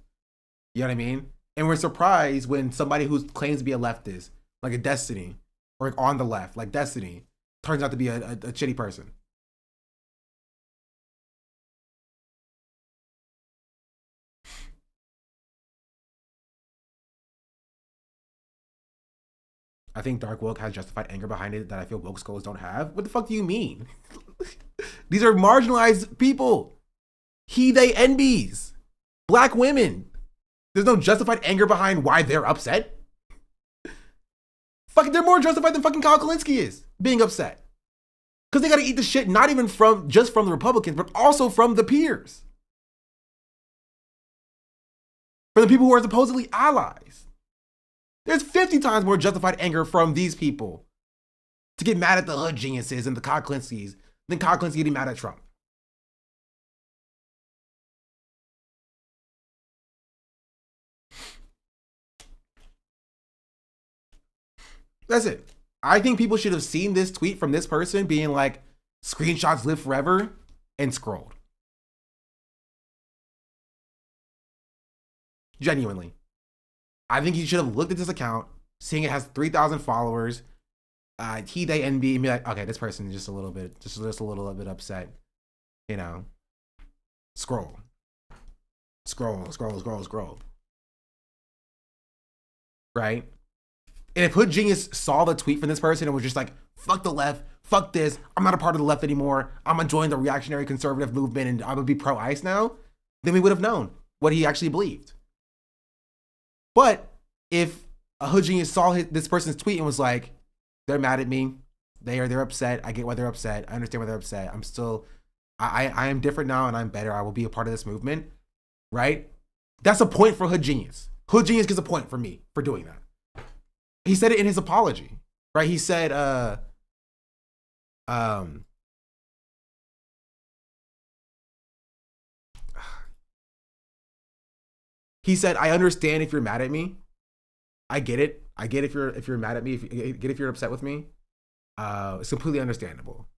You know what I mean? And we're surprised when somebody who claims to be a leftist, like a Destiny, or like on the left, like Destiny, turns out to be a shitty person. I think Dark Woke has justified anger behind it that I feel woke skulls don't have. What the fuck do you mean? These are marginalized people. He, they, NBs. Black women. There's no justified anger behind why they're upset. Fucking, they're more justified than fucking Kyle Kalinske is being upset. Because they gotta eat the shit not even just from the Republicans, but also from the peers. From the people who are supposedly allies. There's 50 times more justified anger from these people to get mad at the Hood Geniuses and the Kyle Kalinskes than Kyle Kalinske getting mad at Trump. That's it. I think people should have seen this tweet from this person being like, screenshots live forever, and scrolled. Genuinely. I think you should have looked at this account, seeing it has 3,000 followers, he, they, NB, and be like, okay, this person is just a little bit upset, you know. Scroll. Right? And if Hood Genius saw the tweet from this person and was just like, fuck the left, fuck this, I'm not a part of the left anymore, I'm gonna join the reactionary conservative movement and I'm gonna be pro-ICE now, then we would have known what he actually believed. But if a Hood Genius saw this person's tweet and was like, they're mad at me, they're upset, I get why they're upset, I understand why they're upset, I'm still, I am different now and I'm better, I will be a part of this movement, right? That's a point for Hood Genius. Hood Genius gets a point for me for doing that. He said it in his apology, right? He said, he said, I understand if you're mad at me. I get it. I get if you're mad at me, if you're upset with me. It's completely understandable.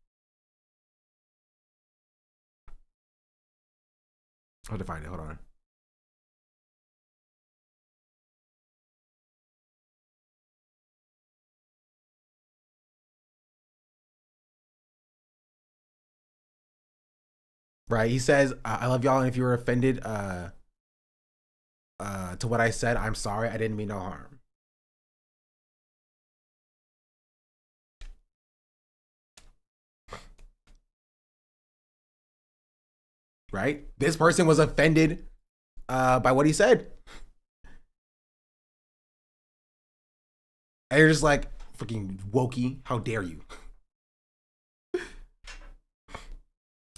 I'll have to find it. Hold on. Right, he says, I love y'all, and if you were offended to what I said, I'm sorry, I didn't mean no harm. Right? This person was offended by what he said. And you're just like, freaking wokey, how dare you?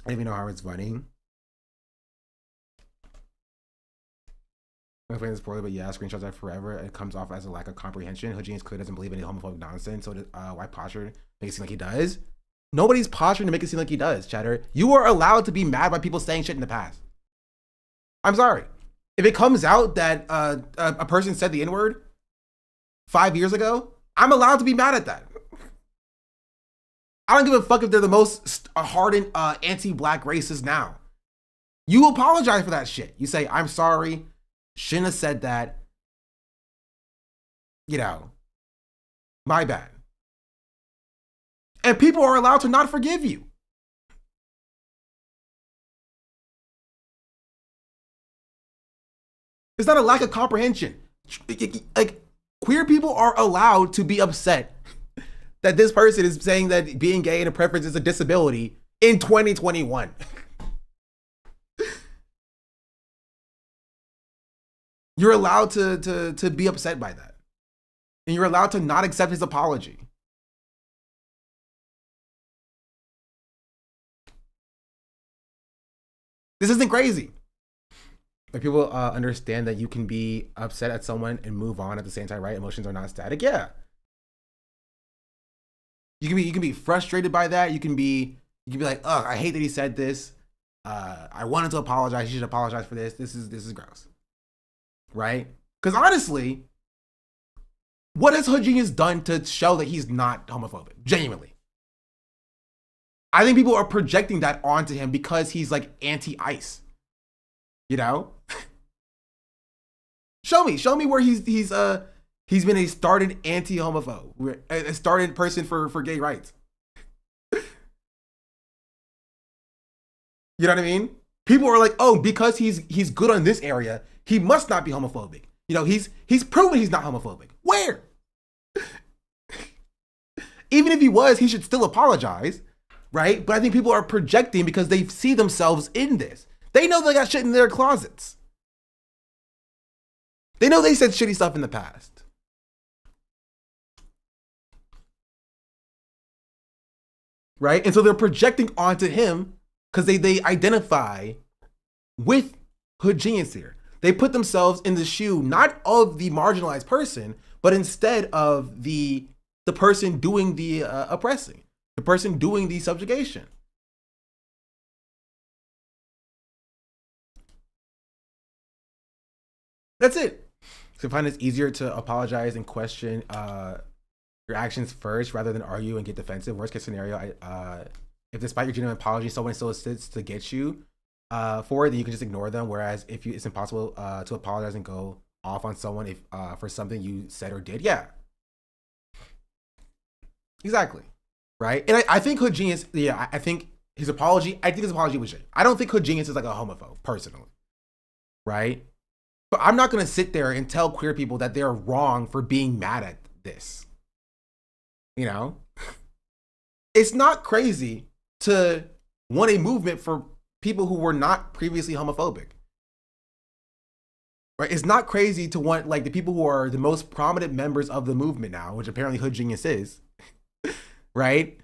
I don't even know how it's funny. I'm explaining this poorly, but yeah, screenshots are forever. It comes off as a lack of comprehension. Hood Genius clearly doesn't believe any homophobic nonsense, so why posture make it seem like he does? Nobody's posturing to make it seem like he does, Chatter. You are allowed to be mad by people saying shit in the past. I'm sorry. If it comes out that a person said the N-word 5 years ago, I'm allowed to be mad at that. I don't give a fuck if they're the most hardened anti-black racist now. You apologize for that shit. You say, I'm sorry, shouldn't have said that. You know, my bad. And people are allowed to not forgive you. It's not a lack of comprehension. Like, queer people are allowed to be upset that this person is saying that being gay and a preference is a disability in 2021. You're allowed to be upset by that. And you're allowed to not accept his apology. This isn't crazy. Like, people understand that you can be upset at someone and move on at the same time, right? Emotions are not static. Yeah. You can be frustrated by that. You can be like, oh, I hate that he said this. I wanted to apologize. You should apologize for this. This is gross. Right? Because honestly, what has Hood Genius done to show that he's not homophobic? Genuinely. I think people are projecting that onto him because he's like anti-ICE. You know? Show me where he's been a started anti-homophobe, a started person for gay rights. You know what I mean? People are like, oh, because he's good on this area, he must not be homophobic. You know, he's proven he's not homophobic. Where? Even if he was, he should still apologize, right? But I think people are projecting because they see themselves in this. They know they got shit in their closets. They know they said shitty stuff in the past. Right? And so they're projecting onto him because they identify with Hood Genius here. They put themselves in the shoe, not of the marginalized person, but instead of the person doing the oppressing, the person doing the subjugation. That's it. So I find it's easier to apologize and question your actions first rather than argue and get defensive. Worst case scenario, if despite your genuine apology, someone still sits to get you for it, then you can just ignore them. Whereas if it's impossible to apologize and go off on someone if for something you said or did, yeah, exactly, right. And I think Hood Genius, yeah, I think his apology was genuine. I don't think Hood Genius is like a homophobe personally, right? But I'm not gonna sit there and tell queer people that they're wrong for being mad at this. You know, it's not crazy to want a movement for people who were not previously homophobic. Right? It's not crazy to want like the people who are the most prominent members of the movement now, which apparently Hood Genius is, right?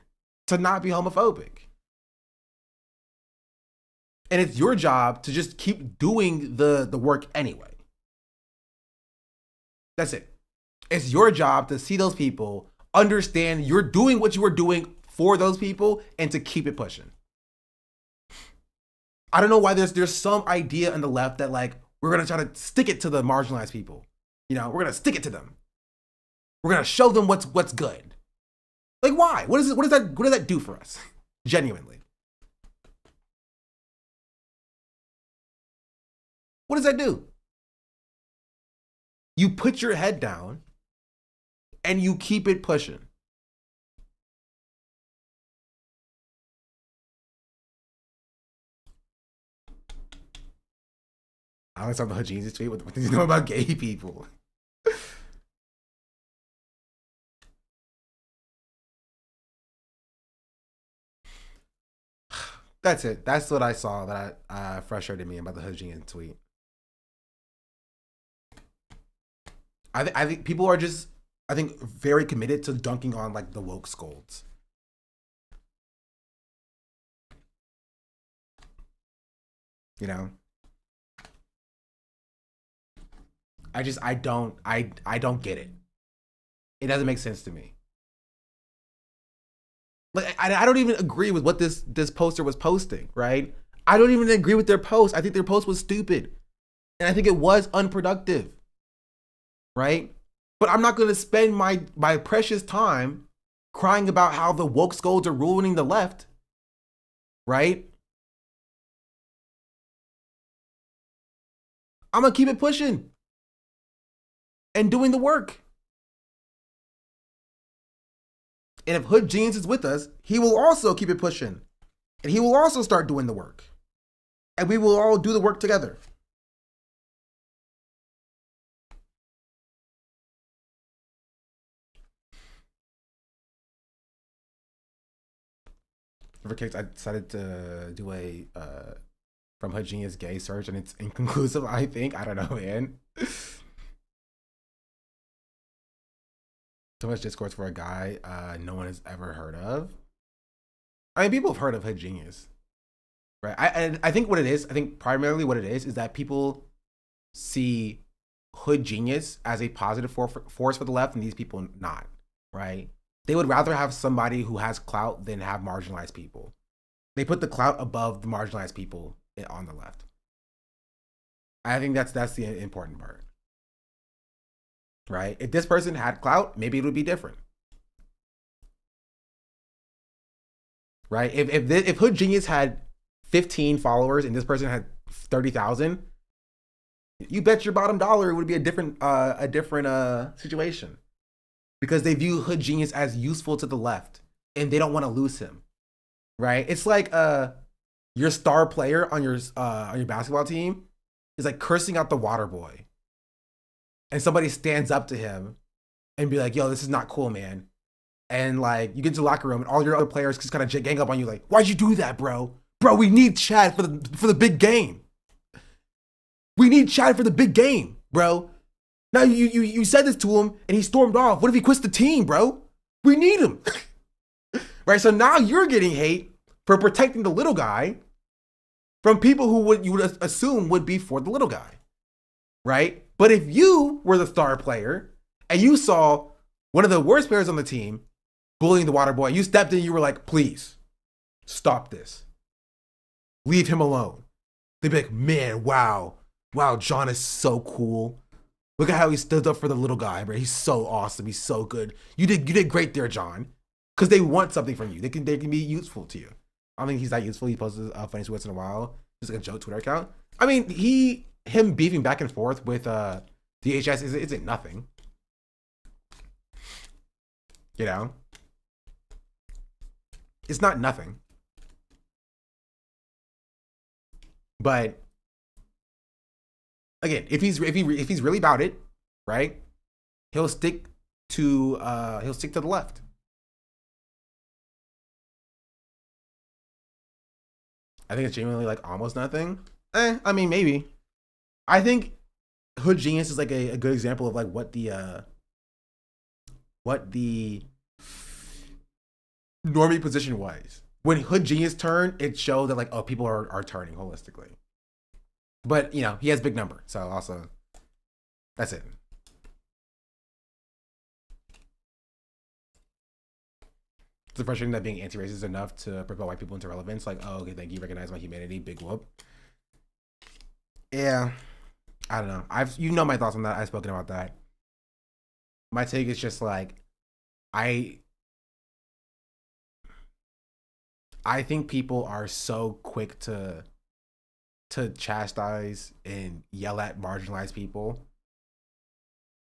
To not be homophobic. And it's your job to just keep doing the work anyway. That's it. It's your job to see those people, understand you're doing what you were doing for those people, and to keep it pushing. I don't know why there's some idea on the left that like we're gonna try to stick it to the marginalized people. You know, we're gonna stick it to them. We're gonna show them what's good. Like why? What does that do for us? Genuinely. What does that do? You put your head down and you keep it pushing. I always saw the Hood Genius tweet. What does he know about gay people? That's it. That's what I saw that frustrated me about the Hood Genius tweet. I think people are just, I think, very committed to dunking on like the woke scolds. You know? I don't get it. It doesn't make sense to me. Like I don't even agree with what this poster was posting, right? I don't even agree with their post. I think their post was stupid. And I think it was unproductive. Right? But I'm not going to spend my precious time crying about how the woke scolds are ruining the left. Right? I'm going to keep it pushing and doing the work. And if Hood Genius is with us, he will also keep it pushing. And he will also start doing the work. And we will all do the work together. For kicks, I decided to do a from Hood Genius gay search, and it's inconclusive, I think. I don't know, man. So much discourse for a guy no one has ever heard of. I mean, people have heard of Hood Genius, right? I think what it is, I think primarily what it is that people see Hood Genius as a positive force for the left, and these people not, right? They would rather have somebody who has clout than have marginalized people. They put the clout above the marginalized people on the left. I think that's the important part. Right? If this person had clout, maybe it would be different. Right? If Hood Genius had 15 followers and this person had 30,000, you bet your bottom dollar it would be a different situation. Because they view Hood Genius as useful to the left and they don't want to lose him. Right? It's like your star player on your basketball team is like cursing out the water boy. And somebody stands up to him and be like, yo, this is not cool, man. And like you get to the locker room and all your other players just kind of gang up on you like, why'd you do that, bro? Bro, we need Chad for the big game. We need Chad for the big game, bro. Now you said this to him and he stormed off. What if he quits the team, bro? We need him. Right? So now you're getting hate for protecting the little guy from people who you would assume would be for the little guy. Right? But if you were the star player and you saw one of the worst players on the team bullying the water boy, you stepped in, you were like, please stop this. Leave him alone. They'd be like, man, wow, John is so cool. Look at how he stood up for the little guy, bro. He's so awesome. He's so good. You did great there, John. Because they want something from you. They can be useful to you. I don't think he's that useful. He posts funny tweets in a while. Just like a joke Twitter account. I mean, him beefing back and forth with DHS isn't nothing. You know? It's not nothing. But again, if he's really about it, right? He'll stick to the left. I think it's genuinely like almost nothing. I mean, maybe. I think Hood Genius is like a good example of like what the normie position was. When Hood Genius turned, it showed that like, oh, people are turning holistically. But you know, he has big number, so also that's it. It's frustrating that being anti-racist is enough to propel white people into relevance. Like, oh, okay, thank you, recognize my humanity, big whoop. Yeah, I don't know. You know my thoughts on that. I've spoken about that. My take is just like, I think people are so quick to chastise and yell at marginalized people,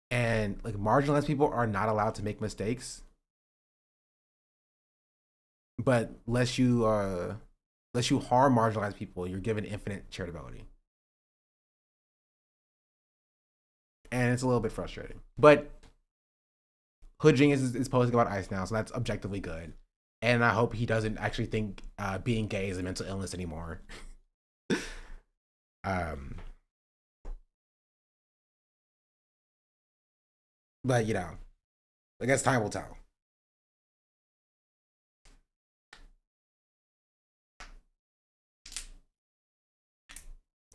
and like marginalized people are not allowed to make mistakes. But lest you harm marginalized people, you're given infinite charitability. And it's a little bit frustrating. But Hood Genius is posting about ICE now, so that's objectively good. And I hope he doesn't actually think being gay is a mental illness anymore. But, you know, I guess time will tell.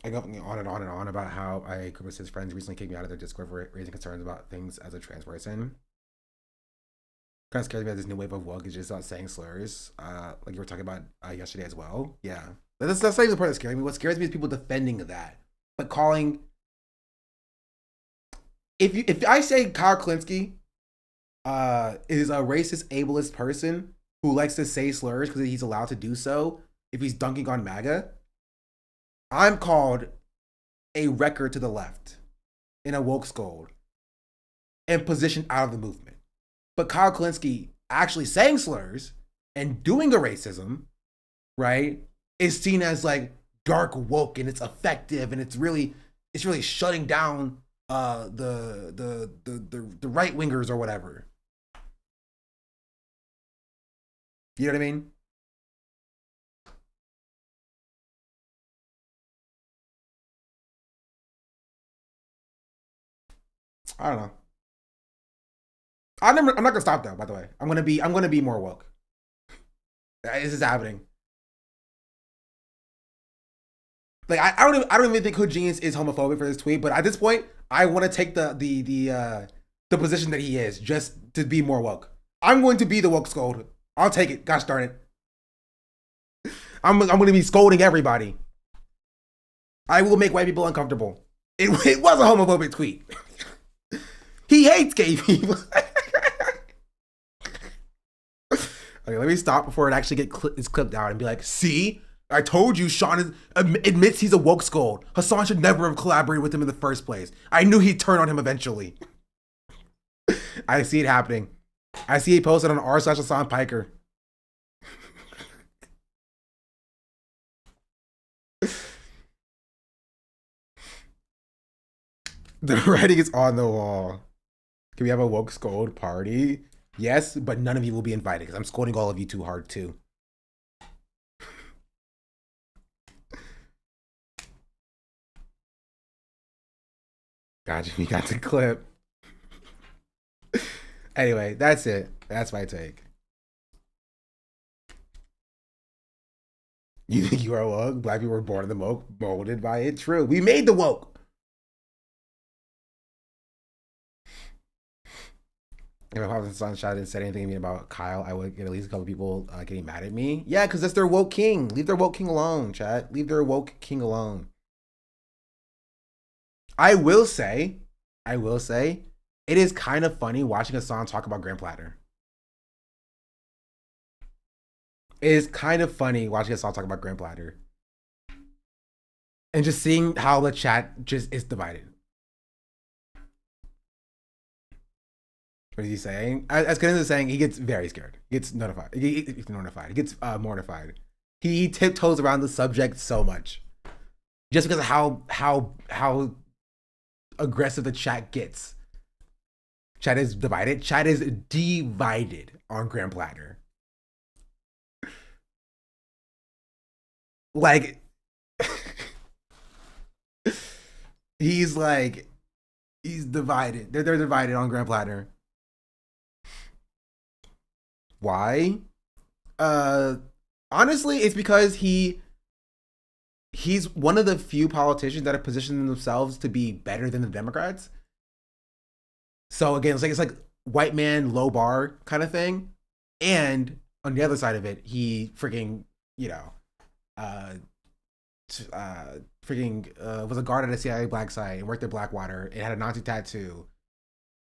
I go on and on and on about how a group of his friends recently kicked me out of their Discord for raising concerns about things as a trans person. Kind of scares me that this new wave of woke is just not saying slurs, like you were talking about yesterday as well. Yeah, that's not even the part that scares me. What scares me is people defending that, but calling. If I say Kyle Klinsky is a racist, ableist person who likes to say slurs because he's allowed to do so, if he's dunking on MAGA, I'm called a wrecker to the left in a woke scold and positioned out of the movement. But Kyle Klinsky actually saying slurs and doing the racism, right, is seen as like dark woke and it's effective and it's really shutting down the right wingers or whatever. You know what I mean? I don't know. I'm not gonna stop though. By the way, I'm gonna be more woke. This is happening. Like I don't even think Hood Genius is homophobic for this tweet, but at this point, I want to take the position that he is just to be more woke. I'm going to be the woke scold. I'll take it. Gosh darn it. I'm going to be scolding everybody. I will make white people uncomfortable. It was a homophobic tweet. He hates gay people. Okay, let me stop before it actually is clipped out and be like, see? I told you Sean admits he's a woke scold. Hassan should never have collaborated with him in the first place. I knew he'd turn on him eventually. I see it happening. I see it posted on r/Hassan Piker. The writing is on the wall. Can we have a woke scold party? Yes, but none of you will be invited because I'm scolding all of you too hard too. Gotcha, you got the clip. Anyway, that's it. That's my take. You think you are woke? Black people were born in the woke, molded by it. True. We made the woke. If I popped in Sunshine and said anything to me about Kyle, I would get at least a couple people getting mad at me. Yeah, because that's their woke king. Leave their woke king alone, chat. Leave their woke king alone. I will say, it is kind of funny watching Hassan talk about Grand Platter. It is kind of funny watching Hassan talk about Grand Platter. And just seeing how the chat just is divided. What is he saying? As Kenneth is saying, he gets very scared. He gets notified. He gets mortified. He tiptoes around the subject so much. Just because of how aggressive the chat gets. Chat is divided. Chat is divided on Grand Platter. Like, he's divided. They're divided on Grand Platter. Why? Honestly, it's because he's one of the few politicians that have positioned themselves to be better than the Democrats. So again, it's like white man, low bar kind of thing. And on the other side of it, he freaking, was a guard at a CIA black site and worked at Blackwater and had a Nazi tattoo.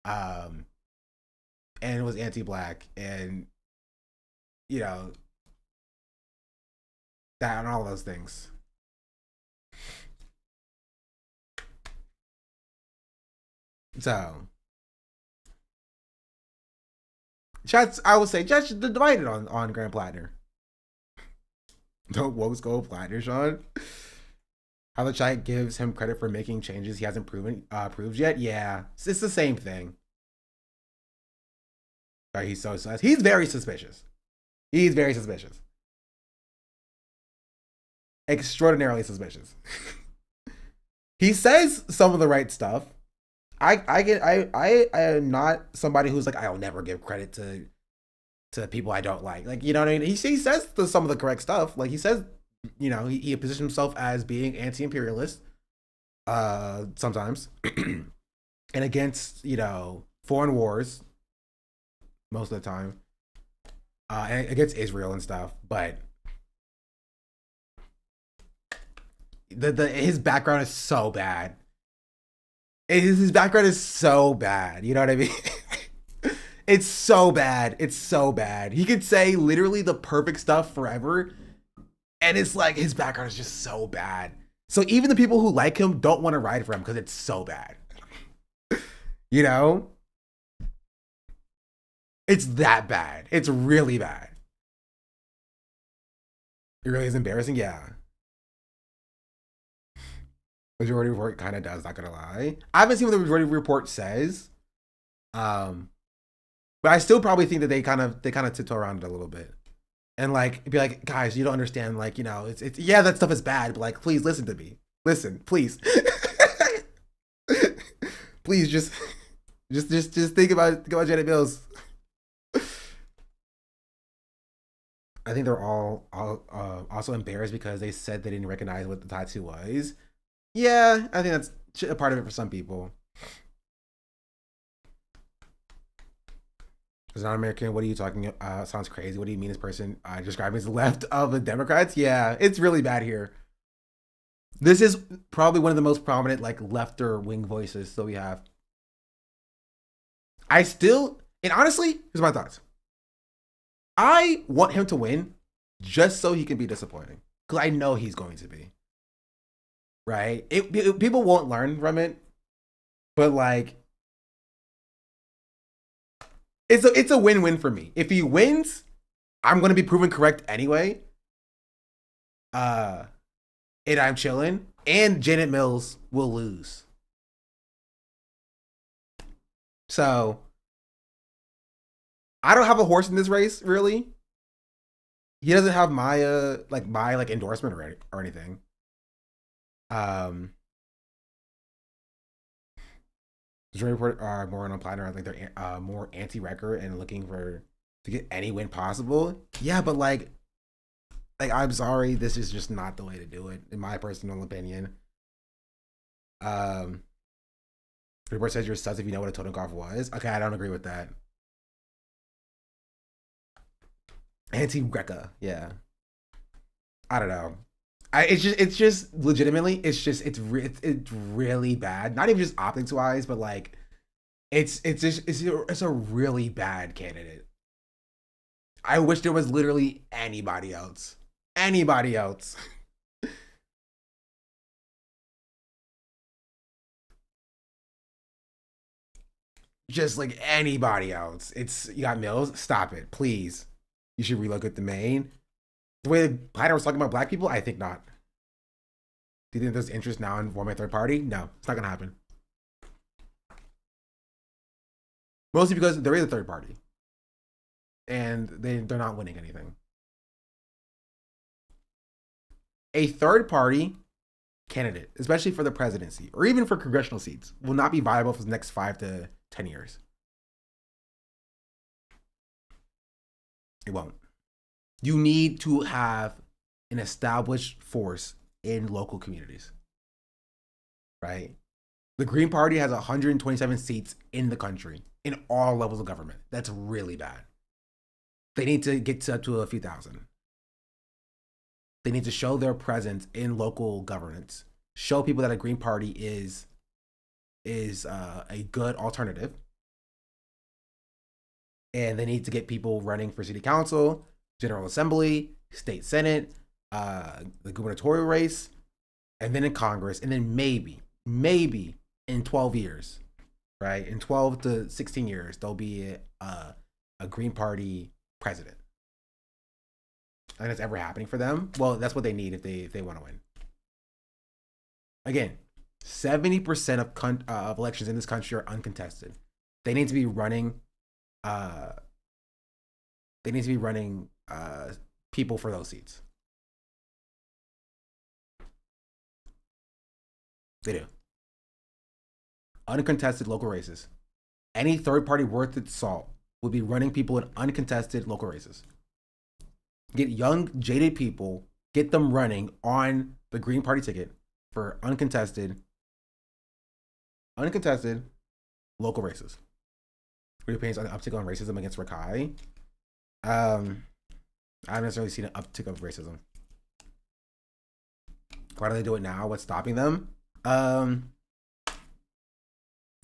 And it was anti-black and that and all those things. So chat's, I would say, just divided on Grand Platter. Don't woke go Platter, Sean. How the chat gives him credit for making changes he hasn't proved yet. Yeah, it's the same thing. Right, he's so sus. He's very suspicious. He's very suspicious. Extraordinarily suspicious. He says some of the right stuff. I am not somebody who's like, I'll never give credit to people I don't like. Like, you know what I mean? He says some of the correct stuff. Like he says, he positions himself as being anti-imperialist sometimes. And against, foreign wars most of the time. And against Israel and stuff, but his background is so bad. His background is so bad. You know what I mean? It's so bad. It's so bad. He could say literally the perfect stuff forever, and it's like his background is just so bad. So even the people who like him don't want to ride for him because it's so bad. It's that bad. It's really bad. It really is embarrassing. Yeah. Majority report kind of does, not gonna lie. I haven't seen what the majority report says. But I still probably think that they kind of tiptoe around it a little bit. And like be like, guys, you don't understand, like, you know, it's yeah, that stuff is bad, but like, please listen to me. Listen, please. Please just think about Janet Mills. I think they're all also embarrassed because they said they didn't recognize what the tattoo was. Yeah, I think that's a part of it for some people. It's not American. What are you talking about? Sounds crazy. What do you mean this person describing as left of the Democrats? Yeah, it's really bad here. This is probably one of the most prominent like lefter wing voices that we have. And honestly, here's my thoughts. I want him to win just so he can be disappointing. Because I know he's going to be. Right? People won't learn from it. But like, it's a win-win for me. If he wins, I'm going to be proven correct anyway. And I'm chilling. And Janet Mills will lose. So, I don't have a horse in this race, really. He doesn't have my endorsement or anything. The jury report are more on a platter. I think they're more anti-record and looking to get any win possible. Yeah, but like I'm sorry, this is just not the way to do it, in my personal opinion. The report says you're sus if you know what a totem golf was. Okay, I don't agree with that. Anti-Greca, yeah. I don't know. It's just legitimately, it's really bad. Not even just optics wise, but like, it's a really bad candidate. I wish there was literally anybody else. Anybody else. Just like anybody else. You got Mills. Stop it, please. You should relook at the main. The way the Platter was talking about black people, I think not. Do you think there's interest now in forming a third party? No, it's not gonna happen. Mostly because there is a third party. And they're not winning anything. A third party candidate, especially for the presidency or even for congressional seats, will not be viable for the next 5 to 10 years. It won't. You need to have an established force in local communities, right? The Green Party has 127 seats in the country, in all levels of government. That's really bad. They need to get up to a few thousand. They need to show their presence in local governance, show people that a Green Party is a good alternative. And they need to get people running for city council, general assembly, state senate, the gubernatorial race, and then in Congress, and then maybe in 12 years, right? In 12 to 16 years, there'll be a Green Party president. And it's ever happening for them. Well, that's what they need if they want to win. Again, 70% of elections in this country are uncontested. They need to be running. People for those seats. They do. Uncontested local races. Any third party worth its salt would be running people in uncontested local races. Get young, jaded people, get them running on the Green Party ticket for uncontested local races. What are your opinions on the uptick on racism against Rakai? I haven't necessarily seen an uptick of racism. Why do they do it now? What's stopping them?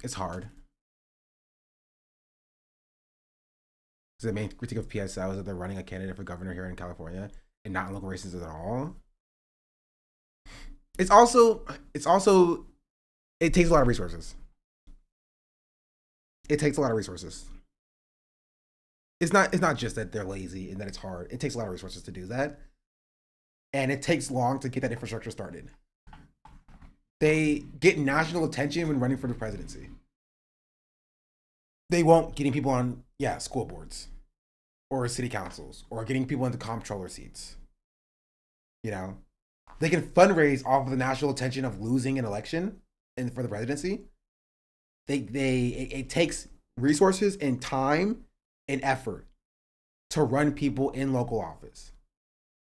It's hard. The main critique of PSL is that they're running a candidate for governor here in California and not in local races at all. It takes a lot of resources. it's not just that they're lazy and that it's hard. It takes a lot of resources to do that. And it takes long to get that infrastructure started. They get national attention when running for the presidency. They won't getting people on, school boards or city councils or getting people into comptroller seats. You know, they can fundraise off of the national attention of losing an election and for the presidency. It takes resources and time and effort to run people in local office.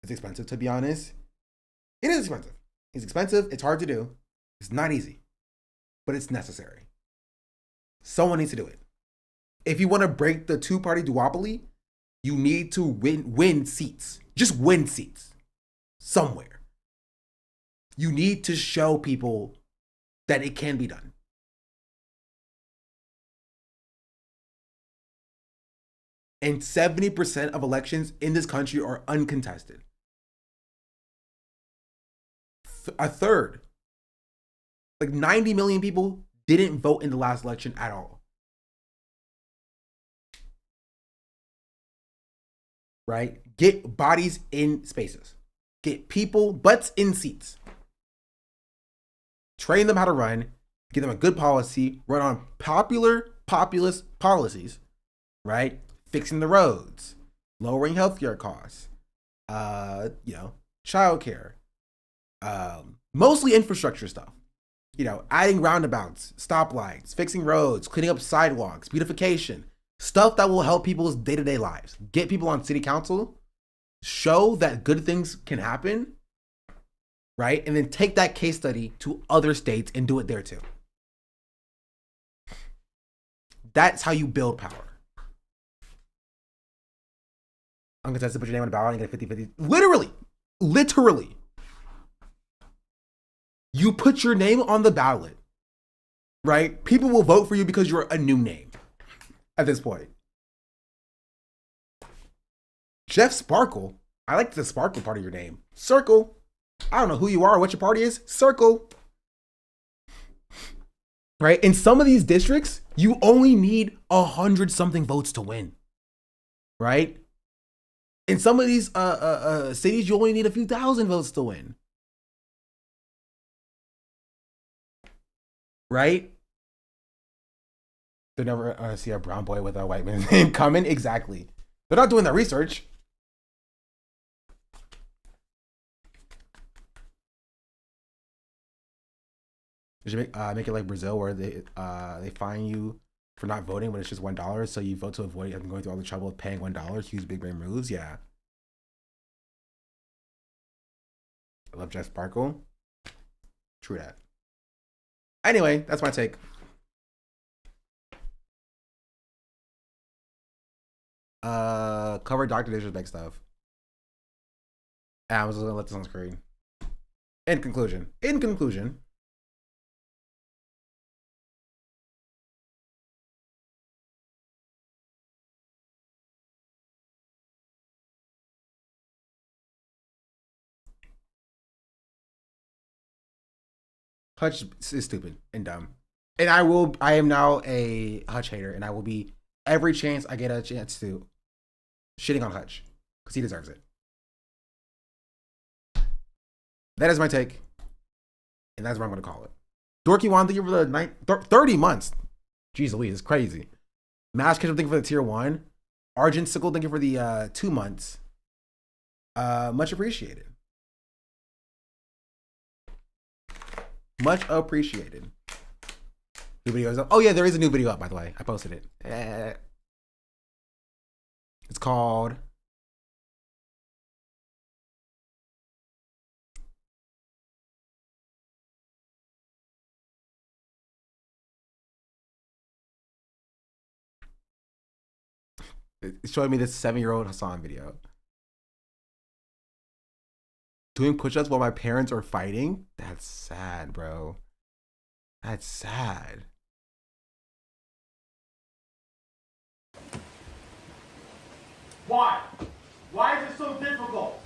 It's expensive, to be honest. It is expensive. It's expensive. It's hard to do. It's not easy, but it's necessary. Someone needs to do it. If you want to break the two-party duopoly, you need to win seats. Just win seats somewhere. You need to show people that it can be done. And 70% of elections in this country are uncontested. A third, like 90 million people, didn't vote in the last election at all. Right? Get bodies in spaces. Get people, butts in seats. Train them how to run. Give them a good policy. Run on populist policies. Right? Fixing the roads. Lowering healthcare costs. Childcare. Mostly infrastructure stuff. Adding roundabouts, stoplights, fixing roads, cleaning up sidewalks, beautification. Stuff that will help people's day-to-day lives. Get people on city council. Show that good things can happen. Right? And then take that case study to other states and do it there too. That's how you build power. Uncontested, put your name on the ballot and get a 50-50. Literally. You put your name on the ballot, right? People will vote for you because you're a new name at this point. Jeff Sparkle. I like the Sparkle part of your name. Circle. I don't know who you are or what your party is. Circle. Right? In some of these districts, you only need 100-something votes to win. Right? In some of these cities, you only need a few thousand votes to win. Right? They're never see a brown boy with a white man's name coming. Exactly. They're not doing that research. You should make it like Brazil, where they fine you for not voting when it's just $1, so you vote to avoid it and going through all the trouble of paying $1. Huge big brain moves. Yeah. I love Jeff Sparkle. True that. Anyway, that's my take. Cover Dr. Disrespect stuff. I was gonna let this on screen. In conclusion. Hutch is stupid and dumb. And I am now a Hutch hater, and I will be every chance I get a chance to shitting on Hutch because he deserves it. That is my take, and that's what I'm going to call it. Dorky One, thank you for the 30 months. Jeez Louise, it's crazy. Mash Ketchup, thank you for the tier 1. Argent Sickle, thank you for the 2 months. Much appreciated. Much appreciated. New video is up. Oh yeah, there is a new video up, by the way. I posted it. It's called It's showing me this 7-year-old Hassan video. Doing push-ups while my parents are fighting? That's sad, bro. That's sad. Why? Why is it so difficult?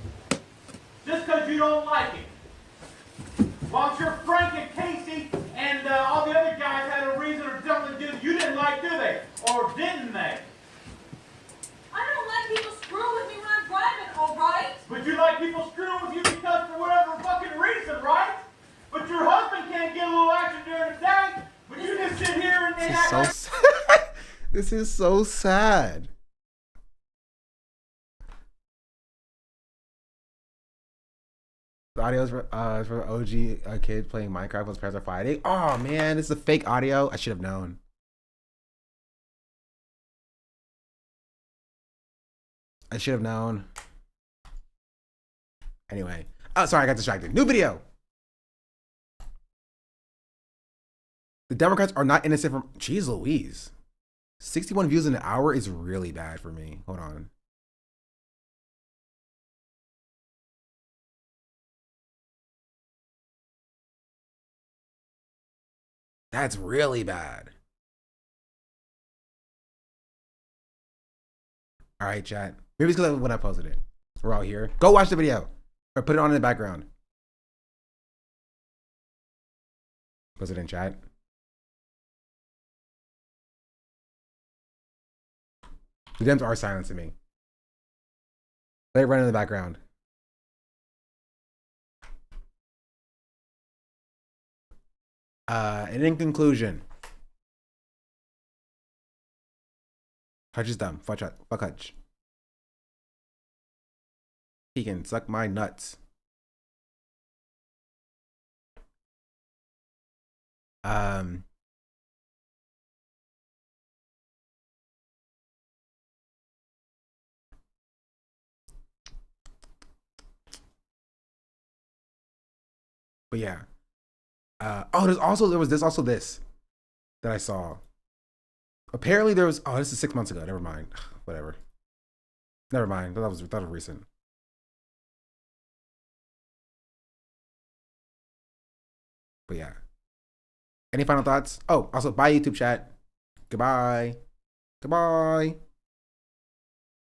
Just because you don't like it. Well, I'm sure Frank and Casey and all the other guys had a reason or something to do that you didn't like, do they? Or didn't they? I'm keep on screwing with you because for whatever fucking reason, right? But your husband can't get a little action during the day, but you just sit here and This is so this is so sad. The audio is for OG kids playing Minecraft while his parents are fighting. Oh man, this is a fake audio. I should have known. I should have known. Anyway. Oh, sorry, I got distracted. New video. The Democrats are not innocent from... Jeez Louise. 61 views in an hour is really bad for me. Hold on. That's really bad. All right, chat. Maybe it's because when I posted it. We're all here. Go watch the video. Or put it on in the background. Post it in chat. The Dems are silencing me. Let it run in the background. And in conclusion, Hutch is dumb. Fuck Hutch. He can suck my nuts. But yeah. Oh, there was this that I saw. Apparently there was, oh, this is 6 months ago. Never mind. Whatever. Never mind. That was recent. But yeah. Any final thoughts? Oh, also bye YouTube chat. Goodbye. Goodbye.